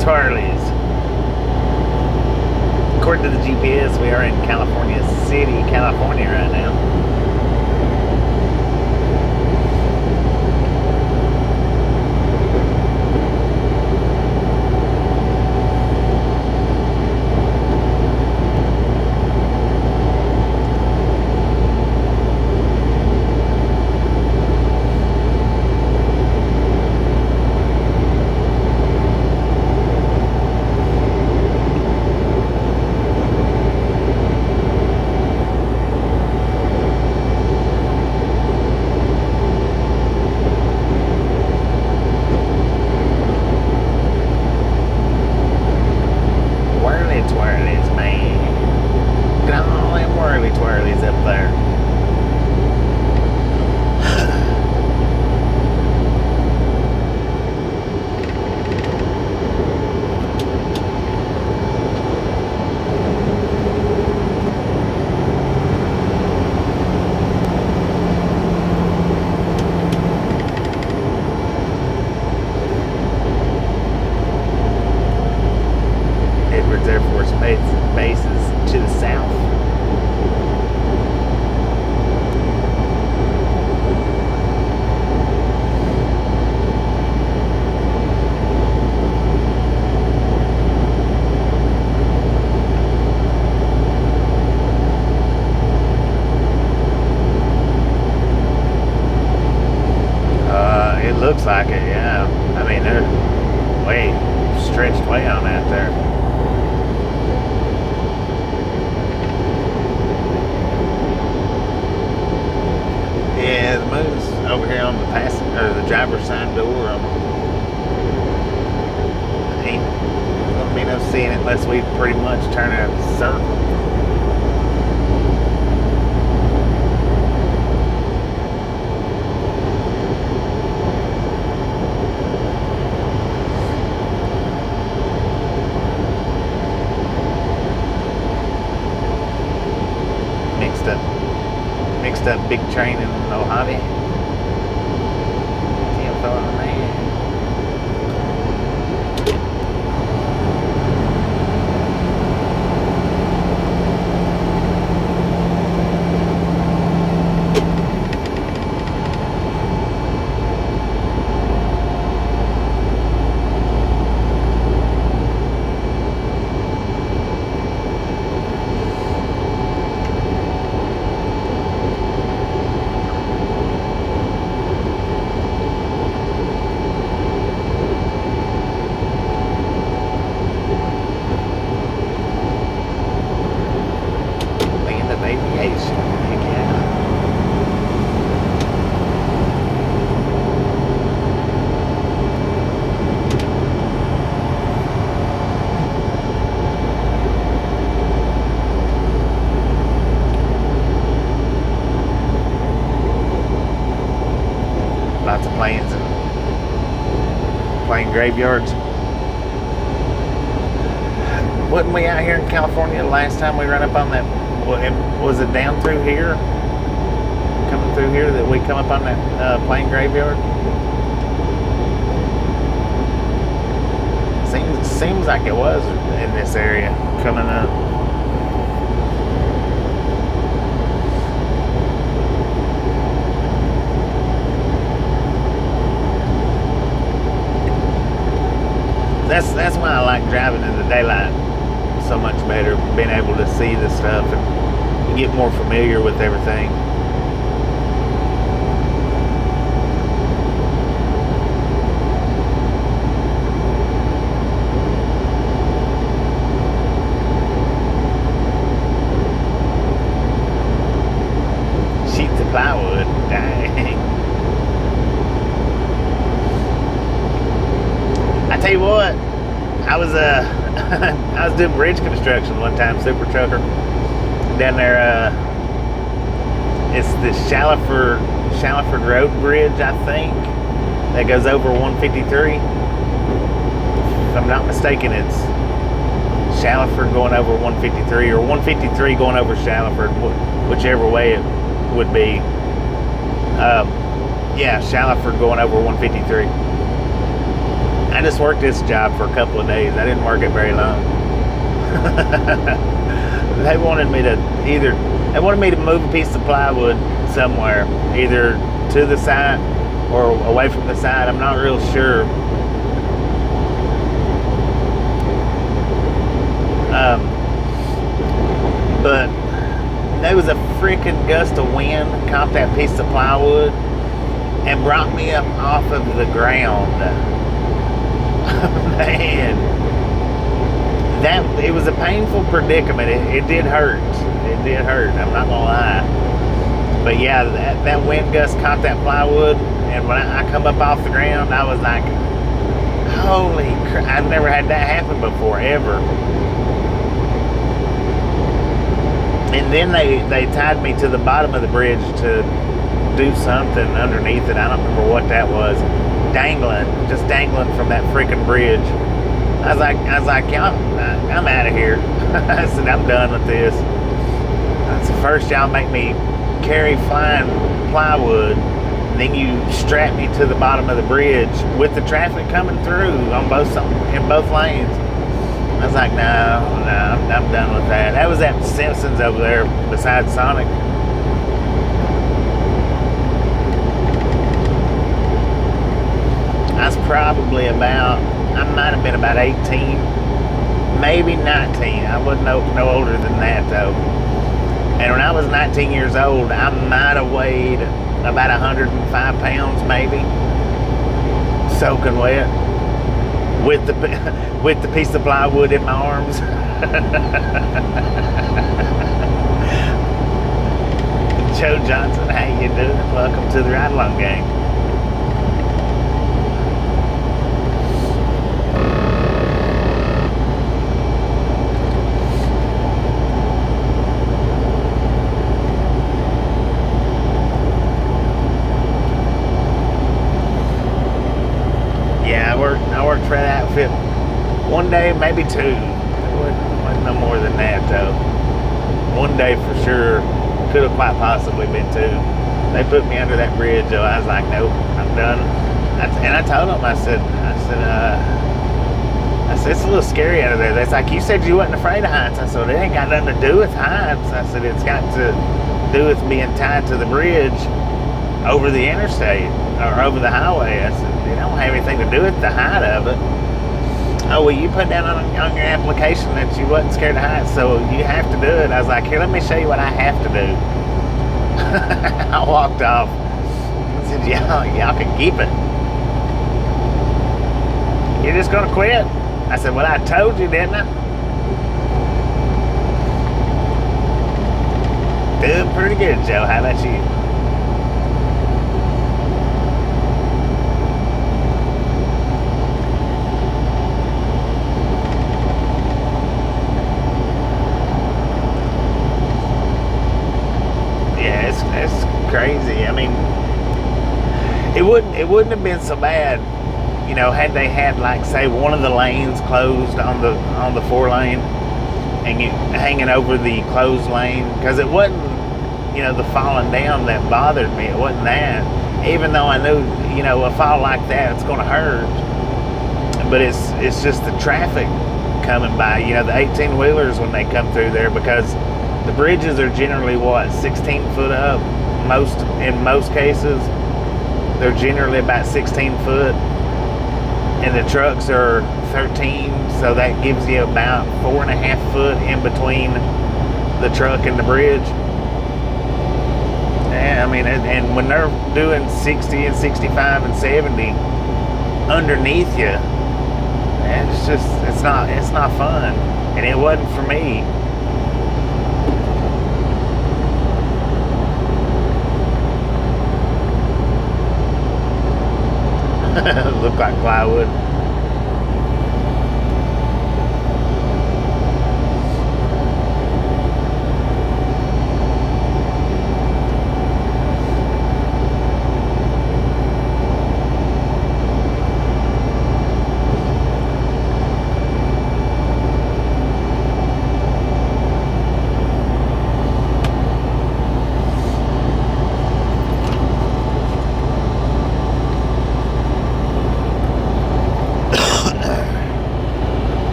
Twirlies. According to the GPS, we are in California City, California right now. Looks like it, yeah. I mean, they're way stretched way on out there. Yeah, the moon's over here on the passenger or the driver's side door. Ain't gonna be no seeing it unless we pretty much turn a circle. Mixed up big train in Mojave. Damn fella, man. Lots of planes and plane graveyards. Wasn't we out here in California the last time we ran up on that? Was it down through here? Coming through here that we come up on that plane graveyard? Seems like it was in this area coming up. That's why I like driving in the daylight so much better, being able to see the stuff and get more familiar with everything. Sheets of plywood, dang. I tell you what, I was I was doing bridge construction one time, super trucker down there. It's the Shallowford Road Bridge, I think, that goes over 153. If I'm not mistaken, it's Shallowford going over 153 or 153 going over Shallowford, whichever way it would be. Yeah, Shallowford going over 153. I just worked this job for a couple of days. I didn't work it very long. They wanted me to move a piece of plywood somewhere, either to the side or away from the side. I'm not real sure. But there was a freaking gust of wind, caught that piece of plywood and brought me up off of the ground. Man, it was a painful predicament. It did hurt. It did hurt. I'm not gonna lie. But yeah, that wind gust caught that plywood, and when I come up off the ground, I was like, "Holy crap!" I've never had that happen before, ever. And then they tied me to the bottom of the bridge to do something underneath it. I don't remember what that was. Just dangling from that freaking bridge. I was like, I'm out of here. I said, I'm done with this. That's the first y'all make me carry flying plywood, and then you strap me to the bottom of the bridge with the traffic coming through in both lanes. I was like, no, I'm done with that. That was at Simpsons over there beside Sonic. I was probably I might have been about 18, maybe 19. I wasn't no older than that though. And when I was 19 years old, I might have weighed about 105 pounds maybe. soaking wet with the with the piece of plywood in my arms. Joe Johnson, how you doing? Welcome to the Ride Along Gang. Yeah, I worked for that outfit one day, maybe two. It wasn't no more than that though. One day for sure. Could have quite possibly been two. They put me under that bridge though. I was like, nope, I'm done. And I told them, I said, it's a little scary out of there. That's like, you said you wasn't afraid of heights. I said, it ain't got nothing to do with heights. I said, it's got to do with being tied to the bridge over the interstate or over the highway. I said, it don't have anything to do with the height of it. Oh, well, you put down on your application that you wasn't scared of heights, so you have to do it. I was like, here, let me show you what I have to do. I walked off. I said, y'all can keep it. You're just going to quit? I said, well, I told you, didn't I? Doing pretty good, Joe. How about you? It's crazy. I mean, it wouldn't have been so bad, you know, had they had, like, say, one of the lanes closed on the 4-lane and you hanging over the closed lane, because it wasn't, you know, the falling down that bothered me. It wasn't that, even though I knew, you know, a fall like that, it's going to hurt. But it's just the traffic coming by, you know, the 18-wheelers when they come through there, because the bridges are generally, what, 16 foot up? In most cases, they're generally about 16 foot. And the trucks are 13, so that gives you about 4.5 foot in between the truck and the bridge. Yeah, I mean, and when they're doing 60 and 65 and 70 underneath you, it's not fun. And it wasn't for me. Look like plywood.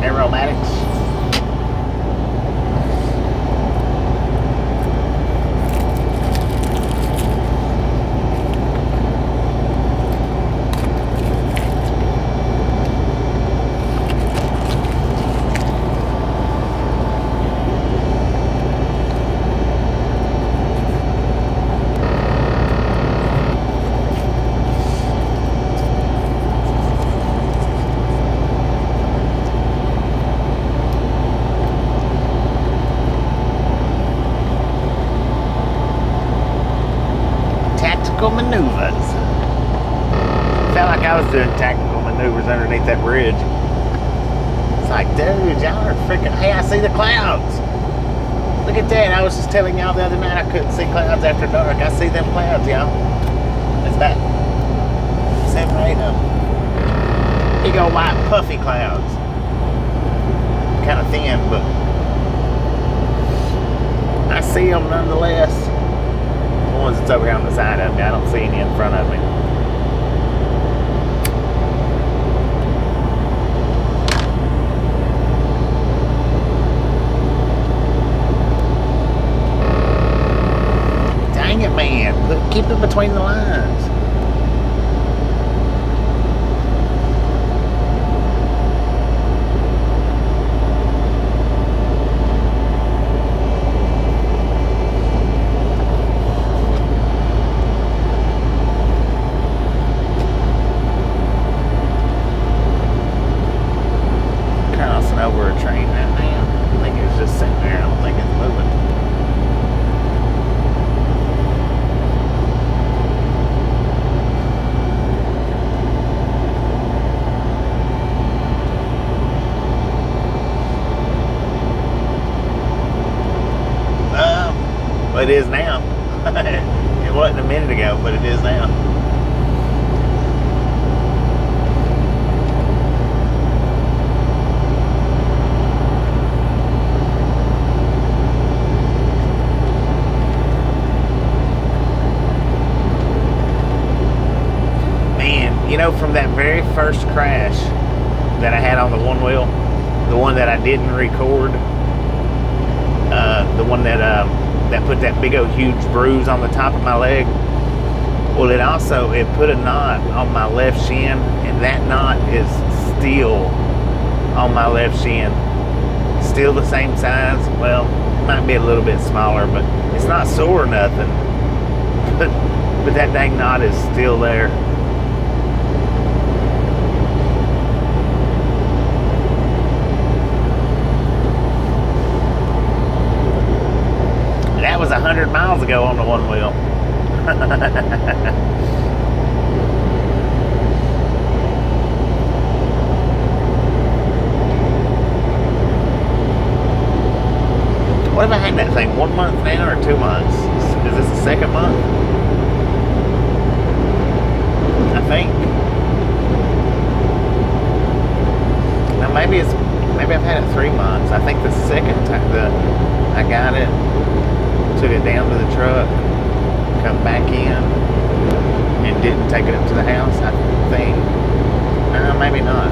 Aromatics. Maneuvers. Felt like I was doing tactical maneuvers underneath that bridge. It's like, dude, y'all are freaking. Hey, I see the clouds. Look at that. I was just telling y'all the other night I couldn't see clouds after dark. I see them clouds, y'all. It's about 7 or 8 of them. Big old white puffy clouds. Kind of thin, but I see them nonetheless. The ones that's over here on the side of me, I don't see any in front of me. Dang it, man. Keep it between the lines. It wasn't a minute ago, but it is now. Man, you know, from that very first crash that I had on the one wheel, the one that I didn't record, the one that put that big old huge bruise on the top of my leg. Well, it put a knot on my left shin, and that knot is still on my left shin. Still the same size. Well, might be a little bit smaller, but it's not sore or nothing. But that dang knot is still there. That was 100 miles ago on the one wheel. What have I had that thing? 1 month now or 2 months? Is this the second month? I think. Now maybe I've had it 3 months. I think the second time I got it, took it down to the truck, come back in, and didn't take it up to the house, I think. Maybe not.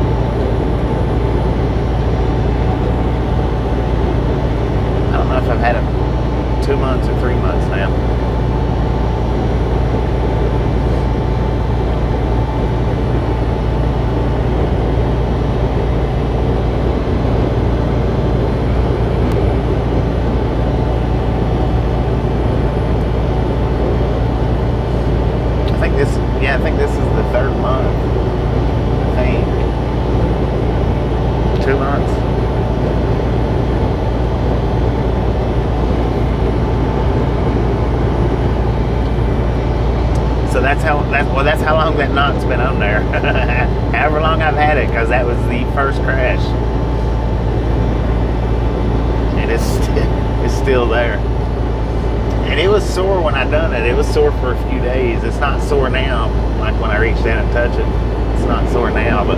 I don't know if I've had it 2 months or 3 months now. I think this is the third month. I think 2 months. So that's how long that knot's been on there. However long I've had it, because that was the first crash, and it's still there. And it was sore when I done it. It was sore for a few days. It's not sore now, like when I reach down and touch it. It's not sore now, but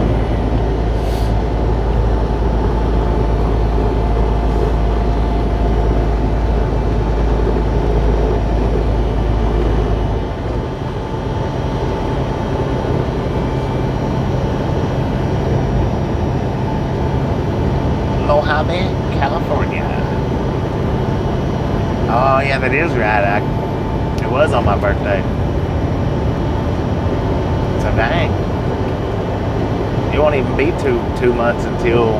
Mojave, California. Oh yeah, that is right. It was on my birthday. So dang. It won't even be two months until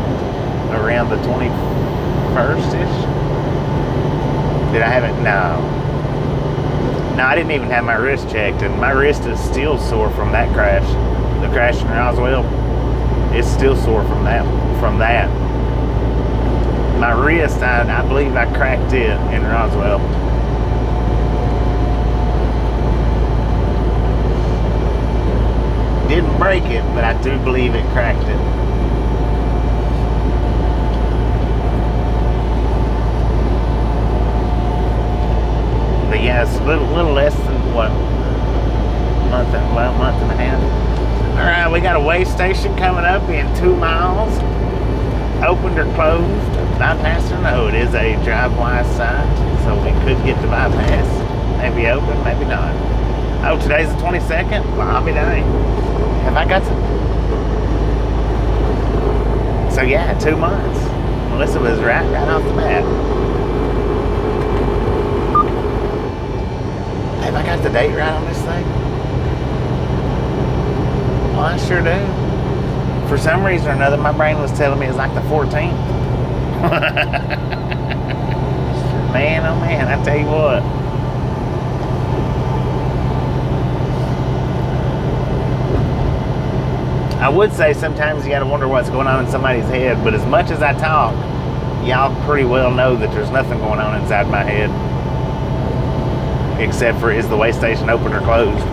around the 21st-ish. Did I have it? No. No, I didn't even have my wrist checked, and my wrist is still sore from that crash. The crash in Roswell. It's still sore from that. My wrist, I believe I cracked it in Roswell. Didn't break it, but I do believe it cracked it. But yeah, it's a little less than what? Month and a half. Alright, we got a weigh station coming up in 2 miles. Opened or closed? Bypass or no? It is a drive-wise sign, so we could get the bypass. Maybe open, maybe not. Oh, today's the 22nd? Well, I'll be dang. Have I got to? So yeah, 2 months. Melissa was right off the bat. Have I got the date right on this thing? Well, I sure do. For some reason or another, my brain was telling me it's like the 14th. Man, oh man, I tell you what. I would say sometimes you gotta wonder what's going on in somebody's head, but as much as I talk, y'all pretty well know that there's nothing going on inside my head. Except for, is the weigh station open or closed?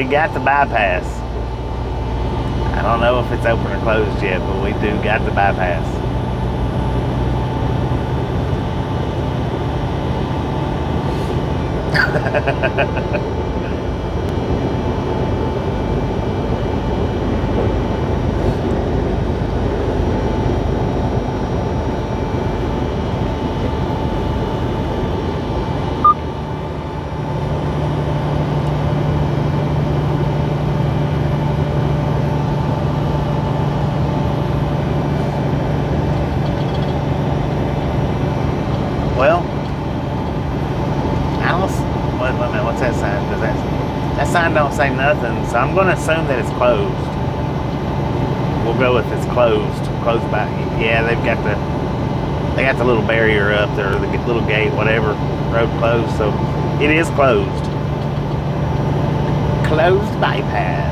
we got the bypass. I don't know if it's open or closed yet, but we do got the bypass. Well, wait a minute, what's that sign? Does that sign don't say nothing, so I'm going to assume that it's closed. We'll go with it's closed by. Yeah, they got the little barrier up there, the little gate, whatever, road closed. So it is closed. Closed bypass.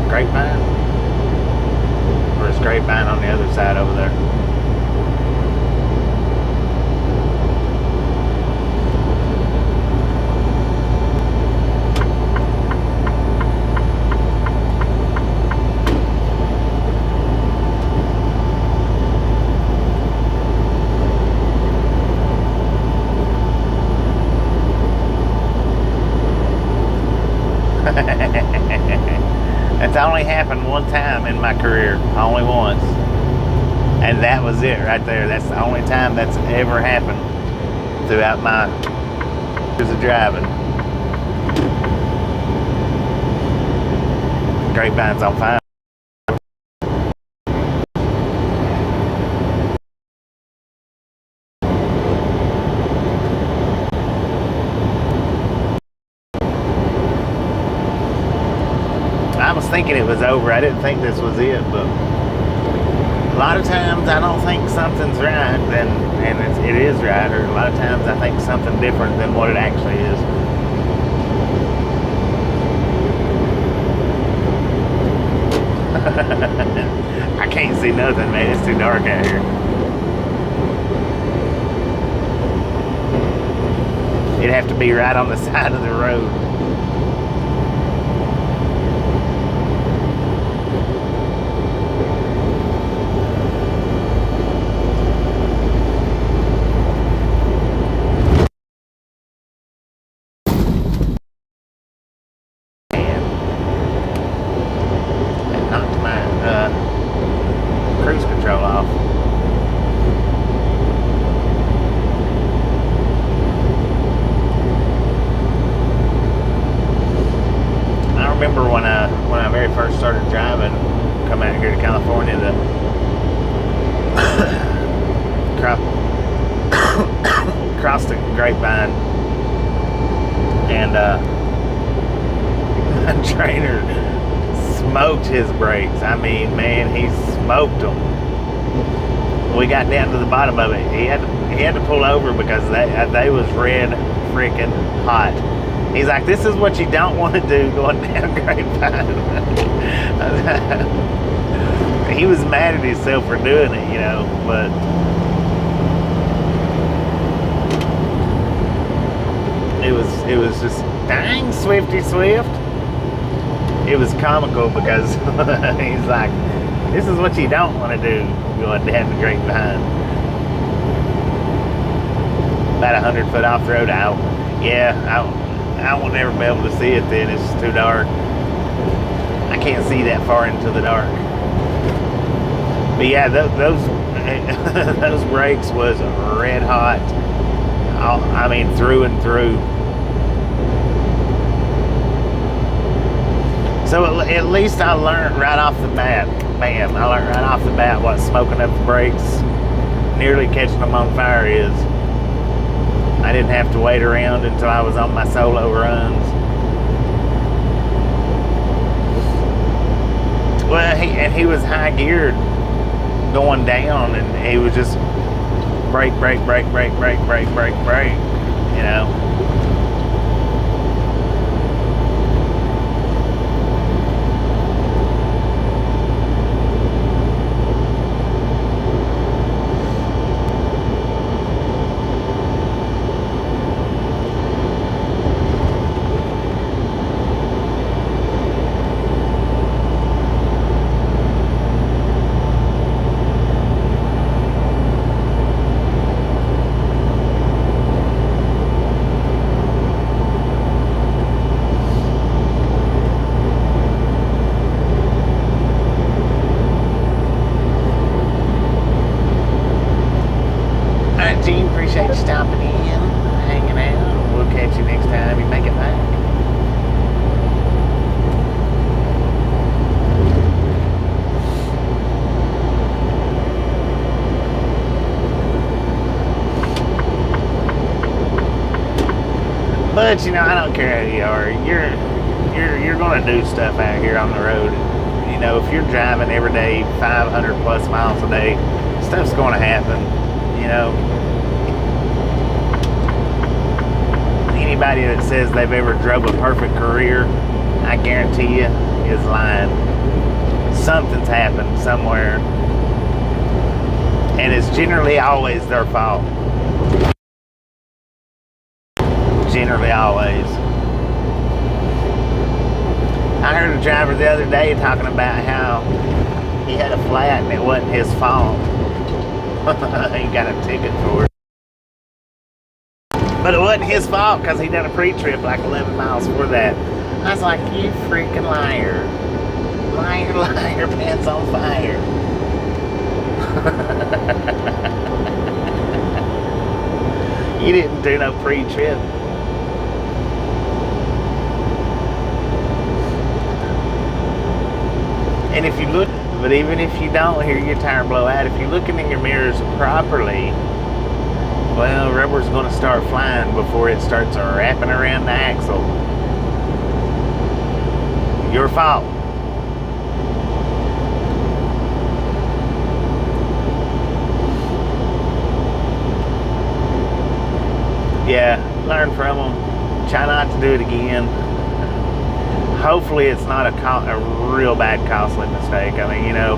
Grapevine? Or is Grapevine on the other side over there? That's only happened one time in my career, only once, and that was it right there. That's the only time that's ever happened throughout my years of driving. Grapevine's on fire. I was thinking it was over. I didn't think this was it, but a lot of times I don't think something's right, and it is right, or a lot of times I think something different than what it actually is. I can't see nothing, man. It's too dark out here. It'd have to be right on the side of the road. When I very first started driving, come out here to California, to cross the Grapevine, and my trainer smoked his brakes. I mean, man, he smoked them. We got down to the bottom of it. He had to pull over because they was red freaking hot. He's like, this is what you don't want to do going down Grapevine. He was mad at himself for doing it, you know, but it was just, dang, Swifty Swift. It was comical because he's like, this is what you don't want to do going down the Grapevine. About 100 foot off the road out. I won't never be able to see it then. It's too dark. I can't see that far into the dark. But yeah, those those brakes was red hot. I mean, through and through. So at least I learned right off the bat, bam, I learned right off the bat what smoking up the brakes, nearly catching them on fire is. I didn't have to wait around until I was on my solo runs. Well, he was high geared going down, and he was just brake, brake, brake, brake, brake, brake, brake, brake, you know. Gene, appreciate you stopping in, hanging out. We'll catch you next time you make it back. But you know, I don't care who you are. You're going to do stuff out here on the road. You know, if you're driving every day 500 plus miles a day, stuff's going to happen. You know. Anybody that says they've ever drove a perfect career, I guarantee you, is lying. Something's happened somewhere, and it's generally always their fault. Generally always. I heard a driver the other day talking about how he had a flat and it wasn't his fault. He got a ticket for it. But it wasn't his fault because he done a pre-trip like 11 miles for that. I was like, you freaking liar. Liar, liar, pants on fire. You didn't do no pre-trip. And if you look, but even if you don't hear your tire blow out, if you're looking in your mirrors properly, well, rubber's going to start flying before it starts wrapping around the axle. Your fault. Yeah, learn from them. Try not to do it again. Hopefully it's not a real bad costly mistake. I mean, you know,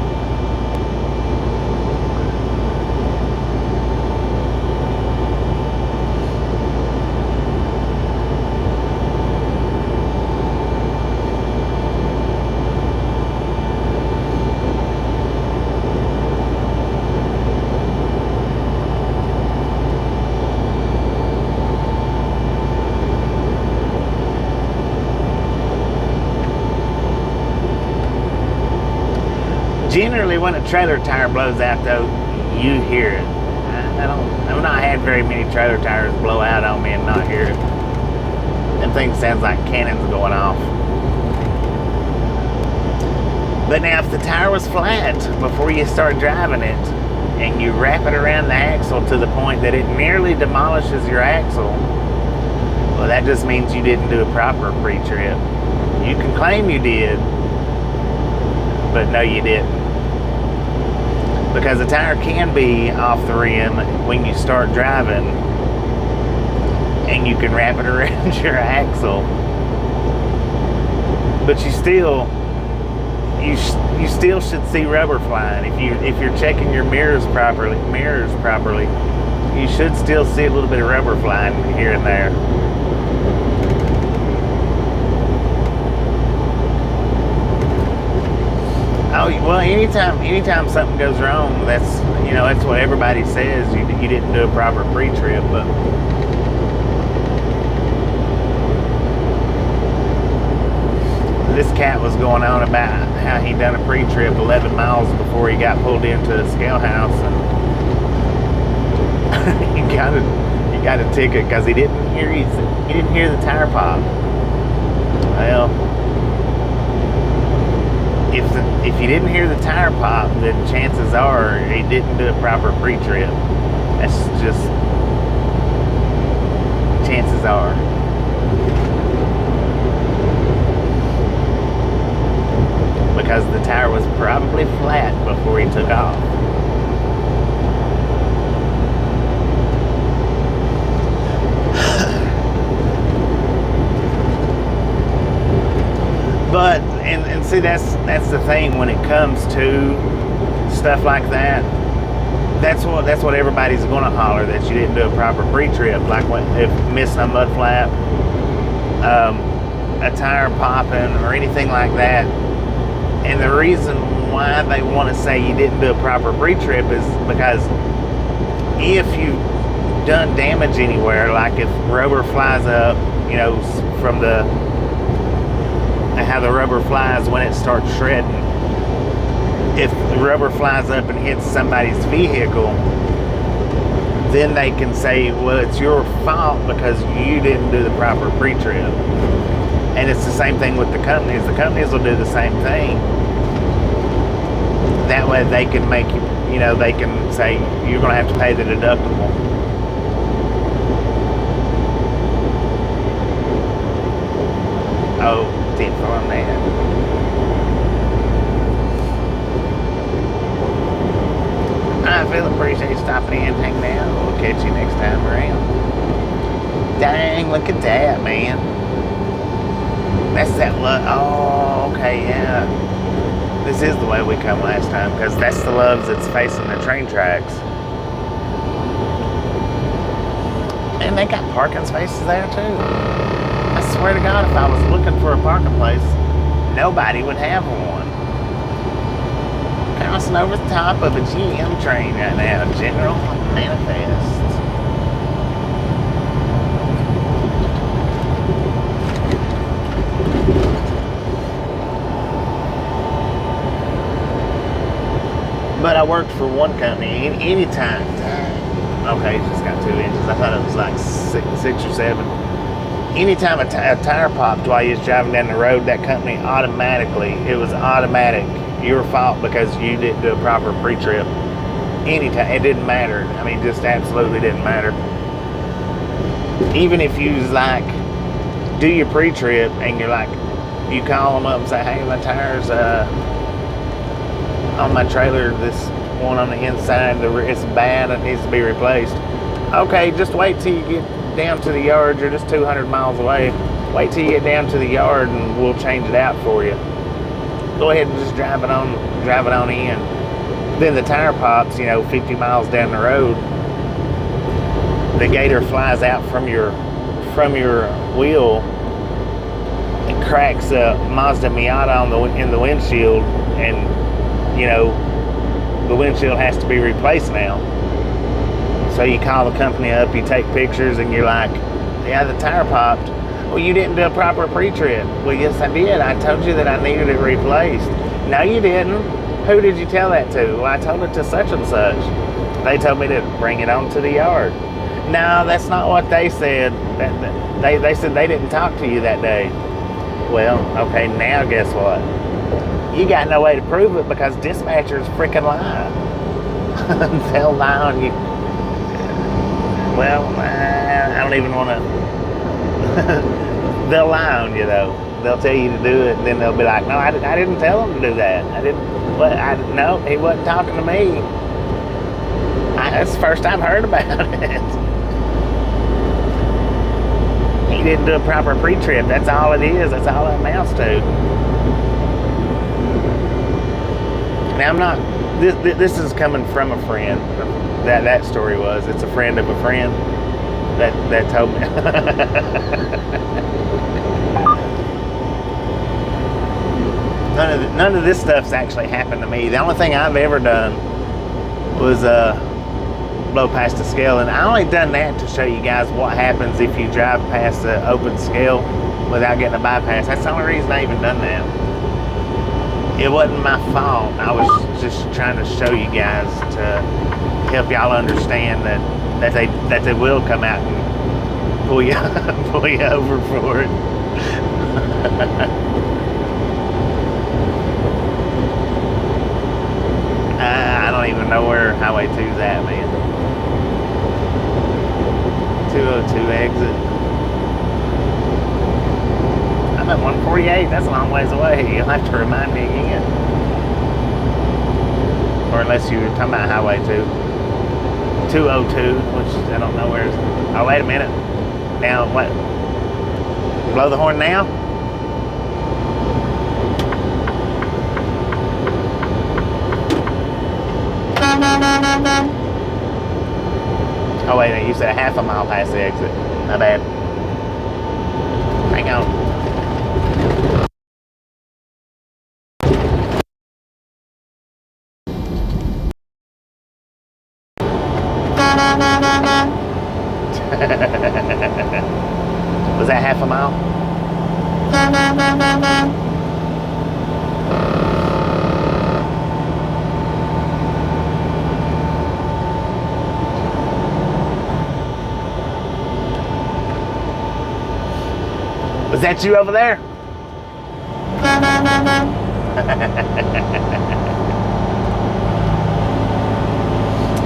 generally when a trailer tire blows out though, you hear it. I've not had very many trailer tires blow out on me and not hear it. Them things sounds like cannons going off. But now if the tire was flat before you start driving it and you wrap it around the axle to the point that it nearly demolishes your axle, well, that just means you didn't do a proper pre-trip. You can claim you did, but no, you didn't. Because the tire can be off the rim when you start driving, and you can wrap it around your axle, but you still should see rubber flying. If you're checking your mirrors properly, you should still see a little bit of rubber flying here and there. Oh, well, anytime something goes wrong, that's what everybody says. You didn't do a proper pre-trip, but this cat was going on about how he done a pre-trip 11 miles before he got pulled into a scale house, and he got a ticket because he didn't hear the tire pop. Well, if you didn't hear the tire pop, then chances are he didn't do a proper pre-trip. That's just chances are. Because the tire was probably flat before he took off. But and see, that's the thing when it comes to stuff like that. That's what everybody's gonna holler, that you didn't do a proper pre-trip, like if missing a mud flap, a tire popping, or anything like that. And the reason why they want to say you didn't do a proper pre-trip is because if you've done damage anywhere, like if rubber flies up, you know, from how the rubber flies when it starts shredding. If the rubber flies up and hits somebody's vehicle, then they can say, well, it's your fault because you didn't do the proper pre-trip. And it's the same thing with the companies. The companies will do the same thing. That way they can make you, you know, they can say you're going to have to pay the deductible. Oh, tip on that. I feel appreciate you stopping in and hanging out. We'll catch you next time around. Dang, look at that, man. That's that love. Oh, okay, yeah. This is the way we come last time, because that's the Loves that's facing the train tracks. And they got parking spaces there too. I swear to God, if I was looking for a parking place, nobody would have one. Crossing over the top of a GM train right now. General Manifest. But I worked for one company. Anytime. Okay, it just got 2 inches. I thought it was like six or 7. Anytime a tire popped while you was driving down the road, that company automatically, it was automatic. Your fault because you didn't do a proper pre-trip. Anytime. It didn't matter. I mean, just absolutely didn't matter. Even if you was like, do your pre-trip and you're like, you call them up and say, hey, my tire's on my trailer, this one on the inside, it's bad, it needs to be replaced. Okay, just wait till you get down to the yard. You're just 200 miles away. Wait till you get down to the yard and we'll change it out for you. Go ahead and just drive it on in. Then the tire pops, 50 miles down the road. The gator flies out from your wheel and cracks a Mazda Miata in the windshield, and the windshield has to be replaced now. So you call the company up, you take pictures, and you're like, yeah, the tire popped. Well, you didn't do a proper pre-trip. Well, yes, I did. I told you that I needed it replaced. No, you didn't. Who did you tell that to? Well, I told it to such and such. They told me to bring it on to the yard. No, that's not what they said. They said they didn't talk to you that day. Well, okay, now guess what? You got no way to prove it because dispatchers freaking lie. They'll lie on you. Well, I don't even want to. They'll lie on you though. They'll tell you to do it, and then they'll be like, "No, I didn't tell him to do that. I didn't. No, he wasn't talking to me. That's the first I've heard about it. He didn't do a proper pre-trip. That's all it is. That's all it amounts to." Now I'm not. This is coming from a friend. That story was. It's a friend of a friend that told me. None of this stuff's actually happened to me. The only thing I've ever done was blow past the scale, and I only done that to show you guys what happens if you drive past the open scale without getting a bypass. That's the only reason I even done that. It wasn't my fault. I was just trying to show you guys to help y'all understand that that they will come out and pull you pull you over for it. I don't even know where Highway 2's at, man. 202 exit. I'm at 148. That's a long ways away. You'll have to remind me again. Or unless you're talking about Highway 2. 202, which I don't know where it's... Oh, wait a minute. Now, what? Blow the horn now? Oh, wait, you said half a mile past the exit. My bad. Hang on. Was that half a mile? Was that you over there?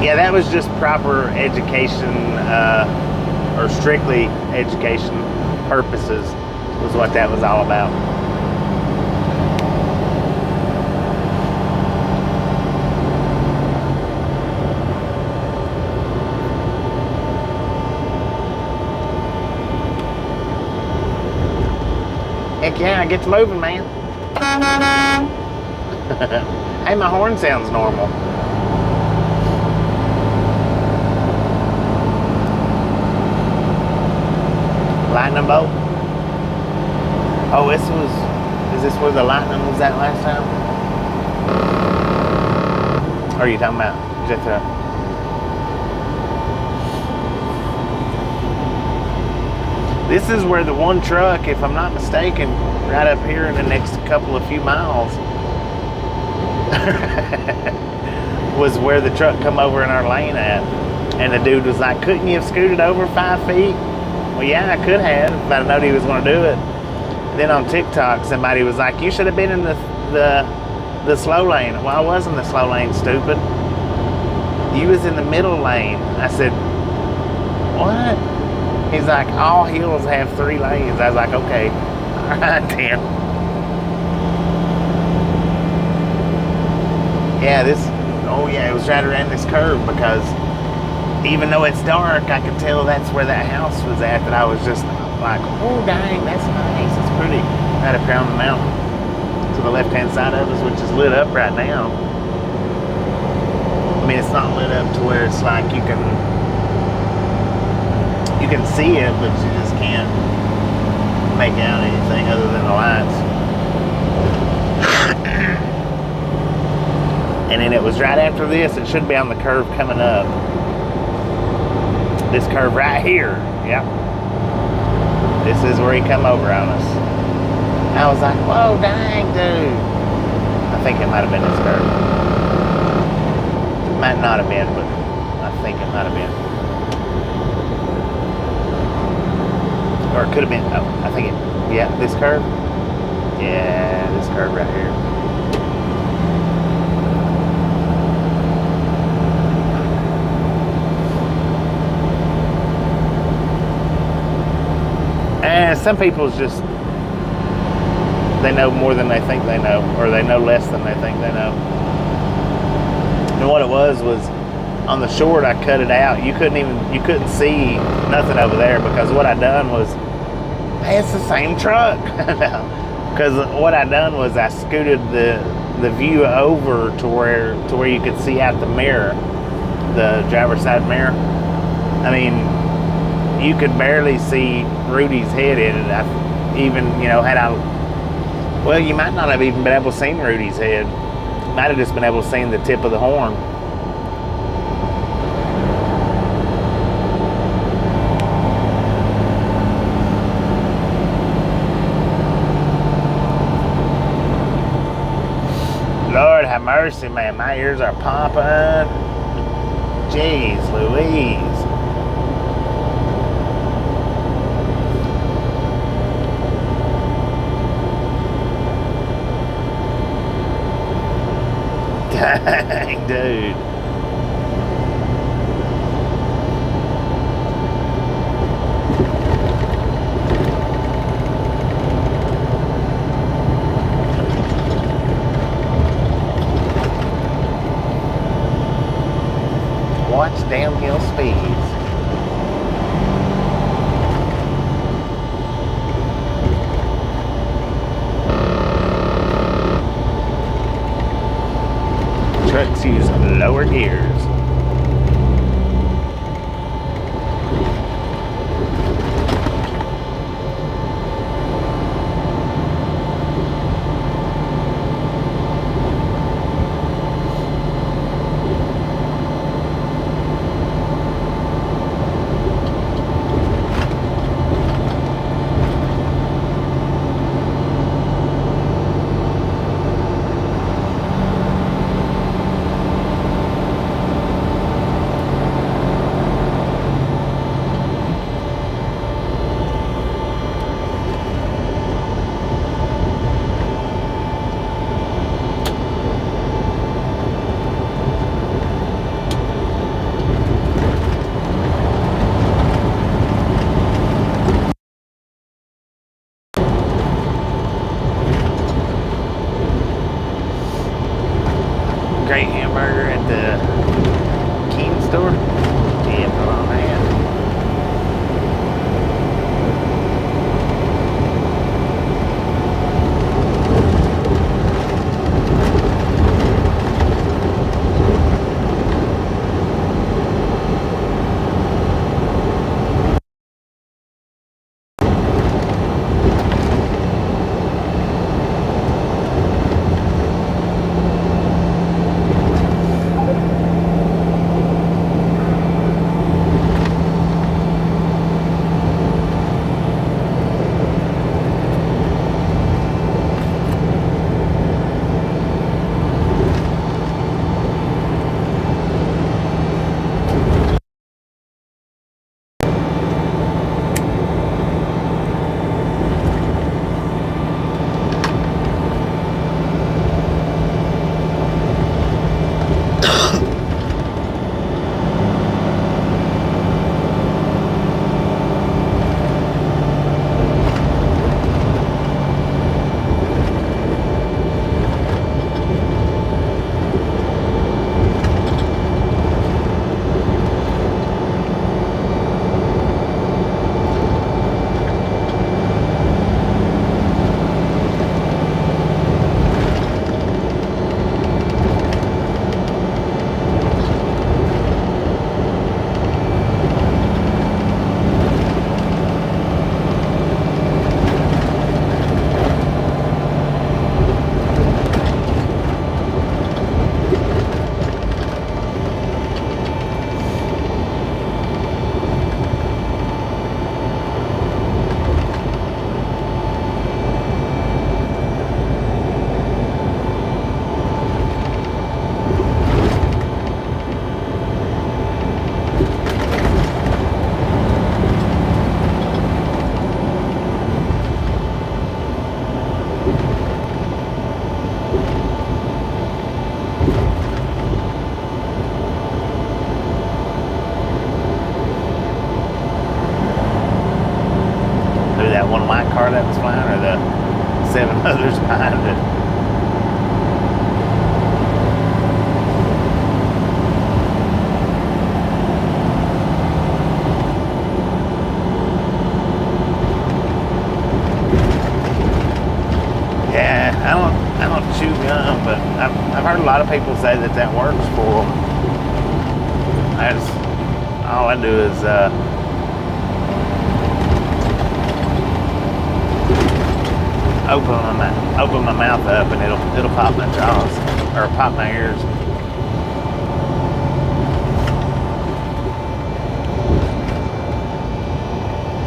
Yeah, that was just proper education, or strictly education purposes was what that was all about. Heck yeah, it gets moving, man. Hey, my horn sounds normal. Lightning bolt? Oh, is this where the lightning was at last time? Or are you talking about just this is where the one truck, if I'm not mistaken, right up here in the next few miles, was where the truck come over in our lane at. And the dude was like, couldn't you have scooted over 5 feet? Well, yeah, I could have, if I'd known he was going to do it. Then on TikTok, somebody was like, you should have been in the slow lane. Well, I was in the slow lane, stupid. You was in the middle lane. I said, what? He's like, all hills have 3 lanes. I was like, okay, all right, then. Yeah, it was right around this curve, because even though it's dark, I could tell that's where that house was at, that I was just like, oh dang, that's nice, it's pretty. Right up here on the mountain to the left-hand side of us, which is lit up right now. I mean, it's not lit up to where it's like you can see it, but you just can't make out anything other than the lights. And then it was right after this, it should be on the curve coming up. This curve right here, yeah. This is where he come over on us. I was like, whoa, dang, dude. I think it might have been this curve. It might not have been, but I think it might have been. Or it could have been, oh, I think it, yeah, this curve. Yeah, this curve right here. And some people just, they know more than they think they know, or they know less than they think they know. And what it was on the short, I cut it out. You couldn't see nothing over there, because what I done was, hey, it's the same truck. Because what I done was I scooted the view over to where you could see out the mirror, the driver's side mirror. I mean, you could barely see Rudy's head in it. Well, you might not have even been able to see Rudy's head. Might have just been able to see the tip of the horn. Lord have mercy, man. My ears are popping. Jeez Louise. Dang, dude. Watch downhill speeds. Trucks use lower gears. Great hamburger at the King store. Yeah, put on that. One white car that was flying, or the 7 others behind it? Yeah, I don't chew gum, but I've heard a lot of people say that works for them. All I do is open my mouth up, and it'll pop my jaws or pop my ears.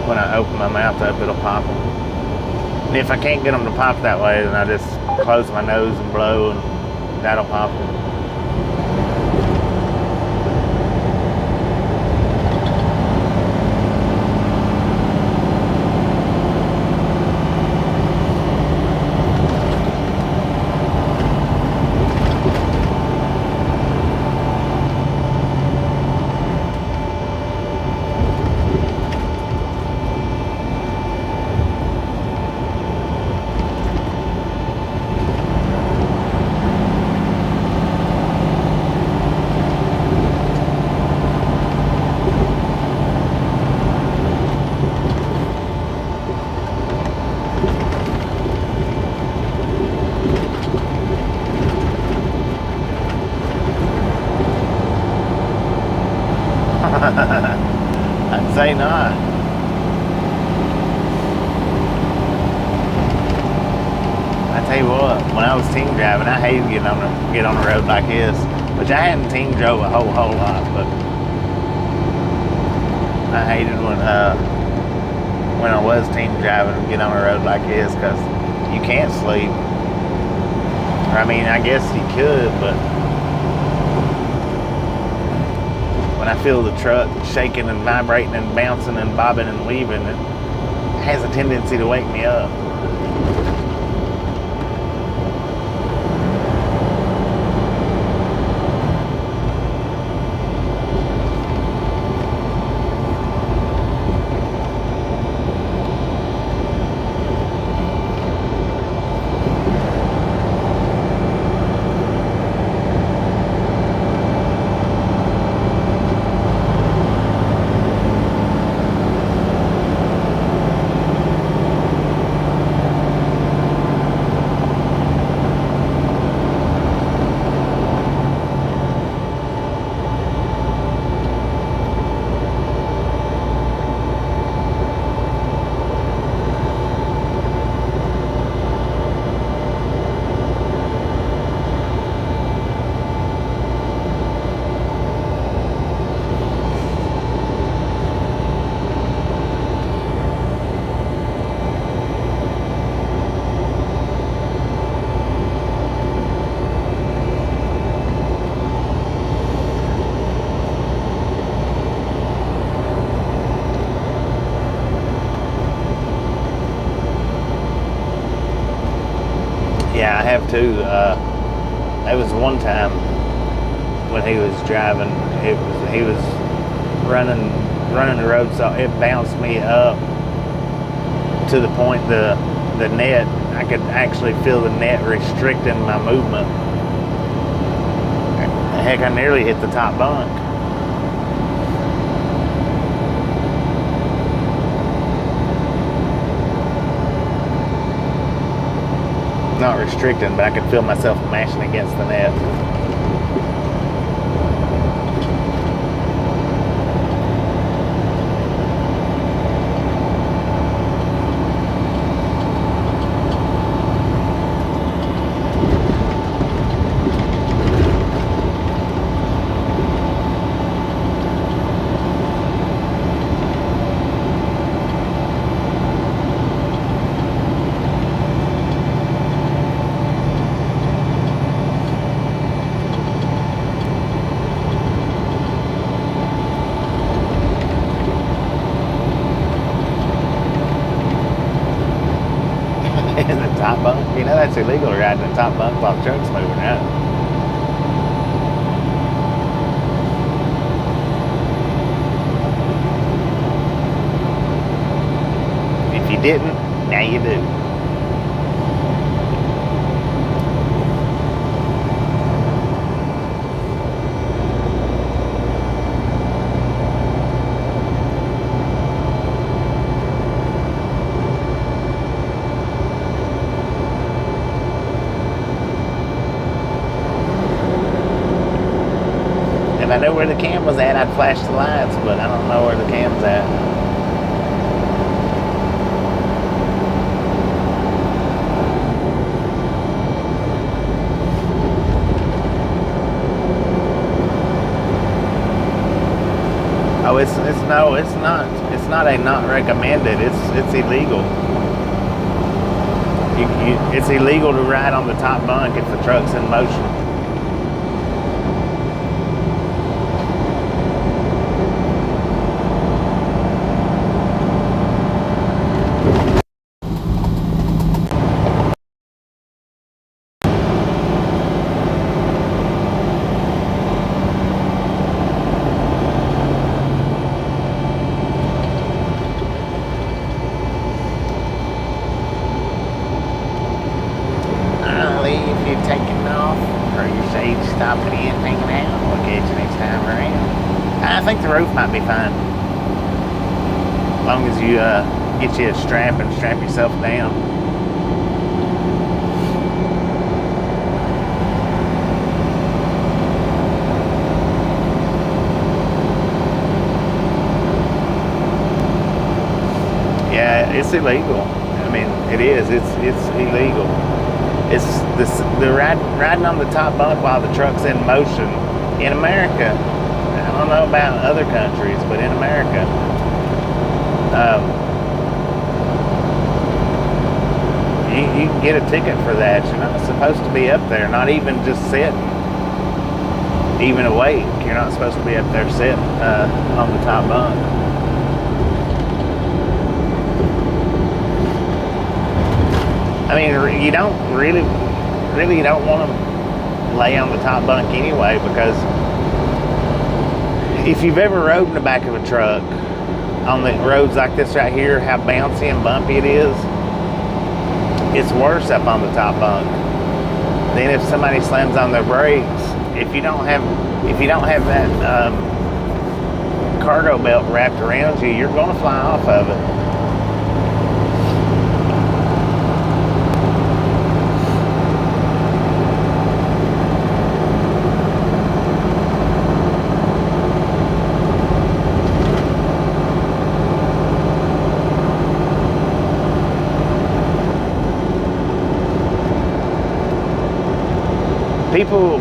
When I open my mouth up, it'll pop them. And if I can't get them to pop that way, then I just close my nose and blow, and that'll pop them. I tell you what, when I was team driving, I hated get on a road like this. Which I hadn't team drove a whole lot, but I hated when I was team driving and get on a road like this, because you can't sleep. Or, I mean, I guess you could, but when I feel the truck shaking and vibrating and bouncing and bobbing and weaving, it has a tendency to wake me up. Yeah, I have too. There was one time when he was driving, he was running the road, so it bounced me up to the point the net, I could actually feel the net restricting my movement. Heck, I nearly hit the top bunk. Not restricting, but I could feel myself mashing against the net. In the top bunk, you know that's illegal to ride in the top bunk while the truck's moving, right? If you didn't, now you do. If I knew where the cam was at, I'd flash the lights, but I don't know where the cam's at. Oh, it's not a not recommended. It's illegal. It's illegal to ride on the top bunk if the truck's in motion. If you're taking off, or you say you're stopping in, hanging out, we'll catch you next time around. I think the roof might be fine, as long as you get you a strap and strap yourself down. Yeah, it's illegal. I mean, it is. It's illegal. It's the riding on the top bunk while the truck's in motion in America. I don't know about other countries, but in America, you can get a ticket for that. You're not supposed to be up there, not even just sitting, even awake. You're not supposed to be up there sitting on the top bunk. I mean, you don't really you don't want to lay on the top bunk anyway, because if you've ever rode in the back of a truck on the roads like this right here, how bouncy and bumpy it is, it's worse up on the top bunk. Then if somebody slams on their brakes, if you don't have that cargo belt wrapped around you, you're going to fly off of it.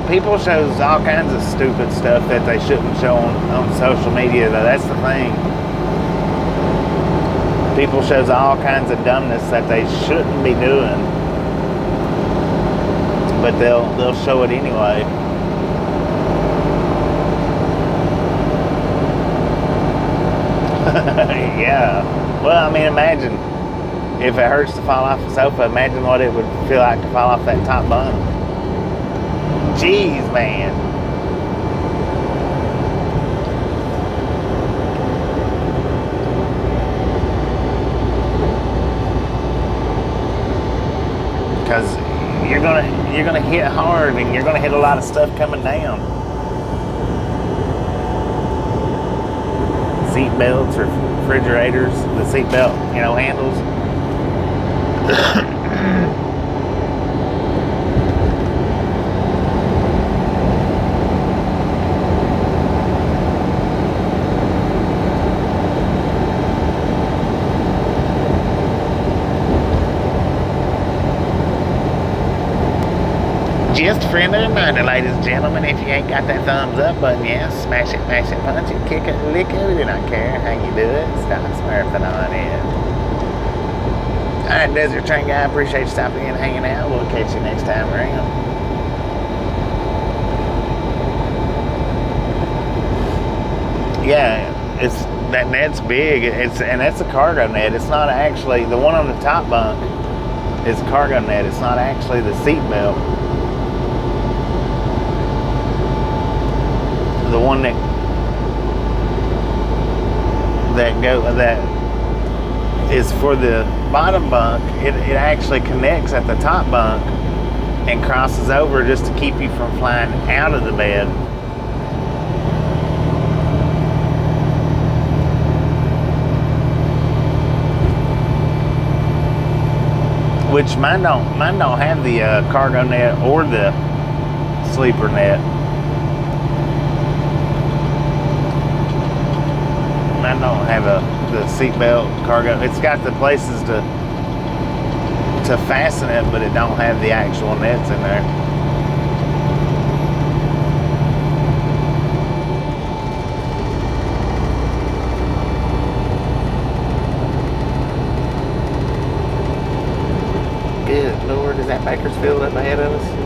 People shows all kinds of stupid stuff that they shouldn't show on social media, though. That's the thing. People shows all kinds of dumbness that they shouldn't be doing, but they'll show it anyway. Yeah. Well, I mean, imagine if it hurts to fall off the sofa. Imagine what it would feel like to fall off that top bunk. Jeez, man. Because you're gonna hit hard, and you're gonna hit a lot of stuff coming down. Seat belts or refrigerators, the seat belt, handles. Just a friendly reminder, ladies and gentlemen, if you ain't got that thumbs up button yet, smash it, punch it, kick it, lick it. We do not care how you do it. Stop smurfing on it. Alright, Desert Train Guy, appreciate you stopping in and hanging out. We'll catch you next time around. Yeah, that net's big. And that's a cargo net. It's not actually, the one on the top bunk is a cargo net. It's not actually the seat belt. The one that is for the bottom bunk, it actually connects at the top bunk and crosses over just to keep you from flying out of the bed. Which mine don't have the cargo net or the sleeper net. I don't have the seatbelt cargo. It's got the places to fasten it, but it don't have the actual nets in there. Good Lord, is that Bakersfield up ahead of us?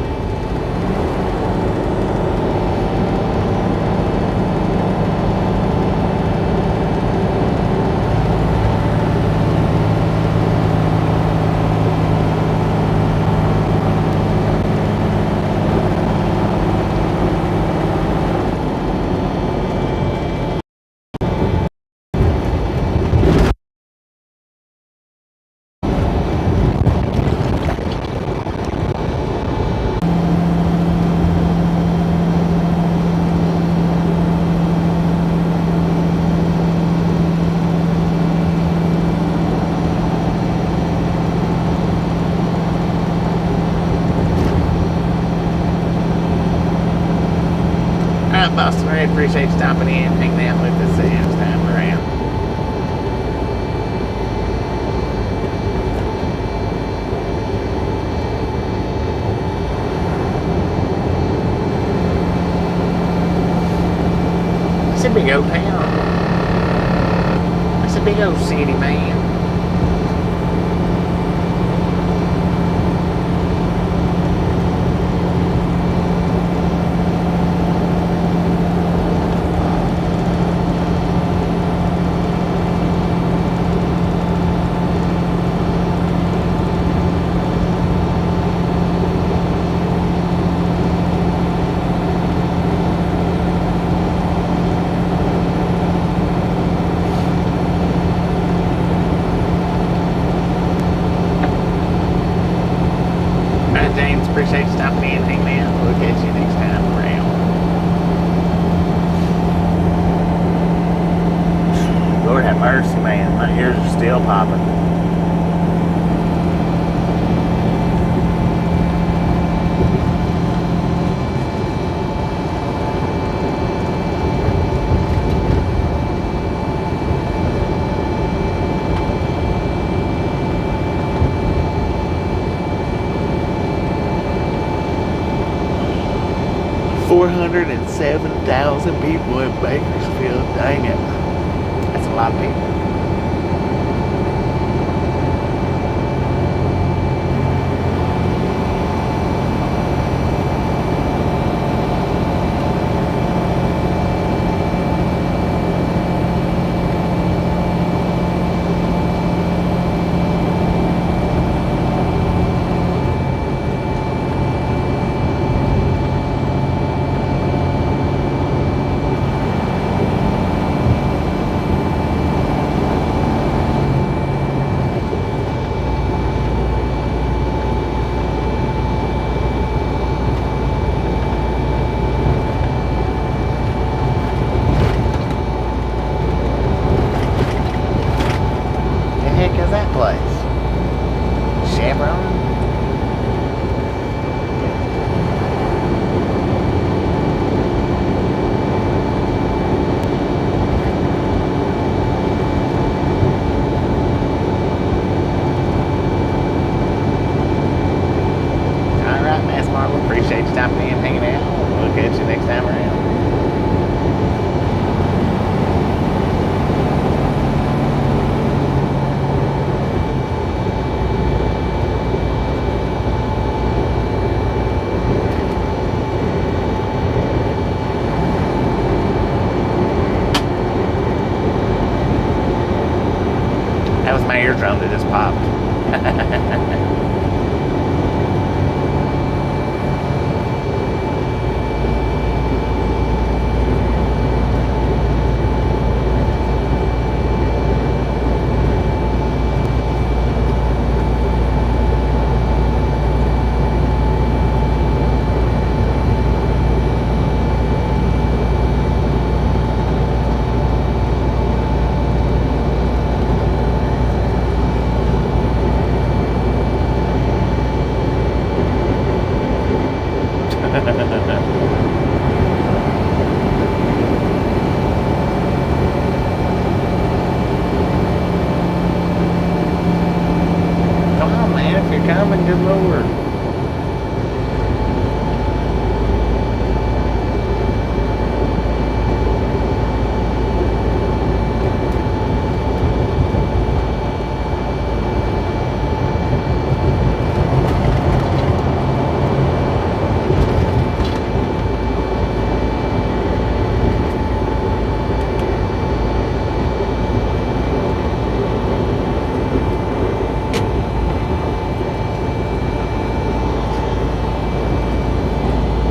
Boston Red, appreciate you stopping in, hanging out with us this time around. big old town. It's a big old city, man. Appreciate you stopping in, hanging out. We'll catch you next time around. Lord have mercy, man. My ears are still popping. $407,000 people in Bakersfield. Dang it. That's a lot of people. Appreciate you stopping in, hanging out. We'll catch you next time around. That was my eardrum that just popped. Good Lord.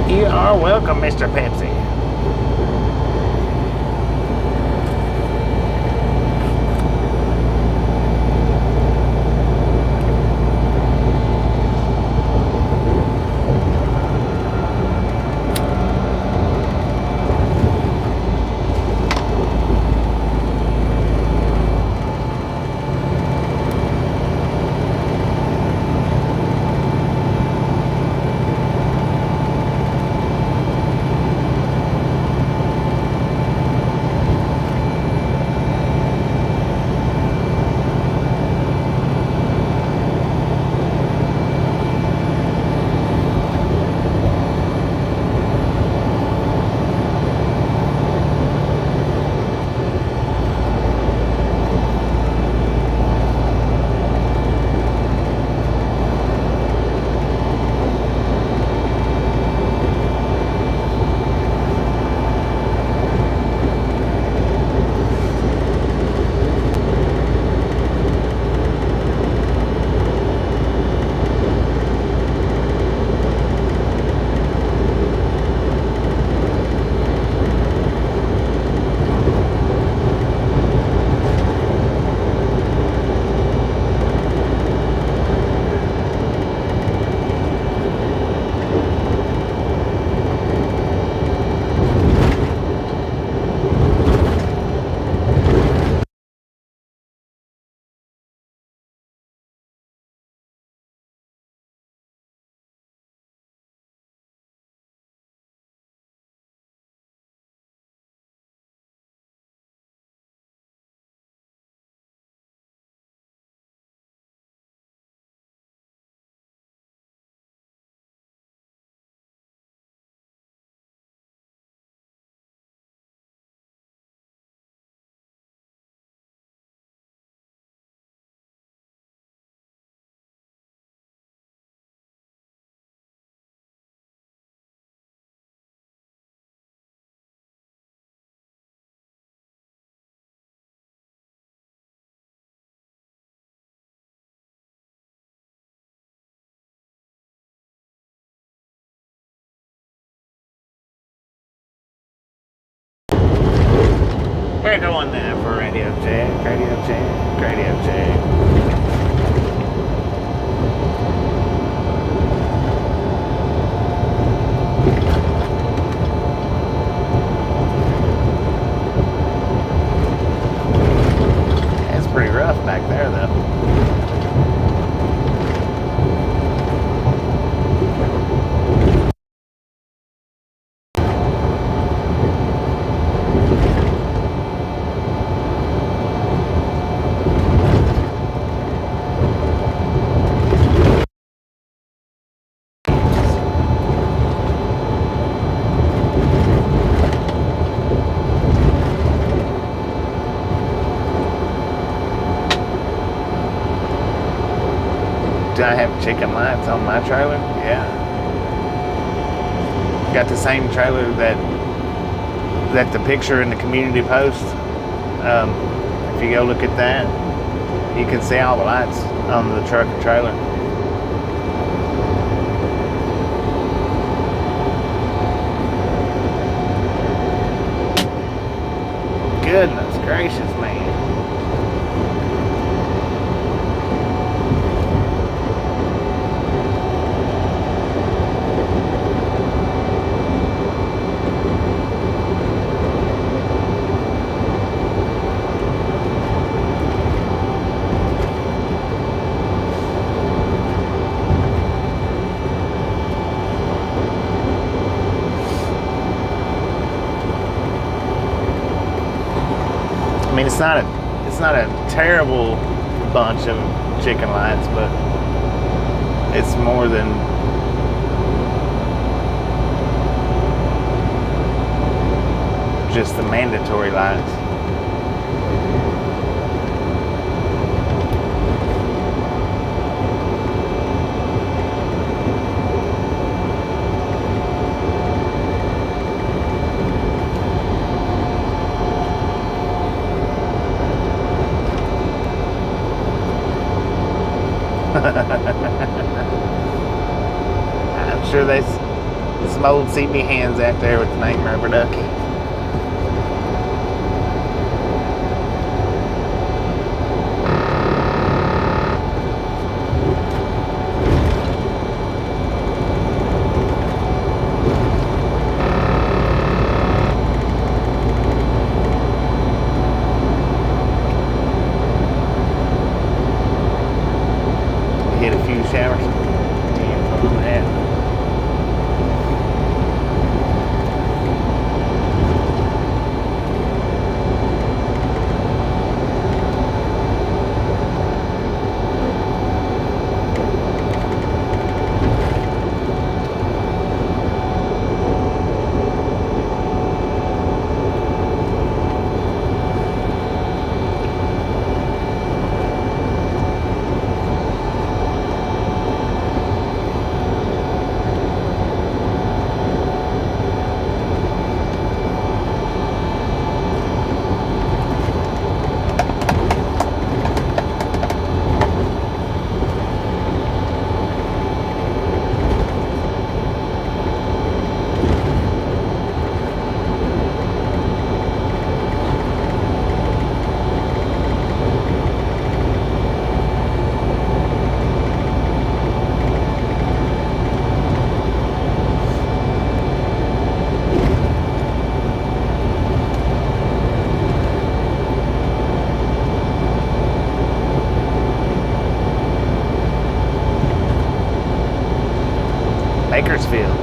You are welcome, Mr. Pepsi. We're going now for radio check, radio check, radio check. It's pretty rough back there, though. Do I have chicken lights on my trailer? Yeah. Got the same trailer that the picture in the community post. If you go look at that, you can see all the lights on the truck and trailer. Goodness gracious, man. I mean, it's not a terrible bunch of chicken lights, but it's more than just the mandatory lights. I'm sure there's some old CB hands out there with the name Rubber Ducky. Hit a few showers. Yeah, fun with that. Bakersfield.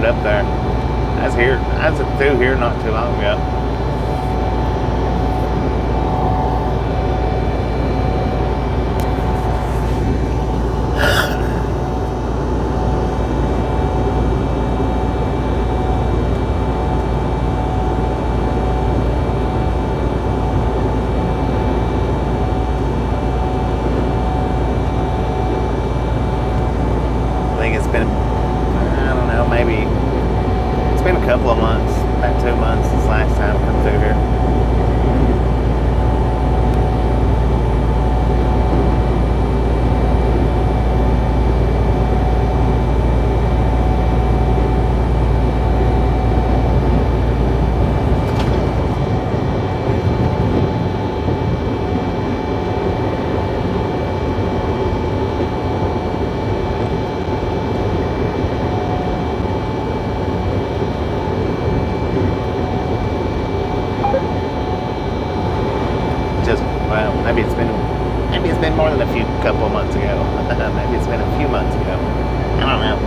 up there. I was through here not too long ago. Couple of months, about 2 months since last time I come through here. Maybe it's been more than a couple of months ago. Maybe it's been a few months ago. I don't know.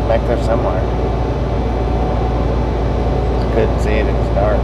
Back there somewhere. I couldn't see it, it was dark.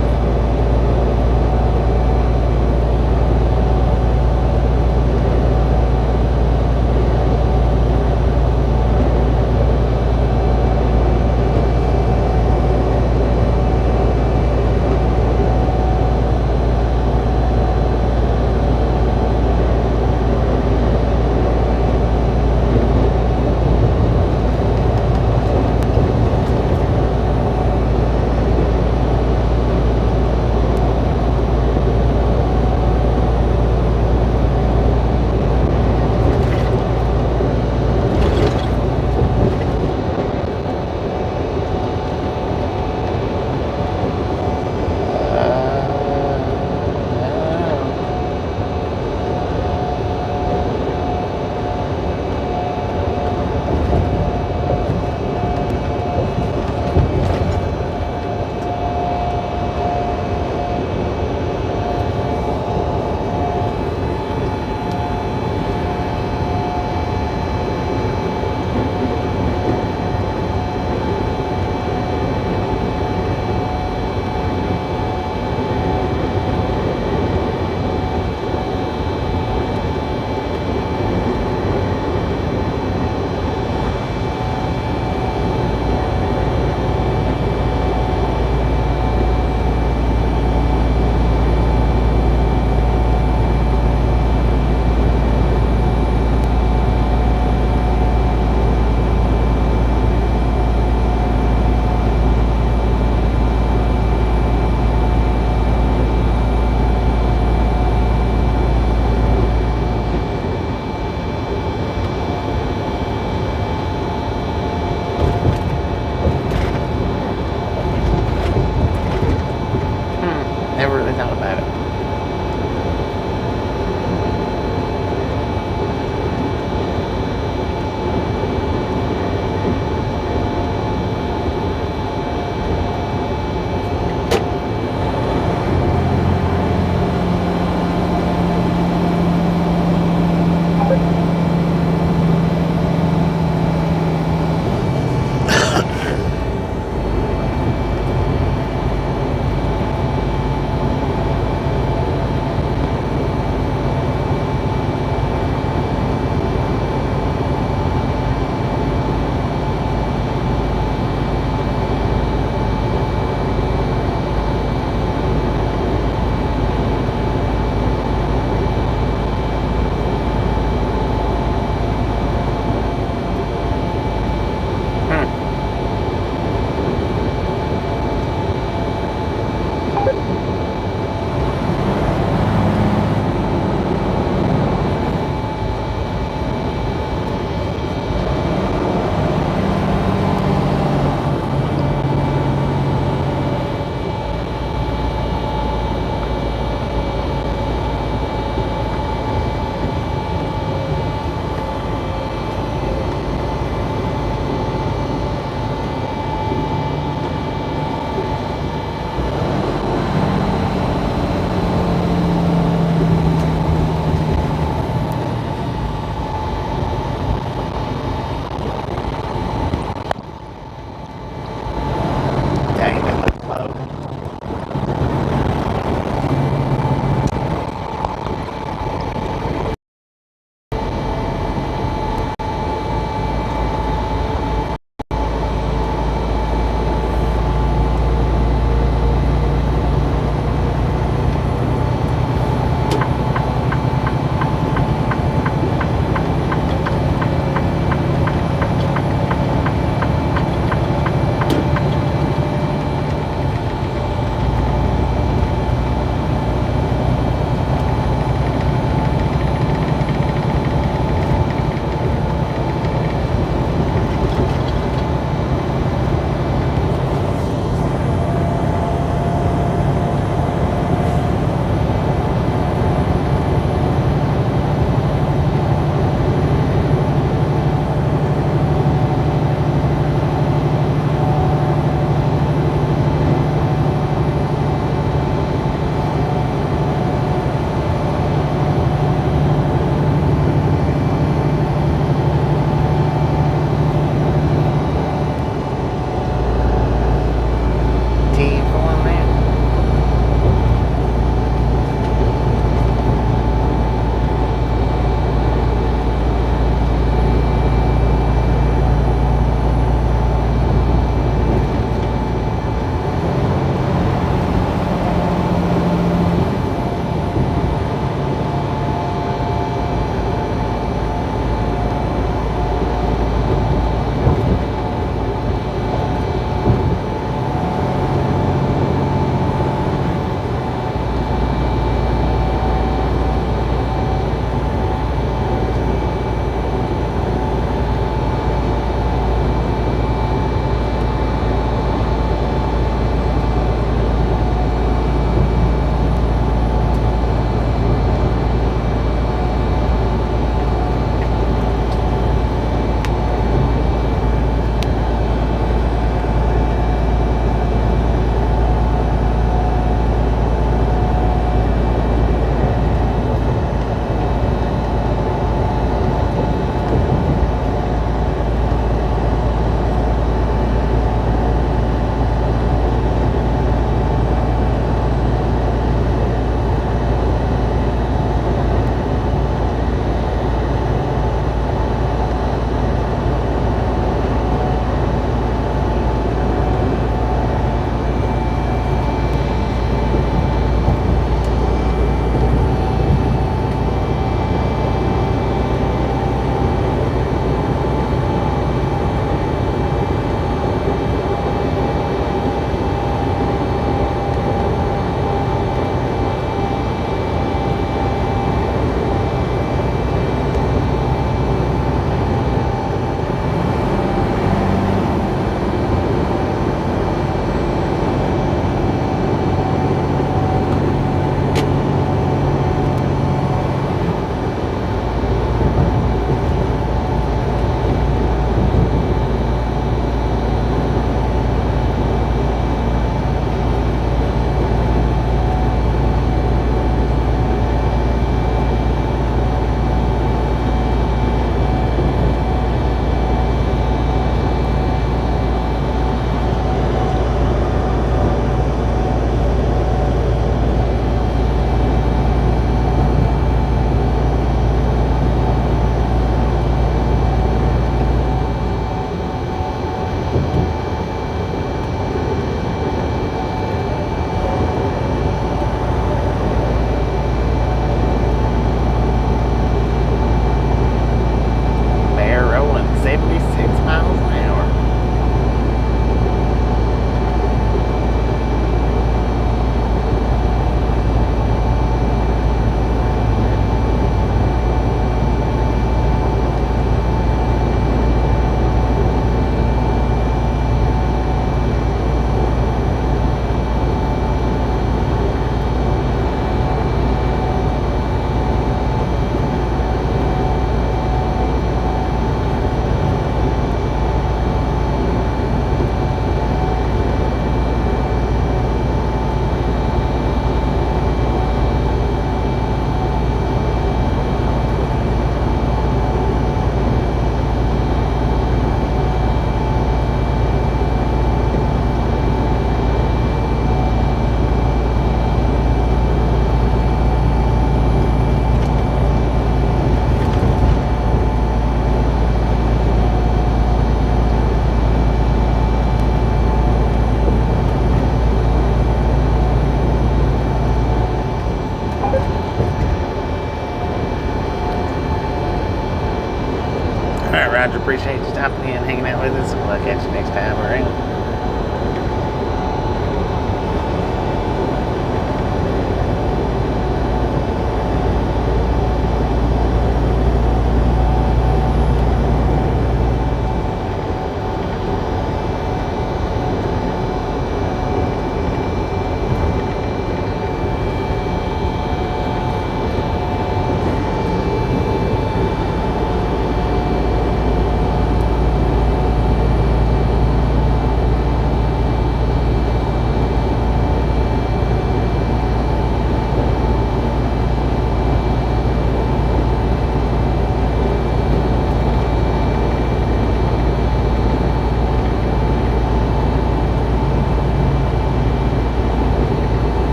Roger. Appreciate you stopping in, hanging out with us, and we'll catch you next time around.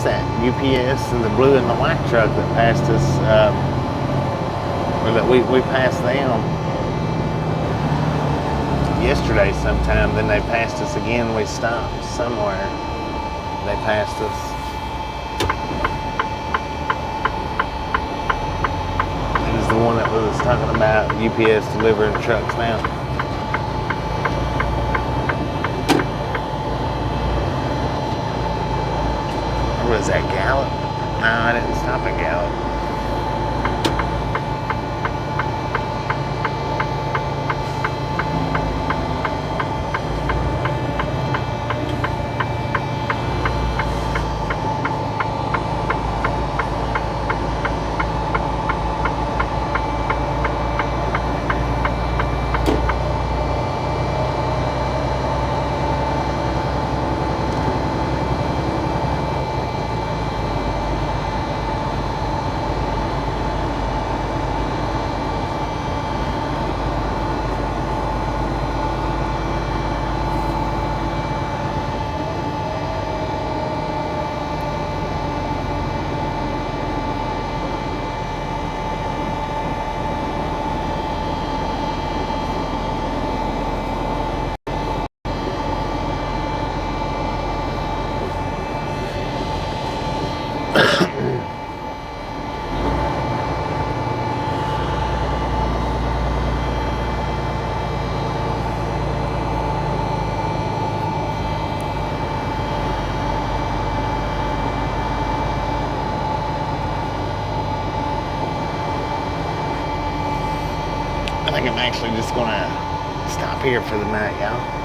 was that UPS and the blue and the white truck that passed us, or that we passed them yesterday sometime. Then they passed us again. We stopped somewhere. They passed us. It was the one that was talking about UPS delivering trucks now. Or was that Gallup? No, I didn't stop at Gallup. I think I'm actually just gonna stop here for the night, y'all.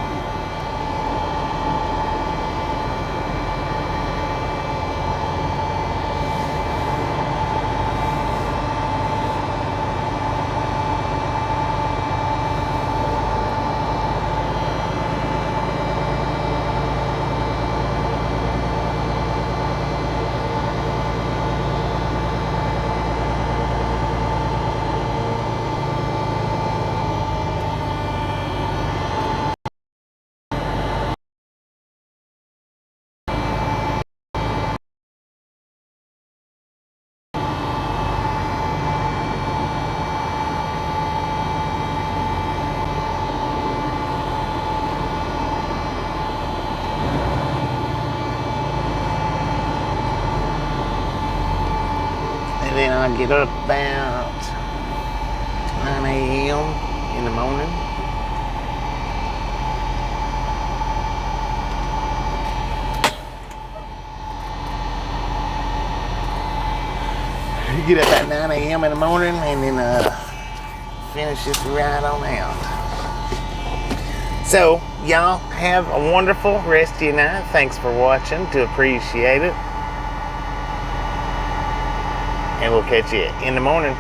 And then I get up about 9 a.m. in the morning. Get up at 9 a.m. in the morning and then finish this ride on out. So, y'all have a wonderful rest of your night. Thanks for watching. Do appreciate it. And we'll catch you in the morning.